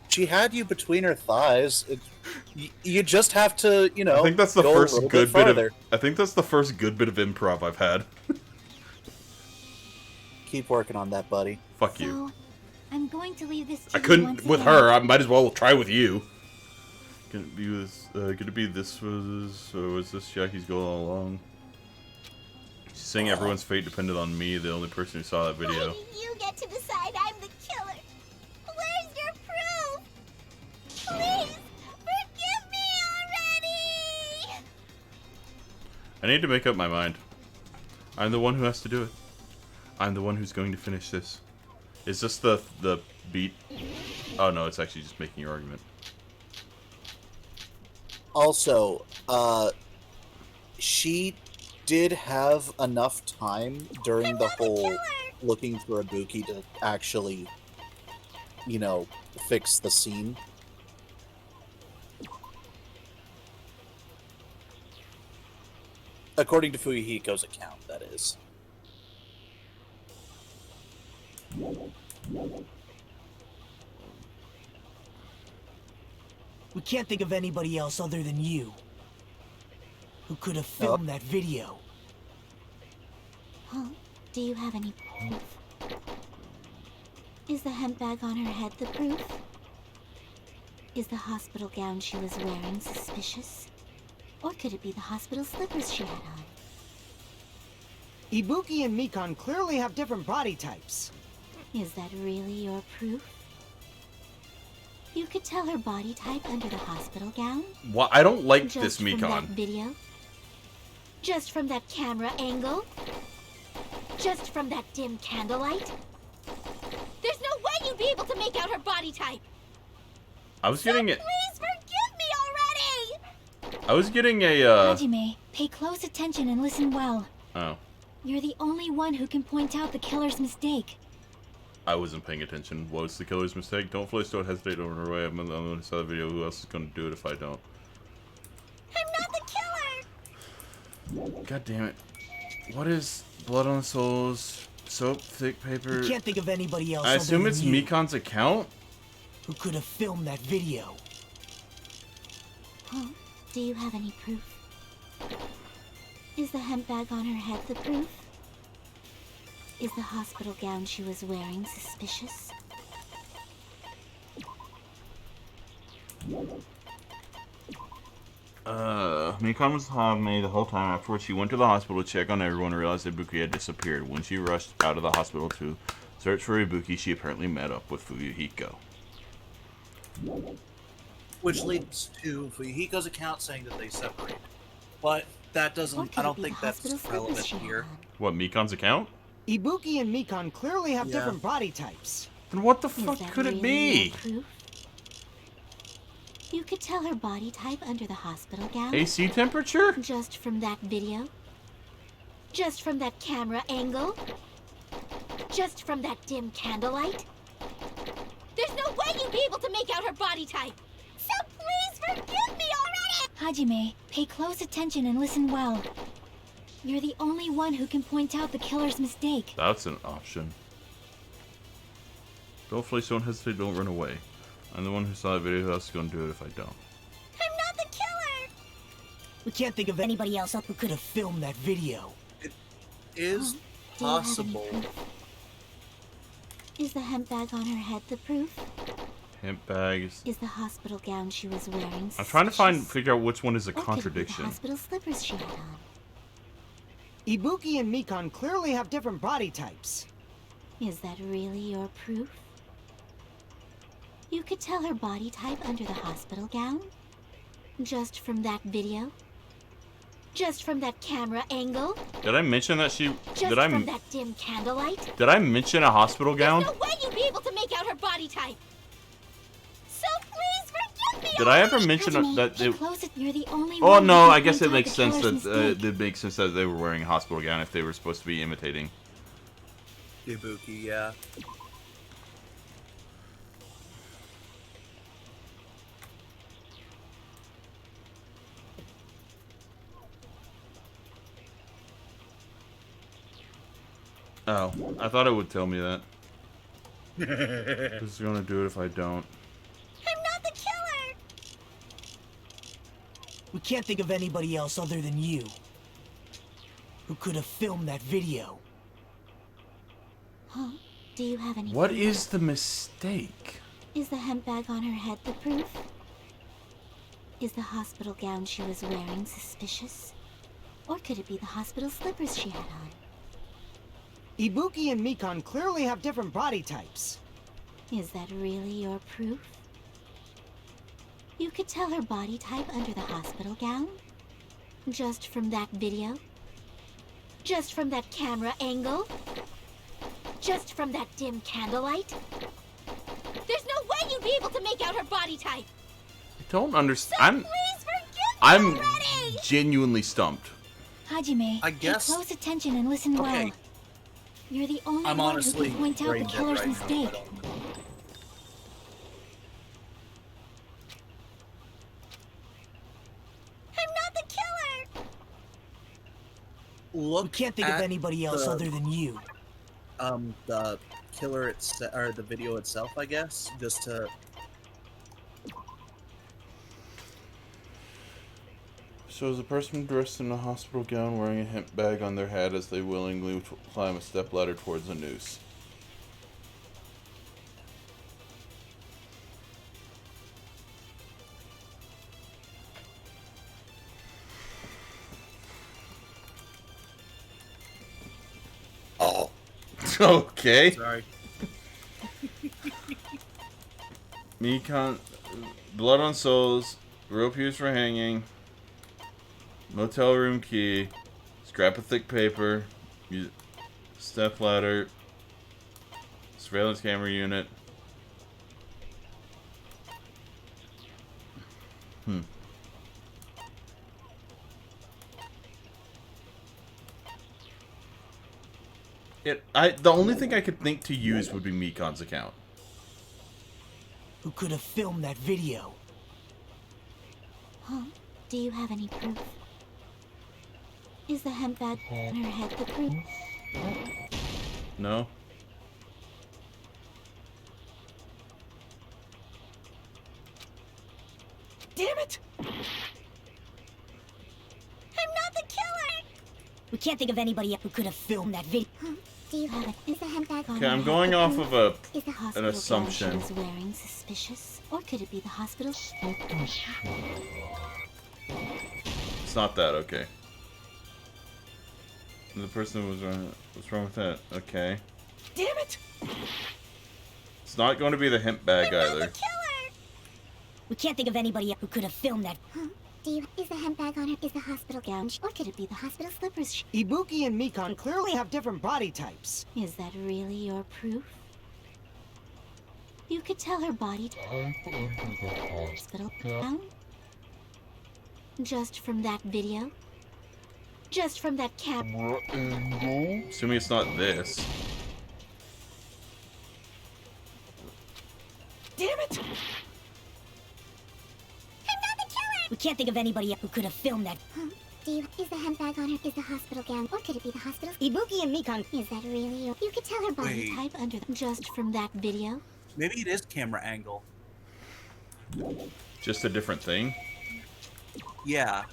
She had you between her thighs. You just have to, you know. I think that's the go first a little good bit bit farther. of. I think that's the first good bit of improv I've had. Keep working on that, buddy. Fuck you. So, I'm going to leave this to I you couldn't once with again. her. I might as well try with you. Could it be this? Could it be this was? Or was this Chiaki's goal all along? She's saying everyone's fate depended on me, the only person who saw that video. Why do you get to decide I'm the killer? Where's your proof? Please, forgive me already! I need to make up my mind. I'm the one who has to do it. I'm the one who's going to finish this. Is this the beat? Oh no, it's actually just making your argument. Also, she did have enough time during the whole looking for Ibuki to actually, you know, fix the scene. According to Fuyuhiko's account, that is. We can't think of anybody else other than you who could have filmed that video. Huh? Do you have any proof? Is the hemp bag on her head the proof? Is the hospital gown she was wearing suspicious? Or could it be the hospital slippers she had on? Ibuki and Mikan clearly have different body types. Is that really your proof? You could tell her body type under the hospital gown? Well, I don't like Just this from that Mikan. video? Just from that camera angle? Just from that dim candlelight? There's no way you'd be able to make out her body type! I was getting it. Please forgive me already! I was getting a. Hajime, pay close attention and listen well. Oh, You're the only one who can point out the killer's mistake. I wasn't paying attention. What was the killer's mistake? Don't flinch, don't hesitate, don't run away. I'm the one who saw the video. Who else is going to do it if I don't? I'm not the killer! God damn it. What is blood on the soles? Soap, thick paper. We can't think of anybody else I other assume than it's you Mikan's account? who could have filmed that video. Huh? Do you have any proof? Is the hemp bag on her head the proof? Is the hospital gown she was wearing suspicious? Mikon was with Hajime the whole time. Afterwards, she went to the hospital to check on everyone and realized Ibuki had disappeared. When she rushed out of the hospital to search for Ibuki, she apparently met up with Fuyuhiko. Which leads to Fuyuhiko's account saying that they separated. But that doesn't, I don't think that's relevant here. What, Mikon's account? Ibuki and Mikon clearly have different body types. And what the fuck could it be? Proof? You could tell her body type under the hospital gown. AC temperature? Just from that video? Just from that camera angle? Just from that dim candlelight? There's no way you'd be able to make out her body type! So please forgive me already! Hajime, pay close attention and listen well. You're the only one who can point out the killer's mistake. That's an option. Don't flinch, don't hesitate, don't run away. I'm the one who saw the video, that's gonna do it if I don't. I'm not the killer! We can't think of anybody else who could have filmed that video. It is possible. Is the hemp bag on her head the proof? Hemp bags. Is the hospital gown she was wearing I'm trying to figure out which one is a contradiction. The hospital slippers she had on. Ibuki and Mikon clearly have different body types. Is that really your proof? You could tell her body type under the hospital gown? Just from that video? Just from that camera angle? Did I mention that she... Just from that dim candlelight? Did I mention a hospital gown? There's no way you'd be able to make out her body type! So please forgive me! Did I ever mention Hajime, that they... You're the only Oh one no, who I can guess it point out makes the sense killer's that mistake. it makes sense that they were wearing a hospital gown if they were supposed to be imitating. Ibuki, yeah. Oh, I thought it would tell me that. This is gonna do it if I don't. I'm not the killer! We can't think of anybody else other than you who could have filmed that video. Huh? Do you have any What proof? is the mistake? Is the hemp bag on her head the proof? Is the hospital gown she was wearing suspicious? Or could it be the hospital slippers she had on? Ibuki and Mikon clearly have different body types. Is that really your proof? You could tell her body type under the hospital gown? Just from that video? Just from that camera angle? Just from that dim candlelight? There's no way you'd be able to make out her body type! I don't understand. I'm genuinely stumped. Hajime, I guess- pay close attention and listen well. You're the only I'm one honestly who can point out the brain dead killer's right now, mistake. I'm not the killer! Look, we can't think of at anybody else the- other than you. The killer itself, or the video itself, I guess, just to... Shows a person dressed in a hospital gown wearing a hemp bag on their head as they willingly climb a stepladder towards a noose. Oh. Okay. Sorry. Mikon, blood on souls, rope used for hanging, motel room key, scrap of thick paper, step ladder, surveillance camera unit. The only thing I could think to use would be Mikon's account. Who could have filmed that video? Huh? Do you have any proof? Is the hemp bag on her head the proof? No? Damn it! I'm not the killer! We can't think of anybody who could have filmed that video. Huh? Do you have it? Is the hemp bag on Okay, her I'm head going the off proof? of Is the an hospital assumption. gown she was wearing suspicious? Or could it be the hospital? It's not that, okay. The person was wrong. What's wrong with that? Okay. Damn it! It's not going to be the hemp bag either. We can't think of anybody who could have filmed that. Is the hemp bag on her? Is the hospital gown? Or could it be the hospital slippers? Ibuki and Mikan clearly have different body types. Is that really your proof? You could tell her body hospital gown? Just from that video? Just from that camera angle? Assuming it's not this. Damn it! We can't think of anybody who could have filmed that. Is the hemp bag on her? Is the hospital gown? Or could it be the hospital? Ibuki and Mikan. Is that really your... You could tell her body Wait. type under the... Just from that video? Maybe it is camera angle. Just a different thing? Yeah.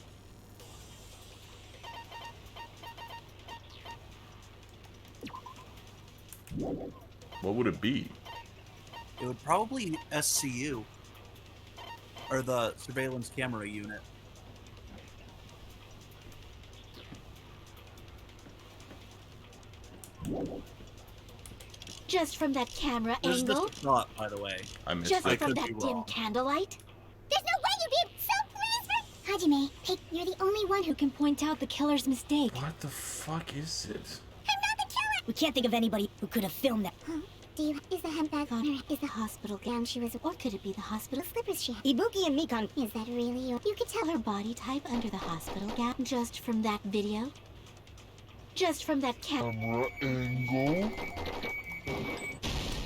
What would it be? It would probably be SCU. Or the surveillance camera unit. Just from that camera There's angle? this thought, by the way. I missed Just it. from that dim candlelight? There's no way you'd be so pleased for... Hajime, hey, you're the only one who can point out the killer's mistake. What the fuck is it? We can't think of anybody who could have filmed that. Is the hemp bag on her? Is the hospital gown she was... Or could it be the hospital slippers she had? Ibuki and Mikan. Is that really your... You could tell her body type under the hospital gown just from that video? Just from that camera angle?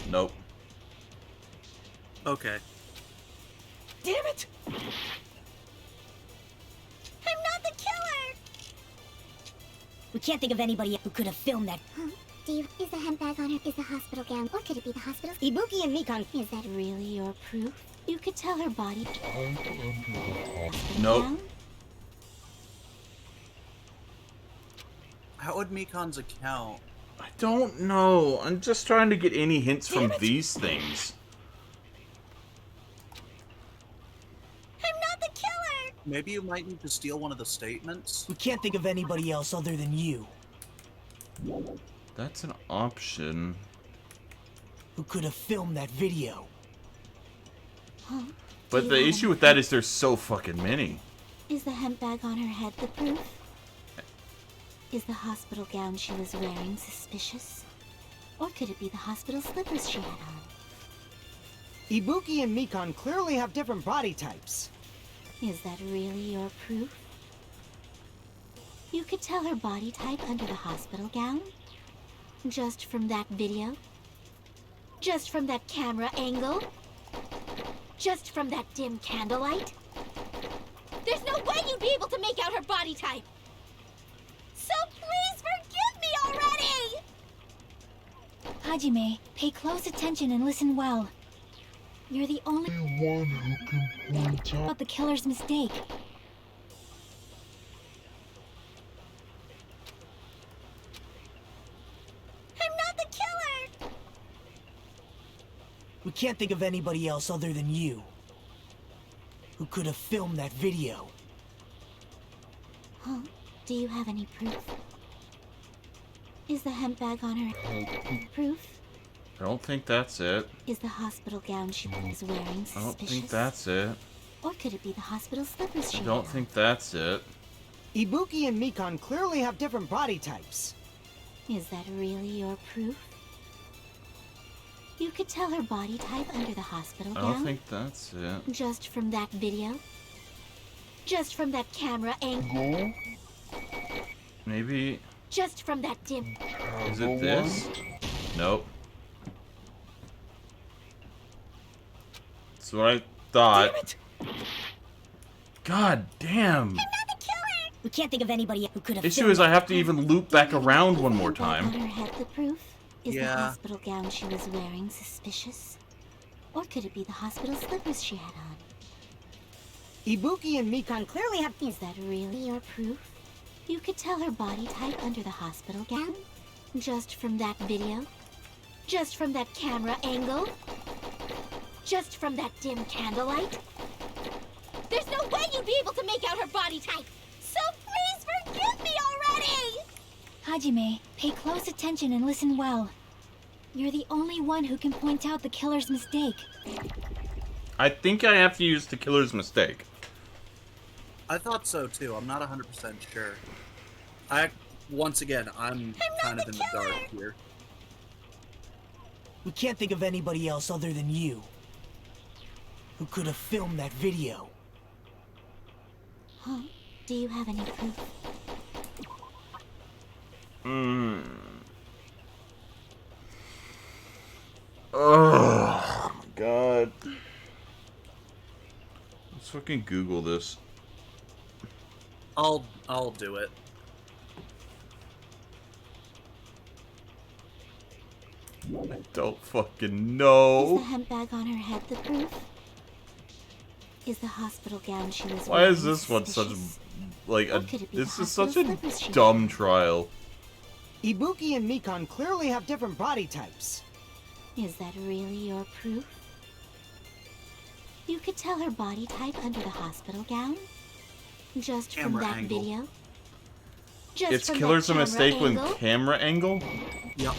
Nope. Okay. Damn it! I'm not the killer! We can't think of anybody who could have filmed that. Is the hemp bag on her? Is the hospital gown? Or could it be the hospital? Ibuki and Mikan. Is that really your proof? You could tell her body... Nope. Gown? How would Mikan's account? I don't know. I'm just trying to get any hints from these things. I'm not the killer! Maybe you might need to steal one of the statements? We can't think of anybody else other than you. That's an option. Who could have filmed that video? But the issue with that is there's so fucking many. Is the hemp bag on her head the proof? Is the hospital gown she was wearing suspicious? Or could it be the hospital slippers she had on? Ibuki and Mikan clearly have different body types. Is that really your proof? You could tell her body type under the hospital gown? Just from that video? Just from that camera angle? Just from that dim candlelight? There's no way you'd be able to make out her body type! So please forgive me already! Hajime, pay close attention and listen well. You're the only one who can point out the killer's mistake. I'm not the killer! We can't think of anybody else other than you. Who could have filmed that video? Huh? Do you have any proof? Is the hemp bag on her proof? I don't think that's it. Is the hospital gown she was wearing suspicious? I don't think that's it. Or could it be the hospital slippers she I don't had think that's it. Ibuki and Mikan clearly have different body types. on? Is that really your proof? You could tell her body type under the hospital I gown? don't think that's it. Just from that video? Just from that camera angle? Maybe. Just from that dim... Is it this? Nope. That's what I thought. God damn. We can't think of anybody who could have Issue filmed is I that. have to even loop back around one more On time. her head the proof? Is the Yeah. hospital gown she was wearing suspicious? Or could it be the hospital slippers she had on? Ibuki and Mikan Clearly have... Is that really your proof? You could tell her body type under the hospital gown? Just from that video? Just from that camera angle? Just from that dim candlelight? There's no way you'd be able to make out her body type. So please forgive me already! Hajime, pay close attention and listen well. You're the only one who can point out the killer's mistake. I think I have to use the killer's mistake. I thought so too. I'm not 100% sure. Once again, I'm kind of in the dark here. We can't think of anybody else other than you who could have filmed that video. Huh? Do you have any proof? Oh my god. Let's fucking Google this. I'll do it. I don't fucking know. Is the hemp bag on her head the proof? Is the hospital gown she was Why wearing is this one such like a? Or could it be This the is such a hospital slippers she dumb trial. Ibuki and Mikan clearly have different body types. Is that really your proof? You could tell her body type under the hospital gown? Just from Camera that angle. video? Just It's from killer's that a mistake camera with angle? camera angle. Yep.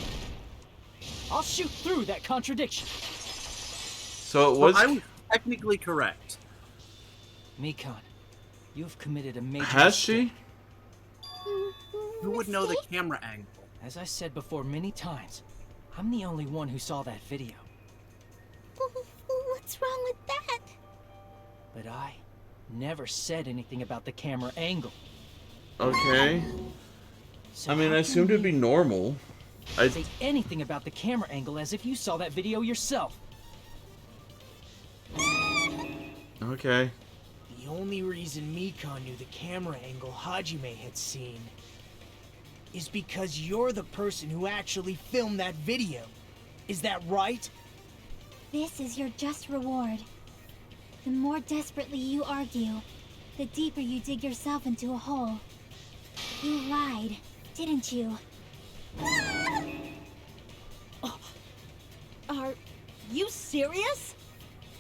I'll shoot through that contradiction. So it was. I was technically correct. Mikan, you've committed a major Has mistake. she? Who would know the camera angle? As I said before many times, I'm the only one who saw that video. What's wrong with that? But I never said anything about the camera angle. Okay. So I mean, how I can assumed it'd be you normal. say anything about the camera angle as if you saw that video yourself? Okay. The only reason Mikan knew the camera angle Hajime had seen is because you're the person who actually filmed that video. Is that right? This is your just reward. The more desperately you argue, the deeper you dig yourself into a hole. You lied, didn't you? Are you serious?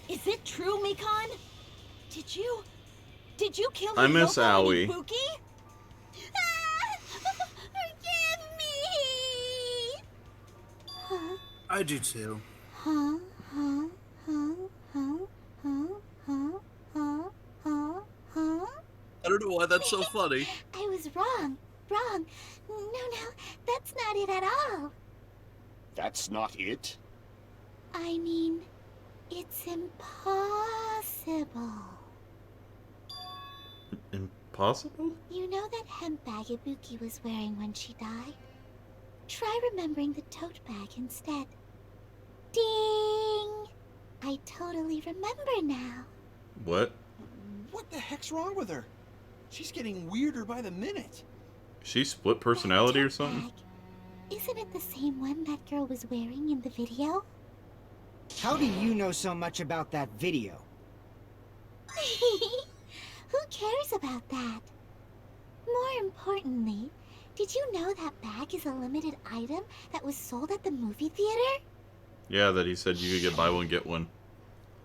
Is it true, Mikan? Did you kill I miss Hiyoko and Aoi. Ibuki? Forgive me! Huh? I do too. Huh? Huh? Huh? Huh? Huh? Huh? Huh? Huh? Huh? I don't know why that's so funny. I was wrong. Wrong. No, that's not it at all. That's not it? I mean, it's impossible. Impossible? You know that hemp bag Ibuki was wearing when she died? Try remembering the tote bag instead. Ding! I totally remember now. What? What the heck's wrong with her? She's getting weirder by the minute. She split personality or something? Isn't it the same one that girl was wearing in the video? How do you know so much about that video? Who cares about that? More importantly, did you know that bag is a limited item that was sold at the movie theater? Yeah, that he said you could get buy one get one.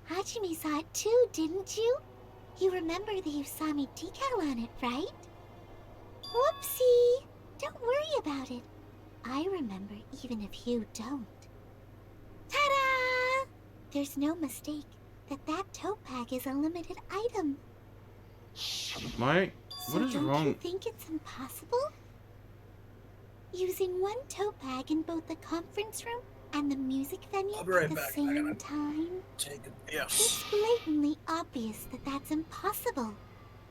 Hajime saw it too, didn't you? You remember the Usami decal on it, right? Whoopsie! Don't worry about it. I remember even if you don't. Ta-da! There's no mistake that tote bag is a limited item. What So is don't wrong? you think it's impossible? Using one tote bag in both the conference room and the music venue I'll be right at the back. I same gotta time? Take a piss. It's blatantly obvious that that's impossible.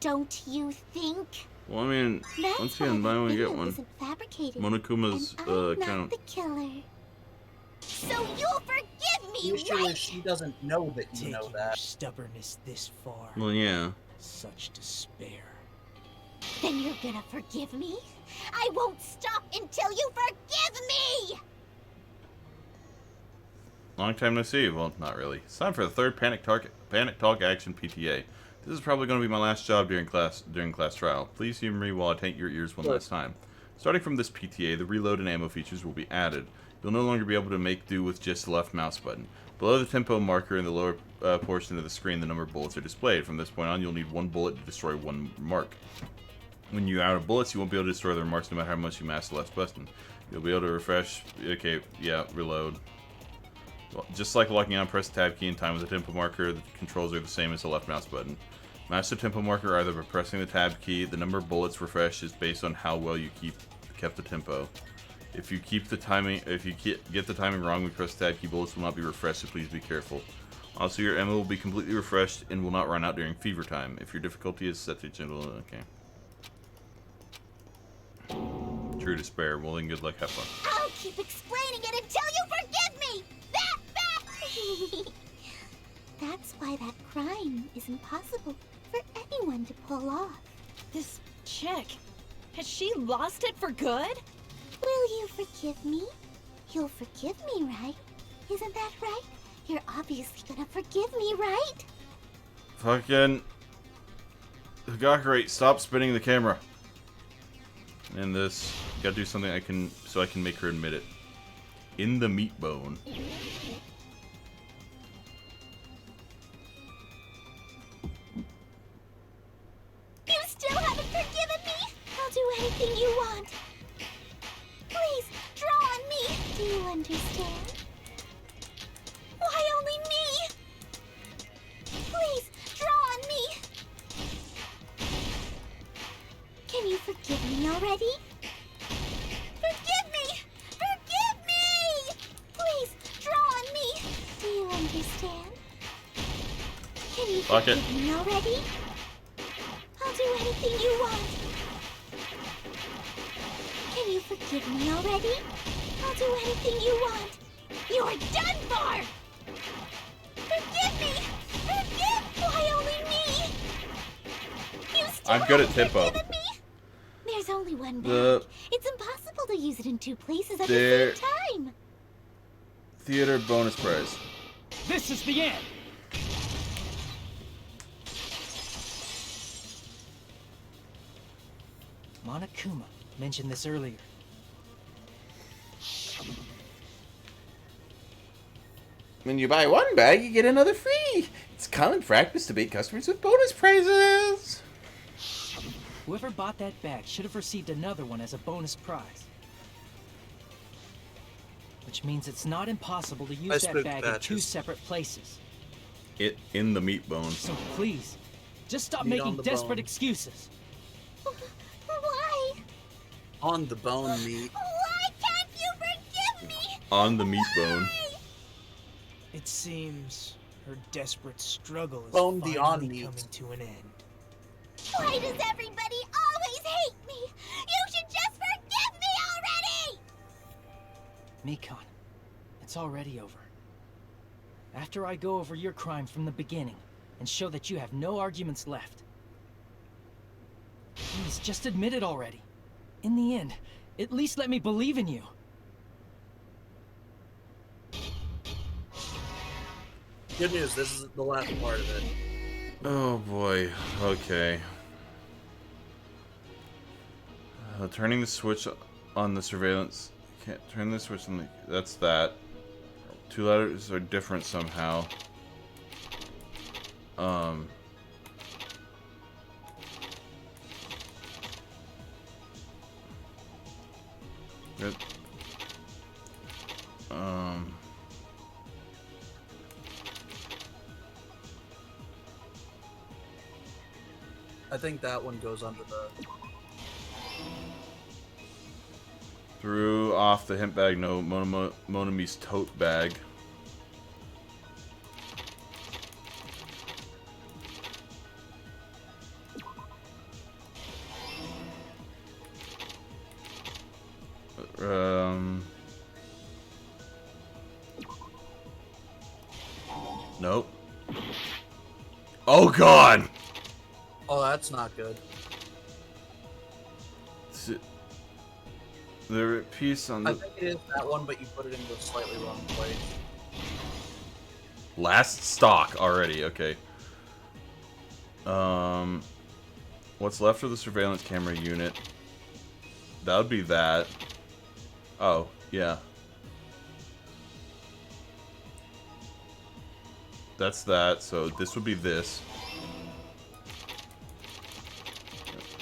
Don't you think? Well, I mean, That's once why again, buy that one get video one. isn't fabricated. Monokuma's and I'm not account. the killer. So you'll forgive me, The issue right? is she doesn't know that you know that. Stubbornness this far. Well, yeah. Such despair. Then you're gonna forgive me? I won't stop until you forgive me! Long time no see. Well, not really. It's time for the third Panic Talk Action PTA. This is probably going to be my last job during class trial. Please humor me while I taint your ears one last time. Starting from this PTA, the reload and ammo features will be added. You'll no longer be able to make do with just the left mouse button. Below the tempo marker in the lower portion of the screen, the number of bullets are displayed. From this point on, you'll need 1 bullet to destroy 1 mark. When you're out of bullets, you won't be able to destroy the remarks no matter how much you mash the left button. You'll be able to refresh. Okay, yeah, reload. Well, just like locking on, press the tab key in time with the tempo marker. The controls are the same as the left mouse button. Mash the tempo marker either by pressing the tab key. The number of bullets refreshed is based on how well you kept the tempo. If you get the timing wrong when you press the tab key, bullets will not be refreshed, so please be careful. Also, your ammo will be completely refreshed and will not run out during fever time. If your difficulty is set to gentle, okay. True despair. Well, then good luck, have fun. I'll keep explaining it until you forgive me! That's why that crime is impossible for anyone to pull off. This chick, has she lost it for good? Will you forgive me? You'll forgive me, right? Isn't that right? You're obviously gonna forgive me, right? Fucking... Gakari, stop spinning the camera. And this, gotta do something so I can make her admit it. In the meat bone. You still haven't forgiven me? I'll do anything you want. Please, draw on me. Do you understand? Why only me? Please, draw on me. Can you forgive me already? Forgive me! Forgive me! Please, draw on me. Do you understand? Can you forgive me already? I'll do anything you want. Can you forgive me already? I'll do anything you want. You're done for! Forgive me! Forgive! Why only me? You still I'm good at haven't tempo. forgiven me? There's only one bag. The- It's impossible to use it in 2 places at There- the same time. Theater bonus prize. This is the end! Monokuma mentioned this earlier. When you buy 1 bag, you get another free. It's common practice to bait customers with bonus prizes. Whoever bought that bag should have received another one as a bonus prize. Which means it's not impossible to use that bag in 2 separate places. It in the meat bone. So please, just stop Meat on making the desperate bone. excuses. Why? On the bone meat. Why can't you forgive me? On the meat bone. It seems her desperate struggle is Bone finally beyond meat. coming to an end. Why does everybody always hate me? You should just forgive me already! Mikon, it's already over. After I go over your crime from the beginning and show that you have no arguments left. Please, just admit it already. In the end, at least let me believe in you. Good news, this is the last part of it. Oh boy. Okay. Turning the switch on the surveillance. Can't turn the switch on the. That's that. 2 letters are different somehow. Good. I think that one goes under the... Threw off the hemp bag. No, Monami's tote bag. Nope. Oh God! Oh, that's not good. The piece on I the think it is that one, but you put it in the slightly wrong place. last stock already. Okay. What's left of the surveillance camera unit? That would be that. Oh, yeah. that's that. So this would be this.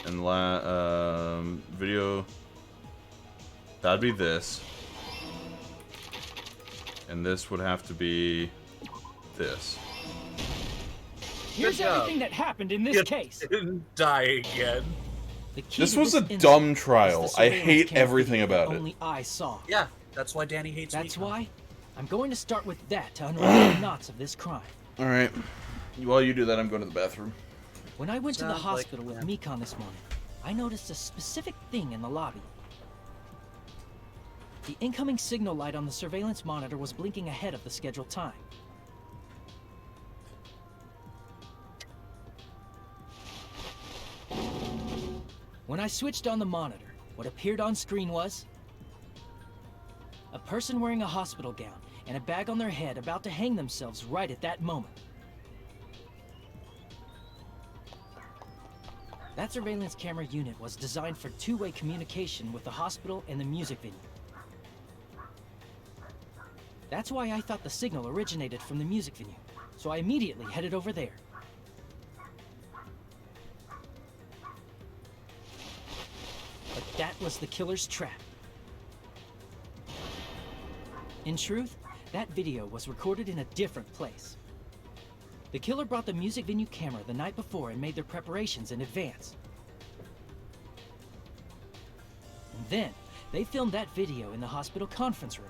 And video, that'd be this. And this would have to be this. Here's everything that happened in this case. Didn't die again. This was a dumb trial. I hate everything about it. Only I saw. Yeah, that's why Danny hates me. That's why I'm going to start with that to unravel the knots of this crime. All right. While you do that, I'm going to the bathroom. When I went to the Sounds like- hospital with Mikon this morning, I noticed a specific thing in the lobby. The incoming signal light on the surveillance monitor was blinking ahead of the scheduled time. When I switched on the monitor, what appeared on screen was a person wearing a hospital gown and a bag on their head about to hang themselves right at that moment. That surveillance camera unit was designed for two-way communication with the hospital and the music venue. That's why I thought the signal originated from the music venue, so I immediately headed over there. But that was the killer's trap. In truth, that video was recorded in a different place. The killer brought the music venue camera the night before and made their preparations in advance. And then, they filmed that video in the hospital conference room.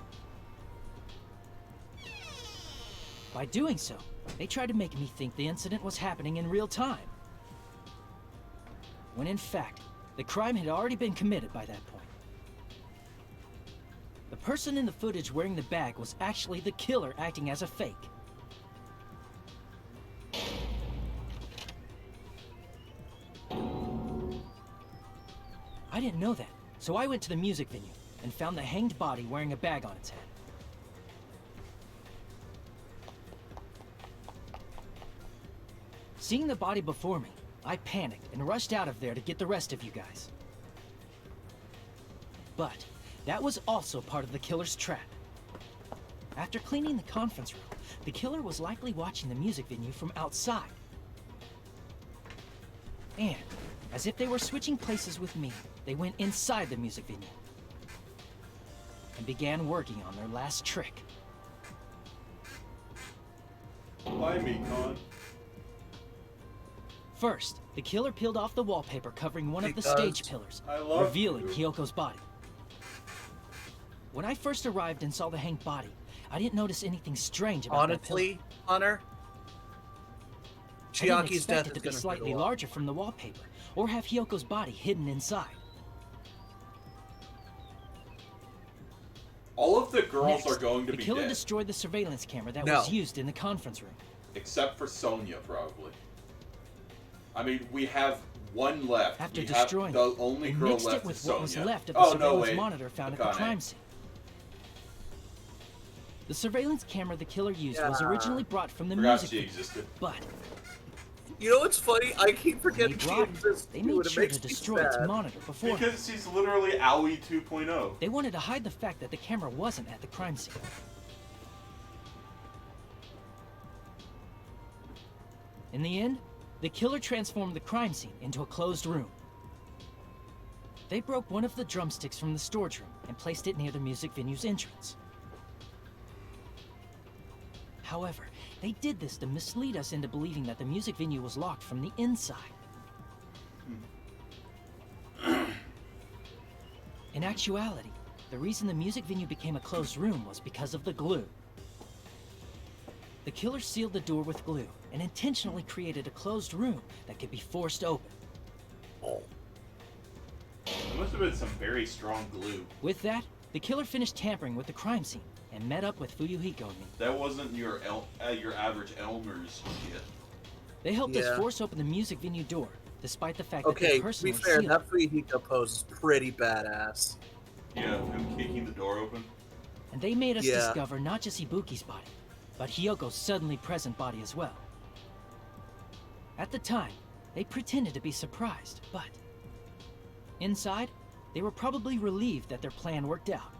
By doing so, they tried to make me think the incident was happening in real time. When in fact, the crime had already been committed by that point. The person in the footage wearing the bag was actually the killer acting as a fake. I didn't know that, so I went to the music venue and found the hanged body wearing a bag on its head. Seeing the body before me, I panicked and rushed out of there to get the rest of you guys. But that was also part of the killer's trap. After cleaning the conference room, the killer was likely watching the music venue from outside. And, as if they were switching places with me, they went inside the music venue and began working on their last trick. Why me, Con? First, the killer peeled off the wallpaper covering one of the stage pillars, revealing Hyoko's body. When I first arrived and saw the hanged body, I didn't notice anything strange about that pillar. Honestly, Hunter, I didn't Chiaki's expect death it is to be going to slightly larger from the wallpaper, or have Hyoko's body hidden inside. All of the girls Next, are going to the be killer dead. destroyed the surveillance camera that No. was used in the conference room. Except for Sonya, probably. I mean, we have one left. After we destroying have the only they girl mixed left it with is what was Sonya. left of the Oh, no, surveillance wait. monitor found at the Akane. crime scene. The surveillance camera the killer used was Yeah. originally brought from the Forgot music she video, existed. but You know what's funny? I keep forgetting she brought it. exists. They too, made and it sure makes to me destroy its sad. monitor before. Because she's literally Owie 2.0. They wanted to hide the fact that the camera wasn't at the crime scene. In the end, the killer transformed the crime scene into a closed room. They broke one of the drumsticks from the storage room and placed it near the music venue's entrance. However, they did this to mislead us into believing that the music venue was locked from the inside. In actuality, the reason the music venue became a closed room was because of the glue. The killer sealed the door with glue and intentionally created a closed room that could be forced open. There must have been some very strong glue. With that, the killer finished tampering with the crime scene and met up with Fuyuhiko and me. That wasn't your average Elmer's shit. They helped Yeah. us force open the music venue door, despite the fact that Okay, they to be personally fair, sealed that Fuyuhiko pose is pretty badass. Yeah, him kicking the door open. And they made us Yeah. discover not just Ibuki's body, but Hyoko's suddenly present body as well. At the time, they pretended to be surprised, but inside, they were probably relieved that their plan worked out.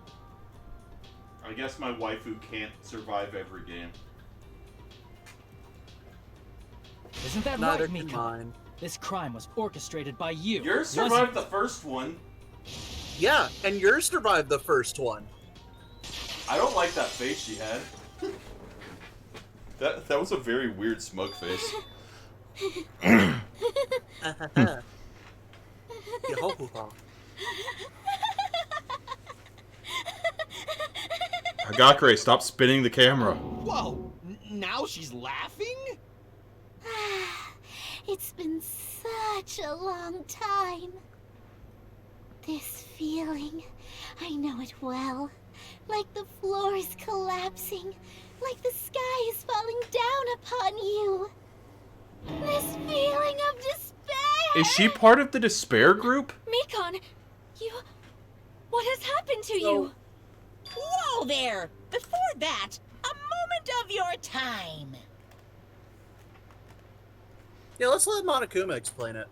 I guess my waifu can't survive every game. Isn't that Neither right, can Miko? mine. This crime was orchestrated by you. Yours survived the first one. Yeah, and yours survived the first one. I don't like that face she had. That was a very weird smug face. Hagakure, stop spinning the camera. Whoa! Now she's laughing? It's been such a long time. This feeling, I know it well. Like the floor is collapsing, like the sky is falling down upon you. This feeling of despair! Is she part of the despair group? Mikon, what has happened to you? Whoa there! Before that, a moment of your time. Yeah, let's let Monokuma explain it.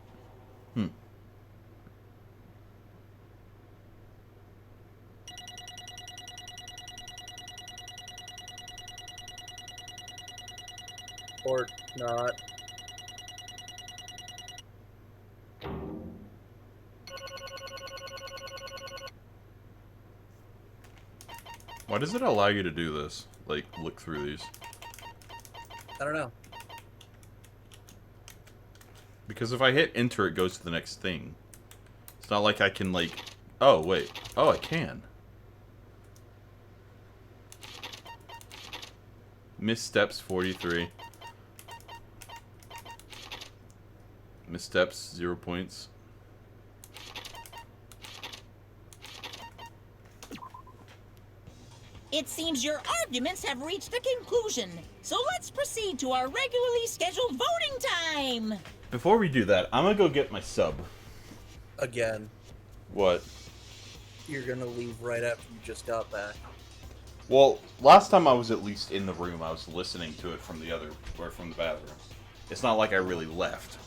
Or not. Why does it allow you to do this? Like, look through these? I don't know. Because if I hit enter, it goes to the next thing. It's not like I can, like... Oh, wait. Oh, I can. Missteps 43. Missteps 0 points. It seems your arguments have reached a conclusion, so let's proceed to our regularly scheduled voting time. Before we do that, I'm gonna go get my sub. Again. What? You're gonna leave right after you just got back. Well, last time I was at least in the room, I was listening to it from the bathroom. It's not like I really left.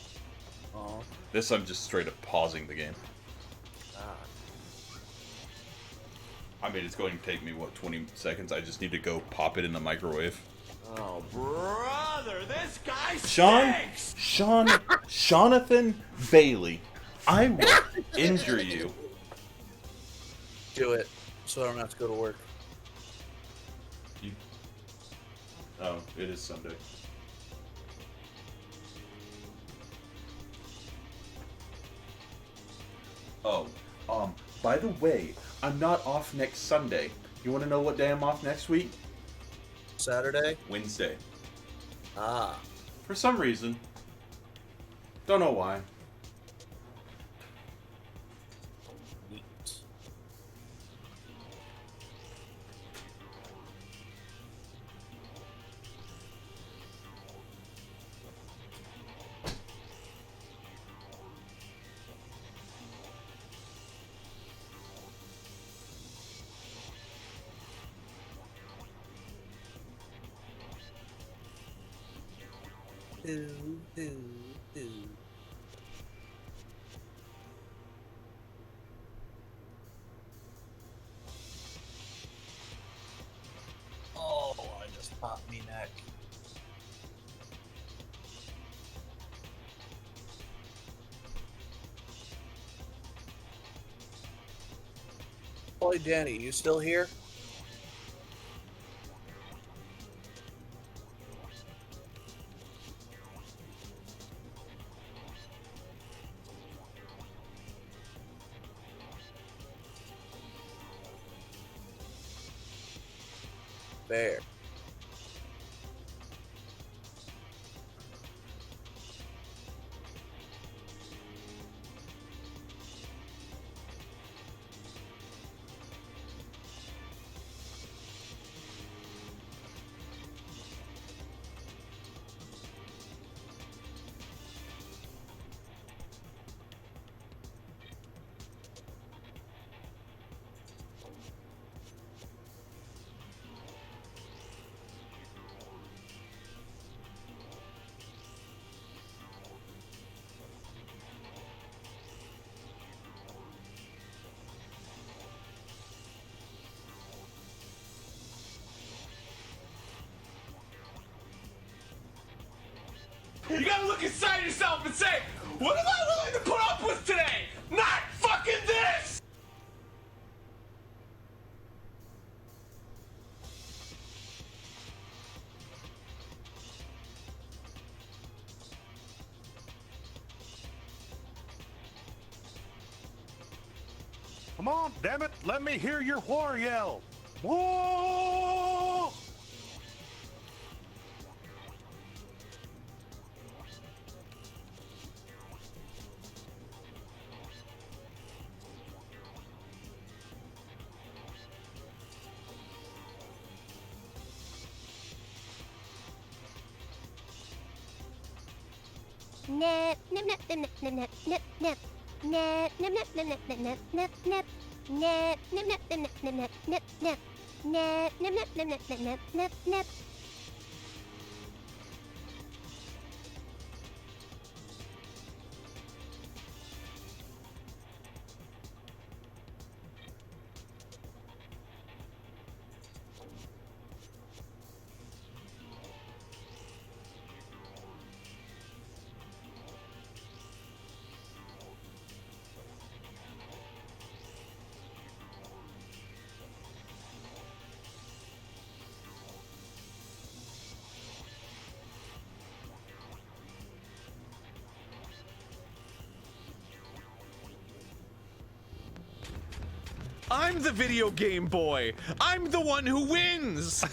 Oh. This I'm just straight up pausing the game. I mean, it's going to take me, what, 20 seconds? I just need to go pop it in the microwave. Oh, brother, this guy stinks! Jonathan Bailey, I will injure you. Do it, so I don't have to go to work. Oh, it is Sunday. Oh, by the way, I'm not off next Sunday. You want to know what day I'm off next week? Saturday? Wednesday. Ah. For some reason. Don't know why. Oh, I just popped me neck. Boy, Danny, you still here? There. You gotta look inside yourself and say, what am I willing to put up with today? Not fucking this! Come on, damn it! Let me hear your war yell! Whoa! Nip, nip, nip, nip, nip, nip, nip, nip. Nip, nip, nip, nip, nip, nip, nip, nip. Nip, nip, nip, nip, nip, nip, nip, nip. Nip, nip, nip, nip, nip, nip, nip, nip, nip. I'm the video game boy. I'm the one who wins.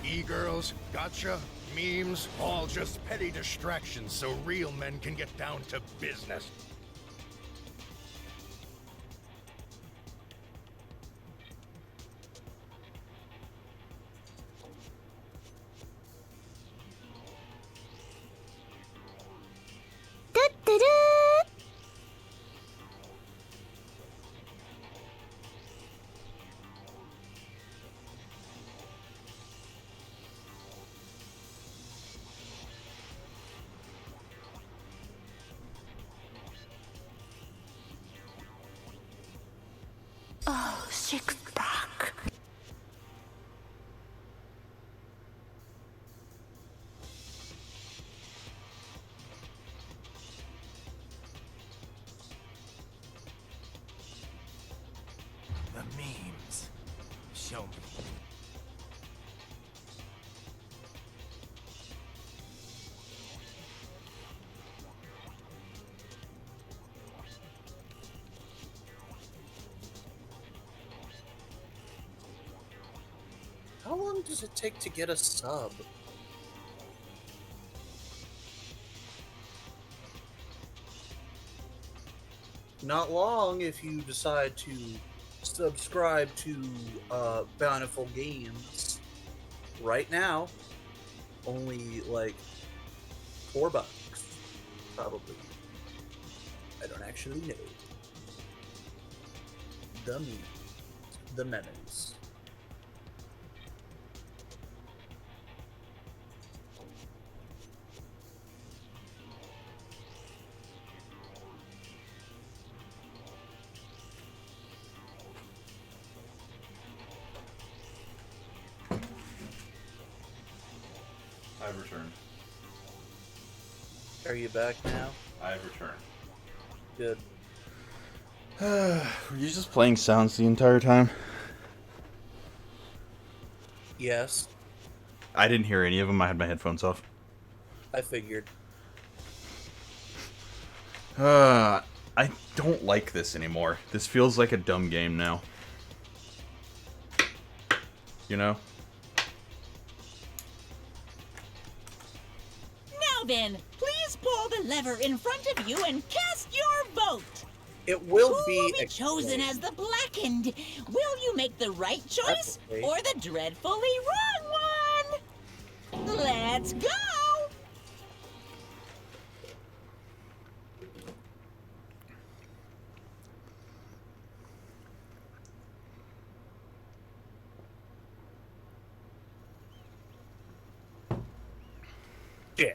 E-girls, gotcha, memes, all just petty distractions so real men can get down to business. Oh, six pack. The memes. Show me. How long does it take to get a sub? Not long if you decide to subscribe to Bountiful Games. Right now, only like $4, probably. I don't actually know. The memes, the memes. I've returned. Are you back now? I've returned. Good. Were you just playing sounds the entire time? Yes, I didn't hear any of them. I had my headphones off. I figured. I don't like this anymore. This feels like a dumb game now. You know? then, please pull the lever in front of you and cast your vote. It will Who be will be chosen as the Blackened? Will you make the right choice or the dreadfully wrong one? Let's go! Yeah.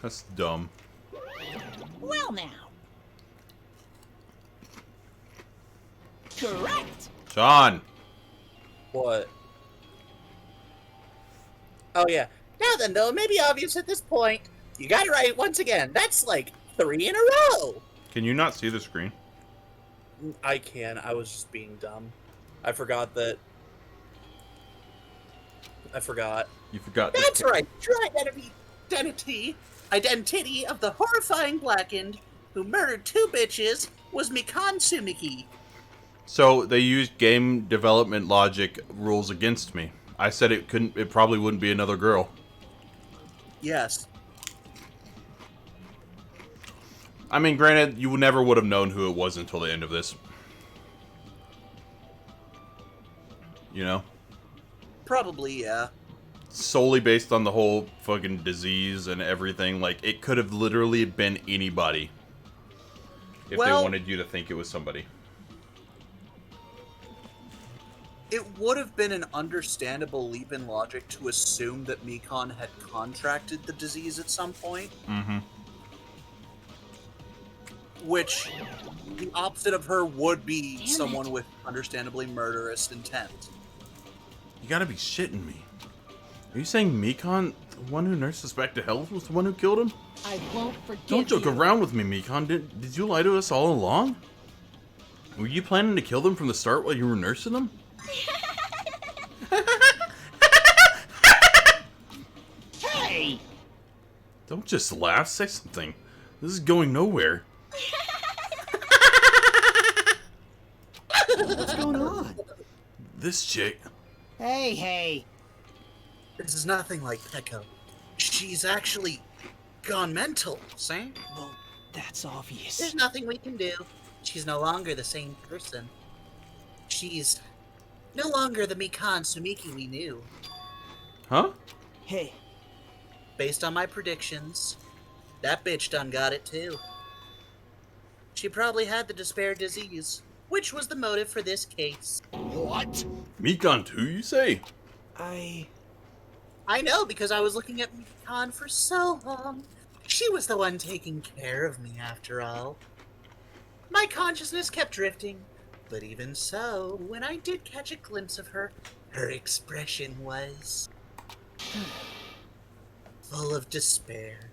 That's dumb. Well now. Correct! Sean! What? Oh, yeah. Now then, though, it may be obvious at this point. You got it right once again. That's like 3 in a row. Can you not see the screen? I can. I was just being dumb. I forgot that. I forgot. You forgot. That's right. True identity of the horrifying Blackened who murdered 2 bitches was Mikan Sumiki. So they used game development logic rules against me. I said it couldn't. It probably wouldn't be another girl. Yes. I mean, granted, you never would have known who it was until the end of this. You know? Probably, yeah. Solely based on the whole fucking disease and everything. Like, it could have literally been anybody. If they wanted you to think it was somebody. It would have been an understandable leap in logic to assume that Mikan had contracted the disease at some point. Mm-hmm. Which, the opposite of her would be someone with understandably murderous intent. You gotta be shitting me. Are you saying Mikan, the one who nursed us back to health, was the one who killed him? I won't forgive Don't joke you. around with me, Mikan. Did you lie to us all along? Were you planning to kill them from the start while you were nursing them? Hey! Don't just laugh, say something. This is going nowhere. What's going on? This chick. Hey. This is nothing like Pecco. She's actually gone mental, Sam. Well, that's obvious. There's nothing we can do. She's no longer the same person. She's no longer the Mikan Sumiki we knew. Huh? Hey. Based on my predictions, that bitch done got it too. She probably had the despair disease, which was the motive for this case. What? Mikan too, you say? I know, because I was looking at Mikan for so long. She was the one taking care of me, after all. My consciousness kept drifting, but even so, when I did catch a glimpse of her, her expression was full of despair.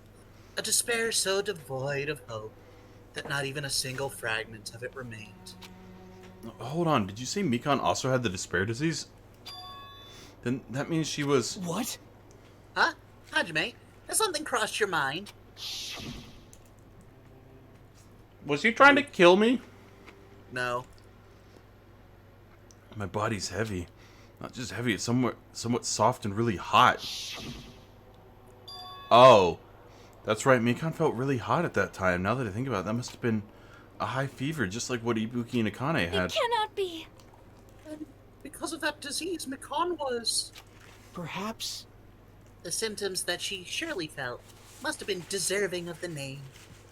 A despair so devoid of hope that not even a single fragment of it remained. Hold on, did you say Mikan also had the despair disease? Then that means she was... What? Huh? Hajime, has something crossed your mind? Was he trying to kill me? No. My body's heavy. Not just heavy, it's somewhat soft and really hot. Oh. That's right, Mikan felt really hot at that time. Now that I think about it, that must have been a high fever, just like what Ibuki and Akane had. It cannot be. And because of that disease, Mikan was... Perhaps... The symptoms that she surely felt must have been deserving of the name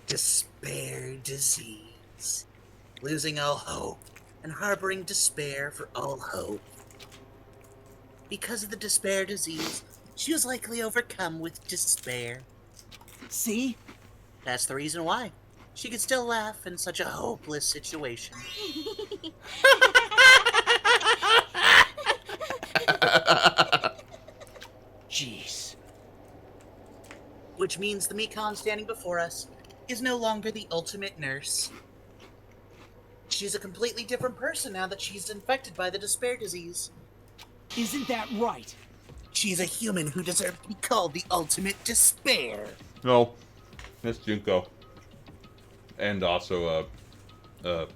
despair disease. Losing all hope and harboring despair for all hope. Because of the despair disease, she was likely overcome with despair. See? That's the reason why. She could still laugh in such a hopeless situation. Jeez. Which means the Mikan standing before us is no longer the ultimate nurse. She's a completely different person now that she's infected by the despair disease. Isn't that right? She's a human who deserves to be called the ultimate despair. No. That's Junko. And also, Makuro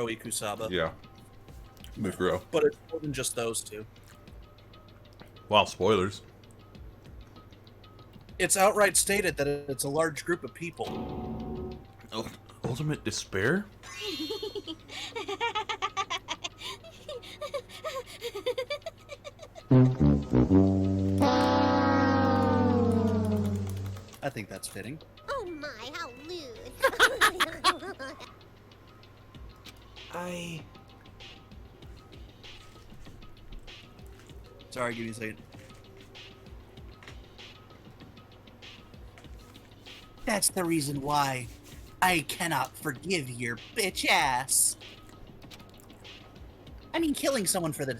Ikusaba. yeah. Mikuro. But it's more than just those two. Wow, spoilers. It's outright stated that it's a large group of people. Ultimate despair? I think that's fitting. Oh my, how lewd. Sorry, give me a second. That's the reason why I cannot forgive your bitch ass. I mean, killing someone for the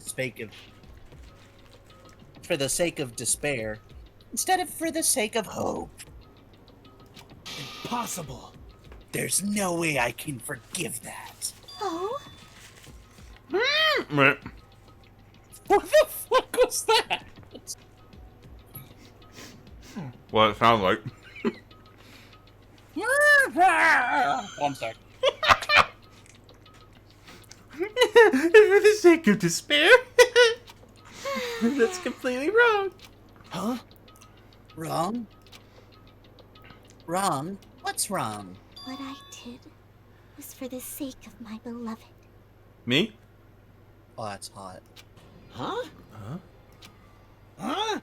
sake of despair, instead of for the sake of hope. Impossible. There's no way I can forgive that. Oh? Right. What the fuck was that? Well, it sounds like. One sec. For the sake of despair? That's completely wrong. Huh? Wrong? Wrong? What's wrong? What I did was for the sake of my beloved. Me? Oh, that's hot. Huh? Huh? Huh?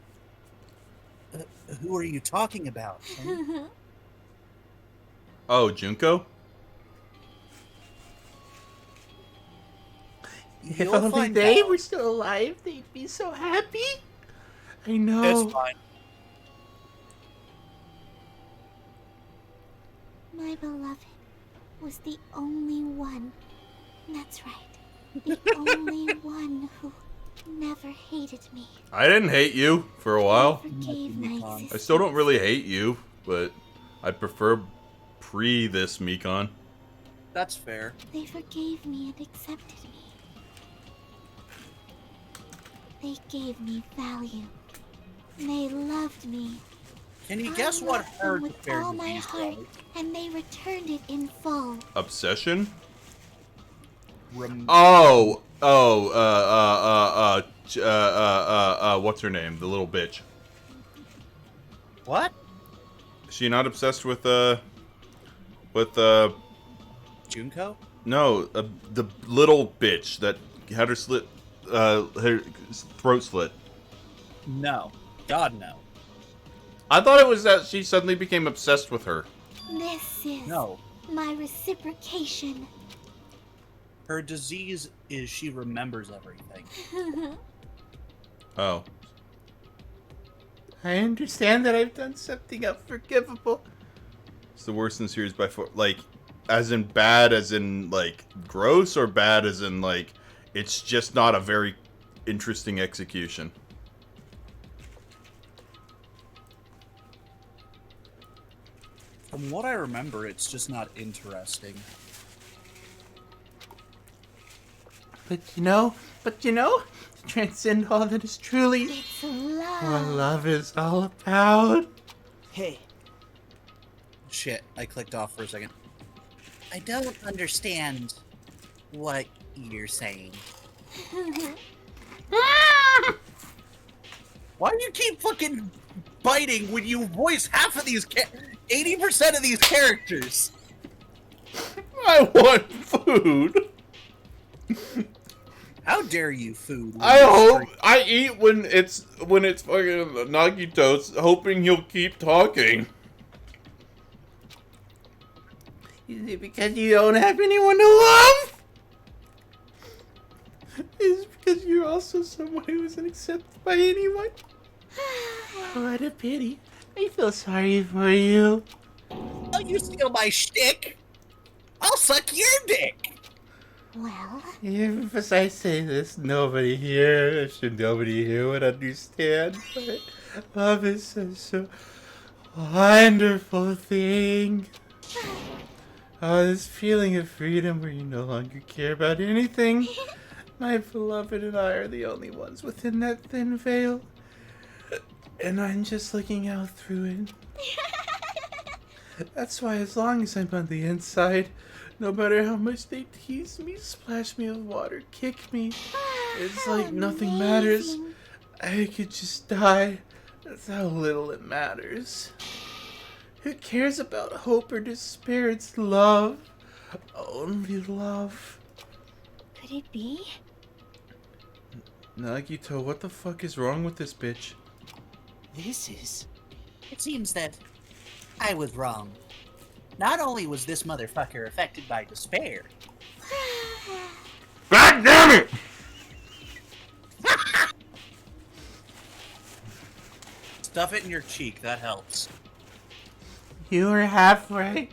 Who are you talking about? Oh, Junko? If You'll only find they out. were still alive, they'd be so happy. I know. It's fine. My beloved was the only one. That's right. The only one who never hated me. I didn't hate you for a while. Forgave my existence. I still don't really hate you, but I prefer pre this Mikon. That's fair. They forgave me and accepted me. They gave me value. They loved me. Can you guess what I her loved them with despair all my disease heart, was? and they returned it in full. Obsession? Rem- What's her name? The little bitch. What? Is she not obsessed with, Junko? no, the little bitch that had her her throat slit. No. God, no. I thought it was that she suddenly became obsessed with her. This is No. my reciprocation. Her disease is she remembers everything. Oh. I understand that I've done something unforgivable. It's the worst in the series by far. Like, as in bad, as in, like, gross, or bad as in, like, it's just not a very interesting execution. From what I remember, it's just not interesting. But you know, to transcend all that is truly It's love. what love is all about. Hey, Shit, I clicked off for a second. I don't understand what you're saying. Why do you keep fucking biting when you voice half of these 80% of these characters? I want food. How dare you, food? I hope I eat when it's fucking Nagito's, hoping he'll keep talking. Is it because you don't have anyone to love? Is it because you're also someone who isn't accepted by anyone? What a pity. I feel sorry for you. Oh, you steal my shtick? I'll suck your dick. Well, If I say this, nobody here would understand, but love is such a wonderful thing. Oh, this feeling of freedom where you no longer care about anything. My beloved and I are the only ones within that thin veil. And I'm just looking out through it. That's why as long as I'm on the inside, no matter how much they tease me, splash me with water, kick me, it's like nothing matters. I could just die. That's how little it matters. Who cares about hope or despair? It's love. Only love. Could it be? Nagito, what the fuck is wrong with this bitch? This is... It seems that I was wrong. Not only was this motherfucker affected by despair... God damn it! Stuff it in your cheek, that helps. You were half right.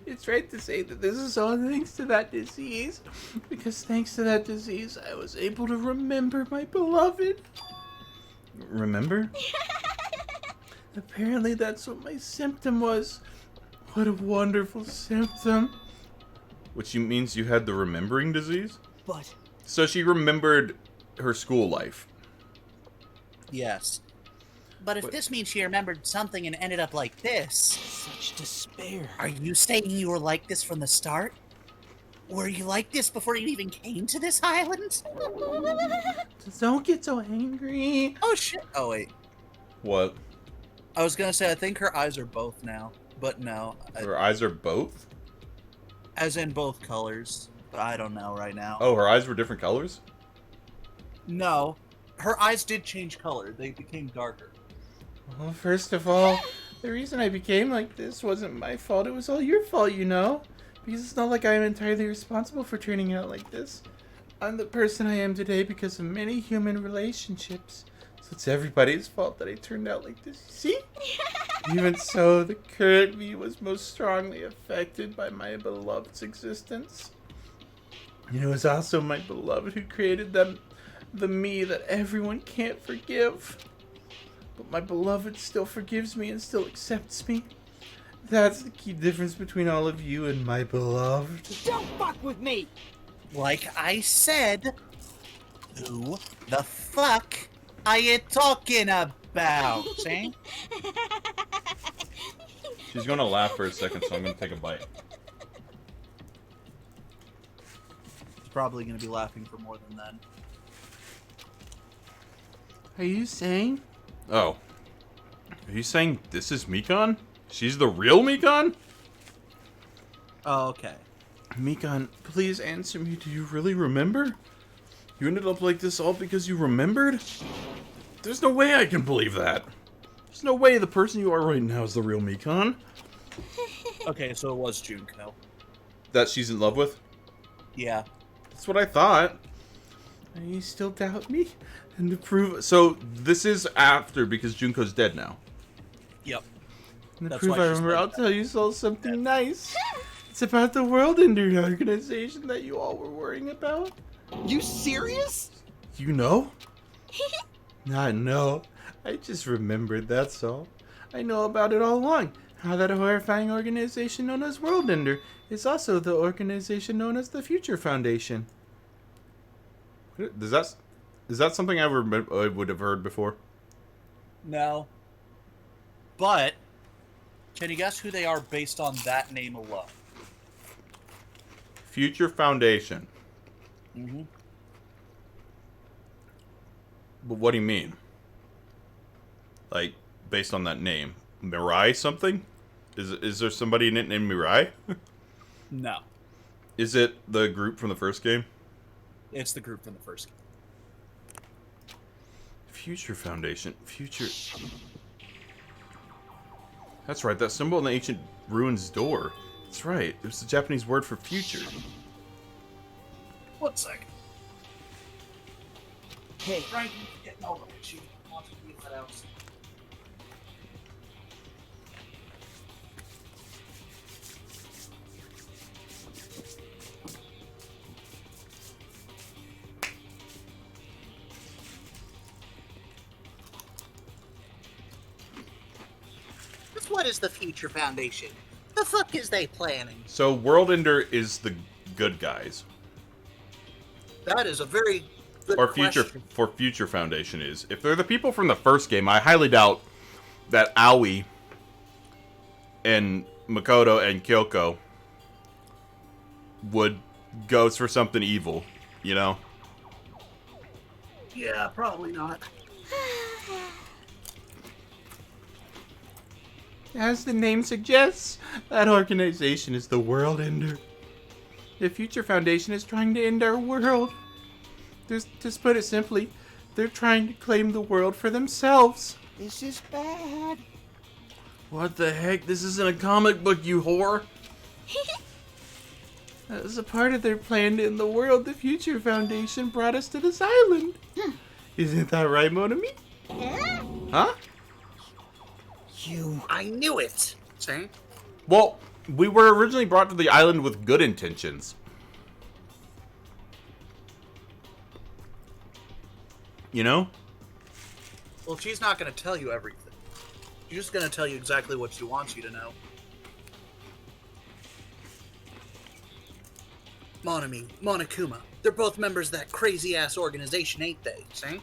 It's right to say that this is all thanks to that disease. Because thanks to that disease, I was able to remember my beloved. Remember? Apparently that's what my symptom was. What a wonderful symptom. Which means you had the remembering disease? But... So she remembered her school life. Yes. But if this means she remembered something and ended up like this... Such despair. Are you saying you were like this from the start? Were you like this before you even came to this island? Don't get so angry. Oh shit. Oh wait. What? I was gonna say, I think her eyes are both now. But no. Her eyes are both? As in both colors. But I don't know right now. Oh, her eyes were different colors? No. Her eyes did change color. They became darker. Well, first of all, the reason I became like this wasn't my fault. It was all your fault, you know? Because it's not like I'm entirely responsible for turning out like this. I'm the person I am today because of many human relationships. So it's everybody's fault that I turned out like this. See? Even so, the current me was most strongly affected by my beloved's existence. And it was also my beloved who created them, the me that everyone can't forgive. But my beloved still forgives me and still accepts me. That's the key difference between all of you and my beloved. Don't fuck with me! Like I said, who the fuck are you talking about, eh? She's gonna laugh for a second, so I'm gonna take a bite. She's probably gonna be laughing for more than that. Are you saying? Oh. Are you saying this is Mikan? She's the real Mikan? Oh, okay. Mikan, please answer me. Do you really remember? You ended up like this all because you remembered? There's no way I can believe that. There's no way the person you are right now is the real Mikan. Okay, so it was Junko. That she's in love with? Yeah. That's what I thought. And you still doubt me? And to prove... So, this is after, because Junko's dead now. Yep. And to That's prove why I she's remember, like I'll that. tell you all something nice. It's about the World Ender organization that you all were worrying about. You serious? You know? Not know. I just remembered, that's all. I know about it all along. How that horrifying organization known as World Ender is also the organization known as the Future Foundation. Is that something I would have heard before? No. But, can you guess who they are based on that name alone? Future Foundation. Mm-hmm. But what do you mean? Like, based on that name? Mirai something? Is there somebody in it named Mirai? No. Is it the group from the first game? It's the group from the first game. Future Foundation. Future... That's right, that symbol in the ancient ruins door. That's right, it was the Japanese word for future. 1 second. Hey, Frank, getting over it. She wants to be let out. What is the Future Foundation? The fuck is they planning? So, World Ender is the good guys. That is a very good Or question. Future Foundation is. If they're the people from the first game, I highly doubt that Aoi and Makoto and Kyoko would go for something evil, you know? Yeah, probably not. As the name suggests, that organization is the World Ender. The Future Foundation is trying to end our world. Just put it simply, they're trying to claim the world for themselves. This is bad. What the heck? This isn't a comic book, you whore! As a part of their plan to end the world, the Future Foundation brought us to this island. Isn't that right, Monami? Huh? I knew it. See? Well, we were originally brought to the island with good intentions. You know? Well, she's not going to tell you everything. She's just going to tell you exactly what she wants you to know. Monami, Monokuma, they're both members of that crazy-ass organization, ain't they? See?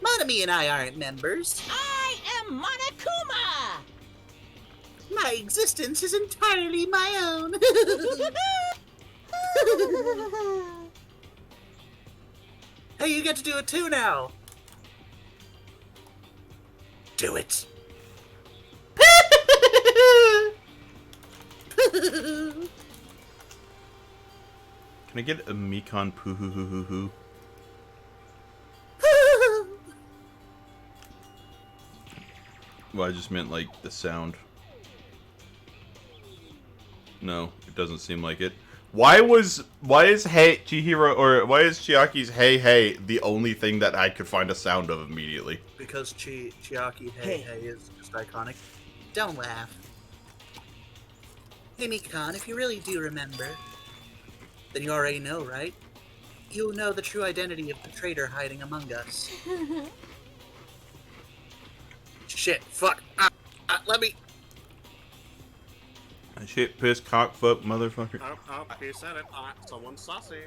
Monami and I aren't members. I am Monokuma! My existence is entirely my own. Hey, you get to do it too now. Do it. Can I get a Mikan poo hoo hoo hoo hoo? Well, I just meant like the sound. No, it doesn't seem like it. Why is Hey Chihiro or why is Chiaki's Hey Hey the only thing that I could find a sound of immediately? Because Chiaki Hey Hey is just iconic. Don't laugh. Hey Mikan, if you really do remember, then you already know, right? You know the true identity of the traitor hiding among us. Shit, fuck. Let me... Shit, piss, cock, fuck, motherfucker. Oh, he said it. Someone's saucy.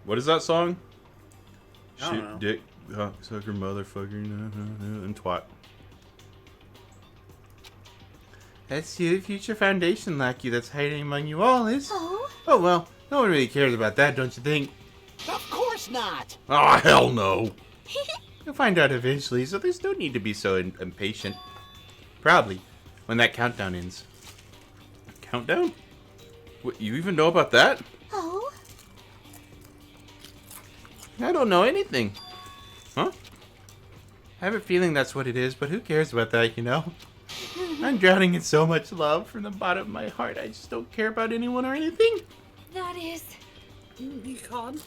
What is that song? I don't Shit, know. dick, cock, sucker, motherfucker, and twat. That's the Future Foundation lackey that's hiding among you all, is? Oh? Oh, well, no one really cares about that, don't you think? Of course not. Oh, hell no. You'll find out eventually, so there's no need to be so impatient. Probably, when that countdown ends. Countdown? What, you even know about that? Oh? I don't know anything. Huh? I have a feeling that's what it is, but who cares about that, you know? I'm drowning in so much love from the bottom of my heart. I just don't care about anyone or anything. That is... Mikan,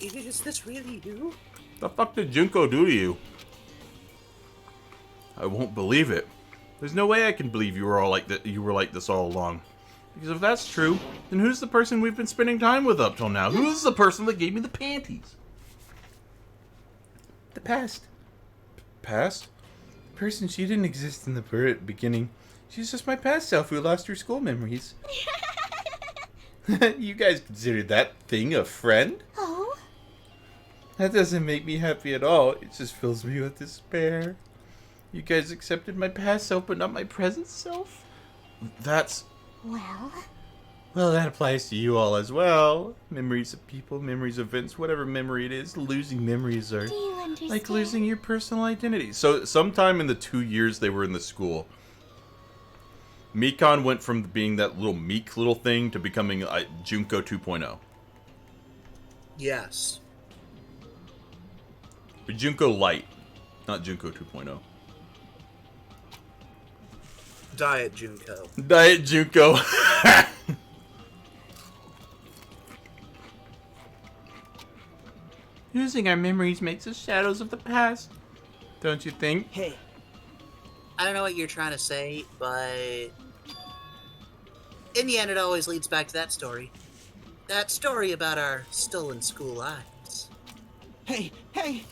is this really you? The fuck did Junko do to you? I won't believe it. There's no way I can believe you were all like that. You were like this all along. Because if that's true, then who's the person we've been spending time with up till now? Who's the person that gave me the panties? The past. Past? Person, she didn't exist in the beginning. She's just my past self who lost her school memories. You guys considered that thing a friend? Oh? That doesn't make me happy at all. It just fills me with despair. You guys accepted my past self, but not my present self? That's... Well, that applies to you all as well. Memories of people, memories of events, whatever memory it is. Losing memories are like losing your personal identity. So, sometime in the 2 years they were in the school, Mikan went from being that little meek little thing to becoming Junko 2.0. Yes. But Junko Light, not Junko 2.0. Diet Junko. Diet Junko. Losing our memories makes us shadows of the past. Don't you think? Hey. I don't know what you're trying to say, but... in the end, it always leads back to that story. That story about our stolen school lives. Hey, hey!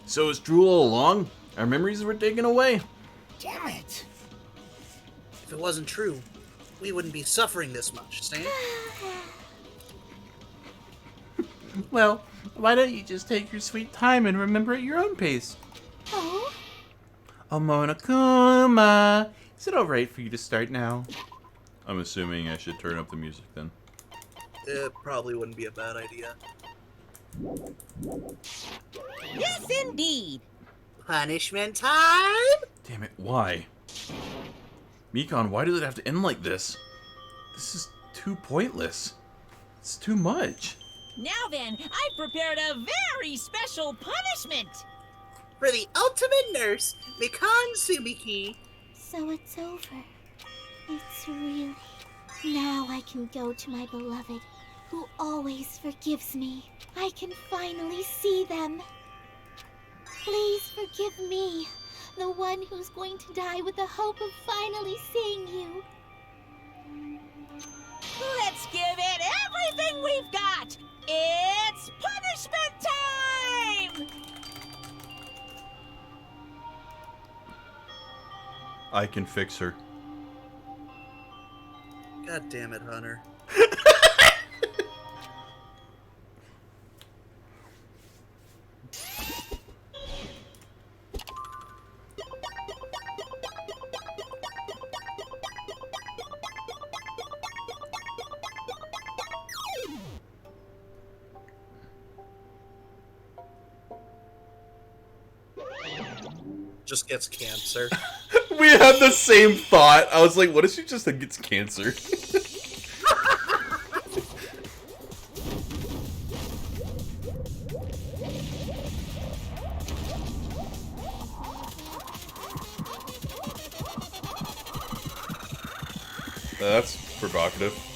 So it's true all along? Our memories were taken away? Damn it! If it wasn't true, we wouldn't be suffering this much, see? Well, why don't you just take your sweet time and remember at your own pace? Oh? Monokuma. Is it alright for you to start now? I'm assuming I should turn up the music then. It probably wouldn't be a bad idea. Yes, indeed. Punishment time? Damn it, why? Mikan, why does it have to end like this? This is too pointless. It's too much. Now then, I've prepared a very special punishment. For the ultimate nurse, Mikan Sumiki. So it's over. It's really... Now I can go to my beloved, who always forgives me. I can finally see them. Please forgive me, the one who's going to die with the hope of finally seeing you. Let's give it everything we've got. It's punishment time! I can fix her. God damn it, Hunter. Just gets cancer. We had the same thought. I was like, what if she just gets cancer? That's provocative.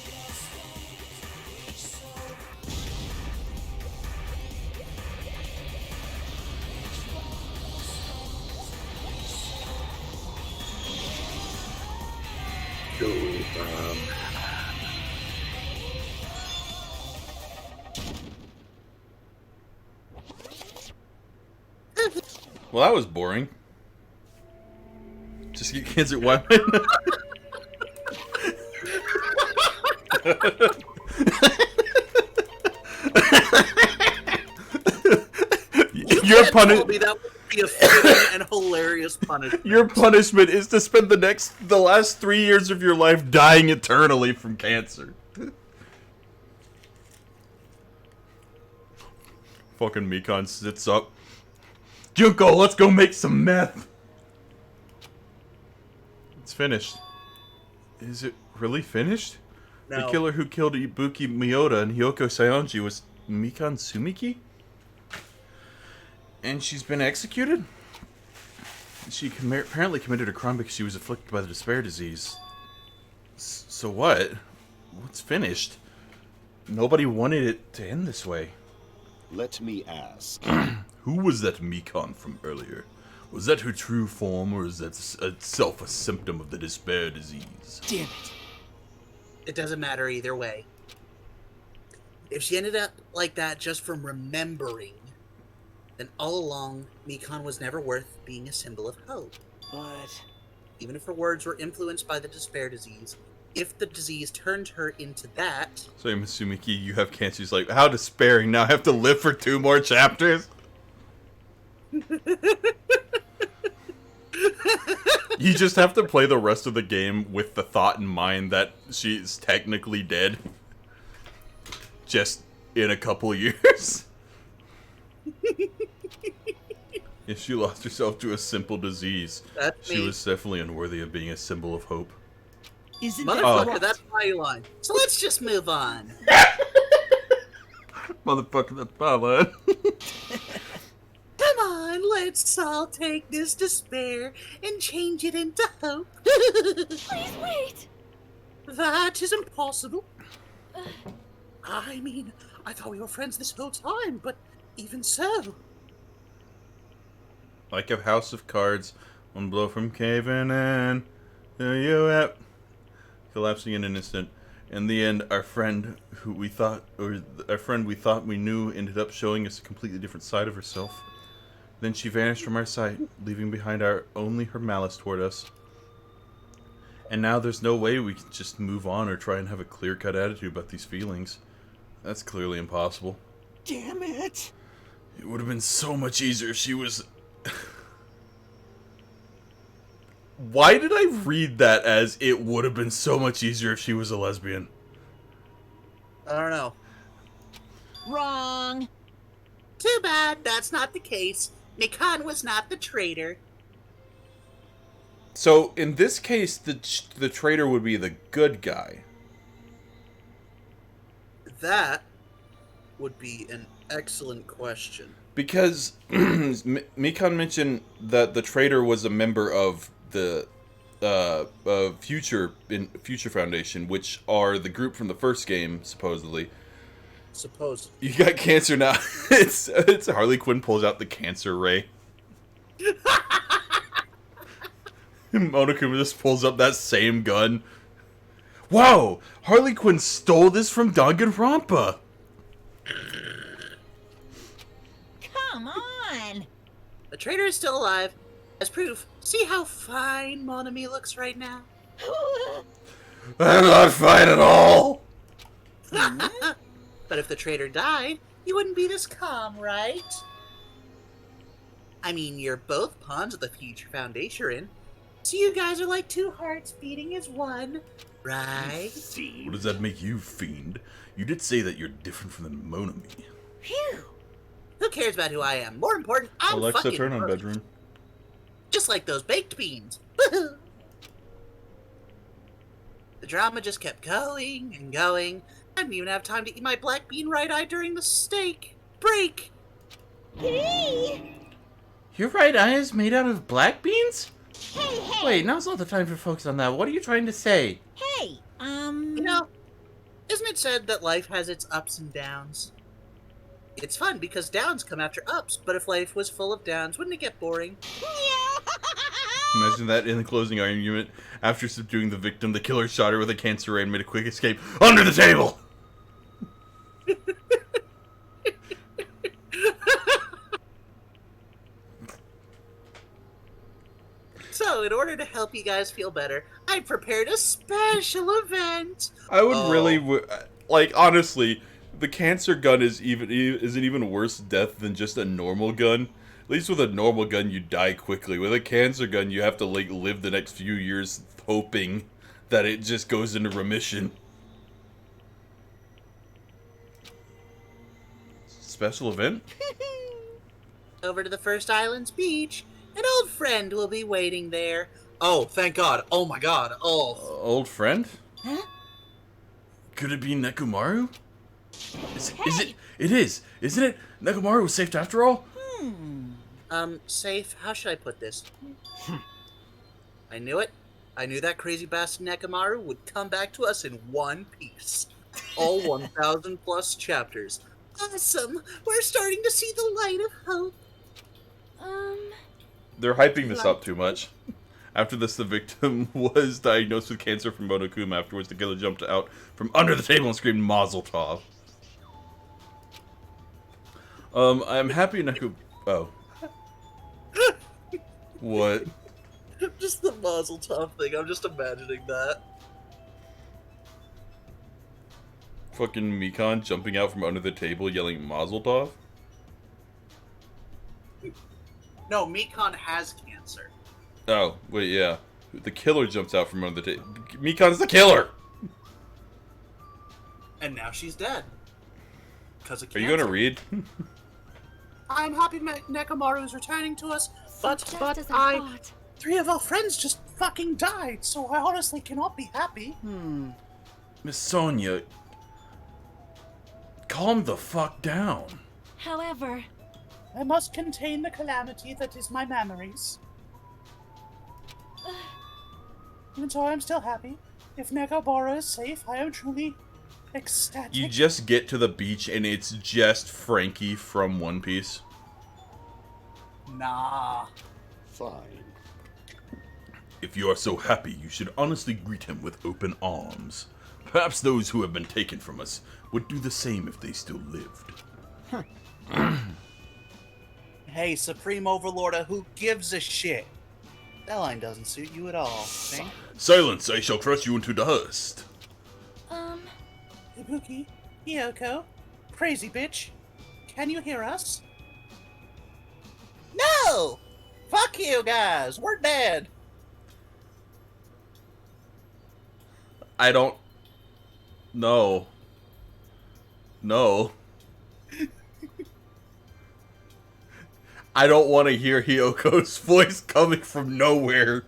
Well, that was boring. Just get cancer. Why? Your punishment. That would be a fitting and hilarious punishment. Your punishment is to spend the last 3 years of your life dying eternally from cancer. Fucking Mikan sits up. Junko, let's go make some meth. It's finished. Is it really finished? No. The killer who killed Ibuki Miyoda and Hyoko Saionji was Mikan Sumiki? And she's been executed? She apparently committed a crime because she was afflicted by the despair disease. So what? What's finished? Nobody wanted it to end this way. Let me ask. Who was that Mikan from earlier? Was that her true form, or is that itself a symptom of the despair disease? Damn it. It doesn't matter either way. If she ended up like that just from remembering, then all along, Mikan was never worth being a symbol of hope. But even if her words were influenced by the despair disease, if the disease turned her into that... So, Sumiki, you have cancer. She's like, how despairing. Now I have to live for 2 more chapters? You just have to play the rest of the game with the thought in mind that she's technically dead. Just in a couple years. If she lost herself to a simple disease, she was definitely unworthy of being a symbol of hope. Motherfucker, that's my line. So let's just move on. Motherfucker, that's my line. Come on, let's all take this despair and change it into hope. Please wait! That is impossible. I mean, I thought we were friends this whole time, but even so. Like a house of cards, one blow from caving in. There you at. Collapsing in an instant. In the end, our friend we thought we knew ended up showing us a completely different side of herself. Then she vanished from our sight, leaving behind only her malice toward us. And now there's no way we can just move on or try and have a clear-cut attitude about these feelings. That's clearly impossible. Damn it! It would have been so much easier if she was... Why did I read that as it would have been so much easier if she was a lesbian? I don't know. Wrong. Too bad that's not the case. Mikan was not the traitor. So, in this case, the traitor would be the good guy. That would be an excellent question. Because Mikan mentioned that the traitor was a member of the Future Foundation, which are the group from the first game, supposedly. Supposedly. You got cancer now. It's Harley Quinn pulls out the cancer ray. Monokuma just pulls up that same gun. Wow! Harley Quinn stole this from Danganronpa! Come on! The traitor is still alive. As proof, see how fine Monami looks right now? I'm not fine at all! But if the traitor died, you wouldn't be this calm, right? I mean, you're both pawns of the Future Foundation. So you guys are like two hearts beating as one, right? What does that make you, fiend? You did say that you're different from the Monami. Phew! Who cares about who I am? More important, I'm Alexa, fucking turn on perfect. bedroom. Just like those baked beans. The drama just kept going and going. I didn't even have time to eat my black bean right eye during the steak break. Your right eye is made out of black beans? Hey! Wait, now's not the time to focus on that. What are you trying to say? Hey, You know, isn't it said that life has its ups and downs? It's fun because downs come after ups, but if life was full of downs, wouldn't it get boring? Imagine that in the closing argument. After subduing the victim, the killer shot her with a cancer ray and made a quick escape under the table! So, in order to help you guys feel better, I prepared a special event. I would really, like, honestly, the cancer gun is an even worse death than just a normal gun. At least with a normal gun, you die quickly. With a cancer gun, you have to, like, live the next few years hoping that it just goes into remission. Special event? Over to the First Islands beach. An old friend will be waiting there. Oh, thank God. Oh my God. Oh. Old friend? Huh? Could it be Nekomaru? Is it? It is, isn't it? Nekomaru was saved after all? Safe, how should I put this? I knew it. I knew that crazy bastard Nekomaru would come back to us in one piece. All 1,000 plus chapters. Awesome! We're starting to see the light of hope. They're hyping this up too much. After this, the victim was diagnosed with cancer from Monokuma. Afterwards, the killer jumped out from under the table and screamed Mazel Tov. I'm happy Neku... Oh. What? Just the Mazel Tov thing, I'm just imagining that. Fucking Mikan jumping out from under the table yelling Mazel Tov? No, Mikan has cancer. Oh, wait, yeah. The killer jumps out from under the table. Mikan's the killer! And now she's dead. Because of Are cancer. you gonna read? I'm happy Nekomaru is returning to us, but as I thought. 3 of our friends just fucking died, so I honestly cannot be happy. Miss Sonia... Calm the fuck down. However, I must contain the calamity that is my memories. And so I'm still happy. If Nekomaru is safe, I am truly ecstatic. You just get to the beach and it's just Frankie from One Piece. Nah. Fine. If you are so happy, you should honestly greet him with open arms. Perhaps those who have been taken from us would do the same if they still lived. Hey, Supreme Overlorda, who gives a shit? That line doesn't suit you at all, think? Silence, I shall crush you into dust. Ibuki, Hiyoko, crazy bitch, can you hear us? No! Fuck you guys, we're dead! I don't... No. No. I don't want to hear Hyoko's voice coming from nowhere.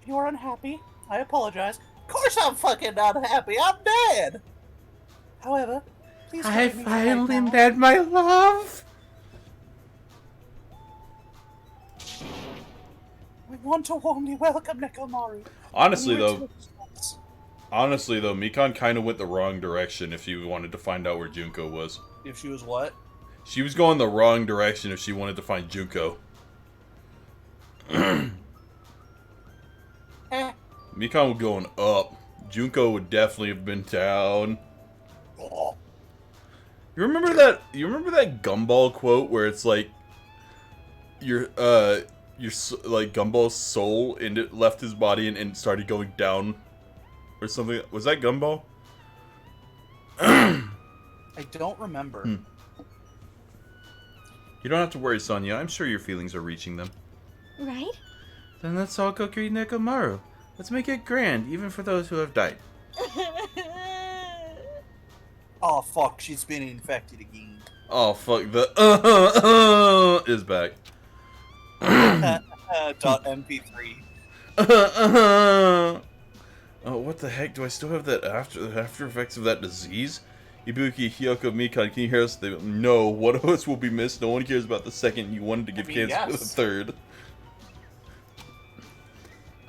If you are unhappy, I apologize. Of course I'm fucking not happy. I'm dead. However, please I forgive me right finally now. met my love. We want to warmly welcome Nekomaru. Honestly, We though, return- Mikan kind of went the wrong direction if you wanted to find out where Junko was. If she was what? She was going the wrong direction if she wanted to find Junko. Mikan was going up. Junko would definitely have been down. You remember that? You remember that Gumball quote where it's like, like Gumball's soul left his body and started going down, or something. Was that Gumball? I don't remember. You don't have to worry, Sonya. I'm sure your feelings are reaching them. Right? Then let's all go greet Nekomaru. Let's make it grand, even for those who have died. Oh fuck, she's been infected again. Oh fuck, the is back. .mp3. Oh, what the heck? Do I still have that after effects of that disease? Ibuki, Hyoko, Mikan, can you hear us? No, one of us will be missed. No one cares about the second. You wanted to give cancer to the third.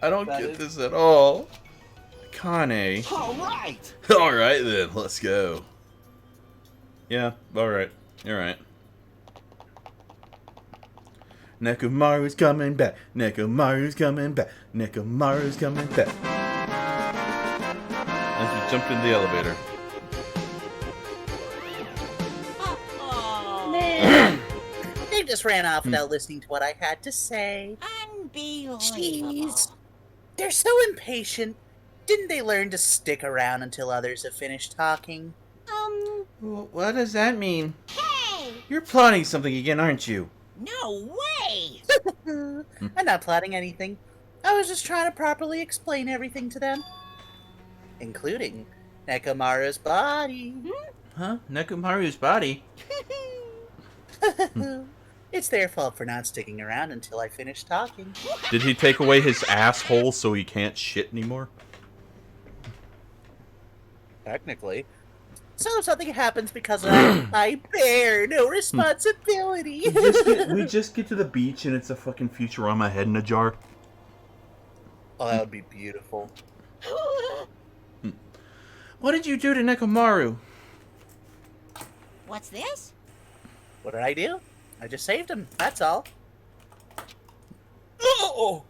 I don't get this at all. Kane. Alright! Alright then, let's go. Yeah, alright. You're right. Nekomaru's coming back. Nekomaru's coming back. Nekomaru's coming back. As we jumped in the elevator. They just ran off without listening to what I had to say. Unbelievable. Jeez. They're so impatient. Didn't they learn to stick around until others have finished talking? What does that mean? Hey! You're plotting something again, aren't you? No way! I'm not plotting anything. I was just trying to properly explain everything to them. Including Nekomaru's body. Huh? Nekomaru's body? It's their fault for not sticking around until I finished talking. Did he take away his asshole so he can't shit anymore? Technically. So if something happens because of that, I bear no responsibility. We just get to the beach and it's a fucking Futurama head in a jar. Oh, that would be beautiful. What did you do to Nekomaru? What's this? What did I do? I just saved him, that's all. Oh!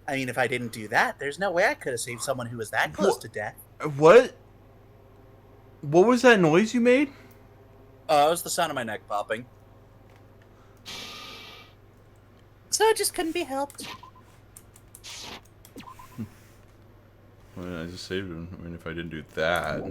I mean, if I didn't do that, there's no way I could have saved someone who was that close to death. What? What was that noise you made? It was the sound of my neck popping. So it just couldn't be helped. Well, I just saved him. I mean, if I didn't do that.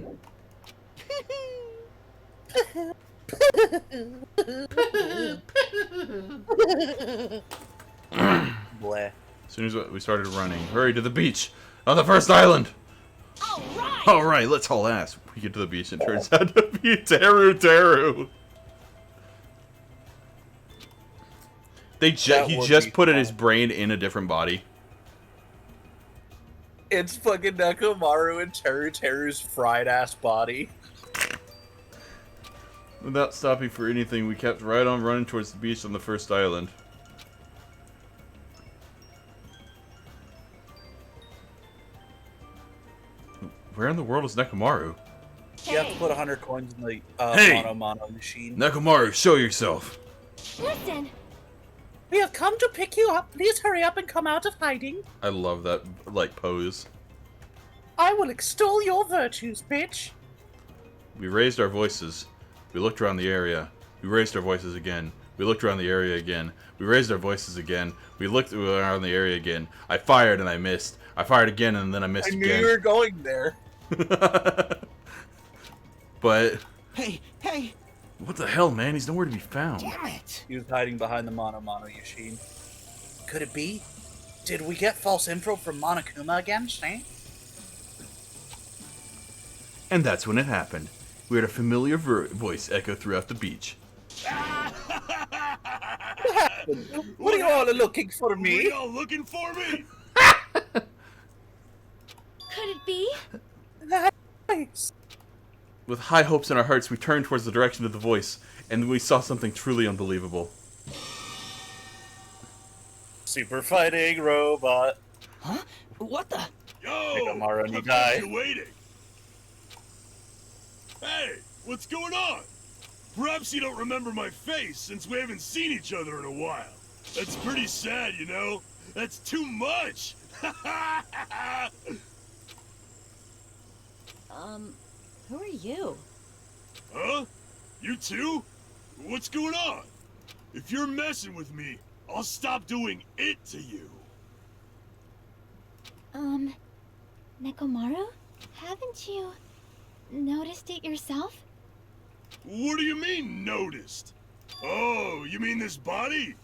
Bleh. As soon as we started running, hurry to the beach on the first island. All right, let's haul ass. We get to the beach and it turns out to be Teru. He just put his brain in a different body. It's fucking Nekomaru and Teru's fried ass body. Without stopping for anything, we kept right on running towards the beach on the first island. Where in the world is Nekomaru? You have to put 100 coins in the Hey! mono machine. Nekomaru, show yourself. Listen, We have come to pick you up. Please hurry up and come out of hiding. I love that, like, pose. I will extol your virtues, bitch. We raised our voices. We looked around the area. We raised our voices again. We looked around the area again. We raised our voices again. We looked around the area again. I fired and I missed. I fired again and then I missed I knew again. you were going there. But... Hey, hey! What the hell, man? He's nowhere to be found. Damn it! He was hiding behind the mono machine. Could it be? Did we get false info from Monokuma again, Snake? And that's when it happened. We heard a familiar voice echo throughout the beach. What are you all looking for me? What are y'all looking for me? Could it be? Nice. With high hopes in our hearts, we turned towards the direction of the voice, and we saw something truly unbelievable. Super fighting robot. Huh? What the? Yo! Nekomaru I've Nidai. got you waiting. Hey, what's going on? Perhaps you don't remember my face since we haven't seen each other in a while. That's pretty sad, you know? That's too much! Who are you? Huh? You too? What's going on? If you're messing with me, I'll stop doing it to you. Nekomaru? Haven't you noticed it yourself? What do you mean, noticed? Oh, you mean this body?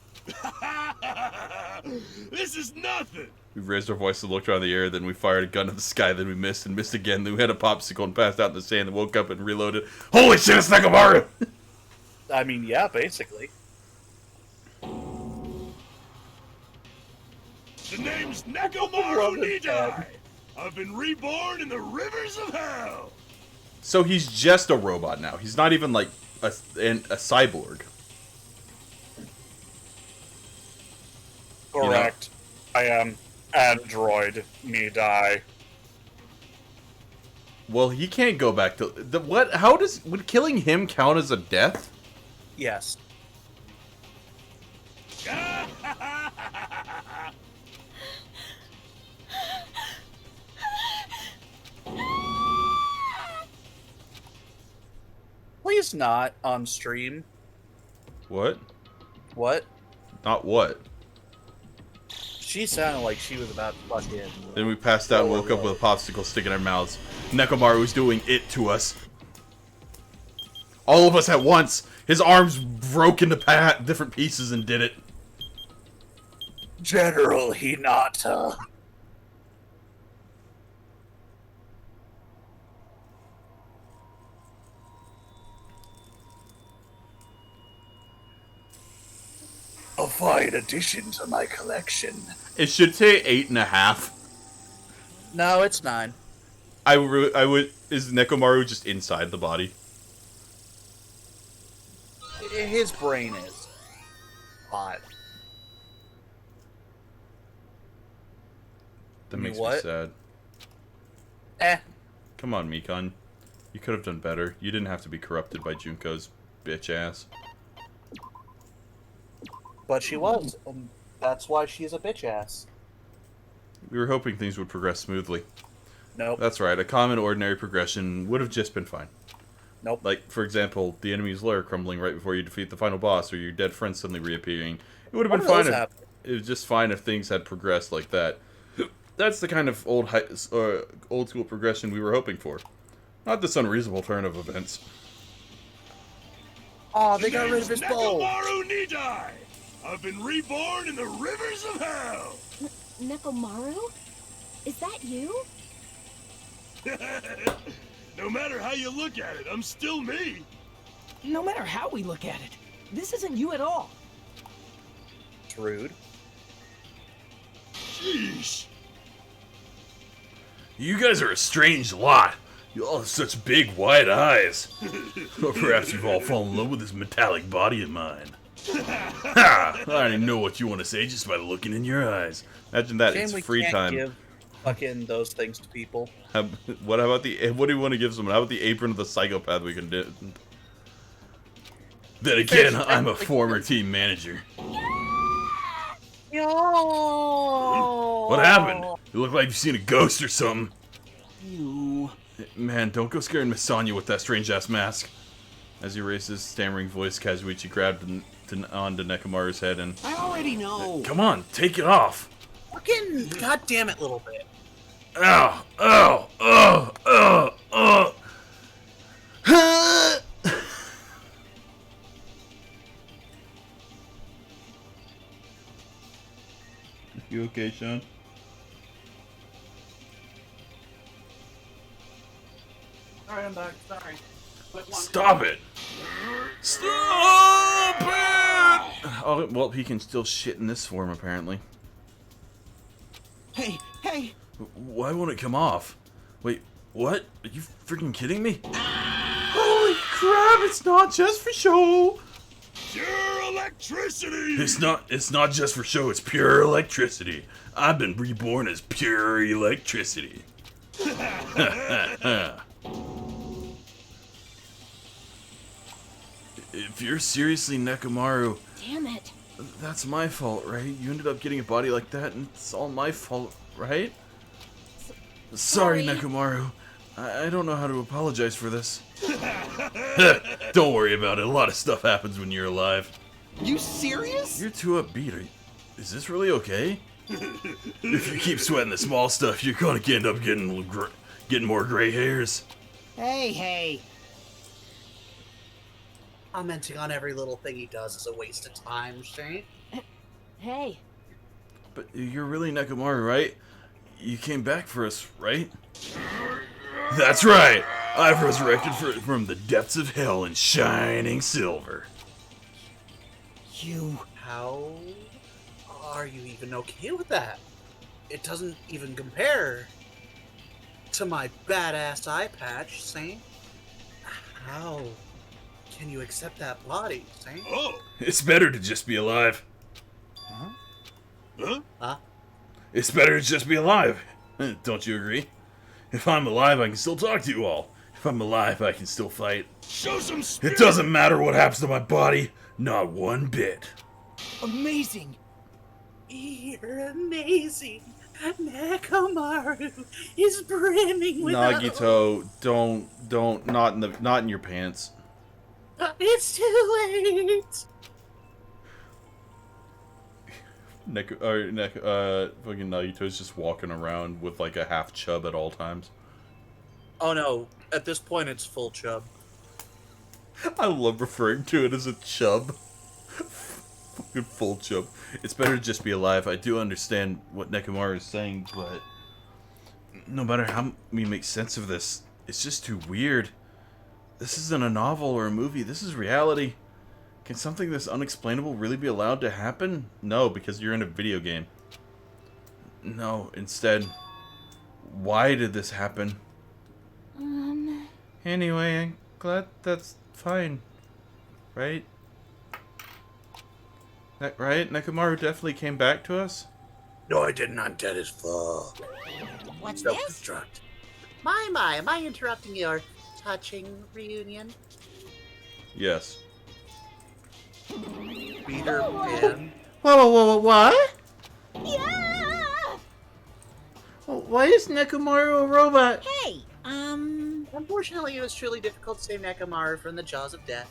This is nothing! We raised our voice and looked around the air, then we fired a gun at the sky, then we missed and missed again, then we had a popsicle and passed out in the sand and woke up and reloaded. Holy shit, it's Nekomaru! I mean, yeah, basically. The name's Nekomaru Nidai! I've been reborn in the rivers of hell! So he's just a robot now. He's not even like a cyborg. Correct. I am Android Nidai. Well, he can't go back to what? How would killing him count as a death? Yes. Please not on stream. What? What? Not what? She sounded like she was about to fuck in. Then we passed out and woke up with a popsicle stick in our mouths. Nekomaru was doing it to us. All of us at once. His arms broke into different pieces and did it. General Hinata. A fine addition to my collection. It should say 8.5. No, it's 9. I would. Is Nekomaru just inside the body? His brain is hot. That makes me what? sad. Come on, Mikon. You could have done better. You didn't have to be corrupted by Junko's bitch ass. But she was, and that's why she's a bitch ass. We were hoping things would progress smoothly. Nope. That's right. A common, ordinary progression would have just been fine. Nope. Like, for example, the enemy's lair crumbling right before you defeat the final boss, or your dead friend suddenly reappearing. It would have been fine if it was just fine if things had progressed like that. That's the kind of old school progression we were hoping for. Not this unreasonable turn of events. Oh, they got rid of his bow. Nekomaru Nidai! I've been reborn in the rivers of hell! Nekomaru? Is that you? No matter how you look at it, I'm still me. No matter how we look at it, this isn't you at all. It's rude. Sheesh. You guys are a strange lot. You all have such big, wide eyes. Or perhaps you've all fallen in love with this metallic body of mine. Ha! I already know what you want to say just by looking in your eyes. Imagine that. Shame It's we free can't time. give fucking those things to people. What about the? What do you want to give someone? How about the apron of the psychopath we can do? Then again, I'm a former team manager. Yo! What happened? You look like you've seen a ghost or something. You. Man, don't go scaring Miss Sonya with that strange-ass mask. As he raised his stammering voice, Kazuichi grabbed onto Nekomaru's head and... I already know. Come on, take it off. Fucking goddamn it, little bit. Ow! Ow! Oh! Oh! Oh! You okay, Sean? Alright, I'm back. Sorry. Stop it! Stop it! Oh, well, he can still shit in this form, apparently. Hey, hey! Why won't it come off? Wait, what? Are you freaking kidding me? Holy crap, it's not just for show! Pure electricity! It's not just for show, it's pure electricity. I've been reborn as pure electricity. If you're seriously Nekomaru, Damn it. that's my fault, right? You ended up getting a body like that, and it's all my fault, right? Sorry, Nekomaru. I don't know how to apologize for this. Don't worry about it. A lot of stuff happens when you're alive. You serious? You're too upbeat. Is this really okay? If you keep sweating the small stuff, you're gonna end up getting more gray hairs. Hey. Commenting on every little thing he does is a waste of time, Shane. Hey. But you're really Nekomaru, right? You came back for us, right? That's right! I've resurrected from the depths of hell in shining silver. How are you even okay with that? It doesn't even compare to my badass eye patch, Saint. How can you accept that body, Saint? Oh! It's better to just be alive. Huh? It's better to just be alive. Don't you agree? If I'm alive, I can still talk to you all. If I'm alive, I can still fight. Show some spirit! It doesn't matter what happens to my body. Not one bit. Amazing! You're amazing. Nekomaru is brimming with Nagito, don't, not in your pants. It's too late. Fucking Nagito's just walking around with like a half chub at all times. Oh no, at this point it's full chub. I love referring to it as a chub. Fucking full chub. It's better to just be alive. I do understand what Nekomaru is saying, but no matter how we make sense of this, it's just too weird. This isn't a novel or a movie. This is reality. Can something this unexplainable really be allowed to happen? No, because you're in a video game. No, instead, why did this happen? Anyway, I'm glad that's fine. Right? Right? Nekomaru definitely came back to us? No, I didn't. I'm dead as fuck. What's this? Self-destruct. My, am I interrupting your touching reunion? Yes. Peter Pan. Whoa, what? Yeah! Why is Nekomaru a robot? Hey, Unfortunately, it was truly difficult to save Nekomaru from the jaws of death.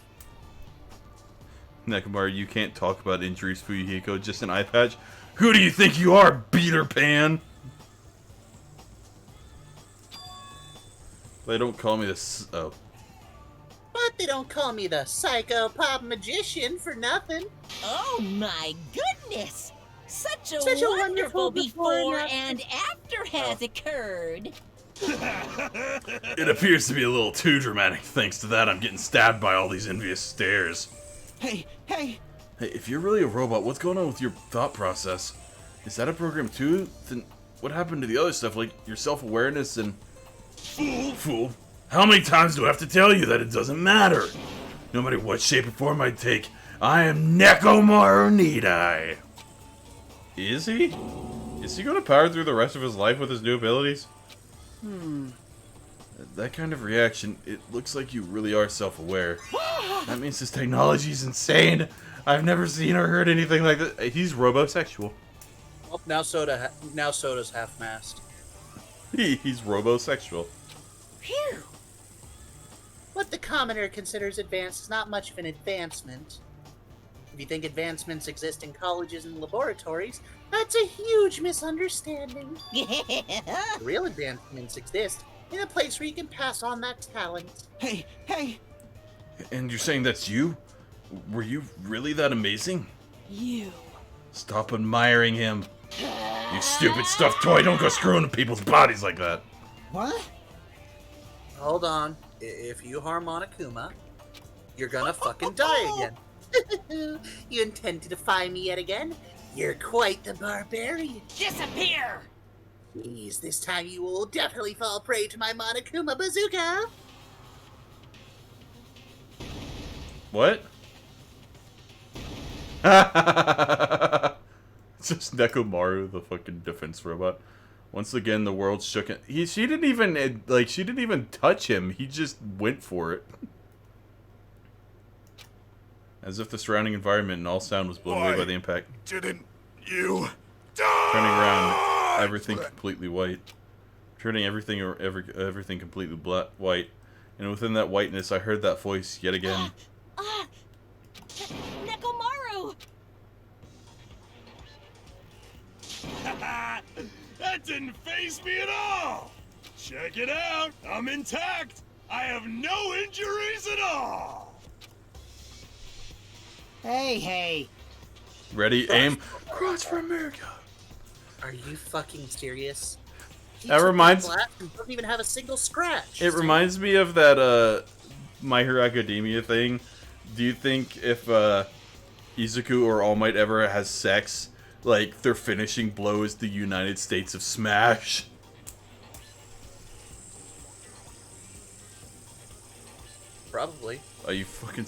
Nekomaru, you can't talk about injuries, Fuyuhiko, just an eye patch. Who do you think you are, Peter Pan? They don't call me this. Oh. But they don't call me the psycho pop magician for nothing. Oh my goodness! Such a Such a wonderful wonderful before before and after has occurred. It appears to be a little too dramatic. Thanks to that, I'm getting stabbed by all these envious stares. Hey! Hey, if you're really a robot, what's going on with your thought process? Is that a program too? Then what happened to the other stuff, like your self-awareness and... Fool. How many times do I have to tell you that it doesn't matter? No matter what shape or form I take, I am Nekomaru Nidai. Is he? Is he gonna power through the rest of his life with his new abilities? That kind of reaction, it looks like you really are self-aware. That means this technology is insane. I've never seen or heard anything like that. He's robosexual. Well, now Soda's half-mast. He's robosexual. Phew. What the commoner considers advanced is not much of an advancement. If you think advancements exist in colleges and laboratories, that's a huge misunderstanding. Real advancements exist in a place where you can pass on that talent. Hey! And you're saying that's you? Were you really that amazing? You. Stop admiring him. You stupid stuffed toy, don't go screwing with people's bodies like that. What? Hold on. If you harm Monokuma, you're gonna fucking die again. You intend to defy me yet again? You're quite the barbarian. Disappear! Please, this time you will definitely fall prey to my Monokuma bazooka. What? It's just Nekomaru, the fucking defense robot. Once again, the world shook it. She didn't even touch him. He just went for it. As if the surrounding environment and all sound was blown away by the impact. Didn't you Turning around, everything completely white. Turning everything completely white. And within that whiteness, I heard that voice yet again. Nekomaru! That didn't faze me at all! Check it out! I'm intact! I have no injuries at all! Hey. Ready, aim, cross for America. Are you fucking serious? That reminds. Doesn't even have a single scratch. It reminds me of that My Hero Academia thing. Do you think if Izuku or All Might ever has sex, like their finishing blow is the United States of Smash? Probably. Are you fucking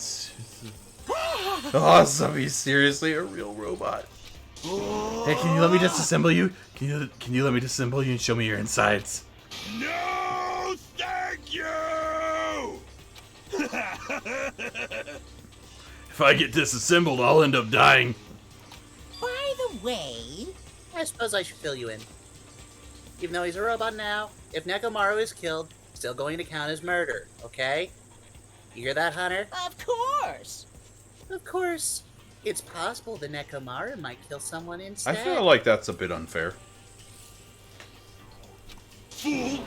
awesome? He's seriously a real robot. Hey, can you let me disassemble you? Can you let me disassemble you and show me your insides? No, thank you! If I get disassembled, I'll end up dying. By the way, I suppose I should fill you in. Even though he's a robot now, if Nekomaru is killed, still going to count as murder, okay? You hear that, Hunter? Of course! Of course. It's possible the Nekomaru might kill someone instead. I feel like that's a bit unfair. Fool!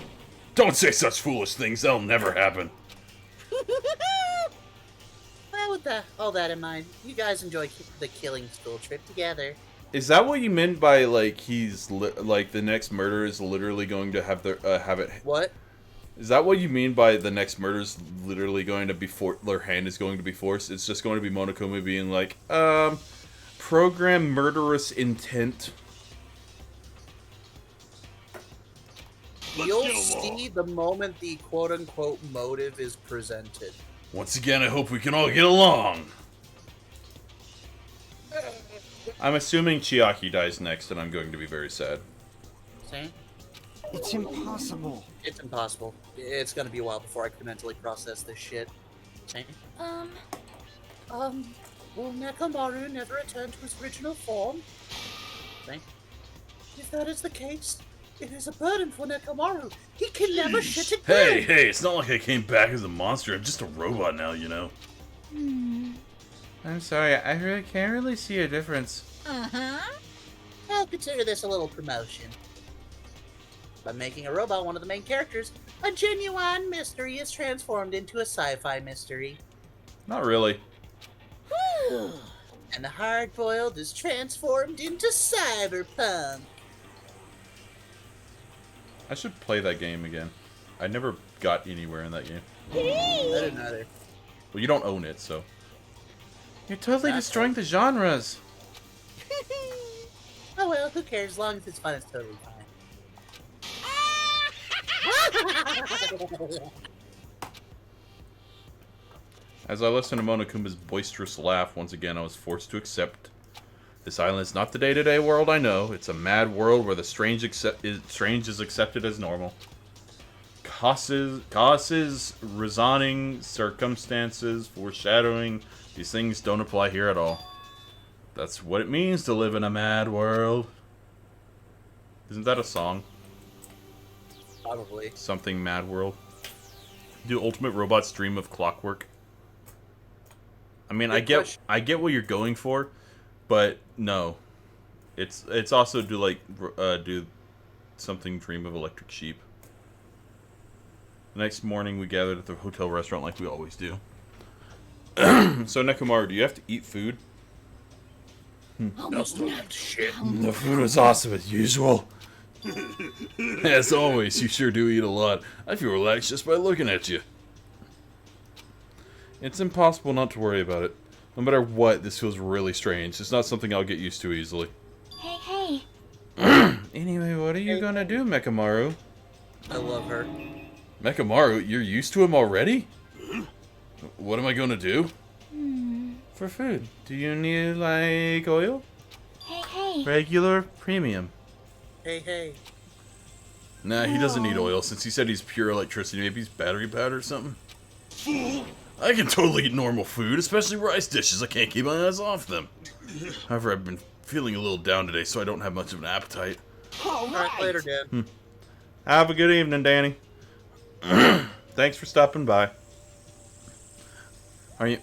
Don't say such foolish things. That'll never happen. Well, with all that in mind, you guys enjoy the killing school trip together. Is that what you meant by like like the next murder is literally going to have it? What? Is that what you mean by the next murder is literally going to be their hand is going to be forced? It's just going to be Monokuma being like, program murderous intent. You'll see the moment the quote-unquote motive is presented. Once again, I hope we can all get along. I'm assuming Chiaki dies next, and I'm going to be very sad. See? It's impossible. It's impossible. It's gonna be a while before I can mentally process this shit. See? Will Nekomaru never return to his original form? See? If that is the case, it is a burden for Nekomaru. He can never shit again. Hey, it's not like I came back as a monster. I'm just a robot now, you know. I'm sorry, I can't really see a difference. I'll consider this a little promotion. By making a robot one of the main characters, a genuine mystery is transformed into a sci-fi mystery. Not really. And the hard-boiled is transformed into cyberpunk. I should play that game again. I never got anywhere in that game. I didn't either. Well, you don't own it, so. You're totally destroying the genres. Oh well, who cares? As long as it's fun, it's totally fine. As I listened to Monokuma's boisterous laugh, once again I was forced to accept. This island is not the day-to-day world I know. It's a mad world where the strange is accepted as normal. Causes, resigning, circumstances, foreshadowing, these things don't apply here at all. That's what it means to live in a mad world. Isn't that a song? Probably. Something Mad World. Do Ultimate Robots dream of clockwork? I mean, I get what you're going for, but no. It's also do something dream of electric sheep. The next morning we gathered at the hotel restaurant like we always do. So Nekomaru, do you have to eat food? No stupid shit. The food was awesome as usual. As always, you sure do eat a lot. I feel relaxed just by looking at you. It's impossible not to worry about it. No matter what, this feels really strange. It's not something I'll get used to easily. Hey. Anyway, what are you gonna do, Mekamaru? I love her. Mekamaru, you're used to him already? What am I gonna do? For food. Do you need, like, oil? Hey. Regular, premium. Hey. Nah, he doesn't need oil, since he said he's pure electricity. Maybe he's battery powered or something? Fool! I can totally eat normal food, especially rice dishes. I can't keep my eyes off them. However, I've been feeling a little down today, so I don't have much of an appetite. Alright, later, Dad. Have a good evening, Danny. Thanks for stopping by. Are you...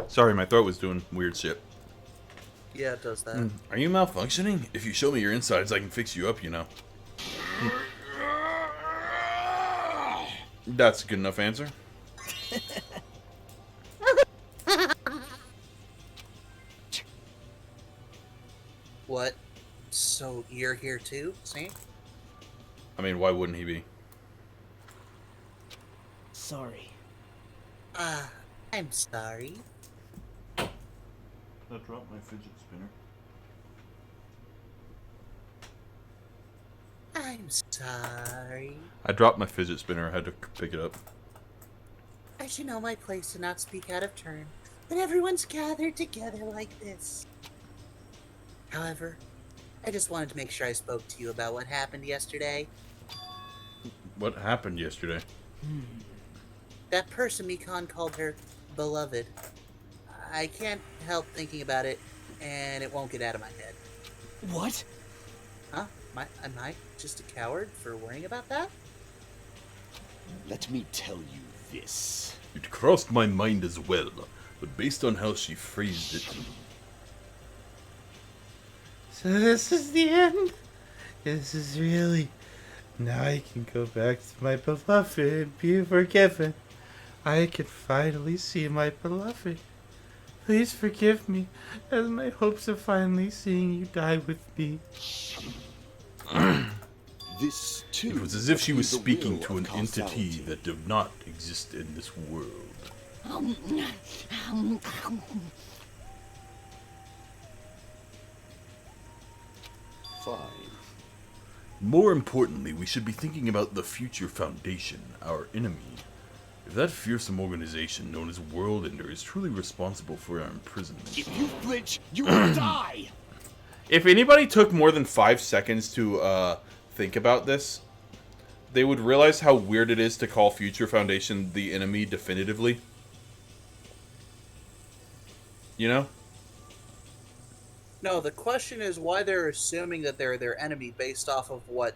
Sorry, my throat was doing weird shit. Yeah, it does that. Are you malfunctioning? If you show me your insides, I can fix you up, you know. That's a good enough answer. What? So you're here too, see? I mean, why wouldn't he be? Sorry. I'm sorry. I dropped my fidget spinner. I'm sorry. I dropped my fidget spinner. I had to pick it up. I should know my place to not speak out of turn, but everyone's gathered together like this. However, I just wanted to make sure I spoke to you about what happened yesterday. What happened yesterday? That person Mikan called her beloved. I can't help thinking about it, and it won't get out of my head. What? Huh? Am I just a coward for worrying about that? Let me tell you this. It crossed my mind as well, but based on how she phrased it... So this is the end? This is really... Now I can go back to my beloved and be forgiven. I can finally see my beloved. Please forgive me, as my hopes of finally seeing you die with me. This, too, It was as if she was is the speaking will to an of entity causality. that did not exist in this world. Fine. More importantly, we should be thinking about the Future Foundation, our enemy. If that fearsome organization known as World Ender is truly responsible for our imprisonment... If you flinch, you will die! If anybody took more than 5 seconds to think about this, they would realize how weird it is to call Future Foundation the enemy definitively. You know? No, the question is why they're assuming that they're their enemy based off of what,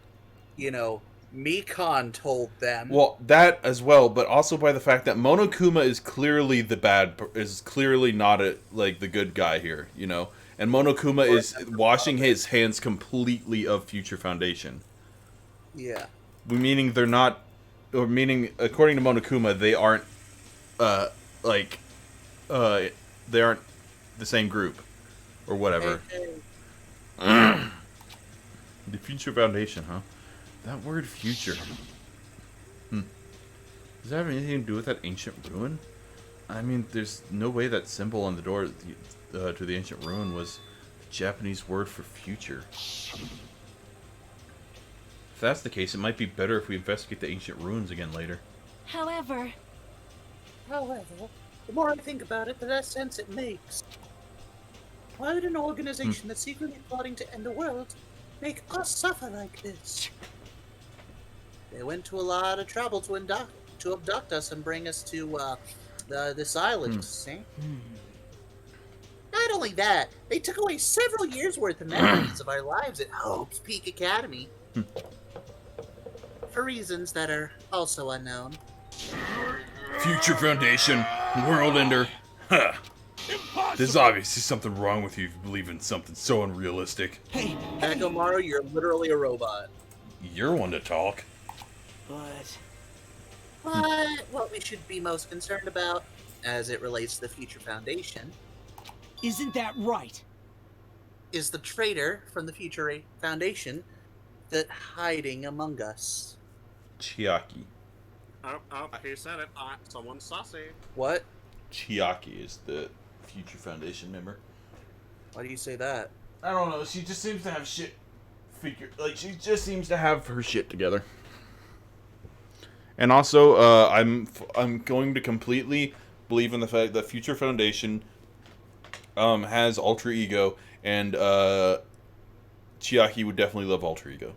Mikan told them. Well, that as well, but also by the fact that Monokuma is clearly is clearly not the good guy here, you know? And Monokuma is washing his hands completely of Future Foundation. Yeah. Meaning they're not, or meaning, according to Monokuma, they aren't, they aren't the same group. Or whatever. The Future Foundation, huh? That word future. Does that have anything to do with that ancient ruin? I mean, there's no way that symbol on the door to the ancient ruin was the Japanese word for future. If that's the case, it might be better if we investigate the ancient ruins again later. However, the more I think about it, the less sense it makes. Why would an organization that's secretly plotting to end the world make us suffer like this? They went to a lot of trouble to abduct us and bring us to this island, see? Not only that, they took away several years' worth of memories of our lives at Hope's Peak Academy. For reasons that are also unknown. Future Foundation, World Ender. Huh. There's obviously something wrong with you if you believe in something so unrealistic. Hey, Nagomaru, you're literally a robot. You're one to talk. But But what we should be most concerned about, as it relates to the Future Foundation, Isn't that right? is the traitor from the Future Foundation that hiding among us. Chiaki. Oh, he said it. Someone's saucy. What? Chiaki is the Future Foundation member. Why do you say that? I don't know. She just seems to have shit she just seems to have her shit together. And also, I'm going to completely believe in the fact that Future Foundation has Alter Ego, and Chiaki would definitely love Alter Ego.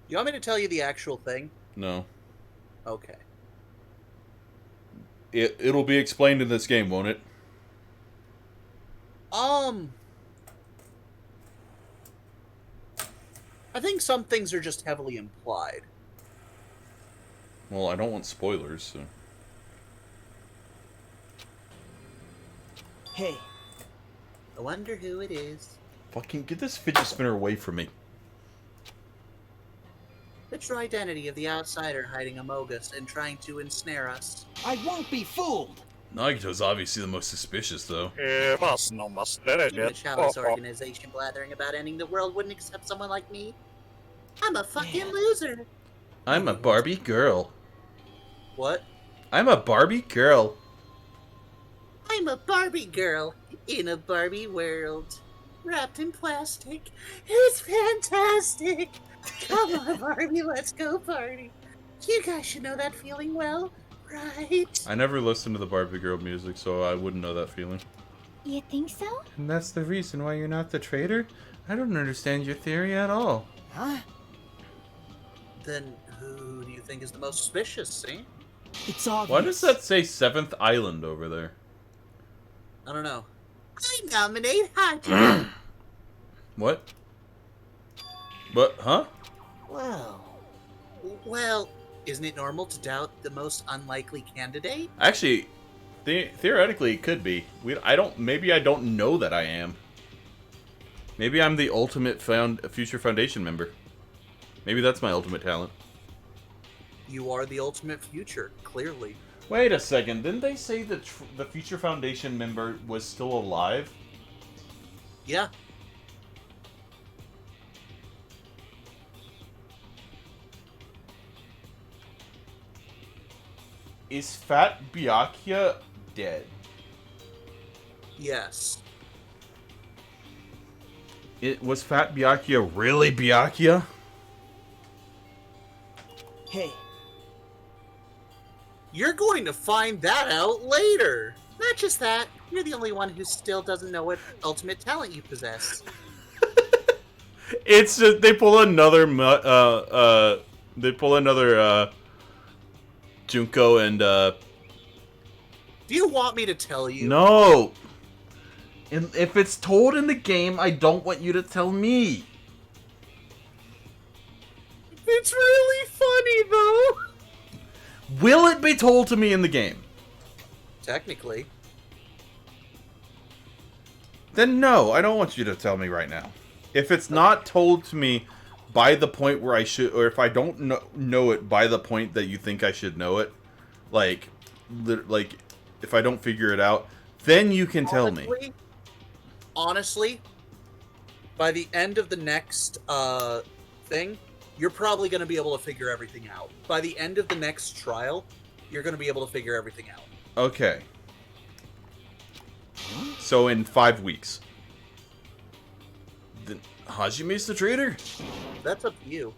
You want me to tell you the actual thing? No. Okay. It'll be explained in this game, won't it? I think some things are just heavily implied. Well, I don't want spoilers, so... Hey. I wonder who it is. Fucking get this fidget spinner away from me. The true identity of the outsider hiding among us and trying to ensnare us. I won't be fooled! Nagito's obviously the most suspicious, though. Even a chalice organization blathering about ending the world wouldn't accept someone like me. I'm a fucking loser. I'm a Barbie girl. What? I'm a Barbie girl. I'm a Barbie girl in a Barbie world. Wrapped in plastic. It's fantastic. Come on, Barbie, let's go party. You guys should know that feeling well, right? I never listened to the Barbie girl music, so I wouldn't know that feeling. You think so? And that's the reason why you're not the traitor? I don't understand your theory at all. Huh? Then who do you think is the most suspicious, see? It's obvious. Why does that say 7th Island over there? I don't know. I nominate Haji. What? What? Huh? Well, isn't it normal to doubt the most unlikely candidate? Actually, theoretically, it could be. Maybe I don't know that I am. Maybe I'm the ultimate Future Foundation member. Maybe that's my ultimate talent. You are the ultimate future, clearly. Wait a second. Didn't they say that the Future Foundation member was still alive? Yeah. Is Fat Byakuya dead? Yes. Was Fat Byakuya really Byakuya? Hey. You're going to find that out later. Not just that, you're the only one who still doesn't know what ultimate talent you possess. It's just they pull another Junko and Do you want me to tell you? No. And if it's told in the game, I don't want you to tell me. It's really funny though. Will it be told to me in the game? Technically. Then no, I don't want you to tell me right now. If it's not told to me by the point where I should, or if I don't know it by the point that you think I should know it, like if I don't figure it out, then you can tell me. Honestly, by the end of the next thing, you're probably going to be able to figure everything out. By the end of the next trial, you're going to be able to figure everything out. Okay. So in 5 weeks. Then Hajime's the traitor? That's up to you.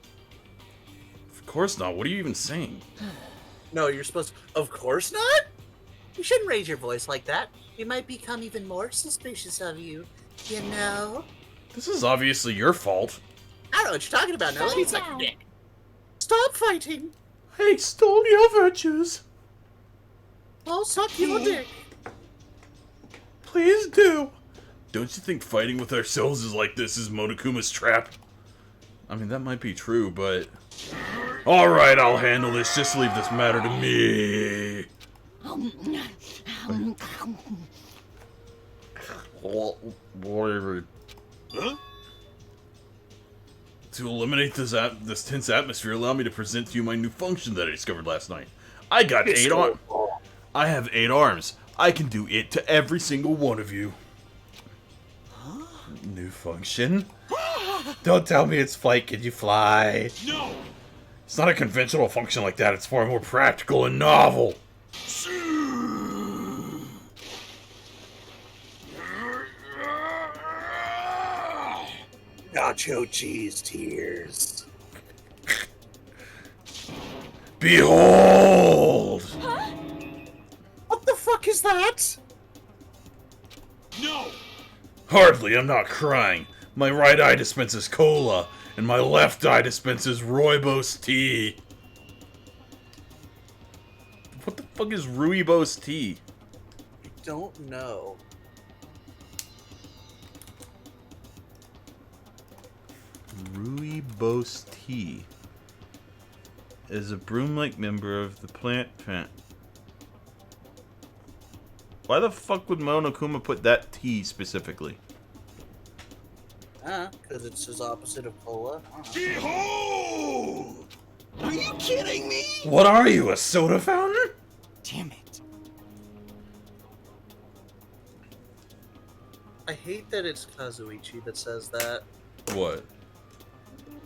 Of course not. What are you even saying? No, you're supposed to... Of course not? You shouldn't raise your voice like that. We might become even more suspicious of you. You know? This is obviously your fault. I don't know what you're talking about now. Let me suck your dick. Stop fighting. I stole your virtues. I'll suck your dick. Please do. Don't you think fighting with ourselves is like this is Monokuma's trap? I mean, that might be true, but... Alright, I'll handle this. Just leave this matter to me. Whatever. Huh? To eliminate this tense atmosphere, allow me to present to you my new function that I discovered last night. I got 8 arms. I have 8 arms. I can do it to every single one of you. Huh? New function? Don't tell me it's flight. Can you fly? No! It's not a conventional function like that. It's far more practical and novel. Nacho cheese tears. Behold! Huh? What the fuck is that? No! Hardly, I'm not crying. My right eye dispenses cola, and my left eye dispenses rooibos tea. What the fuck is rooibos tea? I don't know. Rooibos tea is a broom-like member of the plant. Why the fuck would Monokuma put that tea specifically? Because it's his opposite of cola. Behold! Are you kidding me? What are you, a soda fountain? Damn it. I hate that it's Kazuichi that says that. What?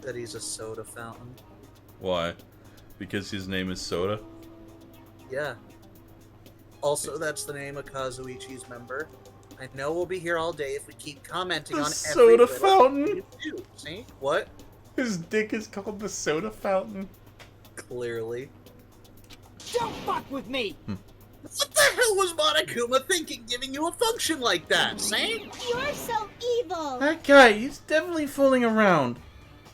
That he's a soda fountain. Why? Because his name is Soda? Yeah. Also, that's the name of Kazuichi's member. I know we'll be here all day if we keep commenting on every soda little fountain? thing you do. See? What? His dick is called the soda fountain. Clearly. Don't fuck with me! What the hell was Monokuma thinking giving you a function like that, Saint? You're so evil. That guy, he's definitely fooling around.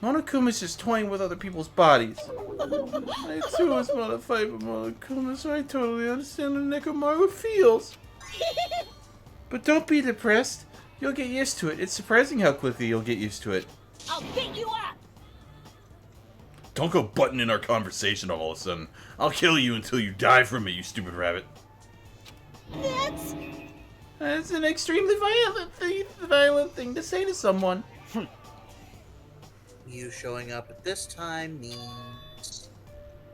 Monokuma's just toying with other people's bodies. I too was modified by Monokuma, so I totally understand how Nekomaru feels. But don't be depressed. You'll get used to it. It's surprising how quickly you'll get used to it. I'll beat you up! Don't go butting in our conversation all of a sudden. I'll kill you until you die from it, you stupid rabbit. That's an extremely violent thing to say to someone. You showing up at this time means...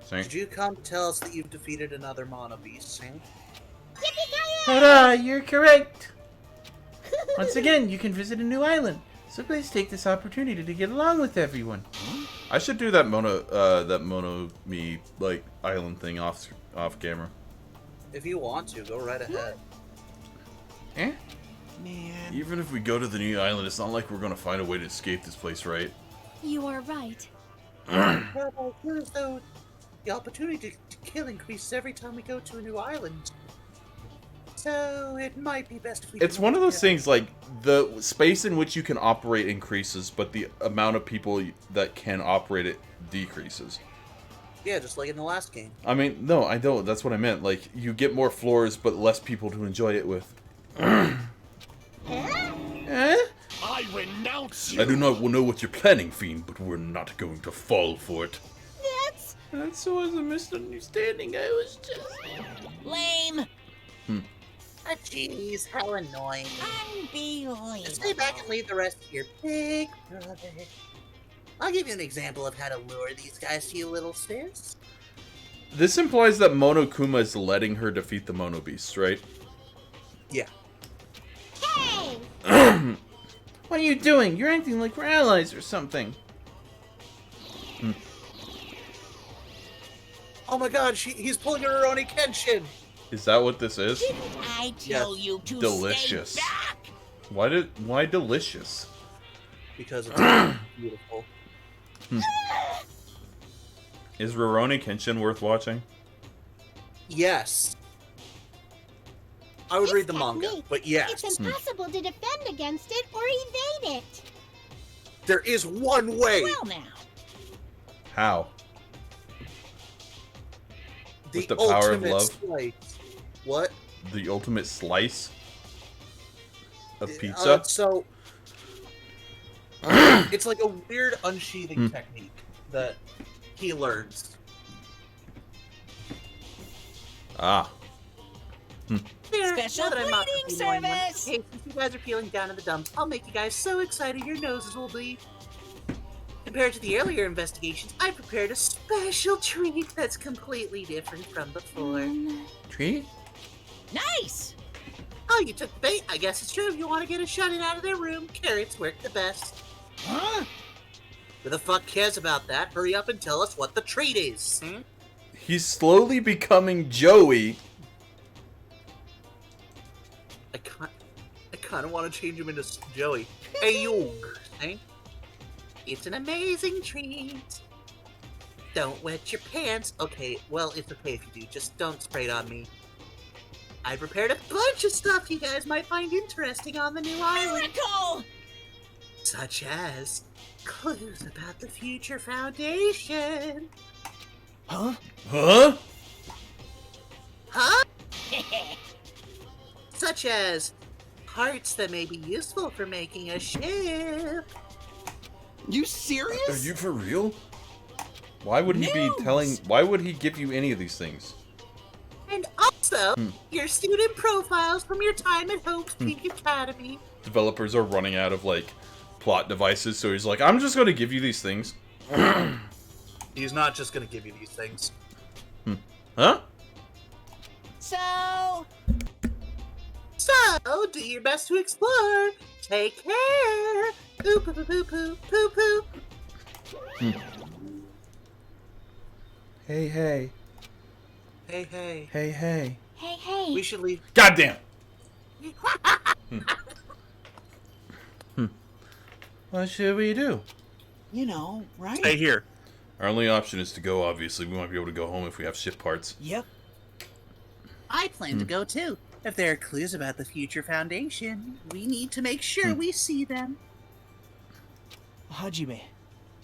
Saint? Did you come to tell us that you've defeated another Mono Beast, Saint? Ta-da! You're correct. Once again, you can visit a new island. So please take this opportunity to get along with everyone. I should do that mono me like island thing off camera. If you want to, go right ahead. Eh? Man. Even if we go to the new island, it's not like we're gonna find a way to escape this place, right? You are right. Well, though, the opportunity to kill increases every time we go to a new island. So it might be best if we... It's one of those things, like, the space in which you can operate increases, but the amount of people that can operate it decreases. Yeah, just like in the last game. I mean, no, I don't. That's what I meant. Like, you get more floors, but less people to enjoy it with. Eh? I renounce you! I do not know what you're planning, Fiend, but we're not going to fall for it. That was a misunderstanding. I was just... Lame. Ah, jeez, how annoying. Unbelievable. Just stay back and leave the rest to your big brother. I'll give you an example of how to lure these guys to you, little sis. This implies that Monokuma is letting her defeat the Mono Beasts, right? Yeah. Hey! What are you doing? You're acting like we're allies or something. Oh my god, he's pulling a Rurouni Kenshin! Is that what this is? Didn't I tell you to Delicious. stay back? Why delicious? Because it's beautiful. Is Rurouni Kenshin worth watching? Yes. I would read the manga, but yes. It's impossible to defend against it or evade it. There is one way! Well now. How? With the ultimate power of love? Slice. What? The ultimate slice of pizza? So, it's like a weird unsheathing technique that he learns. Ah. Special cleaning service. Hey, since you guys are feeling down in the dumps, I'll make you guys so excited your noses will bleed. Compared to the earlier investigations, I prepared a special treat that's completely different from before. Treat? Nice! Oh, you took bait. I guess it's true. If you want to get a shut-in out of their room, carrots work the best. Huh? Who the fuck cares about that? Hurry up and tell us what the treat is. He's slowly becoming Joey. I kind of want to change him into Joey. Hey, you. Eh? It's an amazing treat. Don't wet your pants. Okay, well, it's okay if you do. Just don't spray it on me. I prepared a bunch of stuff you guys might find interesting on the new island. Miracle! Such as clues about the future foundation. Huh? Huh? Huh? Such as parts that may be useful for making a ship. You serious? Are you for real? Why would he be telling... Why would he give you any of these things? And also, your student profiles from your time at Hope's Peak Academy. Developers are running out of, like, plot devices, so he's like, I'm just going to give you these things. He's not just going to give you these things. Huh? So, do your best to explore. Take care. Poo poo poo poo poo poo poo. Hey, hey. Hey, hey. Hey, hey. Hey, hey. We should leave. Goddamn! What should we do? You know, right? Stay here. Our only option is to go, obviously. We might be able to go home if we have ship parts. Yep. I plan to go too. If there are clues about the future foundation, we need to make sure we see them. Hajime.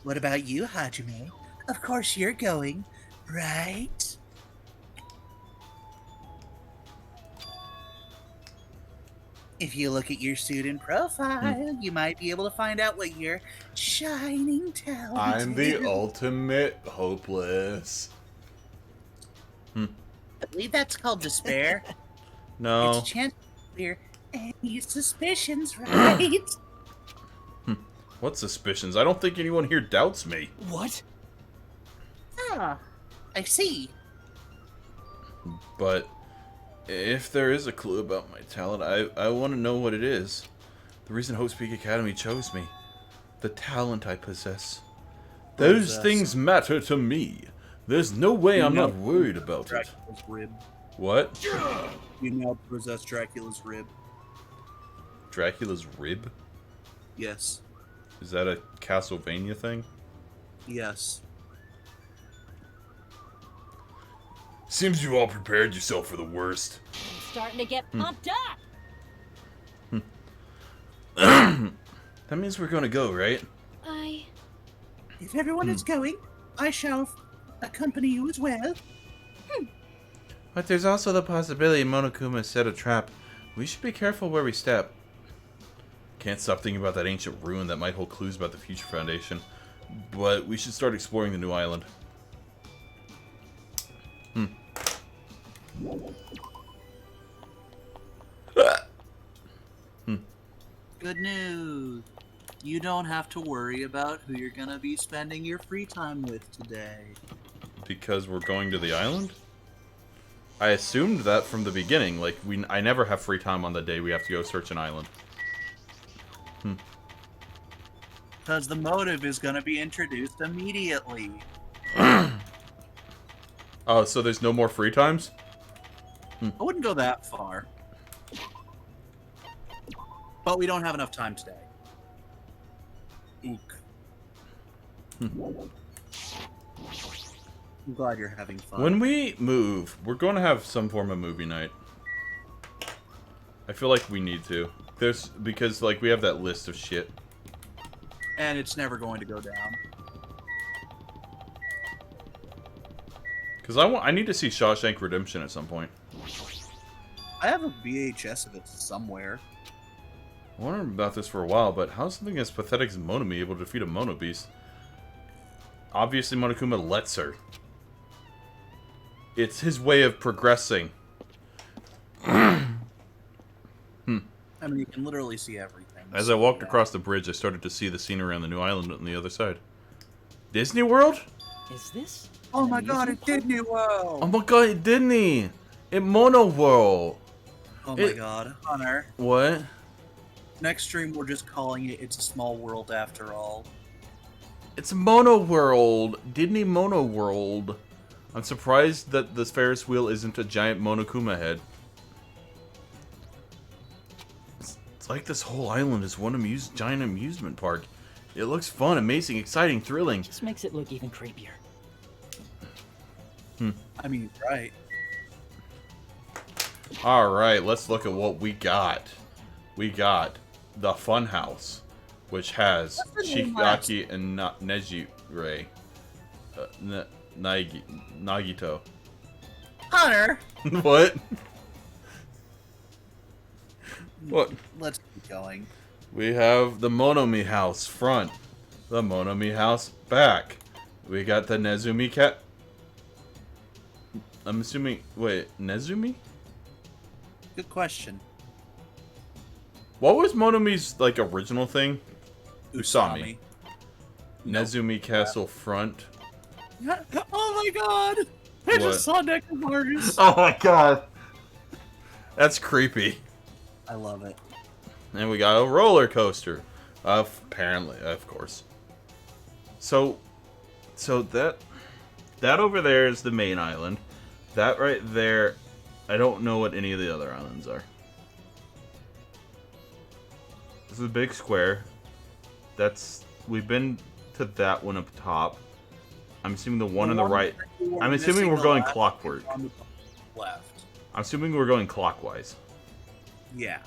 What about you, Hajime? Of course you're going, right? If you look at your student profile, you might be able to find out what your shining talent I'm the is. ultimate hopeless. I believe that's called despair. No. It's a chance to clear any suspicions, right? What suspicions? I don't think anyone here doubts me. What? Ah, I see. But if there is a clue about my talent, I want to know what it is. The reason Hope's Peak Academy chose me. The talent I possess. Those things matter to me. There's no way I'm not worried about it. Dracula's rib. What? You now possess Dracula's rib. Dracula's rib? Yes. Is that a Castlevania thing? Yes. Seems you all prepared yourself for the worst. I'm starting to get pumped up. That means we're gonna go, right? If everyone is going, I shall accompany you as well. But there's also the possibility Monokuma set a trap. We should be careful where we step. Can't stop thinking about that ancient ruin that might hold clues about the future foundation. But we should start exploring the new island. Good news. You don't have to worry about who you're gonna be spending your free time with today. Because we're going to the island? I assumed that from the beginning. Like, I never have free time on the day we have to go search an island. Because the motive is gonna be introduced immediately. Oh, so there's no more free times? I wouldn't go that far. But we don't have enough time today. Ook. I'm glad you're having fun. When we move, we're going to have some form of movie night. I feel like we need to. Because, like, we have that list of shit. And it's never going to go down. Because I need to see Shawshank Redemption at some point. I have a VHS of it somewhere. I wondered about this for a while, but how's something as pathetic as Monami able to defeat a Mono Beast? Obviously, Monokuma lets her. It's his way of progressing. I mean, you can literally see everything. As I walked across the bridge, I started to see the scenery on the new island on the other side. Disney World? Is this? Oh an my god, amusement it Disney World! Oh my god, Disney! It Mono World! Oh my god, Hunter. What? Next stream, we're just calling it It's a Small World After All. It's Mono World! Disney Mono World. I'm surprised that this Ferris wheel isn't a giant Monokuma head. It's like this whole island is one giant amusement park. It looks fun, amazing, exciting, thrilling. Just makes it look even creepier. I mean, right. Alright, let's look at what we got. We got the Funhouse, which has Chiaki and Nejire. Nagito. Hunter! What? What? Let's keep going. We have the Monomi house front, the Monomi house back. We got the Nezumi cat. I'm assuming. Wait, Nezumi? Good question. What was Monomi's like original thing? Usami. Nezumi Castle front. Oh my god! I What? just saw Necromartyrs! Oh my god. That's creepy. I love it. And we got a roller coaster. Apparently, of course. So that over there is the main island. That right there, I don't know what any of the other islands are. This is a big square. We've been to that one up top. I'm assuming the one on the right. I'm assuming we're going clockwork. Left. I'm assuming we're going clockwise. Yeah.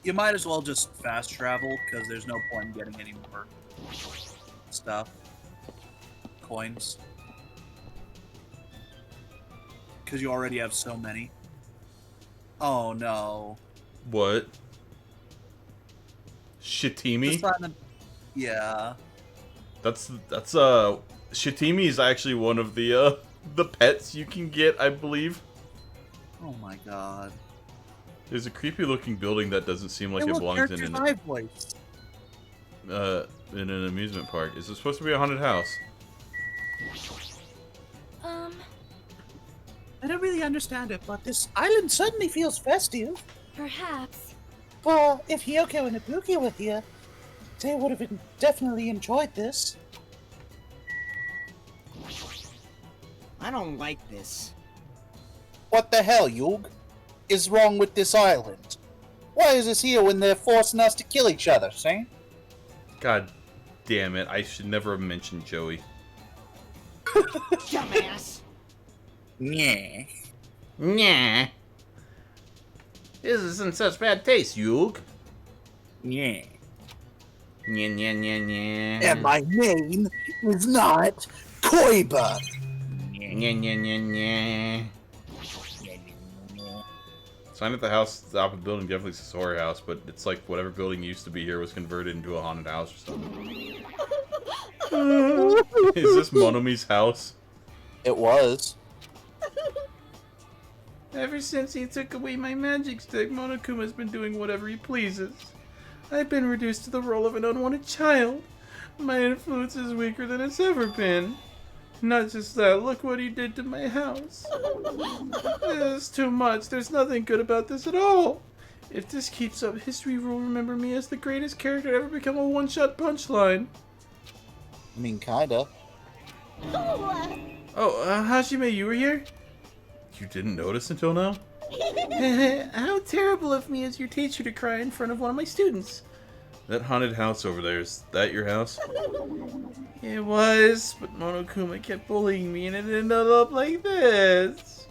You might as well just fast travel, because there's no point in getting any more stuff. Coins. Because you already have so many. Oh no. What? Shitimi? Yeah. That's Shitimi is actually one of the pets you can get, I believe. Oh my god. There's a creepy looking building that doesn't seem like Hey, it look, belongs in characters' eye voice. in an amusement park. Is it supposed to be a haunted house? I don't really understand it, but this island suddenly feels festive. Perhaps. Well, if Yoko and Ibuki were here, they would have definitely enjoyed this. I don't like this. What the hell, Yug? Is wrong with this island? Why is this here when they're forcing us to kill each other, Saint? God damn it, I should never have mentioned Joey. Dumbass. Yeah. Nah. This isn't such bad taste, Yug. Yeah. Nya nya nya nya. And my name is not Koiba. Nya nya nya nya. Sign at the house at the top of the building definitely says horror house, but it's like whatever building used to be here was converted into a haunted house or something. Is this Monomi's house? It was. Ever since he took away my magic stick, Monokuma's been doing whatever he pleases. I've been reduced to the role of an unwanted child. My influence is weaker than it's ever been. Not just that, look what he did to my house. This is too much. There's nothing good about this at all. If this keeps up, history will remember me as the greatest character to ever become a one-shot punchline. I mean, kinda. Oh, Hajime, you were here? You didn't notice until now? How terrible of me as your teacher to cry in front of one of my students. That haunted house over there, is that your house? It was, but Monokuma kept bullying me and it ended up like this.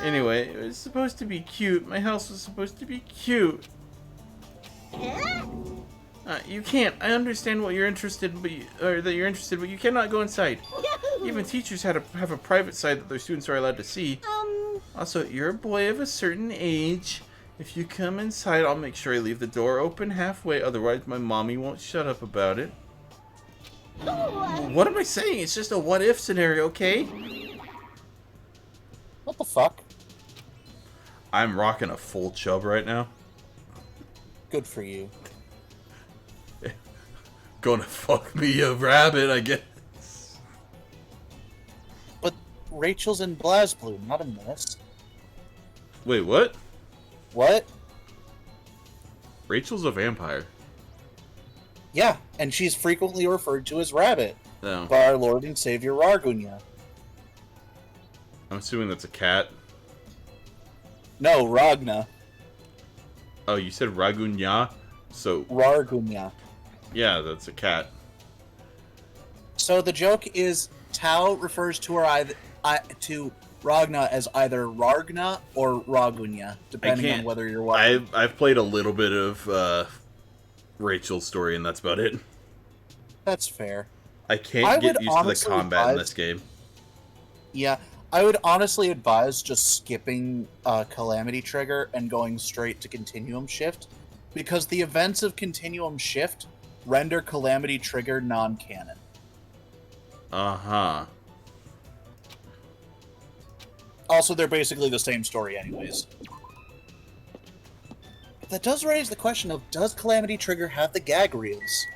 Anyway, it was supposed to be cute. My house was supposed to be cute. You can't. I understand what you're interested in, that you're interested, but you cannot go inside. Even teachers have a private side that their students are allowed to see. Also, you're a boy of a certain age. If you come inside, I'll make sure I leave the door open halfway. Otherwise, my mommy won't shut up about it. What am I saying? It's just a what-if scenario, okay? What the fuck? I'm rocking a full chub right now. Good for you. Gonna fuck me a rabbit, I guess. But Rachel's in BlazBlue, not in this. Wait, what? What? Rachel's a vampire. Yeah, and she's frequently referred to as Rabbit No. by our Lord and Savior Rargunya. I'm assuming that's a cat. No, Ragna. Oh, you said Ragunya? So... Rargunya. Yeah, that's a cat. So the joke is Tao refers to her to Ragna as either Ragna or Ragunya, depending on whether you're watching. I've played a little bit of Rachel's story, and that's about it. That's fair. I can't get used to the combat in this game. Yeah, I would honestly advise just skipping Calamity Trigger and going straight to Continuum Shift, because the events of Continuum Shift render Calamity Trigger non-canon. Uh-huh. Also, they're basically the same story anyways. But that does raise the question of, does Calamity Trigger have the gag reels?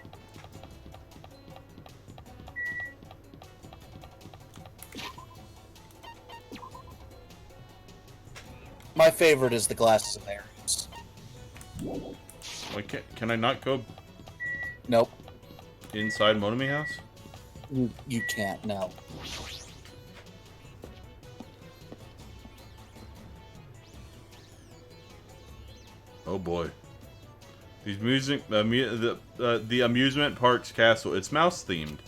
My favorite is the Glasses of Aries. Wait, can I not go... Nope. Inside Monomi House? You can't, no. Oh boy. These the amusement park's castle. It's mouse themed.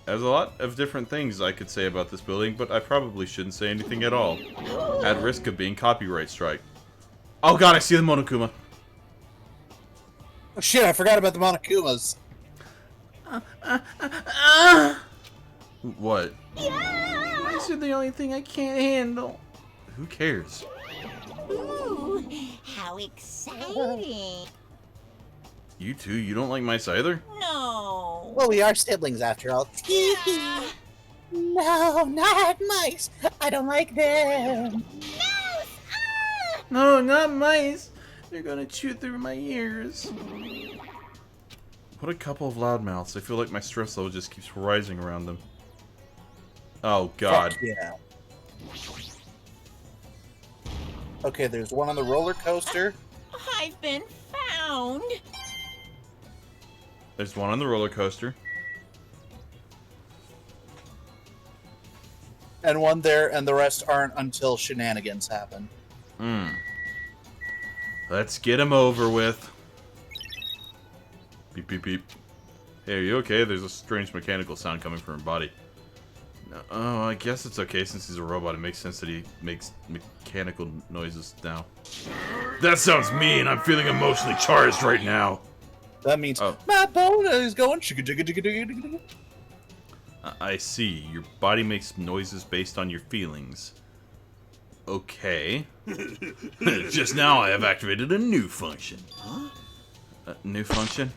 There's a lot of different things I could say about this building, but I probably shouldn't say anything at all. At risk of being copyright strike. Oh god, I see the Monokuma. Oh shit, I forgot about the Monokumas. What? Mice are the only thing I can't handle. Who cares? Ooh, how exciting. You two, you don't like mice either? No. Well, we are siblings after all. No, not mice. I don't like them. No, not mice. They're gonna chew through my ears. What a couple of loudmouths. I feel like my stress level just keeps rising around them. Oh god. Fuck yeah. Okay, there's one on the roller coaster. I've been found. There's one on the roller coaster. And one there, and the rest aren't until shenanigans happen. Let's get him over with. Beep, beep, beep. Hey, are you okay? There's a strange mechanical sound coming from her body. No, oh, I guess it's okay since he's a robot. It makes sense that he makes mechanical noises now. That sounds mean. I'm feeling emotionally charged right now. That means my boner is going chugga-jugga-jugga-jugga-jugga. I see. Your body makes noises based on your feelings. Okay. Just now I have activated a new function. Huh? New function?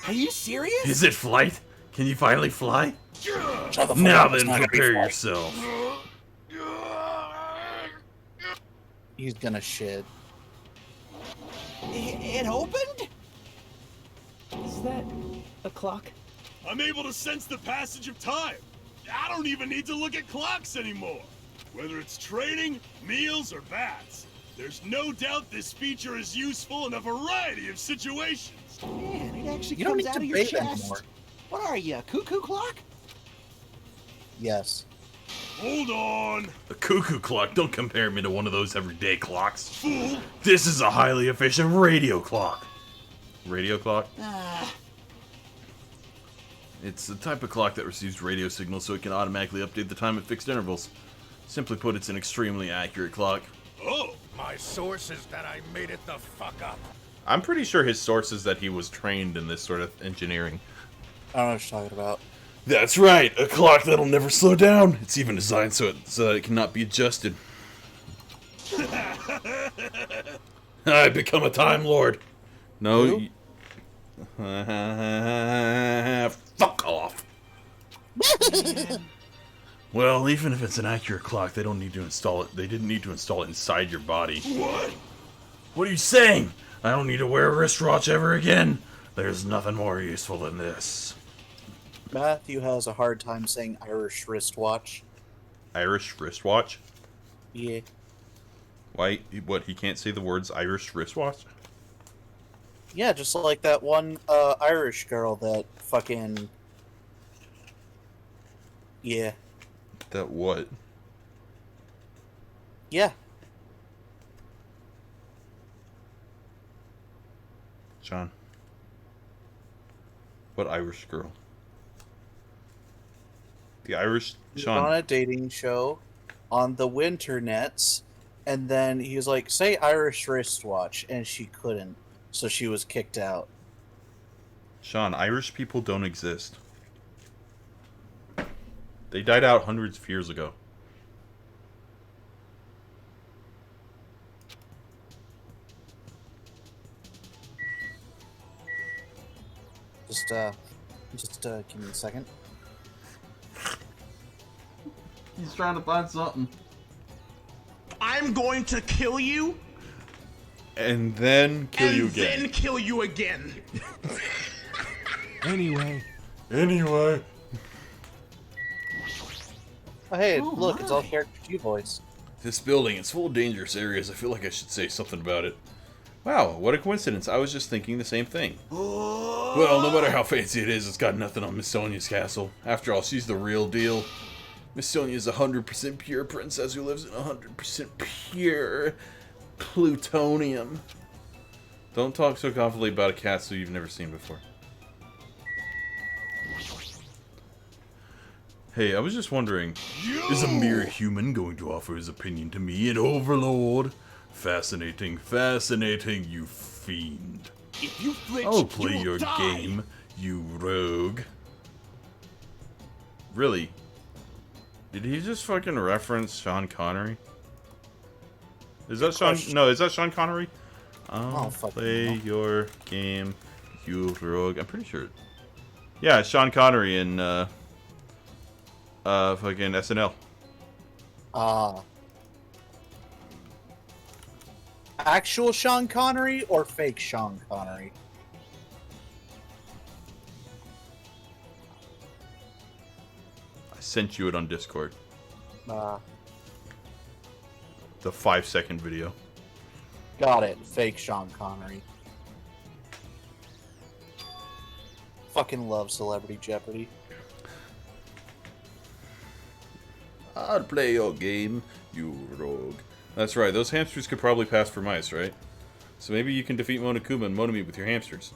Are you serious? Is it flight? Can you finally fly? Shut the fuck Now up, it's then, not gonna be prepare flight. yourself. He's gonna shit. It opened? Is that a clock? I'm able to sense the passage of time. I don't even need to look at clocks anymore. Whether it's training, meals, or baths, there's no doubt this feature is useful in a variety of situations. Man, it actually You don't comes need out to of your bathe chest. anymore. What are you, a cuckoo clock? Yes. Hold on. A cuckoo clock? Don't compare me to one of those everyday clocks. Fool. This is a highly efficient radio clock. Radio clock? It's the type of clock that receives radio signals so it can automatically update the time at fixed intervals. Simply put, it's an extremely accurate clock. Oh, my source is that I made it the fuck up. I'm pretty sure his source is that he was trained in this sort of engineering. I don't know what you're talking about. That's right, a clock that'll never slow down. It's even designed so that it cannot be adjusted. I become a Time Lord. No. Fuck off. Well, even if it's an accurate clock, they don't need to install it. They didn't need to install it inside your body. What? What are you saying? I don't need to wear a wristwatch ever again. There's nothing more useful than this. Matthew has a hard time saying Irish wristwatch. Irish wristwatch? Yeah. Why? What? He can't say the words Irish wristwatch? Yeah, just like that one Irish girl that fucking... Yeah. That what? Yeah. John. What Irish girl? The Irish... Sean. On a dating show on the Winternets, and then he was like, say Irish wristwatch, and she couldn't, so she was kicked out. Sean, Irish people don't exist. They died out hundreds of years ago. Just give me a second. He's trying to find something. I'm going to kill you. And then kill you again. And then kill you again. Anyway. Anyway. Oh, hey, look, it's all character Q voice. This building is full of dangerous areas. I feel like I should say something about it. Wow, what a coincidence. I was just thinking the same thing. Well, no matter how fancy it is, it's got nothing on Miss Sonia's castle. After all, she's the real deal. Miss Sonia is a 100% pure princess who lives in 100% pure plutonium. Don't talk so confidently about a castle you've never seen before. Hey, I was just wondering, is a mere human going to offer his opinion to me, an overlord? Fascinating, fascinating, you fiend. If you flinch, I'll play you will your die. game, you rogue. Really? Did he just fucking reference Sean Connery? Is that Sean? No, is that Sean Connery? I'll play your game, you rogue. I'm pretty sure. Yeah, Sean Connery in fucking SNL. Actual Sean Connery or fake Sean Connery? I sent you it on Discord. The 5-second video. Got it. Fake Sean Connery. Fucking love Celebrity Jeopardy. I'll play your game, you rogue. That's right, those hamsters could probably pass for mice, right? So maybe you can defeat Monokuma and Monami with your hamsters.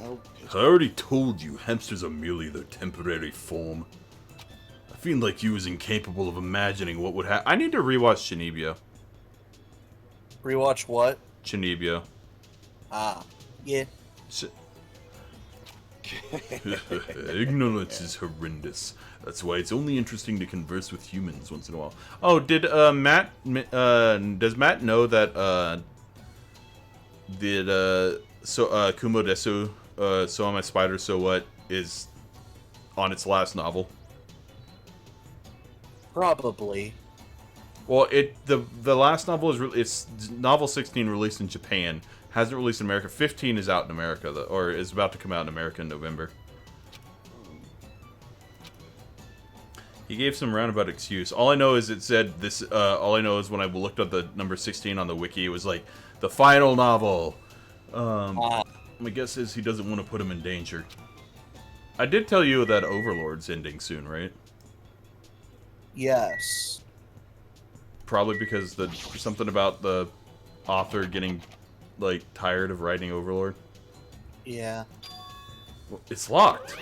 I already told you, hamsters are merely their temporary form. I feel like you is incapable of imagining what would happen. I need to rewatch Shinibyo. Rewatch what? Shinibyo. Yeah. Ignorance is horrendous. That's why it's only interesting to converse with humans once in a while. Oh, did Matt? Does Matt know that Kumo Desu, So Am I Spider, So What is on its last novel? Probably. Well, the last novel is it's novel 16 released in Japan. Hasn't released in America. 15 is out in America, though, or is about to come out in America in November. He gave some roundabout excuse. All I know is it said this. All I know is when I looked up the number 16 on the wiki, it was like the final novel. My guess is he doesn't want to put him in danger. I did tell you that Overlord's ending soon, right? Yes. Probably because something about the author getting like tired of writing Overlord. Yeah. Well, it's locked.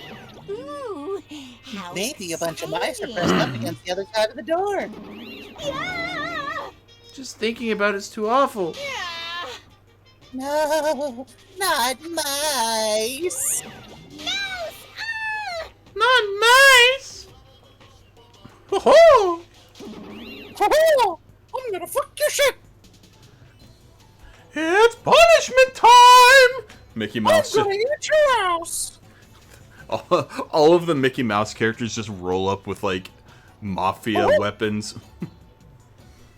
Ooh, how Maybe a bunch of mice are pressed up against the other side of the door. Yeah! Just thinking about it's too awful. No, not mice. Not mice. Ho ho! I'm gonna fuck your shit. It's punishment time! Mickey Mouse. I'm gonna eat your ass. All of the Mickey Mouse characters just roll up with like mafia weapons,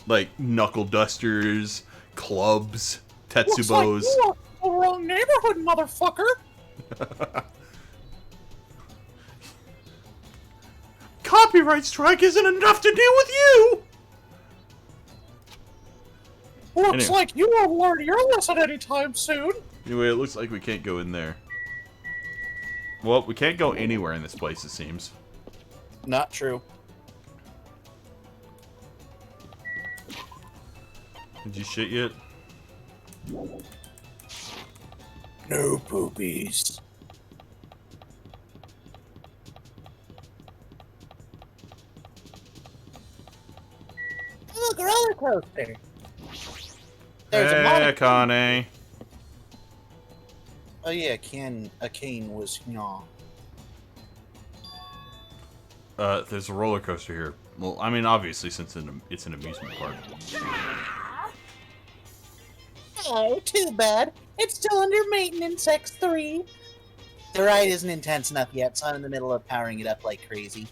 like knuckle dusters, clubs, Looks like tetsubos. you are in the wrong neighborhood, motherfucker. Copyright strike isn't enough to deal with you! Looks Anyway. like you won't learn your lesson anytime soon. Anyway, it looks like we can't go in there. Well, we can't go anywhere in this place, it seems. Not true. Did you shit yet? No poopies. Look, a roller coaster. There's a Hey, monocle. Akane. Oh yeah, a cane was There's a roller coaster here. Well, I mean, obviously, since it's an amusement park. Oh, too bad. It's still under maintenance, X3. The ride isn't intense enough yet, so I'm in the middle of powering it up like crazy.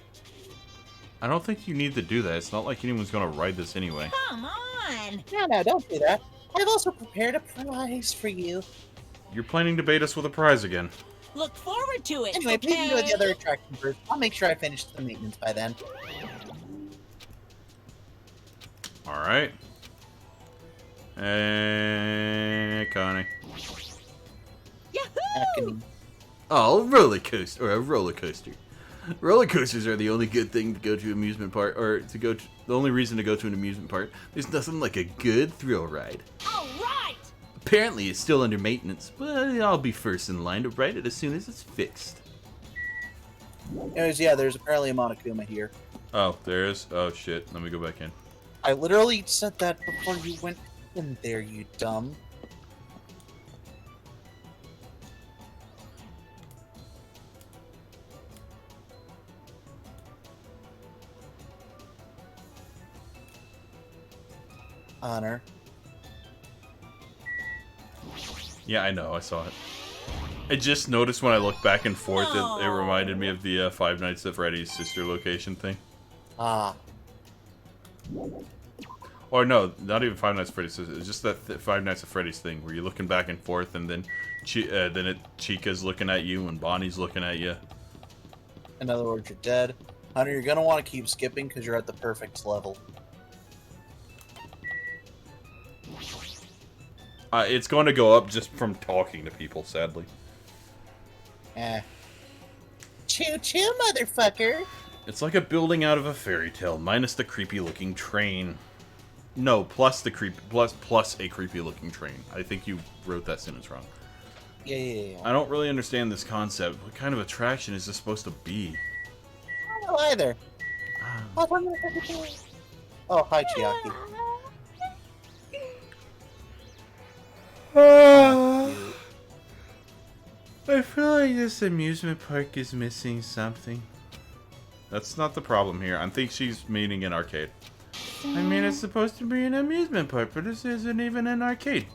I don't think you need to do that. It's not like anyone's gonna ride this anyway. Come on! No, don't do that. I've also prepared a prize for you. You're planning to bait us with a prize again. Look forward to it. Anyway, please okay? enjoy the other attraction first. I'll make sure I finish the maintenance by then. Alright. Hey, Connie. Yahoo! Oh, roller coaster, or a roller coaster. Roller coasters are the only good thing to go to amusement park, or to go to, the only reason to go to an amusement park. There's nothing like a good thrill ride. All right! Apparently it's still under maintenance, but I'll be first in line to ride it as soon as it's fixed. Anyways, yeah, there's apparently a Monokuma here. Oh, there is? Oh shit, let me go back in. I literally said that before you went in there, you dumb. Honor. Yeah, I know, I saw it. I just noticed when I looked back and forth, it reminded me of the Five Nights at Freddy's sister location thing. Ah. Or no, not even Five Nights at Freddy's. It's just that Five Nights at Freddy's thing where you're looking back and forth, and then Chica's looking at you and Bonnie's looking at you. In other words, you're dead. Hunter, you're gonna want to keep skipping because you're at the perfect level. It's going to go up just from talking to people, sadly. Choo-choo, motherfucker! It's like a building out of a fairy tale, minus the creepy-looking train. No, plus a creepy-looking train. I think you wrote that sentence wrong. Yeah. I don't really understand this concept. What kind of attraction is this supposed to be? I don't know either. Oh, hi, Chiaki. I feel like this amusement park is missing something. That's not the problem here. I think she's meaning an arcade. I mean, it's supposed to be an amusement park, but this isn't even an arcade.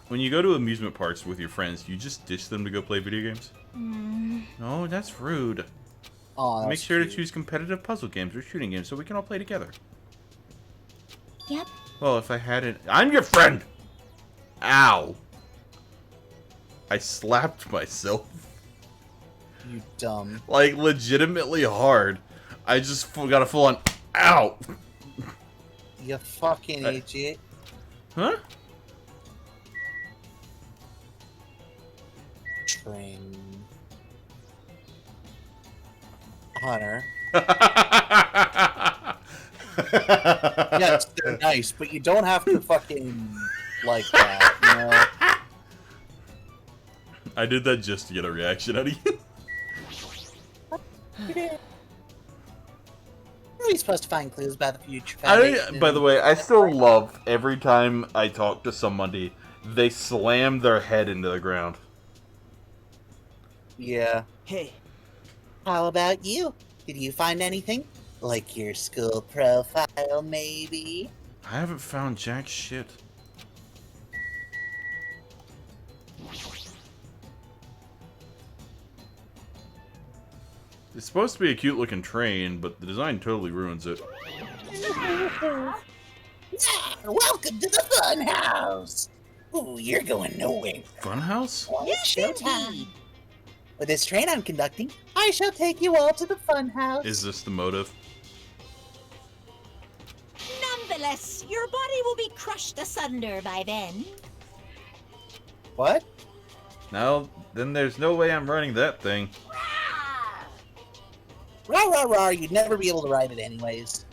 When you go to amusement parks with your friends, you just ditch them to go play video games? No, that's rude. Aw, Make sure to choose competitive puzzle games or shooting games so we can all play together. Yep. Well, if I hadn't... I'm your friend! Ow! I slapped myself. You dumb. Like, legitimately hard. I just got a full-on... Ow! You fucking idiot. Huh? Train. Hunter. Yes, they're nice, but you don't have to fucking like that, you know? I did that just to get a reaction out of you. Are we supposed to find clues about the future? By the way, I still love every time I talk to somebody, they slam their head into the ground. Yeah. Hey. How about you? Did you find anything? Like your school profile, maybe? I haven't found jack shit. It's supposed to be a cute looking train, but the design totally ruins it. Ah, welcome to the fun house. Ooh, you're going nowhere. Funhouse? Yes, showtime. With this train I'm conducting, I shall take you all to the fun house. Is this the motive? Nonetheless, your body will be crushed asunder by then. What? No, then there's no way I'm running that thing. Rah, rah, rah, you'd never be able to ride it anyways.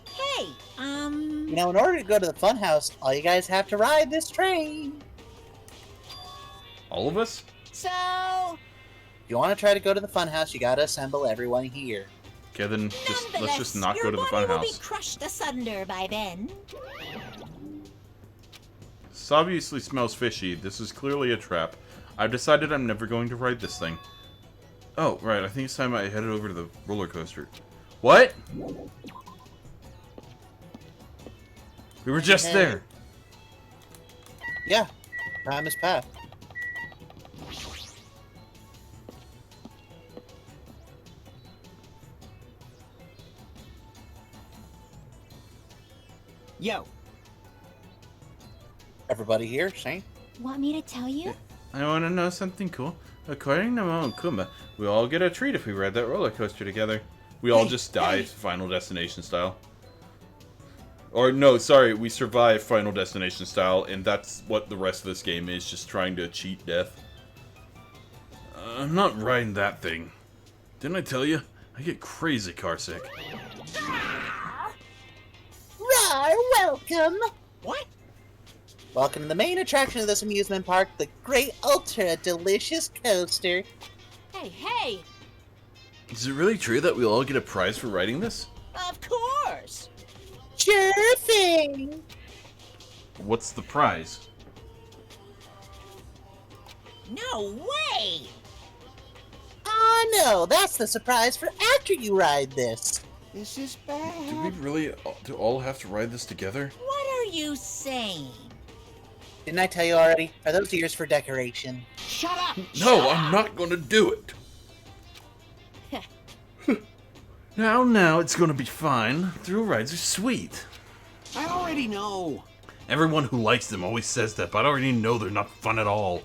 Hey, You know, in order to go to the fun house, all you guys have to ride this train. All of us? So... If you want to try to go to the fun house, you gotta assemble everyone here. Okay, then let's just not go to the your fun body will be house. crushed asunder by then. This obviously smells fishy. This is clearly a trap. I've decided I'm never going to ride this thing. Oh, right. I think it's time I headed over to the roller coaster. What? We were just there. Yeah, time has passed. Yo. Everybody here, Shane? Want me to tell you? I want to know something cool. According to Momo we all get a treat if we ride that roller coaster together. We all just die, Final Destination style. Or no, sorry, we survive Final Destination style, and that's what the rest of this game is, just trying to cheat death. I'm not riding that thing. Didn't I tell you? I get crazy carsick. Rar, welcome! What? Welcome to the main attraction of this amusement park, the Great Ultra Delicious Coaster. Hey, hey! Is it really true that we all get a prize for riding this? Of course! Sure thing! What's the prize? No way! Ah, no, that's the surprise for after you ride this. This is bad. Do we really all have to ride this together? What are you saying? Didn't I tell you already? Are those ears for decoration? Shut up! No, I'm not going to do it. Now, it's going to be fine. Thrill rides are sweet. I already know. Everyone who likes them always says that, but I already know they're not fun at all.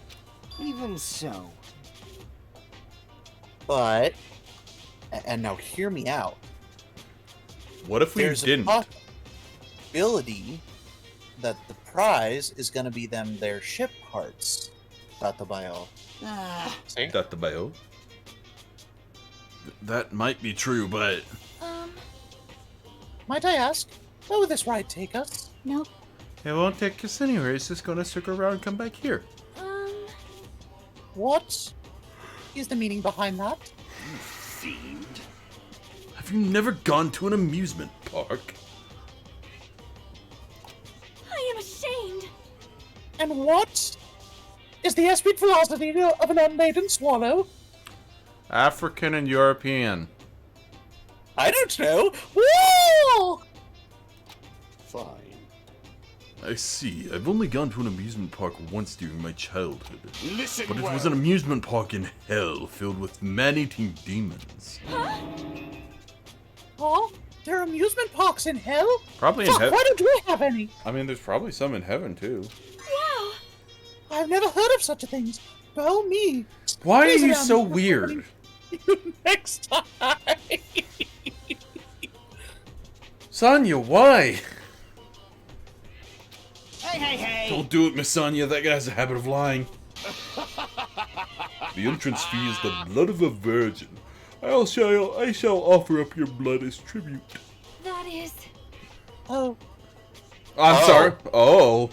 Even so. But, and now hear me out. What if we There's didn't? a possibility that the prize is going to be their ship parts. Data bio. See? Data bio. That might be true, but... Might I ask, where will this ride take us? Nope. It won't take us anywhere. It's just going to circle around and come back here. What is the meaning behind that? Fiend. Have you never gone to an amusement park? I am ashamed. And what is the aspect philosophy of an unmaiden swallow? African and European. I don't know. Woo! Fine. I see. I've only gone to an amusement park once during my childhood. Listen But it well. was an amusement park in hell, filled with man-eating demons. Oh, there are amusement parks in hell? Probably in Fuck, heaven. why don't we have any? I mean, there's probably some in heaven, too. Wow. I've never heard of such a thing. Go me. Why are Please you allow so me to weird? Next time. Sonya, why? Hey! Don't do it, Miss Sonya. That guy has a habit of lying. The entrance fee is the blood of a virgin. I shall offer up your blood as tribute. That is... Oh. I'm sorry. Oh.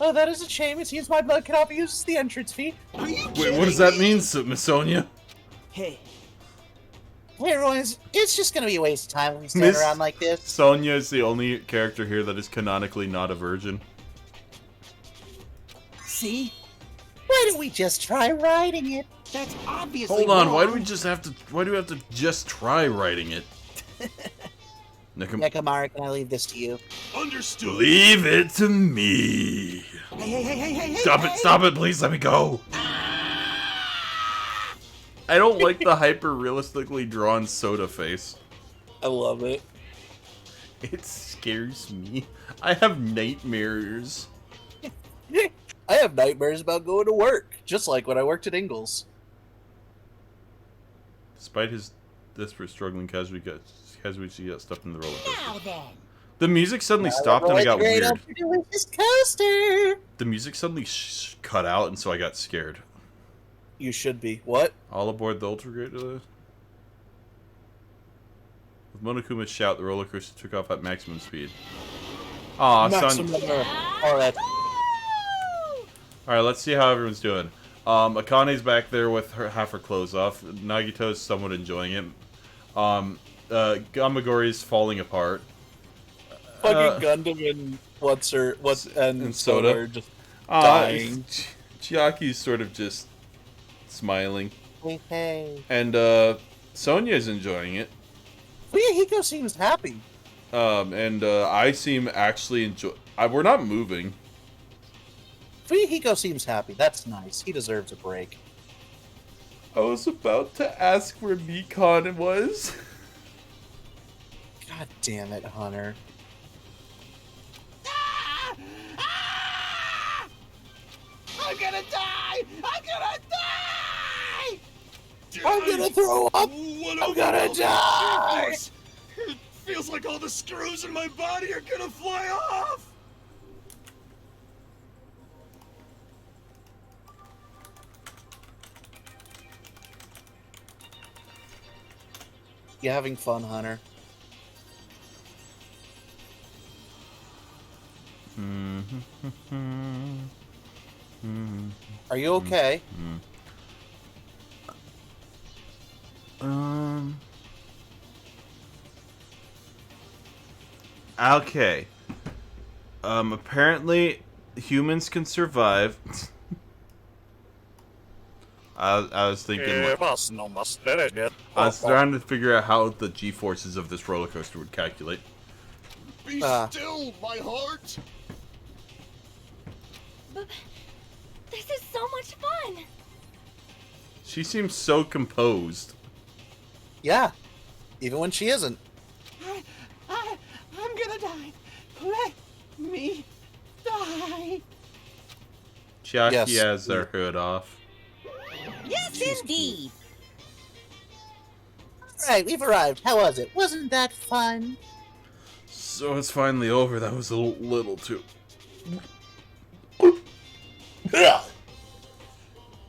Oh, that is a shame. It seems my blood cannot be used as the entrance fee. Wait, what does that mean, Miss Sonya? Hey. Hey, everyone, it's just gonna be a waste of time when we stand around like this. Sonya is the only character here that is canonically not a virgin. See? Why don't we just try riding it? That's obviously Hold on, why do wrong. we have to just try writing it? Nekomara, can I leave this to you? Understood. Leave it to me. Hey! Stop it, please let me go. I don't like the hyper-realistically drawn soda face. I love it. It scares me. I have nightmares. I have nightmares about going to work, just like when I worked at Ingalls. Despite his desperate struggling, Kazuichi got stuck in the roller coaster. Now then. The music suddenly stopped and I got weird. This coaster. The music suddenly cut out, and so I got scared. You should be. What? All aboard the Ultra Great. With Monokuma's shout, the roller coaster took off at maximum speed. Aw, son. Alright. Alright, let's see how everyone's doing. Akane's back there with half her clothes off. Nagito's somewhat enjoying it. Gamagori's falling apart. Fucking Gundam and and Soda are just dying. Chiaki's sort of just smiling. Hey. And Sonya's enjoying it. Fuyahiko seems happy. And I seem actually we're not moving. Fuyahiko seems happy. That's nice. He deserves a break. I was about to ask where Mikon was. God damn it, Hunter. I'm gonna die! I'm gonna die! I'm gonna throw up! I'm gonna die! It feels like all the screws in my body are gonna fly off! You having fun, Hunter? Are you okay? Okay. Apparently humans can survive. I was thinking I was trying to figure out how the G-forces of this roller coaster would calculate. Be still, my heart! But this is so much fun! She seems so composed. Yeah, even when she isn't. I'm gonna die. Let me die. Chiaki has her hood off. Yes, indeed. Alright, we've arrived. How was it? Wasn't that fun? So it's finally over. That was a little too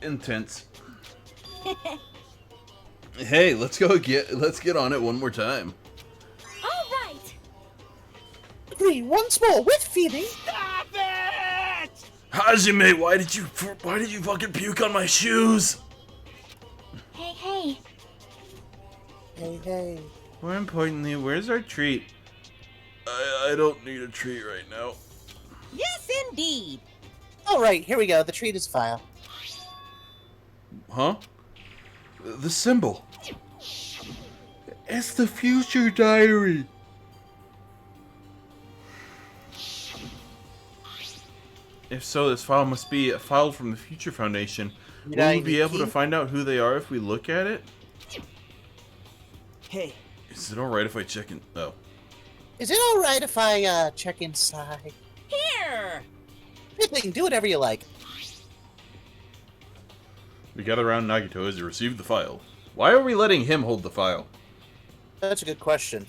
intense. Hey, let's get on it one more time. All right. Agree once more with feeling. Stop it! Hajime, why did you fucking puke on my shoes? Hey. Hey. More importantly, where's our treat? I don't need a treat right now. Yes, indeed. Alright, here we go. The treat is file. Huh? The symbol. It's the future diary. If so, this file must be a file from the Future Foundation. Will we be able to find out who they are if we look at it? Hey. Is it alright if I check in? Oh. Is it alright if I check inside? Here! Do whatever you like. We gather around Nagito as he received the file. Why are we letting him hold the file? That's a good question.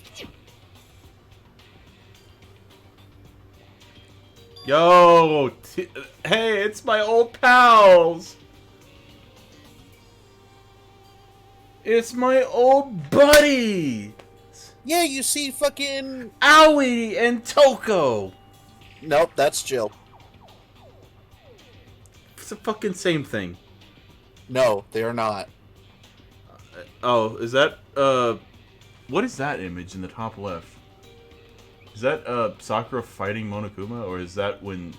Yo! Hey, it's my old pals! It's my old buddy! Yeah, you see fucking... Aoi and Toko! Nope, that's Jill. It's the fucking same thing. No, they are not. Oh, is that, what is that image in the top left? Is that, Sakura fighting Monokuma, or is that when...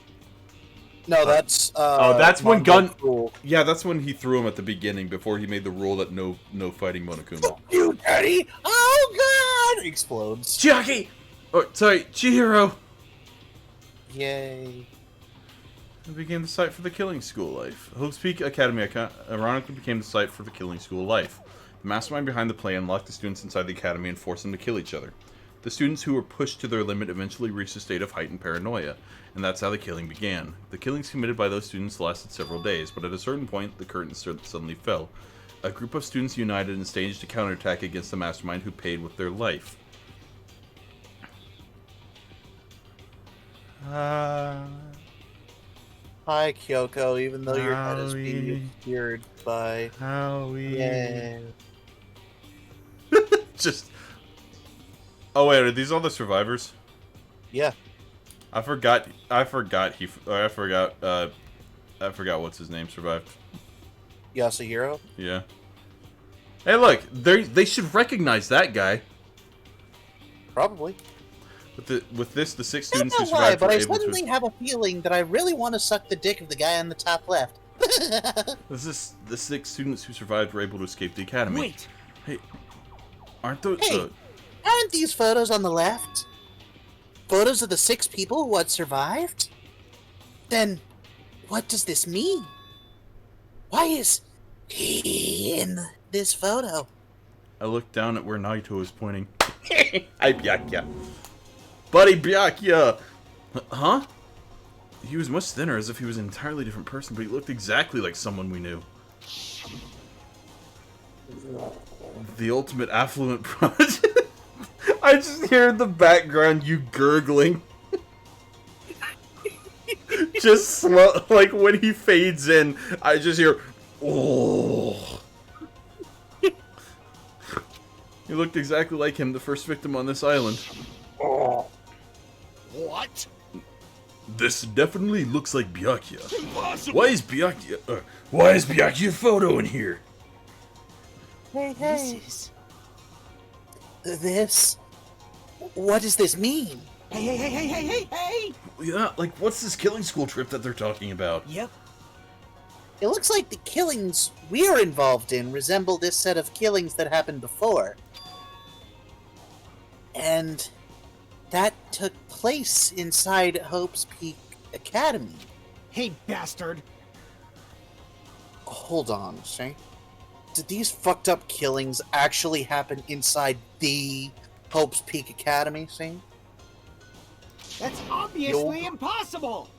No, that's, that's when Mondo. Yeah, that's when he threw him at the beginning, before he made the rule that no fighting Monokuma. You daddy! Oh god! Explodes. Chiaki! Oh, sorry, Chihiro! Yay. It became the site for the Killing School Life. Hope's Peak Academy ironically became the site for the Killing School Life. The mastermind behind the plan locked the students inside the academy and forced them to kill each other. The students who were pushed to their limit eventually reached a state of heightened paranoia, and that's how the killing began. The killings committed by those students lasted several days, but at a certain point, the curtain suddenly fell. A group of students united and staged a counterattack against the mastermind, who paid with their life. Hi, Kyoko, even though your head is being obscured by... Yeah. Just... Oh wait, are these all the survivors? Yeah. I forgot what's his name survived. Yasuhiro? Yeah. Hey look, they should recognize that guy. Probably. With this, the 6 I don't students who know why, survived but were I able suddenly to... have a feeling that I really want to suck the dick of the guy on the top left. The 6 students who survived were able to escape the academy. Wait. Hey, aren't those... Hey, aren't these photos on the left photos of the 6 people who had survived? Then, what does this mean? Why is he in this photo? I looked down at where Naito was pointing. Hi, Byakuya. Buddy Byakuya! Huh? He was much thinner, as if he was an entirely different person, but he looked exactly like someone we knew. The ultimate affluent project. I just hear in the background you gurgling. Just slow, like when he fades in, I just hear, oh. You looked exactly like him, the first victim on this island. Oh. What? This definitely looks like Byakuya. Impossible! Why is Byakuya photo in here? Hey. This? What does this mean? Hey! Yeah, like, what's this killing school trip that they're talking about? Yep. It looks like the killings we're involved in resemble this set of killings that happened before. And that took place inside Hope's Peak Academy. Hey, bastard! Hold on, Shay. Did these fucked up killings actually happen inside the Hope's Peak Academy, Shay? That's obviously impossible!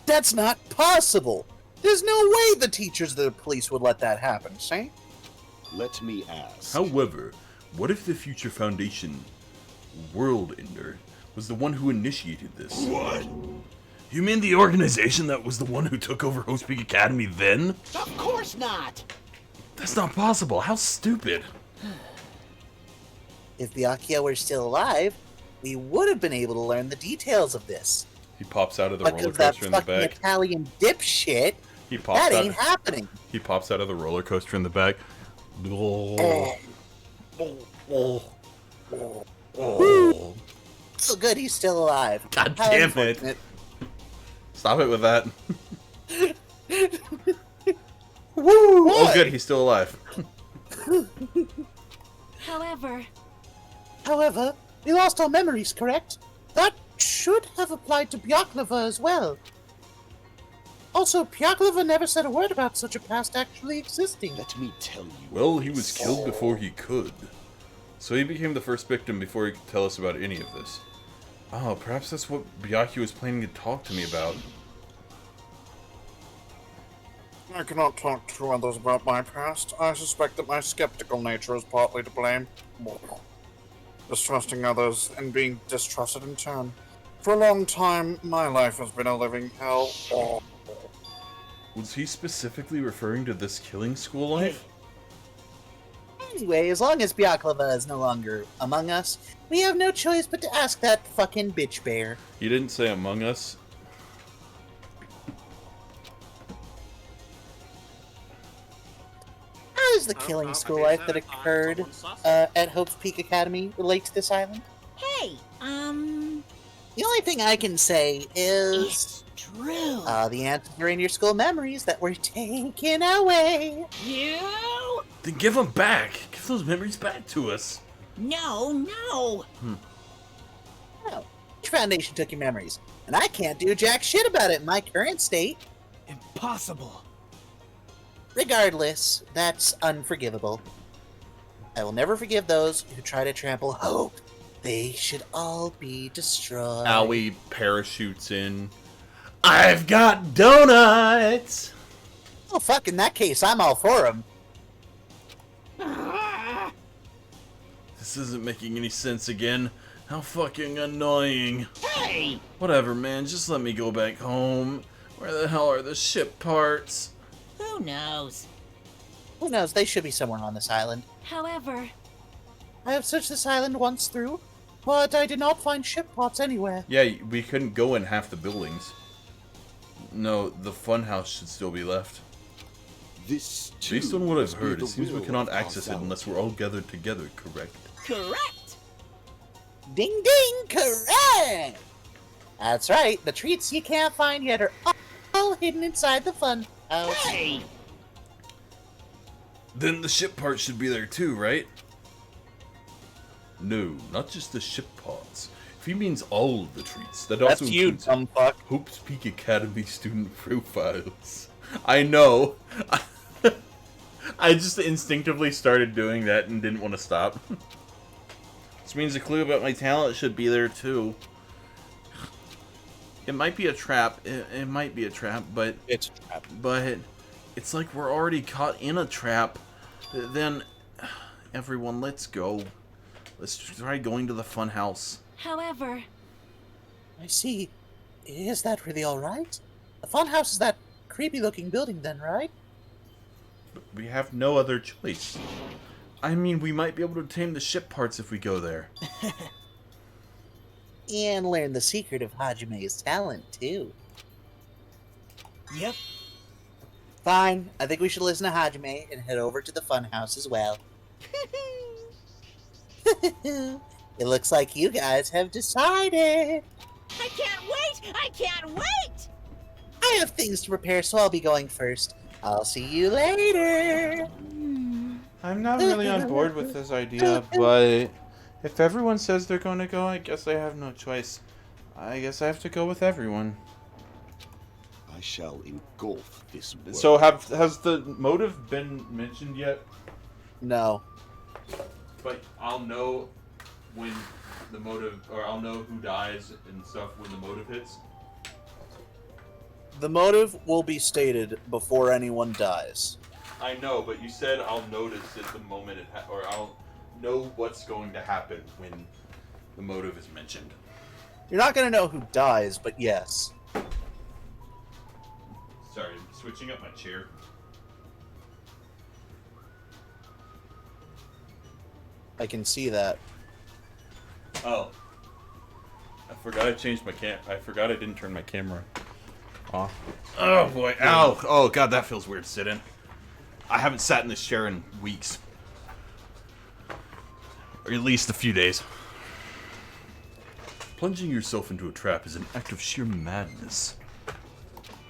That's not possible! There's no way the teachers of the police would let that happen, Shay. Let me ask. However, what if the Future Foundation World Ender was the one who initiated this? What? You mean the organization that was the one who took over Hope's Peak Academy then? Of course not! That's not possible. How stupid. If Byakuya were still alive, we would have been able to learn the details of this. He pops out of the But roller because that coaster in the fucking back. Italian dipshit, He pops that out. ain't happening. He pops out of the roller coaster in the back. So good he's still alive. God How damn unfortunate. it. Stop it with that. Woo! Oh, good, he's still alive. However, we lost our memories, correct? That should have applied to Byaklava as well. Also, Byaklava never said a word about such a past actually existing. Let me tell you. Well, he was killed before he could. So he became the first victim before he could tell us about any of this. Oh, perhaps that's what Byakuya was planning to talk to me about. I cannot talk to others about my past. I suspect that my skeptical nature is partly to blame. Distrusting others and being distrusted in turn. For a long time, my life has been a living hell. Was he specifically referring to this killing school life? Anyway, as long as Byaklava is no longer among us, we have no choice but to ask that fucking bitch bear. He didn't say among us. How does the killing school life that occurred at Hope's Peak Academy relate to this island? Hey, The only thing I can say is... It's true. The answers are in your school memories that were taken away. You? Then give them back. Give those memories back to us. No. Oh, which foundation took your memories? And I can't do jack shit about it in my current state. Impossible. Regardless, that's unforgivable. I will never forgive those who try to trample hope. They should all be destroyed. Owie parachutes in. I've got donuts! Oh, fuck, in that case, I'm all for them. This isn't making any sense again. How fucking annoying. Hey! Whatever, man. Just let me go back home. Where the hell are the ship parts? Who knows? Who knows? They should be somewhere on this island. However, I have searched this island once through, but I did not find ship parts anywhere. Yeah, we couldn't go in half the buildings. No, the funhouse should still be left. This Based on what I've heard, the it seems we will cannot of access it unless we're all gathered together, correct? Correct! Ding ding, correct! That's right, the treats you can't find yet are all hidden inside the fun house. Hey! Then the ship part should be there too, right? No, not just the ship parts. If he means all of the treats, that That's also you, includes dumb fuck. Hope's Peak Academy student profiles. I know. I just instinctively started doing that and didn't want to stop. This means a clue about my talent should be there too. It might be a trap. It might be a trap, but it's a trap. But it's like we're already caught in a trap. Then, everyone, let's go. Let's try going to the fun house. however, I see. Is that really alright? The fun house is that creepy-looking building then, right? We have no other choice. I mean, we might be able to obtain the ship parts if we go there. And learn the secret of Hajime's talent, too. Yep. Fine. I think we should listen to Hajime and head over to the funhouse as well. It looks like you guys have decided. I can't wait! I can't wait! I have things to prepare, so I'll be going first. I'll see you later. I'm not really on board with this idea, but if everyone says they're going to go, I guess I have no choice. I guess I have to go with everyone. I shall engulf this world. So has the motive been mentioned yet? No. But I'll know when the motive, or I'll know who dies and stuff when the motive hits. The motive will be stated before anyone dies. I know, but you said I'll notice it the moment it or I'll know what's going to happen when the motive is mentioned. You're not going to know who dies, but yes. Sorry, I'm switching up my chair. I can see that. Oh. I forgot I changed my I forgot I didn't turn my camera off. Oh boy, ow! Oh god, that feels weird sitting. I haven't sat in this chair in weeks. Or at least a few days. Plunging yourself into a trap is an act of sheer madness.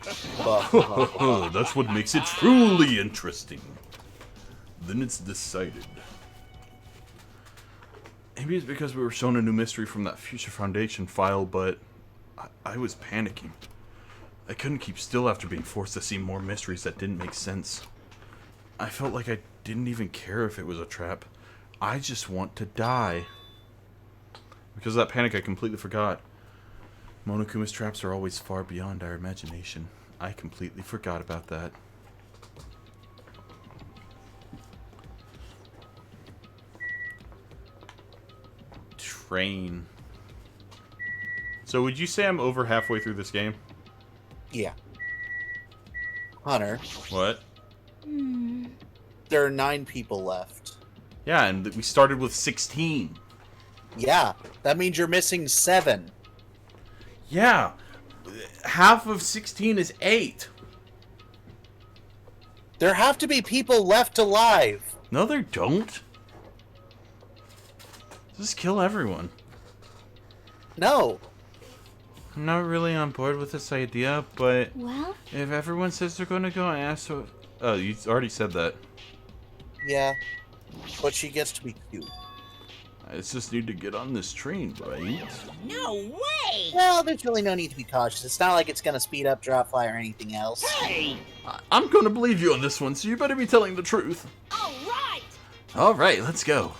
That's what makes it truly interesting. Then it's decided. Maybe it's because we were shown a new mystery from that Future Foundation file, but I was panicking. I couldn't keep still after being forced to see more mysteries that didn't make sense. I felt like I didn't even care if it was a trap. I just want to die. Because of that panic, I completely forgot. Monokuma's traps are always far beyond our imagination. I completely forgot about that. Train. So would you say I'm over halfway through this game? Yeah. Hunter. What? There are 9 people left. Yeah, and we started with 16. Yeah, that means you're missing 7. Yeah. Half of 16 is 8. There have to be people left alive. No, there don't. Just kill everyone. No. I'm not really on board with this idea, but well, if everyone says they're going to go, I ask so. Oh, you already said that. Yeah, but she gets to be cute. I just need to get on this train, right? No way! Well, there's really no need to be cautious. It's not like it's going to speed up, drop fly, or anything else. Hey! I'm going to believe you on this one, so you better be telling the truth. All right! All right, let's go.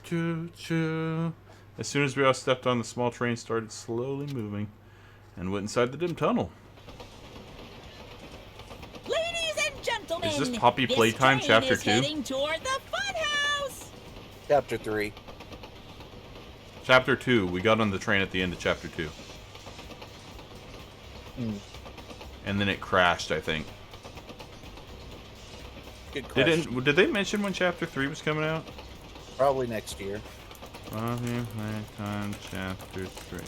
Choo choo. As soon as we all stepped on, the small train started slowly moving and went inside the dim tunnel. Ladies and gentlemen, Is this Poppy this Playtime train Chapter is 2? heading toward the funhouse. Chapter 3. Chapter 2. We got on the train at the end of Chapter 2. And then it crashed, I think. Good question. Did they mention when Chapter 3 was coming out? Probably next year. Poppy Playtime Chapter 3.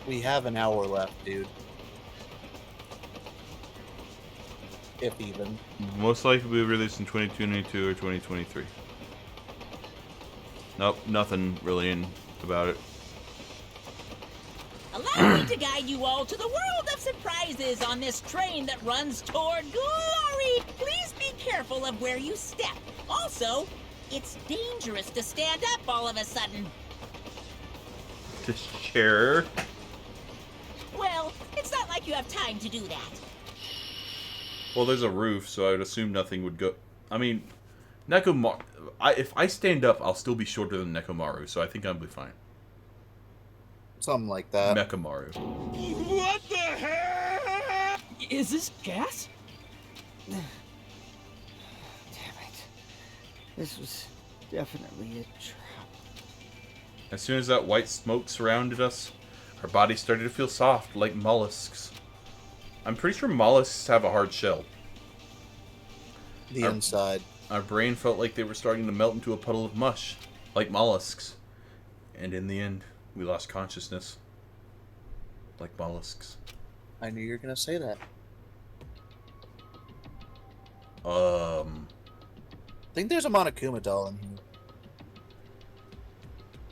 We have an hour left, dude. If even. Most likely will be released in 2022 or 2023. Nope, nothing really about it. Allow me to guide you all to the world of surprises on this train that runs toward glory. Please be careful of where you step. Also, it's dangerous to stand up all of a sudden. To share. Well, it's not like you have time to do that. Well, there's a roof, so I would assume nothing would go. I mean, Nekomaru. If I stand up, I'll still be shorter than Nekomaru, so I think I'll be fine. Something like that. Mechamaru. What the hell? Is this gas? Damn it. This was definitely a trap. As soon as that white smoke surrounded us, our bodies started to feel soft, like mollusks. I'm pretty sure mollusks have a hard shell. The inside. Our brain felt like they were starting to melt into a puddle of mush, like mollusks. And in the end, we lost consciousness. Like mollusks. I knew you were going to say that. I think there's a Monokuma doll in here.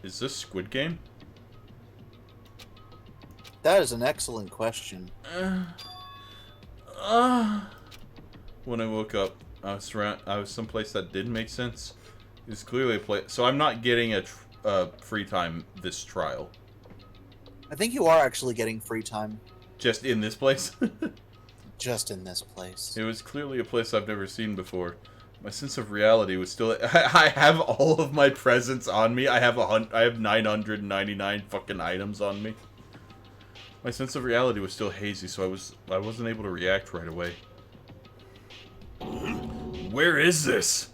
Is this Squid Game? That is an excellent question. When I woke up, I was someplace that didn't make sense. It's clearly a place. So I'm not getting a free time this trial. I think you are actually getting free time. Just in this place? Just in this place. It was clearly a place I've never seen before. My sense of reality was still. I have all of my presents on me. I have 999 fucking items on me. My sense of reality was still hazy, so I wasn't able to react right away. Where is this?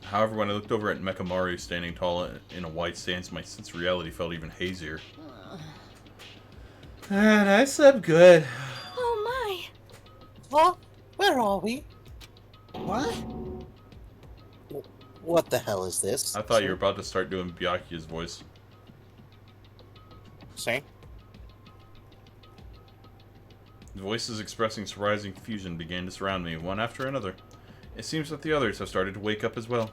However, when I looked over at Mechamaru standing tall in a white stance, my sense of reality felt even hazier. And I slept good. Oh my. Well, where are we? What? What the hell is this? I thought you were about to start doing Byakuya's voice. See? Voices expressing surprising confusion began to surround me, one after another. It seems that the others have started to wake up as well.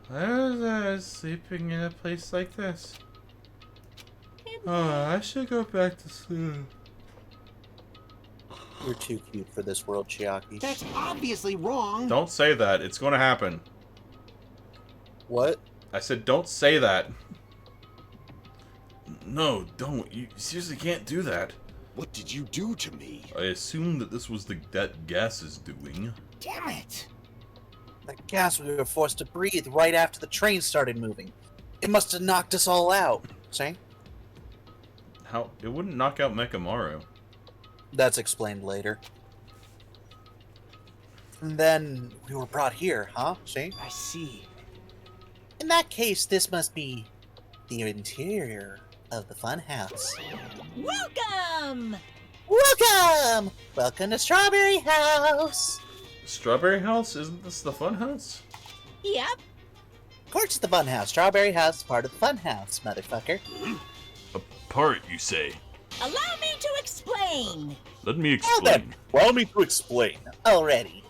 Why was I sleeping in a place like this? Oh, I should go back to sleep. You're too cute for this world, Chiaki. That's obviously wrong. Don't say that. It's going to happen. What? I said don't say that. No, don't. You seriously can't do that. What did you do to me? I assumed that this was that gas is doing. Damn it. The gas we were forced to breathe right after the train started moving. It must have knocked us all out. See? How? It wouldn't knock out Mechamaru. That's explained later. And then we were brought here, huh? See? I see. In that case, this must be the interior of the funhouse. Welcome! Welcome! Welcome to Strawberry House! Strawberry House? Isn't this the fun house? Yep. Of course it's the funhouse. Strawberry House is part of the funhouse, motherfucker. A part, you say? Allow me to explain. Let me Well then, explain. allow me to explain. Already.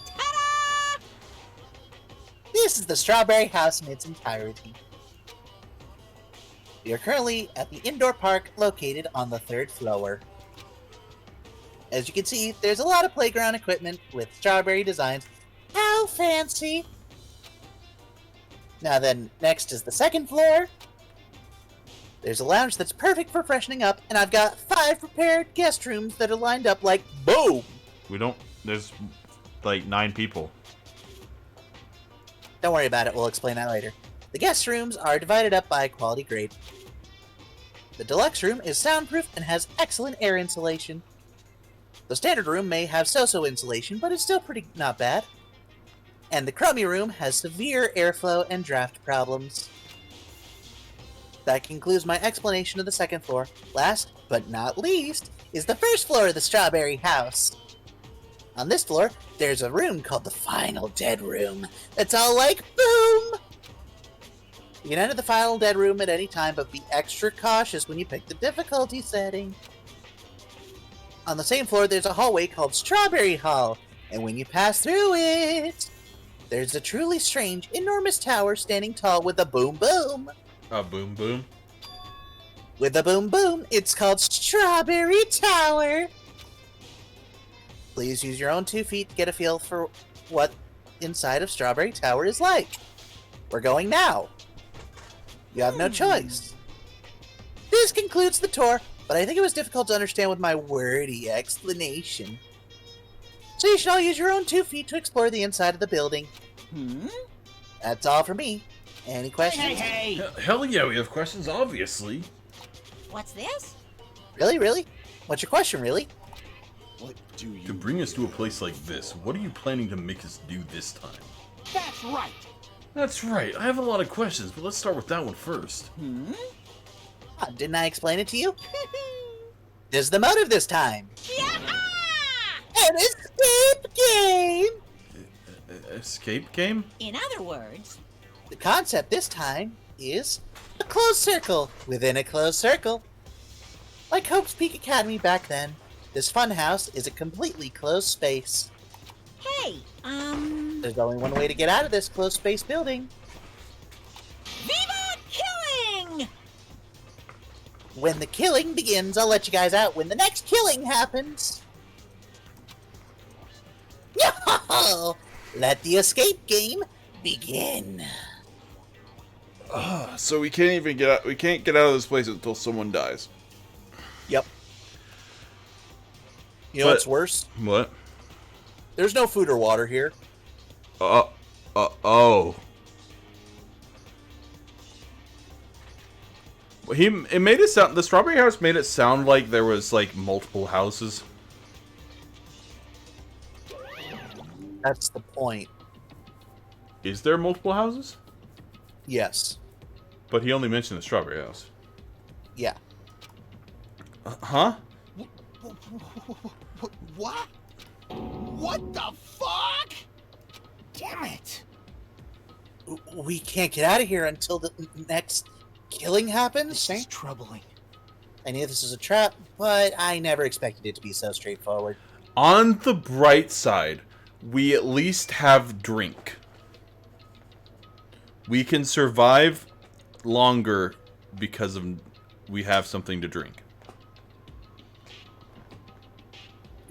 Ta-da! This is the Strawberry House in its entirety. We are currently at the indoor park located on the 3rd floor. As you can see, there's a lot of playground equipment with strawberry designs. How fancy! Now then, next is the 2nd floor. There's a lounge that's perfect for freshening up, and I've got 5 prepared guest rooms that are lined up like boom! We don't... There's like 9 people. Don't worry about it, we'll explain that later. The guest rooms are divided up by quality grade. The deluxe room is soundproof and has excellent air insulation. The standard room may have so-so insulation, but it's still pretty not bad. And the crummy room has severe airflow and draft problems. That concludes my explanation of the second floor. Last, but not least, is the first floor of the Strawberry House. On this floor, there's a room called the Final Dead Room. That's all like boom! You can enter the Final Dead Room at any time, but be extra cautious when you pick the difficulty setting. On the same floor, there's a hallway called Strawberry Hall, and when you pass through it, there's a truly strange, enormous tower standing tall with a boom boom. A boom boom? With a boom boom, it's called Strawberry Tower. Please use your own 2 feet to get a feel for what inside of Strawberry Tower is like. We're going now. You have no choice. This concludes the tour, but I think it was difficult to understand with my wordy explanation. So you should all use your own 2 feet to explore the inside of the building. That's all for me. Any questions? Hey! Hell yeah, we have questions, obviously. What's this? Really, really? What's your question, really? What do you... To bring us to a place like this, what are you planning to make us do this time? That's right. That's right. I have a lot of questions, but let's start with that one first. Didn't I explain it to you? There's the motive this time. An escape game! Escape game? In other words, The concept this time is a closed circle within a closed circle. Like Hope's Peak Academy back then, this funhouse is a completely closed space. hey, There's only one way to get out of this closed space building. Viva Killing! When the killing begins, I'll let you guys out when the next killing happens. Yo! Let the escape game begin. So we can't even get out. We can't get out of this place until someone dies. Yep. You know what's worse? What? There's no food or water here. Oh. It made it sound. The Strawberry House made it sound like there was like multiple houses. That's the point. Is there multiple houses? Yes. But he only mentioned the Strawberry House. Yeah. Huh? What? What the fuck? Damn it. We can't get out of here until the next killing happens. This is troubling. I knew this was a trap, but I never expected it to be so straightforward. On the bright side, we at least have drink. We can survive longer because of we have something to drink.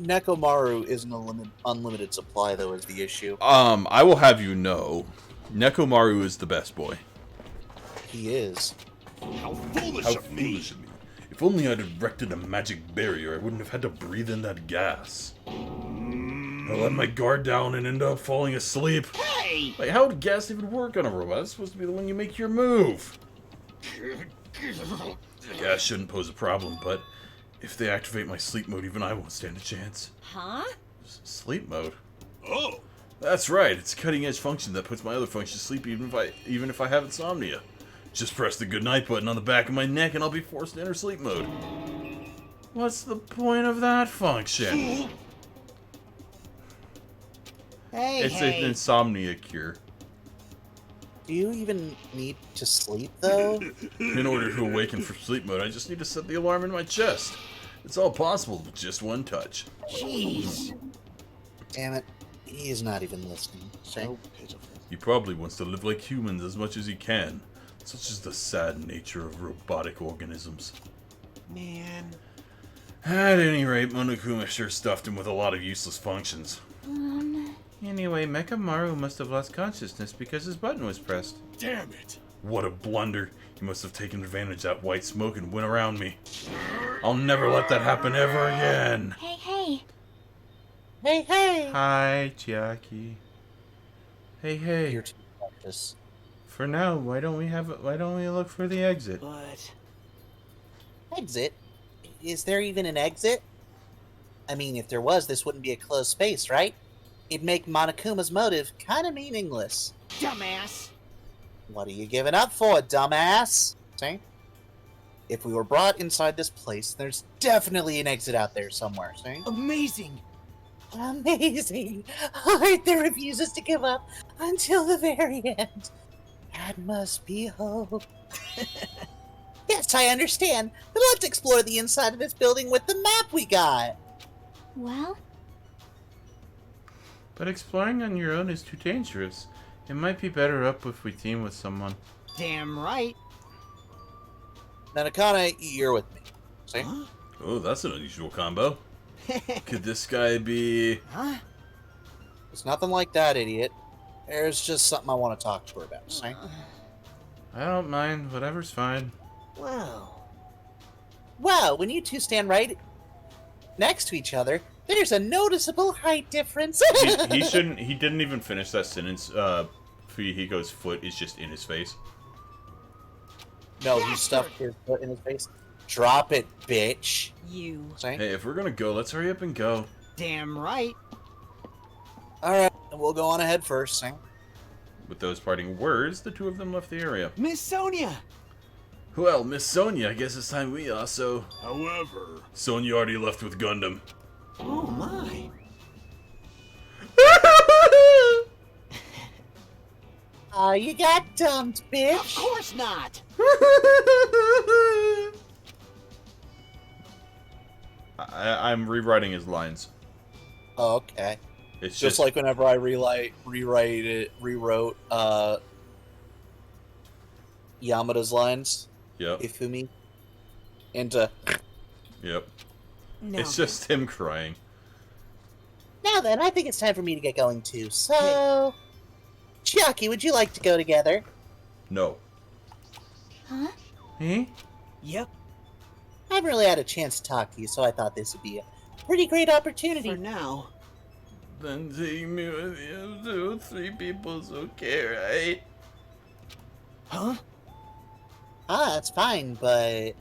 Nekomaru isn't an unlimited supply, though, is the issue. I will have you know, Nekomaru is the best boy. He is. How foolish How of me! foolish of me. If only I'd erected a magic barrier, I wouldn't have had to breathe in that gas. I let my guard down and ended up falling asleep. Hey! Wait, how would gas even work on a robot? It's supposed to be the one you make your move. Gas shouldn't pose a problem, but if they activate my sleep mode, even I won't stand a chance. Huh? Sleep mode? Oh! That's right, it's a cutting-edge function that puts my other functions to sleep even if I have insomnia. Just press the goodnight button on the back of my neck and I'll be forced to enter sleep mode. What's the point of that function? It's an insomnia cure. Do you even need to sleep, though? In order to awaken from sleep mode, I just need to set the alarm in my chest. It's all possible with just one touch. Jeez. Damn it. He's not even listening. So pitiful. He probably wants to live like humans as much as he can. Such is the sad nature of robotic organisms. Man. At any rate, Monokuma sure stuffed him with a lot of useless functions. Anyway, Mechamaru must have lost consciousness because his button was pressed. Damn it! What a blunder. He must have taken advantage of that white smoke and went around me. I'll never let that happen ever again. Hey, hey. Hey, hey! Hi, Chiaki. Hey, hey. You're too precious. For now, why don't we look for the exit? But... Exit? Is there even an exit? I mean, if there was, this wouldn't be a closed space, right? It'd make Monokuma's motive kind of meaningless. Dumbass! What are you giving up for, dumbass? See? If we were brought inside this place, there's definitely an exit out there somewhere, see? Amazing! Amazing! Arthur refuses to give up until the very end. That must be hope. Yes, I understand, but let's explore the inside of this building with the map we got. Well? But exploring on your own is too dangerous. It might be better up if we team with someone. Damn right. Nanakana, you're with me. See? Huh? Oh, that's an unusual combo. Could this guy be... Huh? It's nothing like that, idiot. There's just something I want to talk to her about, see? I don't mind. Whatever's fine. Wow. Wow, when you two stand right next to each other, there's a noticeable height difference. he shouldn't... He didn't even finish that sentence. Fuyuhiko's foot is just in his face. No, he stuffed his foot in his face. Drop it, bitch. You. See? Hey, if we're gonna go, let's hurry up and go. Damn right. Alright, we'll go on ahead first, see? With those parting words, the two of them left the area. Miss Sonia! Well, Miss Sonia, I guess it's time we also... However... Sonia already left with Gundam. Oh my. Oh, you got dumped, bitch. Of course not. I'm rewriting his lines. Oh, okay. It's just like whenever I rewrote Yamada's lines. Yep. Ifumi. Into. Yep. No. It's just him crying. Now then, I think it's time for me to get going too. So, Chiaki, would you like to go together? No. Huh? Eh? Yep. I haven't really had a chance to talk to you, so I thought this would be a pretty great opportunity. For now. Then take me with you too. 3 people's okay, right? Huh? Ah, that's fine, but...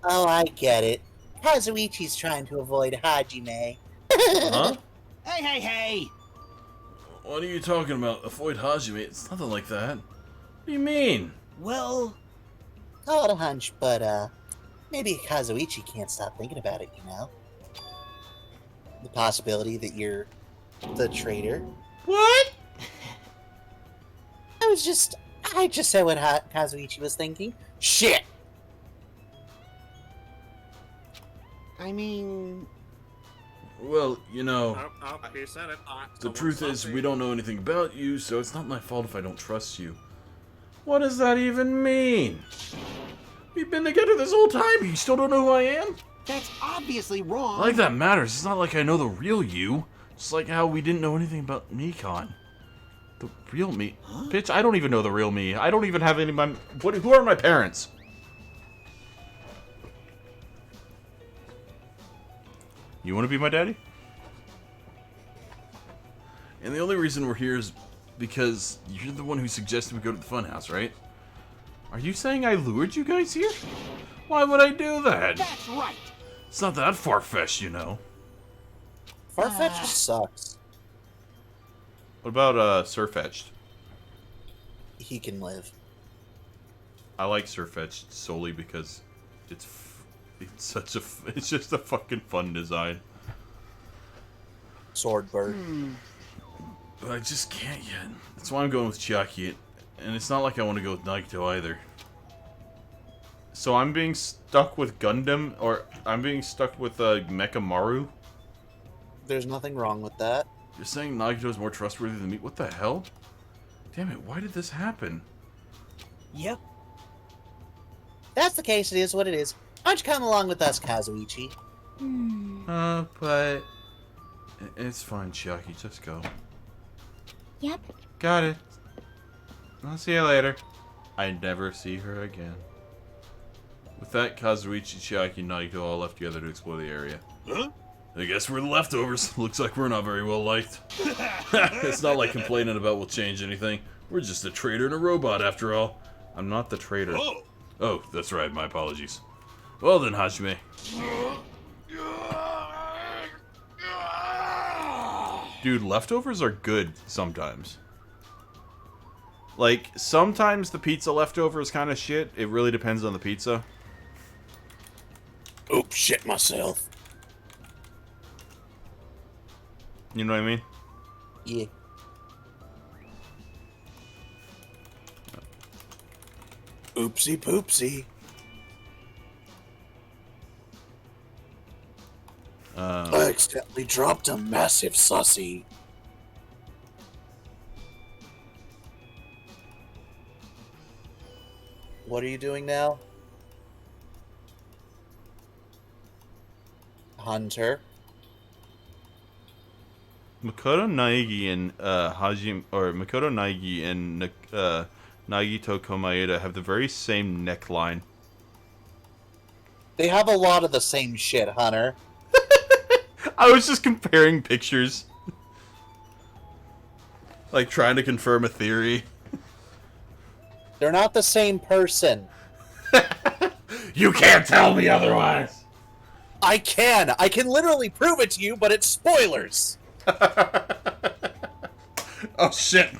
Oh, I get it. Kazuichi's trying to avoid Hajime. Huh? Hey, hey, hey! What are you talking about? Avoid Hajime? It's nothing like that. What do you mean? Well... Call it a hunch, but, maybe Kazuichi can't stop thinking about it, you know? The possibility that you're the traitor. What? I just said what Kazuichi was thinking. Shit! I mean... Well, you know, Oh, he said it. the truth is we don't know anything about you, so it's not my fault if I don't trust you. What does that even mean? We've been together this whole time. You still don't know who I am? That's obviously wrong. Like that matters. It's not like I know the real you. Just like how we didn't know anything about Nikon. The real me? Huh? Bitch, I don't even know the real me. I don't even have any of my... Who are my parents? You want to be my daddy? And the only reason we're here is because you're the one who suggested we go to the funhouse, right? Are you saying I lured you guys here? Why would I do that? That's right. It's not that far-fetched, you know. Farfetch'd sucks. What about, Surfetched? He can live. I like Surfetched solely because it's it's just a fucking fun design. Swordbird. But I just can't yet. That's why I'm going with Chiaki. And it's not like I want to go with Nagito either. So I'm being stuck with Gundam, or I'm being stuck with Mecha Maru? There's nothing wrong with that. You're saying Nagito's more trustworthy than me? What the hell? Damn it, why did this happen? Yep. If that's the case, it is what it is. Why don't you come along with us, Kazuichi? But... It's fine, Chiaki, just go. Yep. Got it. I'll see you later. I never see her again. With that, Kazuichi, Chiaki, and Naito all left together to explore the area. Huh? I guess we're the leftovers. Looks like we're not very well liked. It's not like complaining about will change anything. We're just a traitor and a robot after all. I'm not the traitor. Oh. Oh, that's right. My apologies. Well then, Hajime. Dude, leftovers are good sometimes. Like, sometimes the pizza leftover is kind of shit. It really depends on the pizza. Oops, shit myself. You know what I mean? Yeah. Oopsie poopsie. I accidentally dropped a massive sussy. What are you doing now? Hunter? Makoto Naegi and Makoto Naegi and Nagito Komaeda have the very same neckline. They have a lot of the same shit, Hunter. I was just comparing pictures. Like, trying to confirm a theory. They're not the same person. You can't tell me otherwise! I can! I can literally prove it to you, but it's spoilers! Oh shit!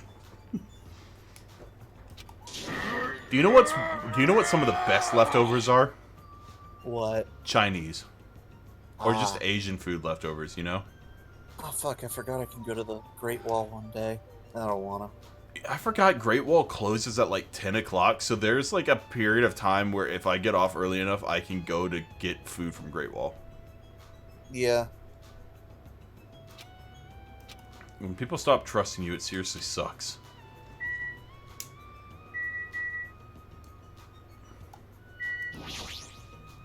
Do you know what some of the best leftovers are? What? Chinese. Or just Asian food leftovers, you know? Oh fuck, I forgot I can go to the Great Wall one day. I don't wanna. I forgot Great Wall closes at like 10 o'clock, so there's like a period of time where if I get off early enough, I can go to get food from Great Wall. Yeah. When people stop trusting you, it seriously sucks.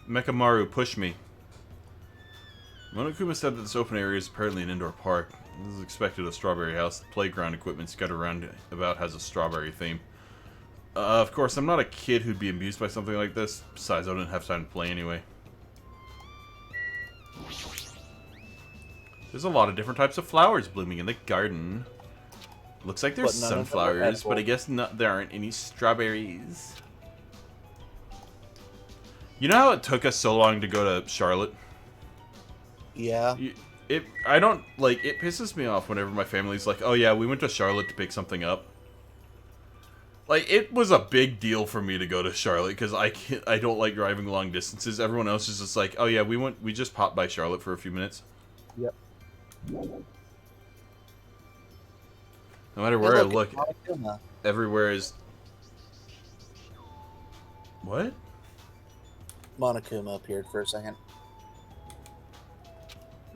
Mekamaru, push me. Monokuma said that this open area is apparently an indoor park. This is expected of Strawberry House. The playground equipment scattered around about has a strawberry theme. Of course, I'm not a kid who'd be amused by something like this. Besides, I didn't have time to play anyway. There's a lot of different types of flowers blooming in the garden. Looks like there's sunflowers, but I guess there aren't any strawberries. You know how it took us so long to go to Charlotte? Yeah. It pisses me off whenever my family's like, oh yeah, we went to Charlotte to pick something up. Like, it was a big deal for me to go to Charlotte, because I don't like driving long distances. Everyone else is just like, oh yeah, we just popped by Charlotte for a few minutes. Yep. No matter where I look, everywhere is... What? Monokuma appeared for a second.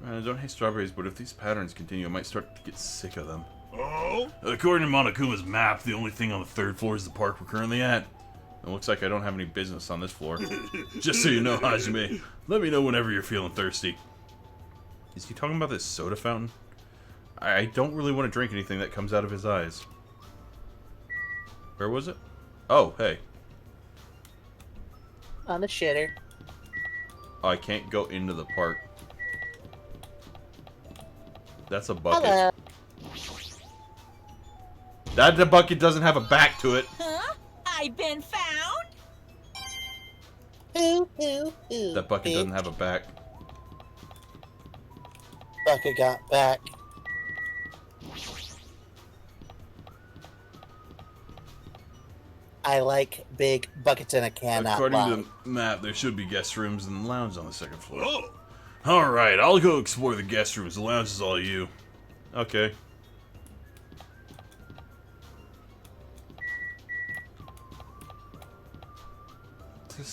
I don't hate strawberries, but if these patterns continue, I might start to get sick of them. Oh? According to Monokuma's map, the only thing on the third floor is the park we're currently at. It looks like I don't have any business on this floor. Just so you know, Hajime, let me know whenever you're feeling thirsty. Is he talking about this soda fountain? I don't really want to drink anything that comes out of his eyes. Where was it? Oh, hey. On the shitter. Oh, I can't go into the park. That's a bucket. Hello. That bucket doesn't have a back to it. Huh? I've been found? That bucket doesn't have a back. Bucket got back. I like big buckets in a can. According to the map, there should be guest rooms and the lounge on the second floor. Oh. Alright, I'll go explore the guest rooms. The lounge is all you. Okay.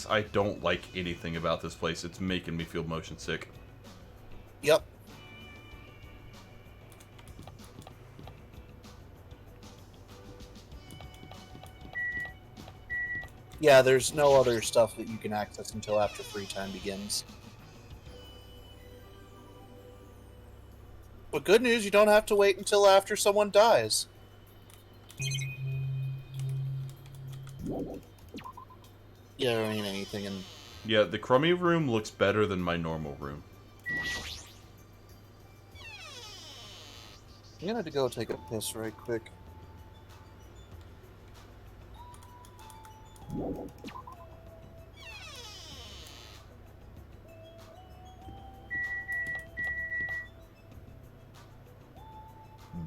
I don't like anything about this place. It's making me feel motion sick. Yep. Yeah, there's no other stuff that you can access until after free time begins. But good news, you don't have to wait until after someone dies. Yeah, there ain't anything in... Yeah, the crummy room looks better than my normal room. I'm gonna have to go take a piss right quick.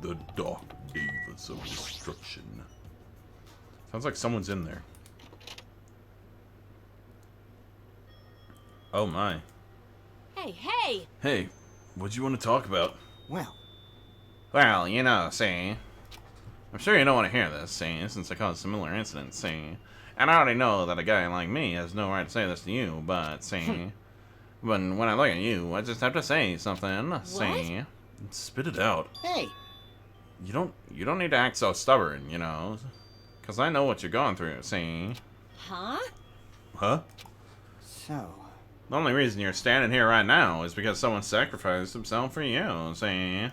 The Dark Davis of Destruction. Sounds like someone's in there. Oh my. Hey, hey! Hey, what'd you want to talk about? Well, you know, see, I'm sure you don't want to hear this, see, since I caused similar incidents, see. And I already know that a guy like me has no right to say this to you, but, see, but when I look at you, I just have to say something, see. Spit it out. Hey! You don't need to act so stubborn, you know, because I know what you're going through, see. Huh? Huh? So... The only reason you're standing here right now is because someone sacrificed himself for you, see.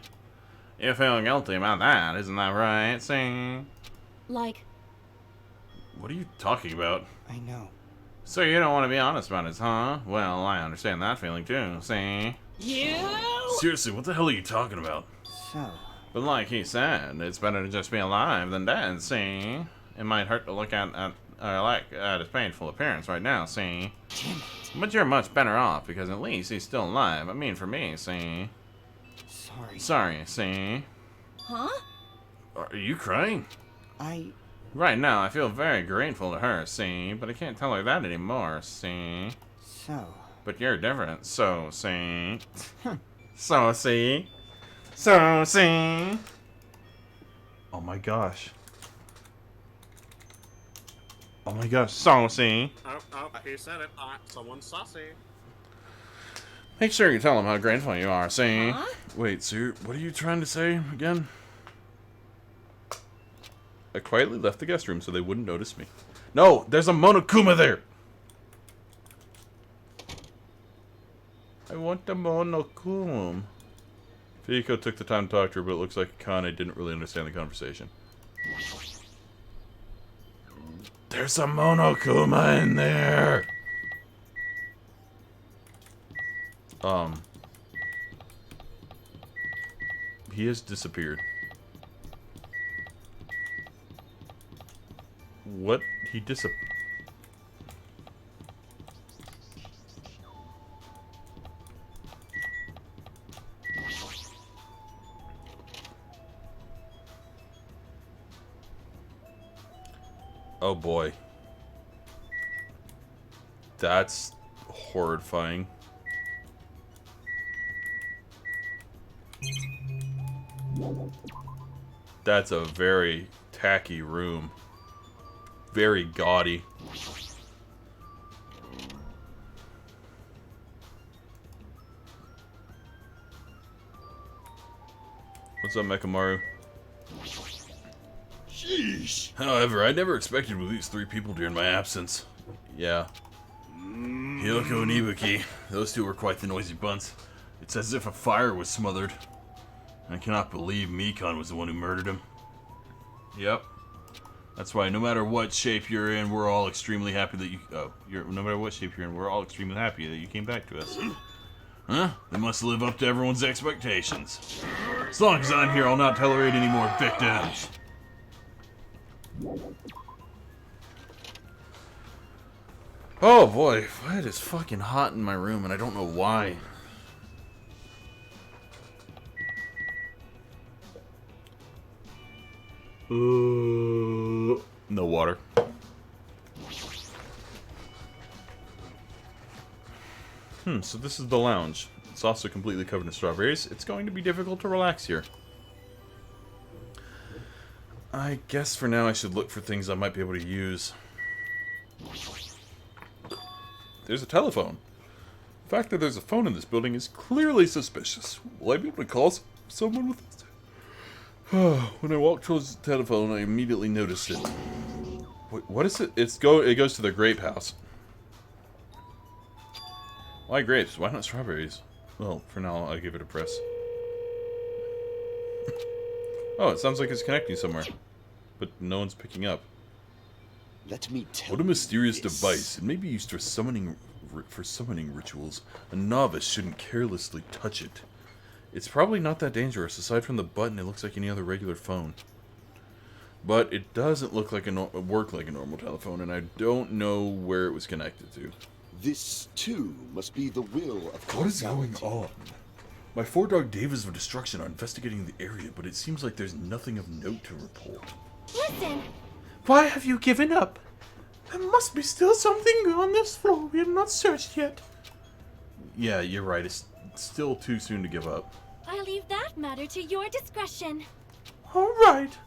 You feel guilty about that, isn't that right, see? Like... What are you talking about? I know. So you don't want to be honest about it, huh? Well, I understand that feeling too, see? You? Seriously, what the hell are you talking about? So... But like he said, it's better to just be alive than dead, see? It might hurt to look at his painful appearance right now, see? Damn it. But you're much better off, because at least he's still alive. I mean, for me, see? Sorry, see? Huh? Are you crying? Right now, I feel very grateful to her, see? But I can't tell her that anymore, see? So... But you're different, so, see? So, see? So, see? Oh my gosh. Oh my gosh, so, see? Oh, he said it. Someone's saucy. Make sure you tell him how grateful you are, see? Huh? Wait, sir, what are you trying to say again? I quietly left the guest room so they wouldn't notice me. No, there's a Monokuma there! I want the Monokuma. Fiko took the time to talk to her, but it looks like Akane didn't really understand the conversation. There's a Monokuma in there! He has disappeared. What? He disappeared? Oh boy. That's horrifying. That's a very tacky room. Very gaudy. What's up, Mekamaru? Sheesh. However, I never expected with these three people during my absence. Yeah. Hyoko and Ibuki. Those two were quite the noisy bunch. It's as if a fire was smothered. I cannot believe Mikan was the one who murdered him. Yep. That's why no matter what shape you're in, we're all extremely happy that you... no matter what shape you're in, we're all extremely happy that you came back to us. Huh? They must live up to everyone's expectations. As long as I'm here, I'll not tolerate any more victims. Oh boy, it is fucking hot in my room and I don't know why. No water. So this is the lounge. It's also completely covered in strawberries. It's going to be difficult to relax here. I guess for now I should look for things I might be able to use. There's a telephone. The fact that there's a phone in this building is clearly suspicious. Will I be able to call someone with this? When I walked towards the telephone, I immediately noticed it. Wait, what is it? It goes to the grape house. Why grapes? Why not strawberries? Well, for now, I'll give it a press. Oh, it sounds like it's connecting somewhere. But no one's picking up. Let me tell What a mysterious you this. device. It may be used for summoning rituals. A novice shouldn't carelessly touch it. It's probably not that dangerous. Aside from the button, it looks like any other regular phone. But it doesn't look like work like a normal telephone, and I don't know where it was connected to. This, too, must be the will of What is going causality. on? My 4-dog Davis of Destruction are investigating the area, but it seems like there's nothing of note to report. Listen, Why have you given up? There must be still something on this floor we have not searched yet. Yeah, you're right. It's still too soon to give up. I leave that matter to your discretion. Alright.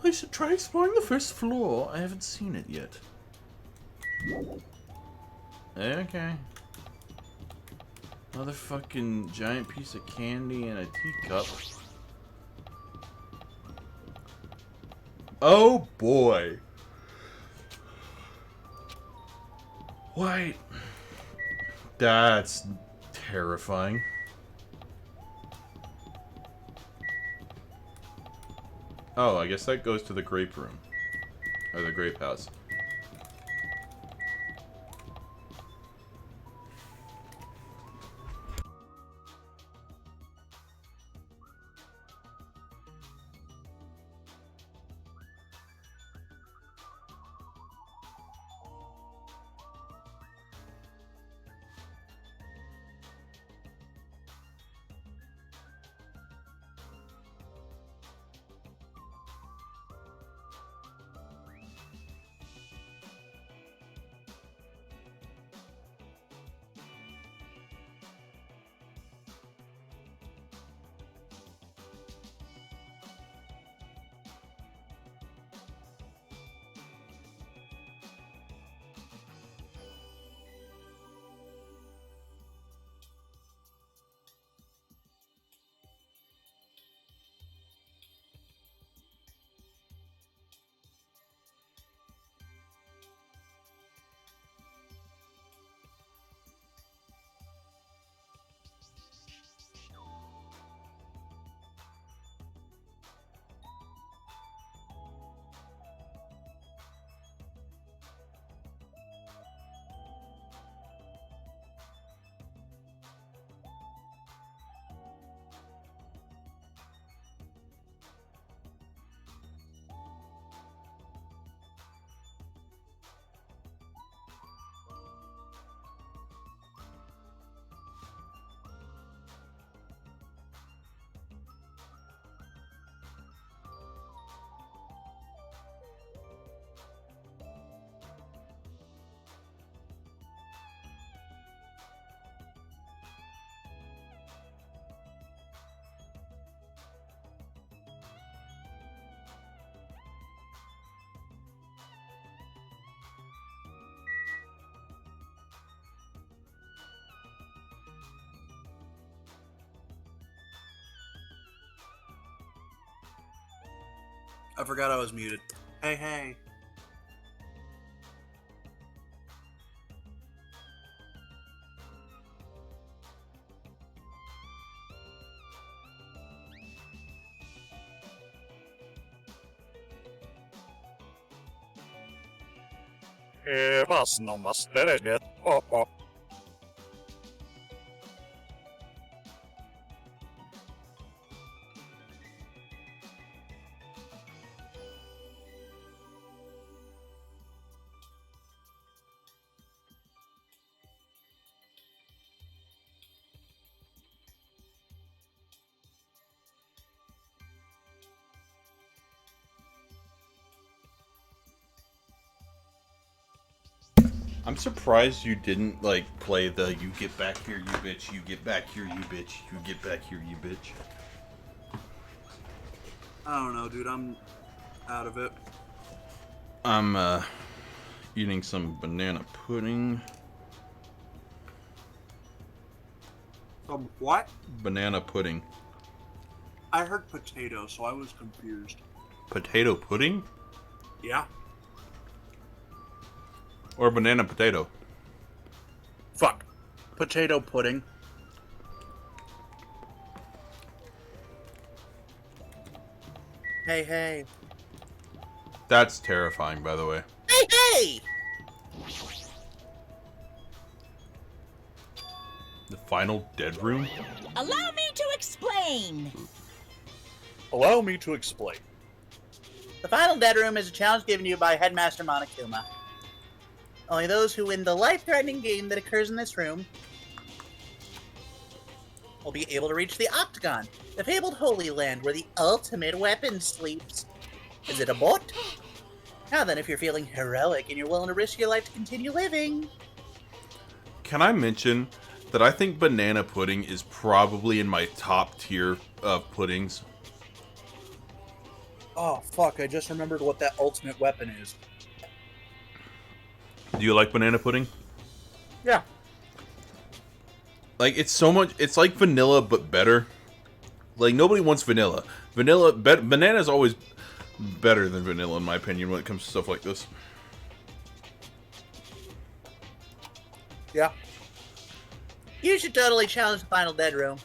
I should try exploring the first floor. I haven't seen it yet. Okay. Another fucking giant piece of candy and a teacup. Oh boy. Why? That's terrifying. Oh, I guess that goes to the grape room. Or the grape house. I forgot I was muted. Hey, hey. Was no más derecho. I'm surprised you didn't, like, play the "you get back here, you bitch, you get back here, you bitch, you get back here, you bitch." I don't know, dude. I'm out of it. I'm, eating some banana pudding. What? Banana pudding. I heard potato, so I was confused. Potato pudding? Yeah. Or banana potato? Fuck. Potato pudding. Hey, hey. That's terrifying, by the way. Hey, hey! The final dead room? Allow me to explain. Allow me to explain. The final dead room is a challenge given to you by Headmaster Monokuma. Only those who win the life-threatening game that occurs in this room will be able to reach the Octagon, the fabled Holy Land where the ultimate weapon sleeps. Is it a bot? Now then, if you're feeling heroic and you're willing to risk your life to continue living... Can I mention that I think banana pudding is probably in my top tier of puddings? Oh, fuck, I just remembered what that ultimate weapon is. Do you like banana pudding? Yeah. Like, it's so much... It's like vanilla, but better. Like, nobody wants vanilla. Banana is always better than vanilla, in my opinion, when it comes to stuff like this. Yeah. You should totally challenge the final dead room.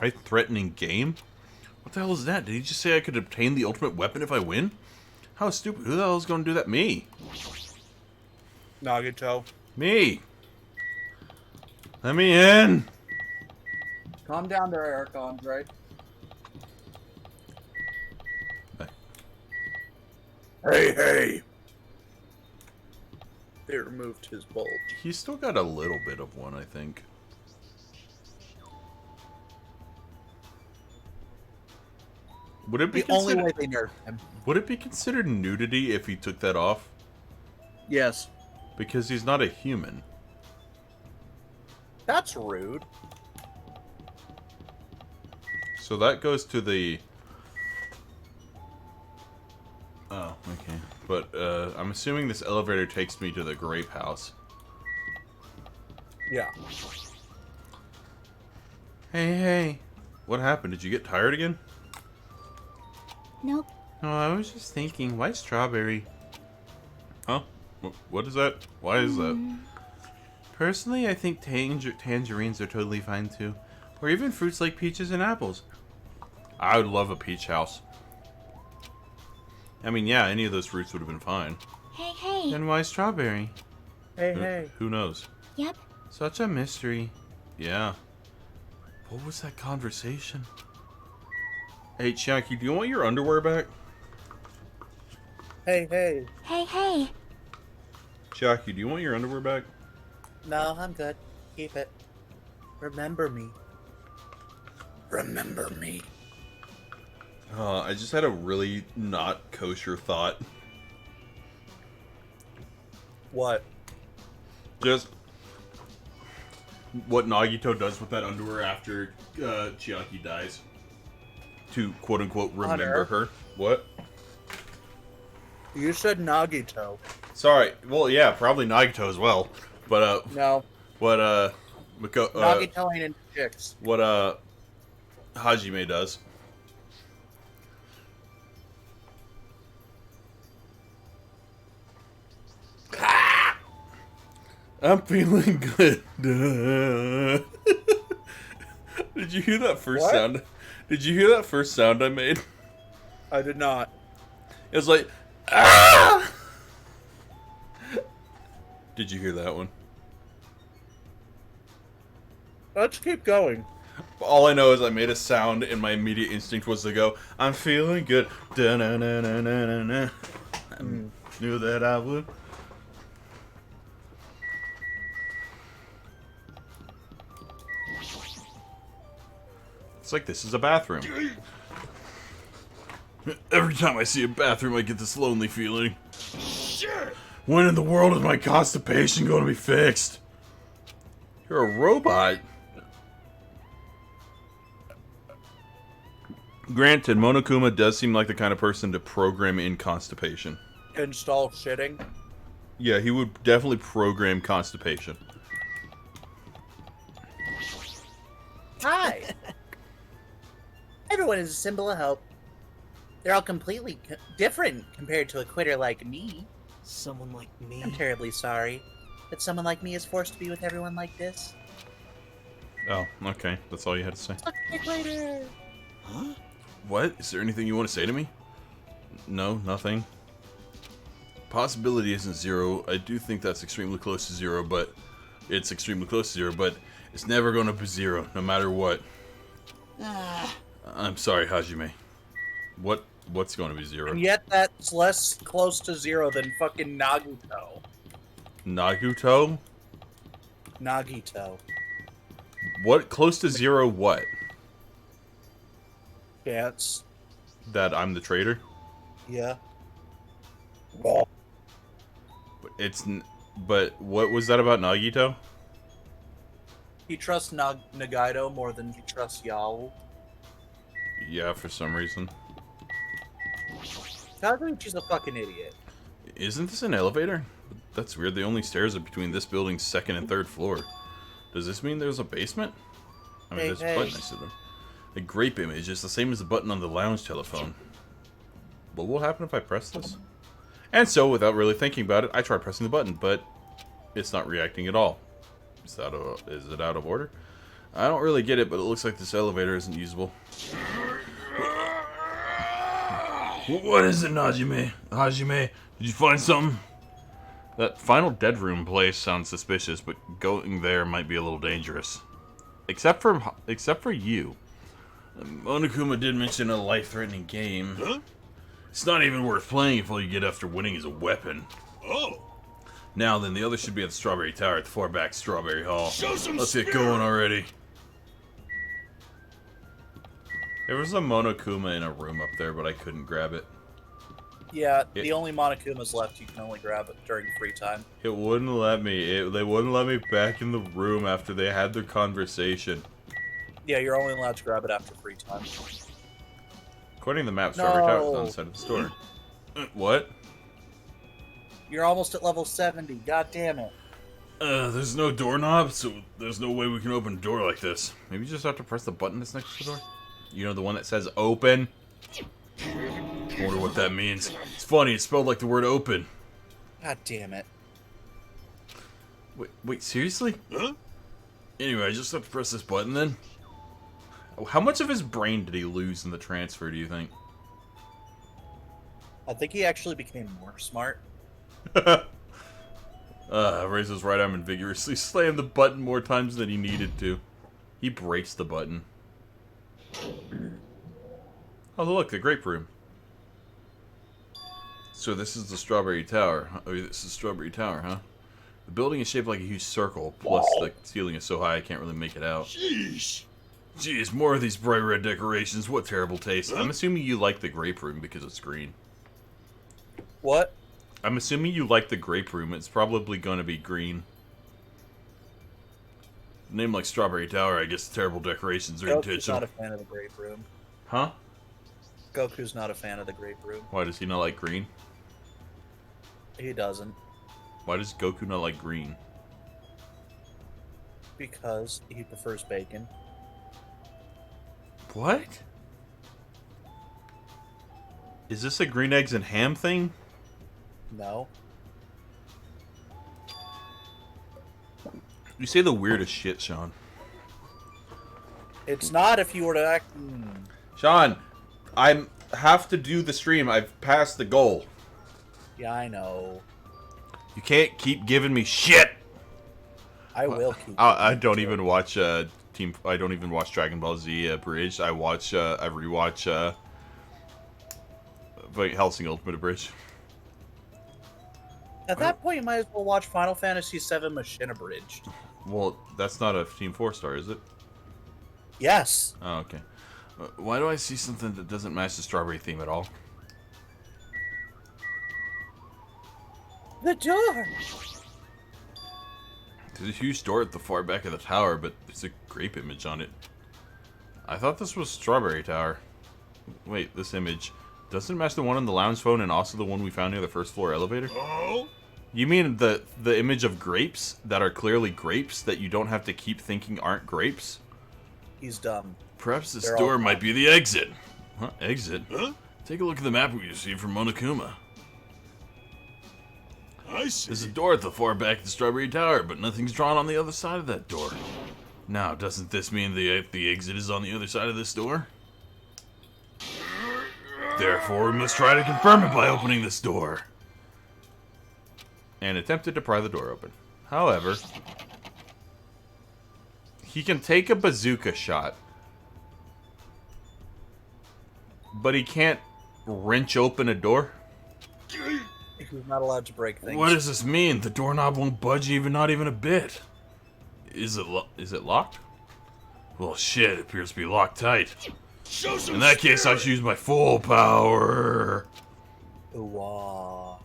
Life-threatening game? What the hell is that? Did he just say I could obtain the ultimate weapon if I win? How stupid. Who the hell is going to do that? Me. Nagito. Me. Let me in. Calm down there, Eric Andre. Hey. They removed his bulge. He's still got a little bit of one, I think. Would it be the only way they nerfed him? Would it be considered nudity if he took that off? Yes. Because he's not a human. That's rude. So that goes to the... Oh, okay. But I'm assuming this elevator takes me to the grape house. Yeah. Hey. What happened? Did you get tired again? Nope. Oh, I was just thinking, why strawberry? Huh? What is that? Why is that? Personally, I think tangerines are totally fine too. Or even fruits like peaches and apples. I would love a peach house. I mean, yeah, any of those fruits would have been fine. Hey. Then why strawberry? Hey. Who knows? Yep. Such a mystery. Yeah. What was that conversation? Hey, Chiaki, do you want your underwear back? Hey. Hey. Chiaki, do you want your underwear back? No, I'm good. Keep it. Remember me. Remember me. I just had a really not kosher thought. What? Just what Nagito does with that underwear after Chiaki dies. To quote-unquote remember her. What? You said Nagito. Sorry. Well, yeah, probably Nagito as well. But, No. What, Nagito ain't into chicks. What, Hajime does. I'm feeling good. Did you hear that first sound? Did you hear that first sound I made? I did not. It was like, ah! Did you hear that one? Let's keep going. All I know is I made a sound and my immediate instinct was to go, I'm feeling good. Da-na-na-na-na-na-na. I knew that I would. It's like this is a bathroom. Every time I see a bathroom, I get this lonely feeling. Shit! When in the world is my constipation going to be fixed? You're a robot. Granted, Monokuma does seem like the kind of person to program in constipation. Install shitting. Yeah, he would definitely program constipation. Hi! Everyone is a symbol of hope. They're all completely different compared to a quitter like me. Someone like me? I'm terribly sorry that someone like me is forced to be with everyone like this. Oh, okay. That's all you had to say. Talk to you later. Huh? What? Is there anything you want to say to me? No, nothing. possibility isn't zero. I do think that's extremely close to zero, but it's extremely close to zero, but it's never going to be zero, no matter what. I'm sorry, Hajime. What's going to be zero? And yet that's less close to zero than fucking Naguto. Naguto? Nagito. What? Close to zero what? Chance. That I'm the traitor? Yeah. But but what was that about Nagito? He trusts Nagito more than he trusts Yao. Yeah, for some reason. Kazuichi's a fucking idiot. Isn't this an elevator? That's weird. The only stairs are between this building's second and third floor. Does this mean there's a basement? I mean, there's a button next to them. The grape image is the same as the button on the lounge telephone. What will happen if I press this? And so, without really thinking about it, I try pressing the button, but it's not reacting at all. Is it out of order? I don't really get it, but it looks like this elevator isn't usable. What is it, Hajime? Hajime, did you find something? That final dead room place sounds suspicious, but going there might be a little dangerous. Except for you. Monokuma did mention a life-threatening game. Huh? It's not even worth playing if all you get after winning is a weapon. Oh. Now then, the other should be at the Strawberry Tower at the far back Strawberry Hall. Show some Let's get spirit. going already. There was a Monokuma in a room up there, but I couldn't grab it. Yeah, the only Monokumas left, you can only grab it during free time. It wouldn't let me. They wouldn't let me back in the room after they had their conversation. Yeah, you're only allowed to grab it after free time. According to the map, Strawberry Tower is on the side of the store. What? You're almost at level 70, god damn it. There's no doorknob, so there's no way we can open a door like this. Maybe you just have to press the button that's next to the door? You know, the one that says open? I wonder what that means. It's funny, it's spelled like the word open. God damn it. Wait, seriously? Huh? Anyway, I just have to press this button then? How much of his brain did he lose in the transfer, do you think? I think he actually became more smart. Raised his right arm and vigorously slammed the button more times than he needed to. He breaks the button. Oh, look, the grape room. So this is the Strawberry Tower. Oh, this is Strawberry Tower, huh? The building is shaped like a huge circle, plus the ceiling is so high I can't really make it out. Sheesh. Jeez, more of these bright red decorations. What terrible taste. I'm assuming you like the grape room because it's green. What? I'm assuming you like the grape room. It's probably going to be green. Name like Strawberry Tower, I guess the terrible decorations are Goku's intentional. not a fan of the grape room. Huh? Goku's not a fan of the grape room. Why does he not like green? He doesn't. Why does Goku not like green? Because he prefers bacon. What? Is this a green eggs and ham thing? No. You say the weirdest shit, Sean. It's not if you were to act... Sean, I have to do the stream. I've passed the goal. Yeah, I know. You can't keep giving me shit. I will keep. I don't even watch I don't even watch Dragon Ball Z Abridged. I watch. I rewatch. Hellsing Ultimate Abridged. At that point, you might as well watch Final Fantasy VII Machine Abridged. Well, that's not a Team 4-star, is it? Yes. Oh, okay. Why do I see something that doesn't match the strawberry theme at all? The door! There's a huge door at the far back of the tower, but there's a grape image on it. I thought this was Strawberry Tower. Wait, this image doesn't match the one on the lounge phone and also the one we found near the first floor elevator? Oh? You mean the image of grapes that are clearly grapes that you don't have to keep thinking aren't grapes? He's dumb. Perhaps this They're door all- might be the exit. Huh? Exit? Huh? Take a look at the map we received from Monokuma. I see. There's a door at the far back of the Strawberry Tower, but nothing's drawn on the other side of that door. Now, doesn't this mean the exit is on the other side of this door? Therefore, we must try to confirm it by opening this door. and attempted to pry the door open. However, he can take a bazooka shot, but he can't wrench open a door. He's not allowed to break things. What does this mean? The doorknob won't budge not even a bit. Is it locked? Well, shit, it appears to be locked tight. In that case, I should use my full power. Ooh-wah.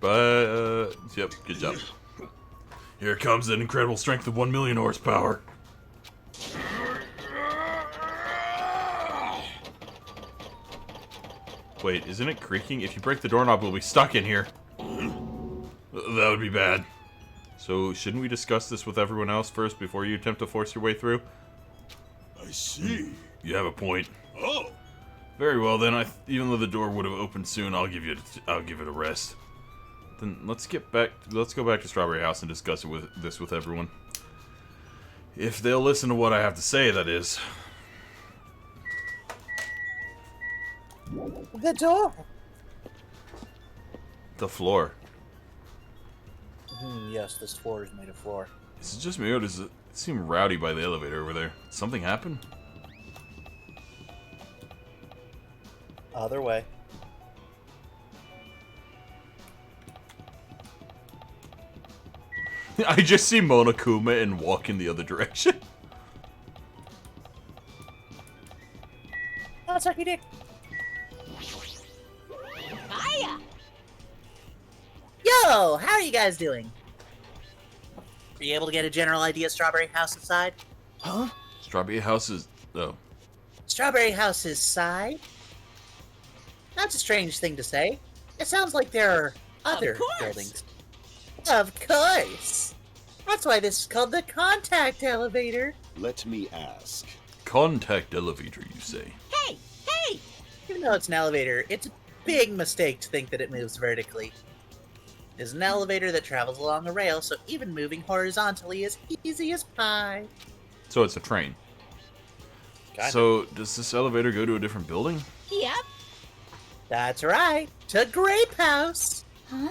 But, yep, good job. Here comes an incredible strength of 1 million horsepower. Wait, isn't it creaking? If you break the doorknob, we'll be stuck in here. That would be bad. So, shouldn't we discuss this with everyone else first before you attempt to force your way through? I see. You have a point. Oh. Very well then. Even though the door would have opened soon, I'll give it a rest. Then let's go back to Strawberry House and discuss this with everyone. If they'll listen to what I have to say, that is. The door. The floor. Yes, this floor is made of floor. Is it just me or does it seem rowdy by the elevator over there? Something happened? Other way. I just see Monokuma and walk in the other direction. Oh, sucky dick. Hiya! Yo, how are you guys doing? Are you able to get a general idea of Strawberry House's side? Huh? Strawberry House is... Oh. Strawberry House's side? That's a strange thing to say. It sounds like there are other buildings. Of course! That's why this is called the contact elevator. Let me ask. Contact elevator, you say? Hey! Hey! Even though it's an elevator, it's a big mistake to think that it moves vertically. It is an elevator that travels along a rail, so even moving horizontally is easy as pie. So it's a train. Kind So, does this elevator go to a different building? Yep. That's right, to Grape House. Huh?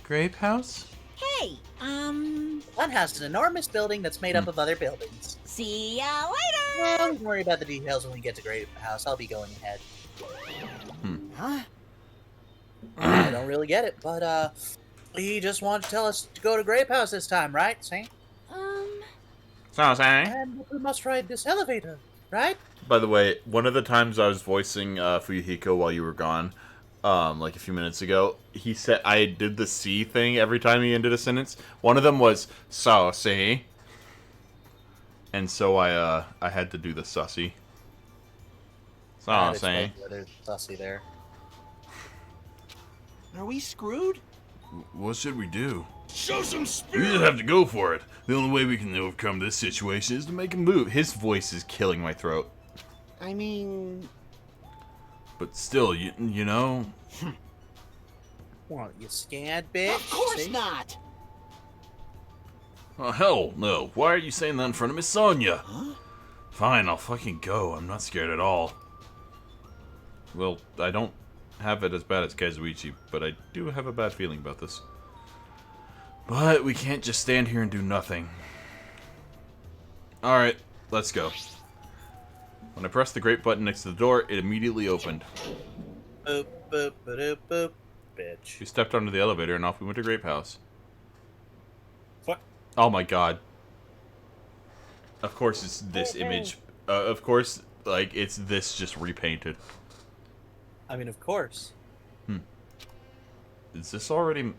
Grape House? Hey, One house is an enormous building that's made up of other buildings. see ya later! Well, don't worry about the details when we get to Grape House. I'll be going ahead. Huh? I don't really get it, but, he just wanted to tell us to go to Grape House this time, right, Saint? So saying. And we must ride this elevator, right? By the way, one of the times I was voicing Fuyuhiko while you were gone, like a few minutes ago, he said I did the C thing every time he ended a sentence. One of them was saucy, and so I had to do the sussy. Saucy. There's sussy there. Are we screwed? What should we do? Show some We spirit. just have to go for it. The only way we can overcome this situation is to make a move. His voice is killing my throat. I mean... But still, you know... What, you scared, bitch? Of course See? not! Oh, hell no. Why are you saying that in front of Miss Sonia? Huh? Fine, I'll fucking go. I'm not scared at all. Well, I don't have it as bad as Kazuichi, but I do have a bad feeling about this. But we can't just stand here and do nothing. Alright, let's go. When I pressed the grate button next to the door, it immediately opened. Boop, boop, boop, boop, bitch. We stepped onto the elevator and off we went to Grape House. What? Oh my god. Of course it's this image. Of course, like, it's this just repainted. I mean, of course. Is this already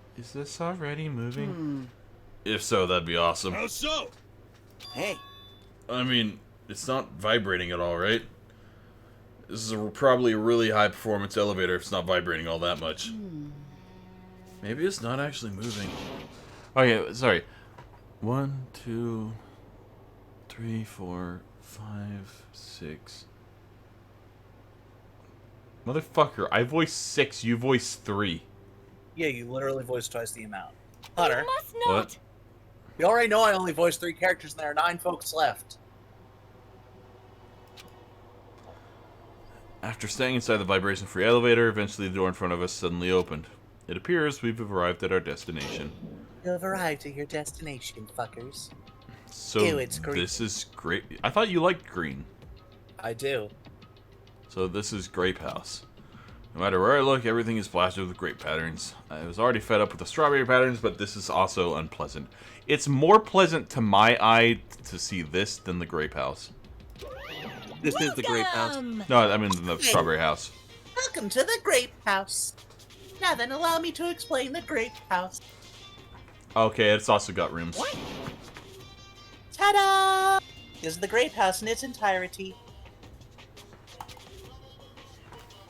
moving? If so, that'd be awesome. How so? Hey. I mean, it's not vibrating at all, right? This is probably a really high performance elevator if it's not vibrating all that much. Maybe it's not actually moving. Oh yeah, sorry. 1, 2, 3, 4, 5, 6. Motherfucker, I voiced 6, you voiced 3. Yeah, you literally voiced twice the amount. Hunter. You must not. What? You already know I only voiced 3 characters and there are 9 folks left. After staying inside the vibration-free elevator, eventually the door in front of us suddenly opened. It appears we've arrived at our destination. You have arrived at your destination, fuckers. So Ew, it's green. this is great. I thought you liked green. I do. So this is Grape House. No matter where I look, everything is plastered with grape patterns. I was already fed up with the strawberry patterns, but this is also unpleasant. It's more pleasant to my eye to see this than the Grape House. This is the Grape House. No, I mean the Strawberry House. Welcome to the Grape House. Now then, allow me to explain the Grape House. Okay, it's also got rooms. Ta-da! This is the Grape House in its entirety.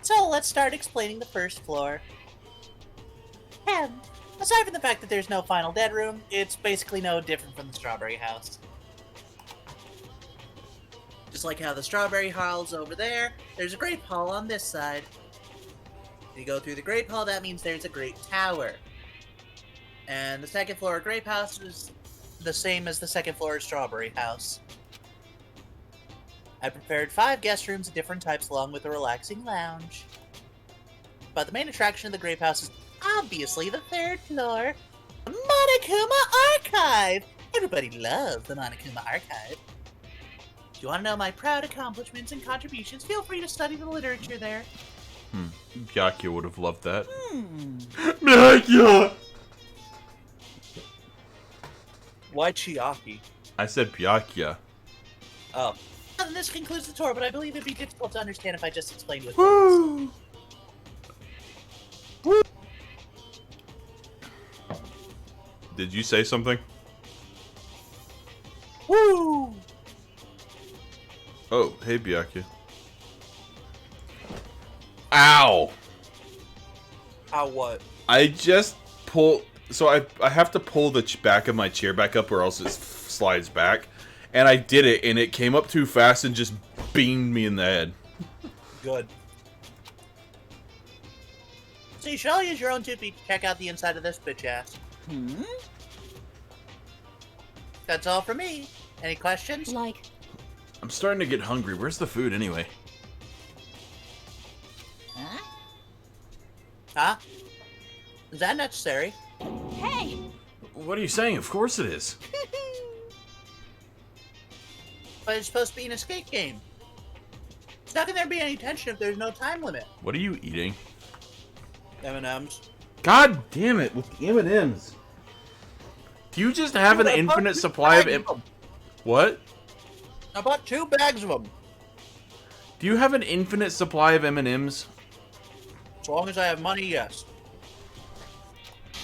So let's start explaining the first floor. And aside from the fact that there's no final dead room, it's basically no different from the Strawberry House. Just like how the Strawberry Hall's over there, there's a Grape Hall on this side. If you go through the Grape Hall, that means there's a Grape Tower. And the second floor of Grape House is the same as the second floor of Strawberry House. I prepared 5 guest rooms of different types along with a relaxing lounge. But the main attraction of the Grape House is obviously the 3rd floor, the Monokuma Archive! Everybody loves the Monokuma Archive. If you want to know my proud accomplishments and contributions, feel free to study the literature there. Byakuya would have loved that. Byakuya! Why Chiaki? I said Byakuya. Oh. And this concludes the tour, but I believe it'd be difficult to understand if I just explained with Woo! Did you say something? Woo! Oh, hey Byakuya. Ow! Ow what? I just pull... So I have to pull the back of my chair back up or else it slides back. And I did it, and it came up too fast and just beamed me in the head. Good. So you should all use your own 2 feet to check out the inside of this bitch ass. That's all for me. Any questions? Like, I'm starting to get hungry. Where's the food anyway? Huh? Is that necessary? hey! What are you saying? Of course it is. But it's supposed to be an escape game. It's not gonna be any tension if there's no time limit. What are you eating? M&M's. God damn it, with the M&M's. Do you just have an infinite supply of What? I bought 2 bags of them. Do you have an infinite supply of M&M's? As long as I have money, yes.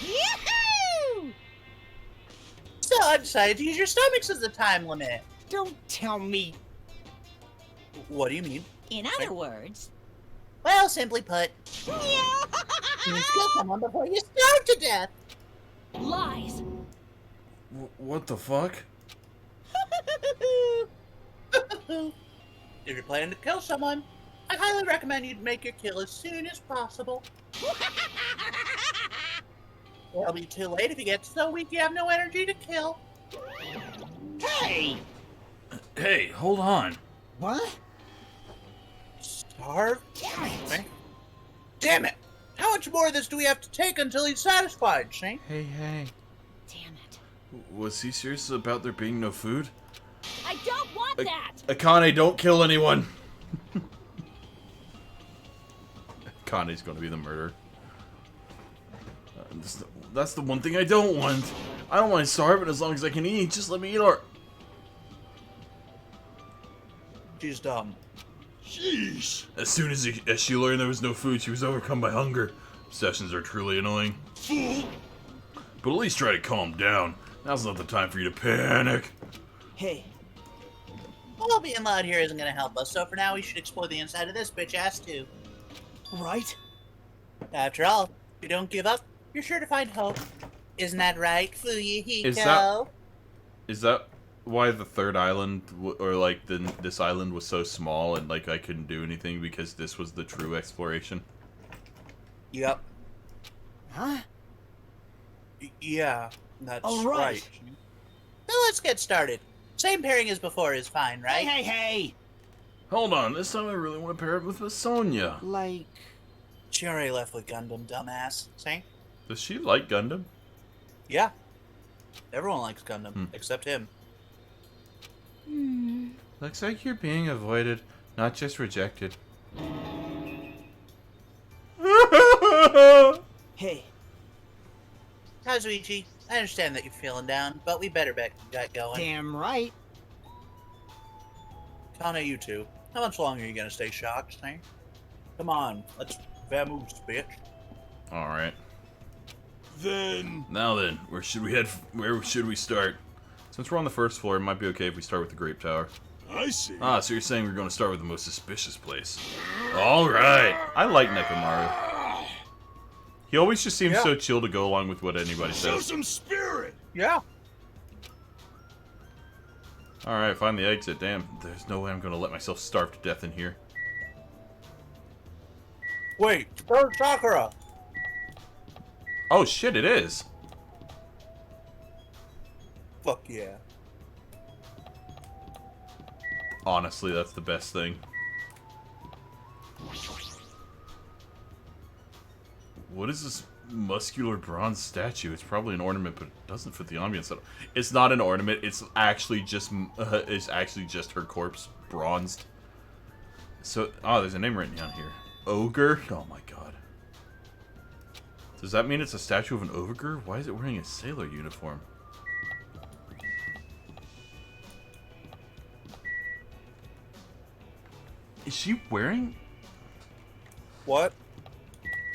Yahoo! So I decided to use your stomachs as the time limit. Don't tell me. What do you mean? In other words... Well, simply put, you kill someone before you starve to death. Lies! What the fuck? If you're planning to kill someone, I highly recommend you make your kill as soon as possible. It'll be too late if you get so weak you have no energy to kill. Hey! Hey, hold on. What? Starve? Damn it! How much more of this do we have to take until he's satisfied, Shane? Hey. Damn it. Was he serious about there being no food? I don't want that! Akane, don't kill anyone! Akane's gonna be the murderer. That's the one thing I don't want. I don't mind starving as long as I can eat. Just let me eat her. She's dumb. Sheesh. As soon as she learned there was no food, she was overcome by hunger. Obsessions are truly annoying. Fool! But at least try to calm down. Now's not the time for you to panic. Hey. Well, being loud here isn't gonna help us, so for now we should explore the inside of this bitch ass too. Right? After all, if you don't give up, you're sure to find hope. Isn't that right, Is Fuyuhiko? that why the 3rd island, or like this island was so small and like I couldn't do anything because this was the true exploration? Yep. Huh? Yeah, that's All right. Now let's get started. Same pairing as before is fine, right? Hey! Hold on, this time I really want to pair it with Miss Sonia. Like... She already left with Gundam, dumbass. See? Does she like Gundam? Yeah. Everyone likes Gundam, except him. Looks like you're being avoided, not just rejected. Hey. Kazuichi, I understand that you're feeling down, but we better get going. Damn right. Kana, you two. How much longer are you gonna stay shocked, eh? Come on, let's vamoose, bitch. Alright. Then... Now then, where should we head? Where should we start? Since we're on the first floor, it might be okay if we start with the Grape Tower. I see. Ah, so you're saying we're going to start with the most suspicious place. Alright. I like Nekomaru. He always just seems so chill to go along with what anybody Show says. some spirit! Yeah. Alright, find the exit. Damn, there's no way I'm going to let myself starve to death in here. Wait, where's Sakura? Oh shit, it is. Fuck yeah. Honestly, that's the best thing. What is this muscular bronze statue? It's probably an ornament, but it doesn't fit the ambience at all. It's not an ornament. It's actually just her corpse bronzed. So, oh, there's a name written down here. Ogre? Oh my god. Does that mean it's a statue of an ogre? Why is it wearing a sailor uniform? Is she wearing... What?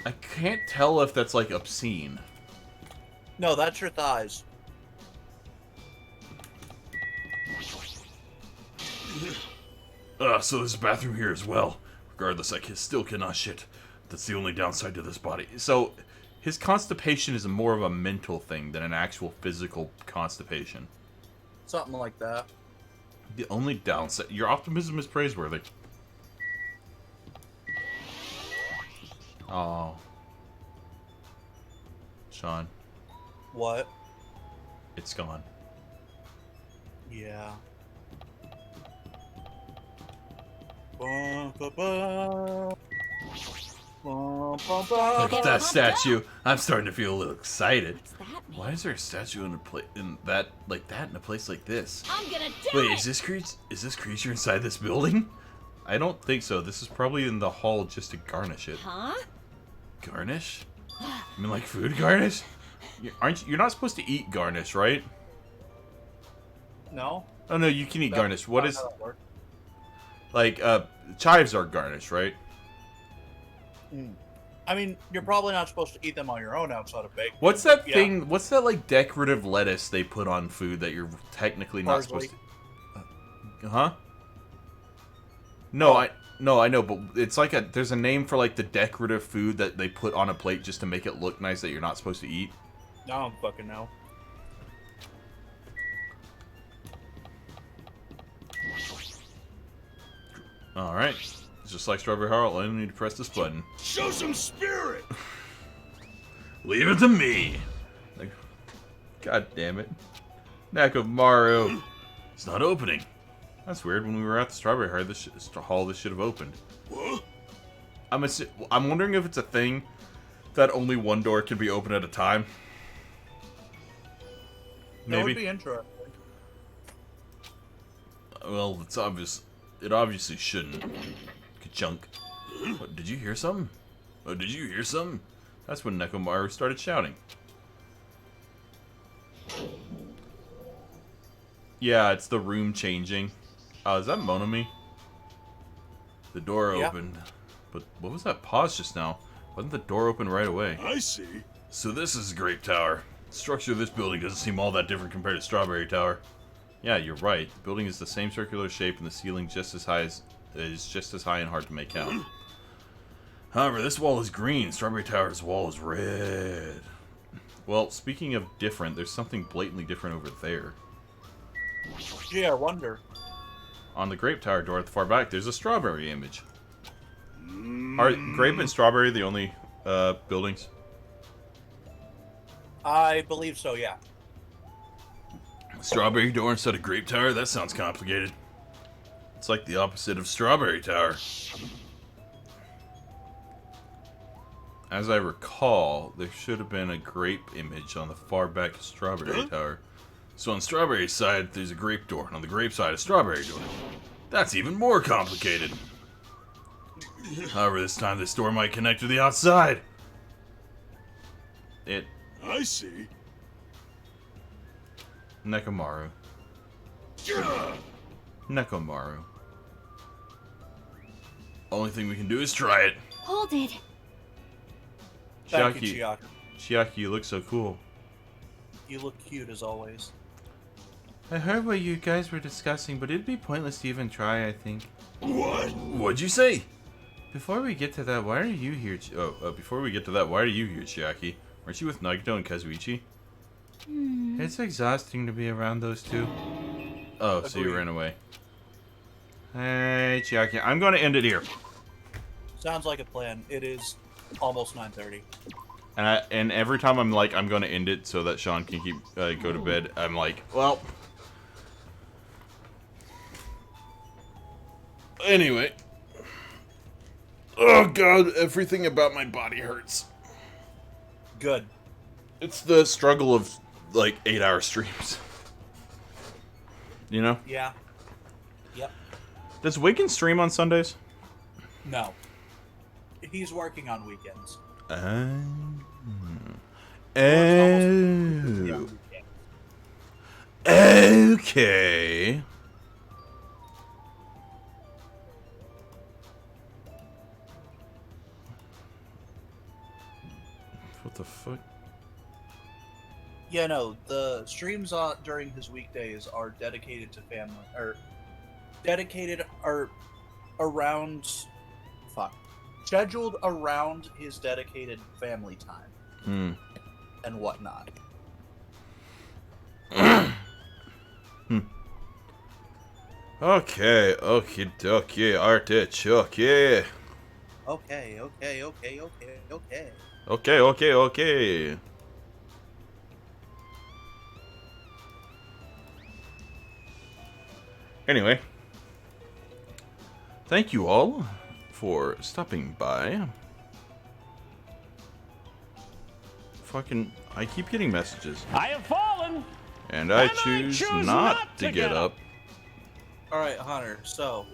I can't tell if that's, like, obscene. No, that's your thighs. So there's a bathroom here as well. Regardless, I still cannot shit. That's the only downside to this body. So, his constipation is more of a mental thing than an actual physical constipation. Something like that. The only downside... Your optimism is praiseworthy. Oh. Sean. What? It's gone. Yeah. Look at that statue. I'm starting to feel a little excited. Why is there a statue in a place like this? I'm gonna do Wait, it! is this creature inside this building? I don't think so. This is probably in the hall just to garnish it. Huh? Garnish? You mean like food garnish? You're not supposed to eat garnish, right? No. Oh no, you can eat That's garnish. What not is how that works. like chives are garnish, right? I mean, you're probably not supposed to eat them on your own outside of bacon. What's that Yeah. thing? What's that like decorative lettuce they put on food that you're technically not supposed to? Huh? No, I know, but it's like there's a name for like the decorative food that they put on a plate just to make it look nice that you're not supposed to eat. I don't fucking know. All right, it's just like strawberry heart. I only need to press this button. Show some spirit! Leave it to me. Like, God damn it, Nekomaru. It's not opening. That's weird. When we were at the Strawberry Heart, this hall, this should have opened. What? I'm wondering if it's a thing that only one door can be open at a time. That would Maybe. be interesting. Well, it's obvious. It obviously shouldn't. Ka-chunk. What, did you hear something? Oh, did you hear something? That's when Nekomaru started shouting. Yeah, it's the room changing. Is that Monomi? The door opened. But what was that pause just now? Wasn't the door open right away? I see. So this is Grape Tower. The structure of this building doesn't seem all that different compared to Strawberry Tower. Yeah, you're right. The building is the same circular shape and the ceiling just as high and hard to make out. However, this wall is green. Strawberry Tower's wall is red. Well, speaking of different, there's something blatantly different over there. Gee, I wonder. On the Grape Tower door at the far back, there's a strawberry image. Are Grape and Strawberry the only buildings? I believe so, yeah. Strawberry door instead of Grape Tower? That sounds complicated. It's like the opposite of Strawberry Tower. as I recall, there should have been a grape image on the far back of Strawberry Tower. So on Strawberry's side, there's a grape door, and on the grape side, a strawberry door. That's even more complicated. However, this time this door might connect to the outside. I see. Nekomaru. Nekomaru. Only thing we can do is try it. Hold it. Thank you, Chiaki. Chiaki, you look so cool. You look cute as always. I heard what you guys were discussing, but it'd be pointless to even try, I think. What? What'd you say? Before we get to that, why are you here? Before we get to that, why are you here, Chiaki? Aren't you with Nagito and Kazuichi? It's exhausting to be around those two. Oh, so you ran away. Hey, Chiaki, I'm going to end it here. Sounds like a plan. It is almost 9:30. And every time I'm like, I'm going to end it so that Sean can keep go to bed, I'm like, well. Anyway. Oh god, everything about my body hurts. Good. It's the struggle of like 8-hour streams. You know? Yeah. Yep. Does Wiggins stream on Sundays? No. He's working on weekends. Oh. Okay. What the fuck? Yeah, no, the streams during his weekdays are dedicated to family, or dedicated are around, scheduled around his dedicated family time and whatnot. Okay, okie dokie, artichoke. Okay. Okay. Anyway, thank you all for stopping by. Fucking, I keep getting messages. I have fallen! And I choose not to get up. Alright, Hunter, so,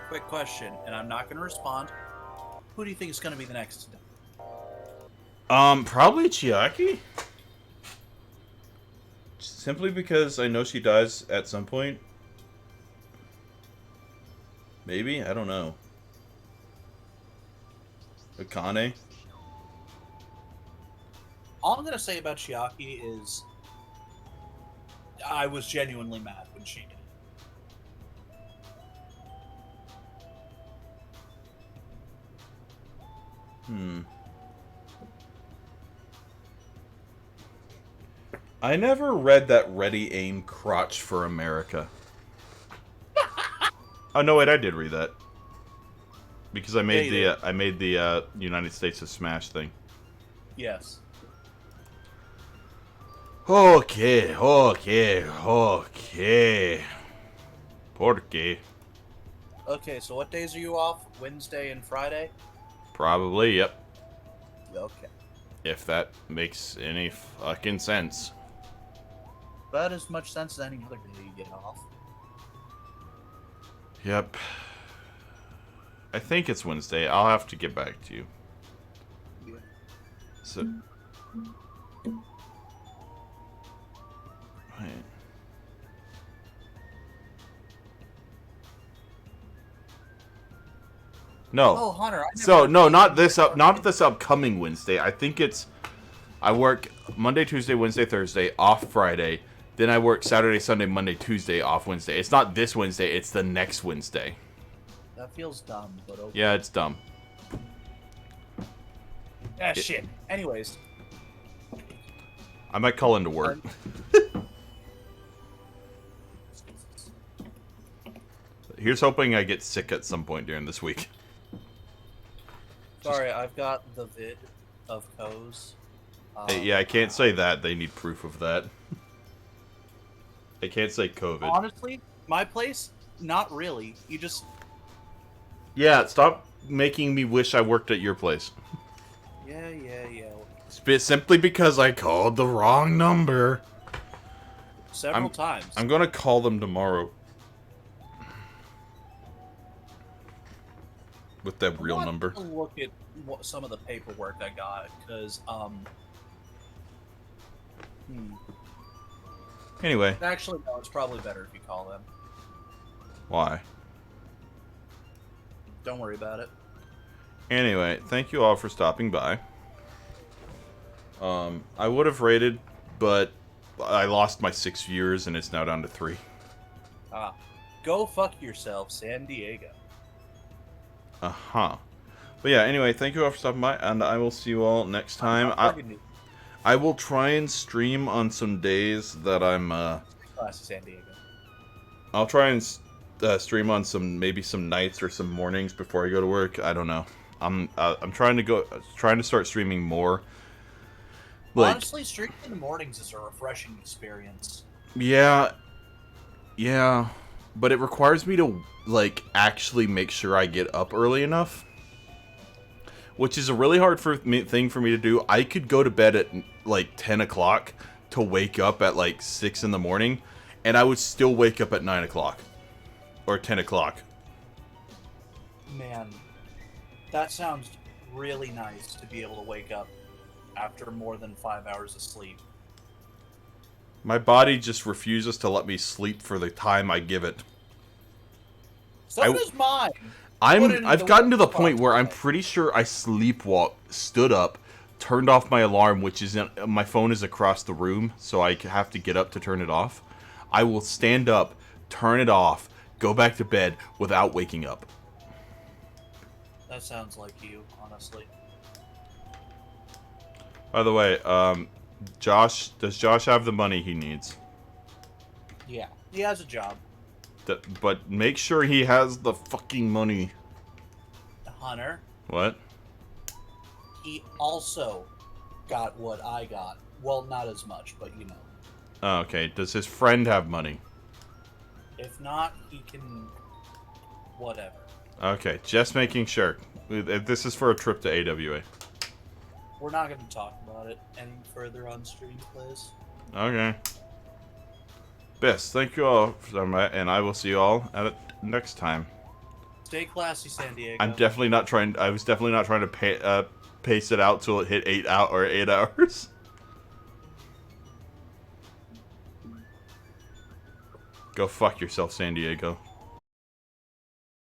quick question, and I'm not going to respond. Who do you think is going to be the next? Probably Chiaki. Simply because I know she dies at some point. Maybe? I don't know. Akane? All I'm going to say about Chiaki is I was genuinely mad when she did. I never read that Ready Aim Crotch for America. Oh no, wait, I did read that. Because I made the United States of Smash thing. Yes. Okay. Porque. Okay, so what days are you off? Wednesday and Friday? Probably, yep. Okay. If that makes any fucking sense. About as much sense as any other day you get off. Yep. I think it's Wednesday. I'll have to get back to you. Yeah. So. Wait. No. Oh, Hunter, not this upcoming Wednesday. I think I work Monday, Tuesday, Wednesday, Thursday, off Friday. Then I work Saturday, Sunday, Monday, Tuesday, off Wednesday. It's not this Wednesday, it's the next Wednesday. That feels dumb, but okay. Yeah, it's dumb. Shit. Anyways. I might call into work. Here's hoping I get sick at some point during this week. Sorry, I've got the vid of Ko's. Yeah, I can't say that. They need proof of that. I can't say COVID. Honestly, my place, not really. You just... Yeah, stop making me wish I worked at your place. Yeah. Simply because I called the wrong number. Several times. I'm gonna call them tomorrow. With that real number. I want to look at some of the paperwork I got, because, Anyway. Actually, no, it's probably better if you call them. Why? Don't worry about it. Anyway, thank you all for stopping by. I would have rated, but I lost my 6 viewers and it's now down to 3. Go fuck yourself, San Diego. Uh-huh. But yeah, anyway, thank you all for stopping by, and I will see you all next time. I will try and stream on some days that I'm, San Diego. I'll try and stream on maybe some nights or some mornings before I go to work. I don't know. I'm trying to start streaming more. Like, honestly, streaming in the mornings is a refreshing experience. Yeah, but it requires me to like actually make sure I get up early enough, which is a really hard thing for me to do. I could go to bed at like 10 o'clock to wake up at like 6 in the morning, and I would still wake up at 9 o'clock or 10 o'clock. Man, that sounds really nice to be able to wake up after more than 5 hours of sleep. My body just refuses to let me sleep for the time I give it. So does mine. I've gotten to the point where I'm pretty sure I stood up, turned off my alarm, which is my phone is across the room, so I have to get up to turn it off. I will stand up, turn it off, go back to bed without waking up. That sounds like you, honestly. By the way, does Josh have the money he needs? Yeah, he has a job. But make sure he has the fucking money. Hunter. What? He also got what I got. Well, not as much, but you know. Oh, okay. Does his friend have money? If not, he can... whatever. Okay, just making sure. This is for a trip to AWA. We're not going to talk about it any further on stream, please. Okay. Best, thank you all for coming by, and I will see you all at it next time. Stay classy, San Diego. I was definitely not trying to pace it out till it hit 8 hours. Go fuck yourself, San Diego.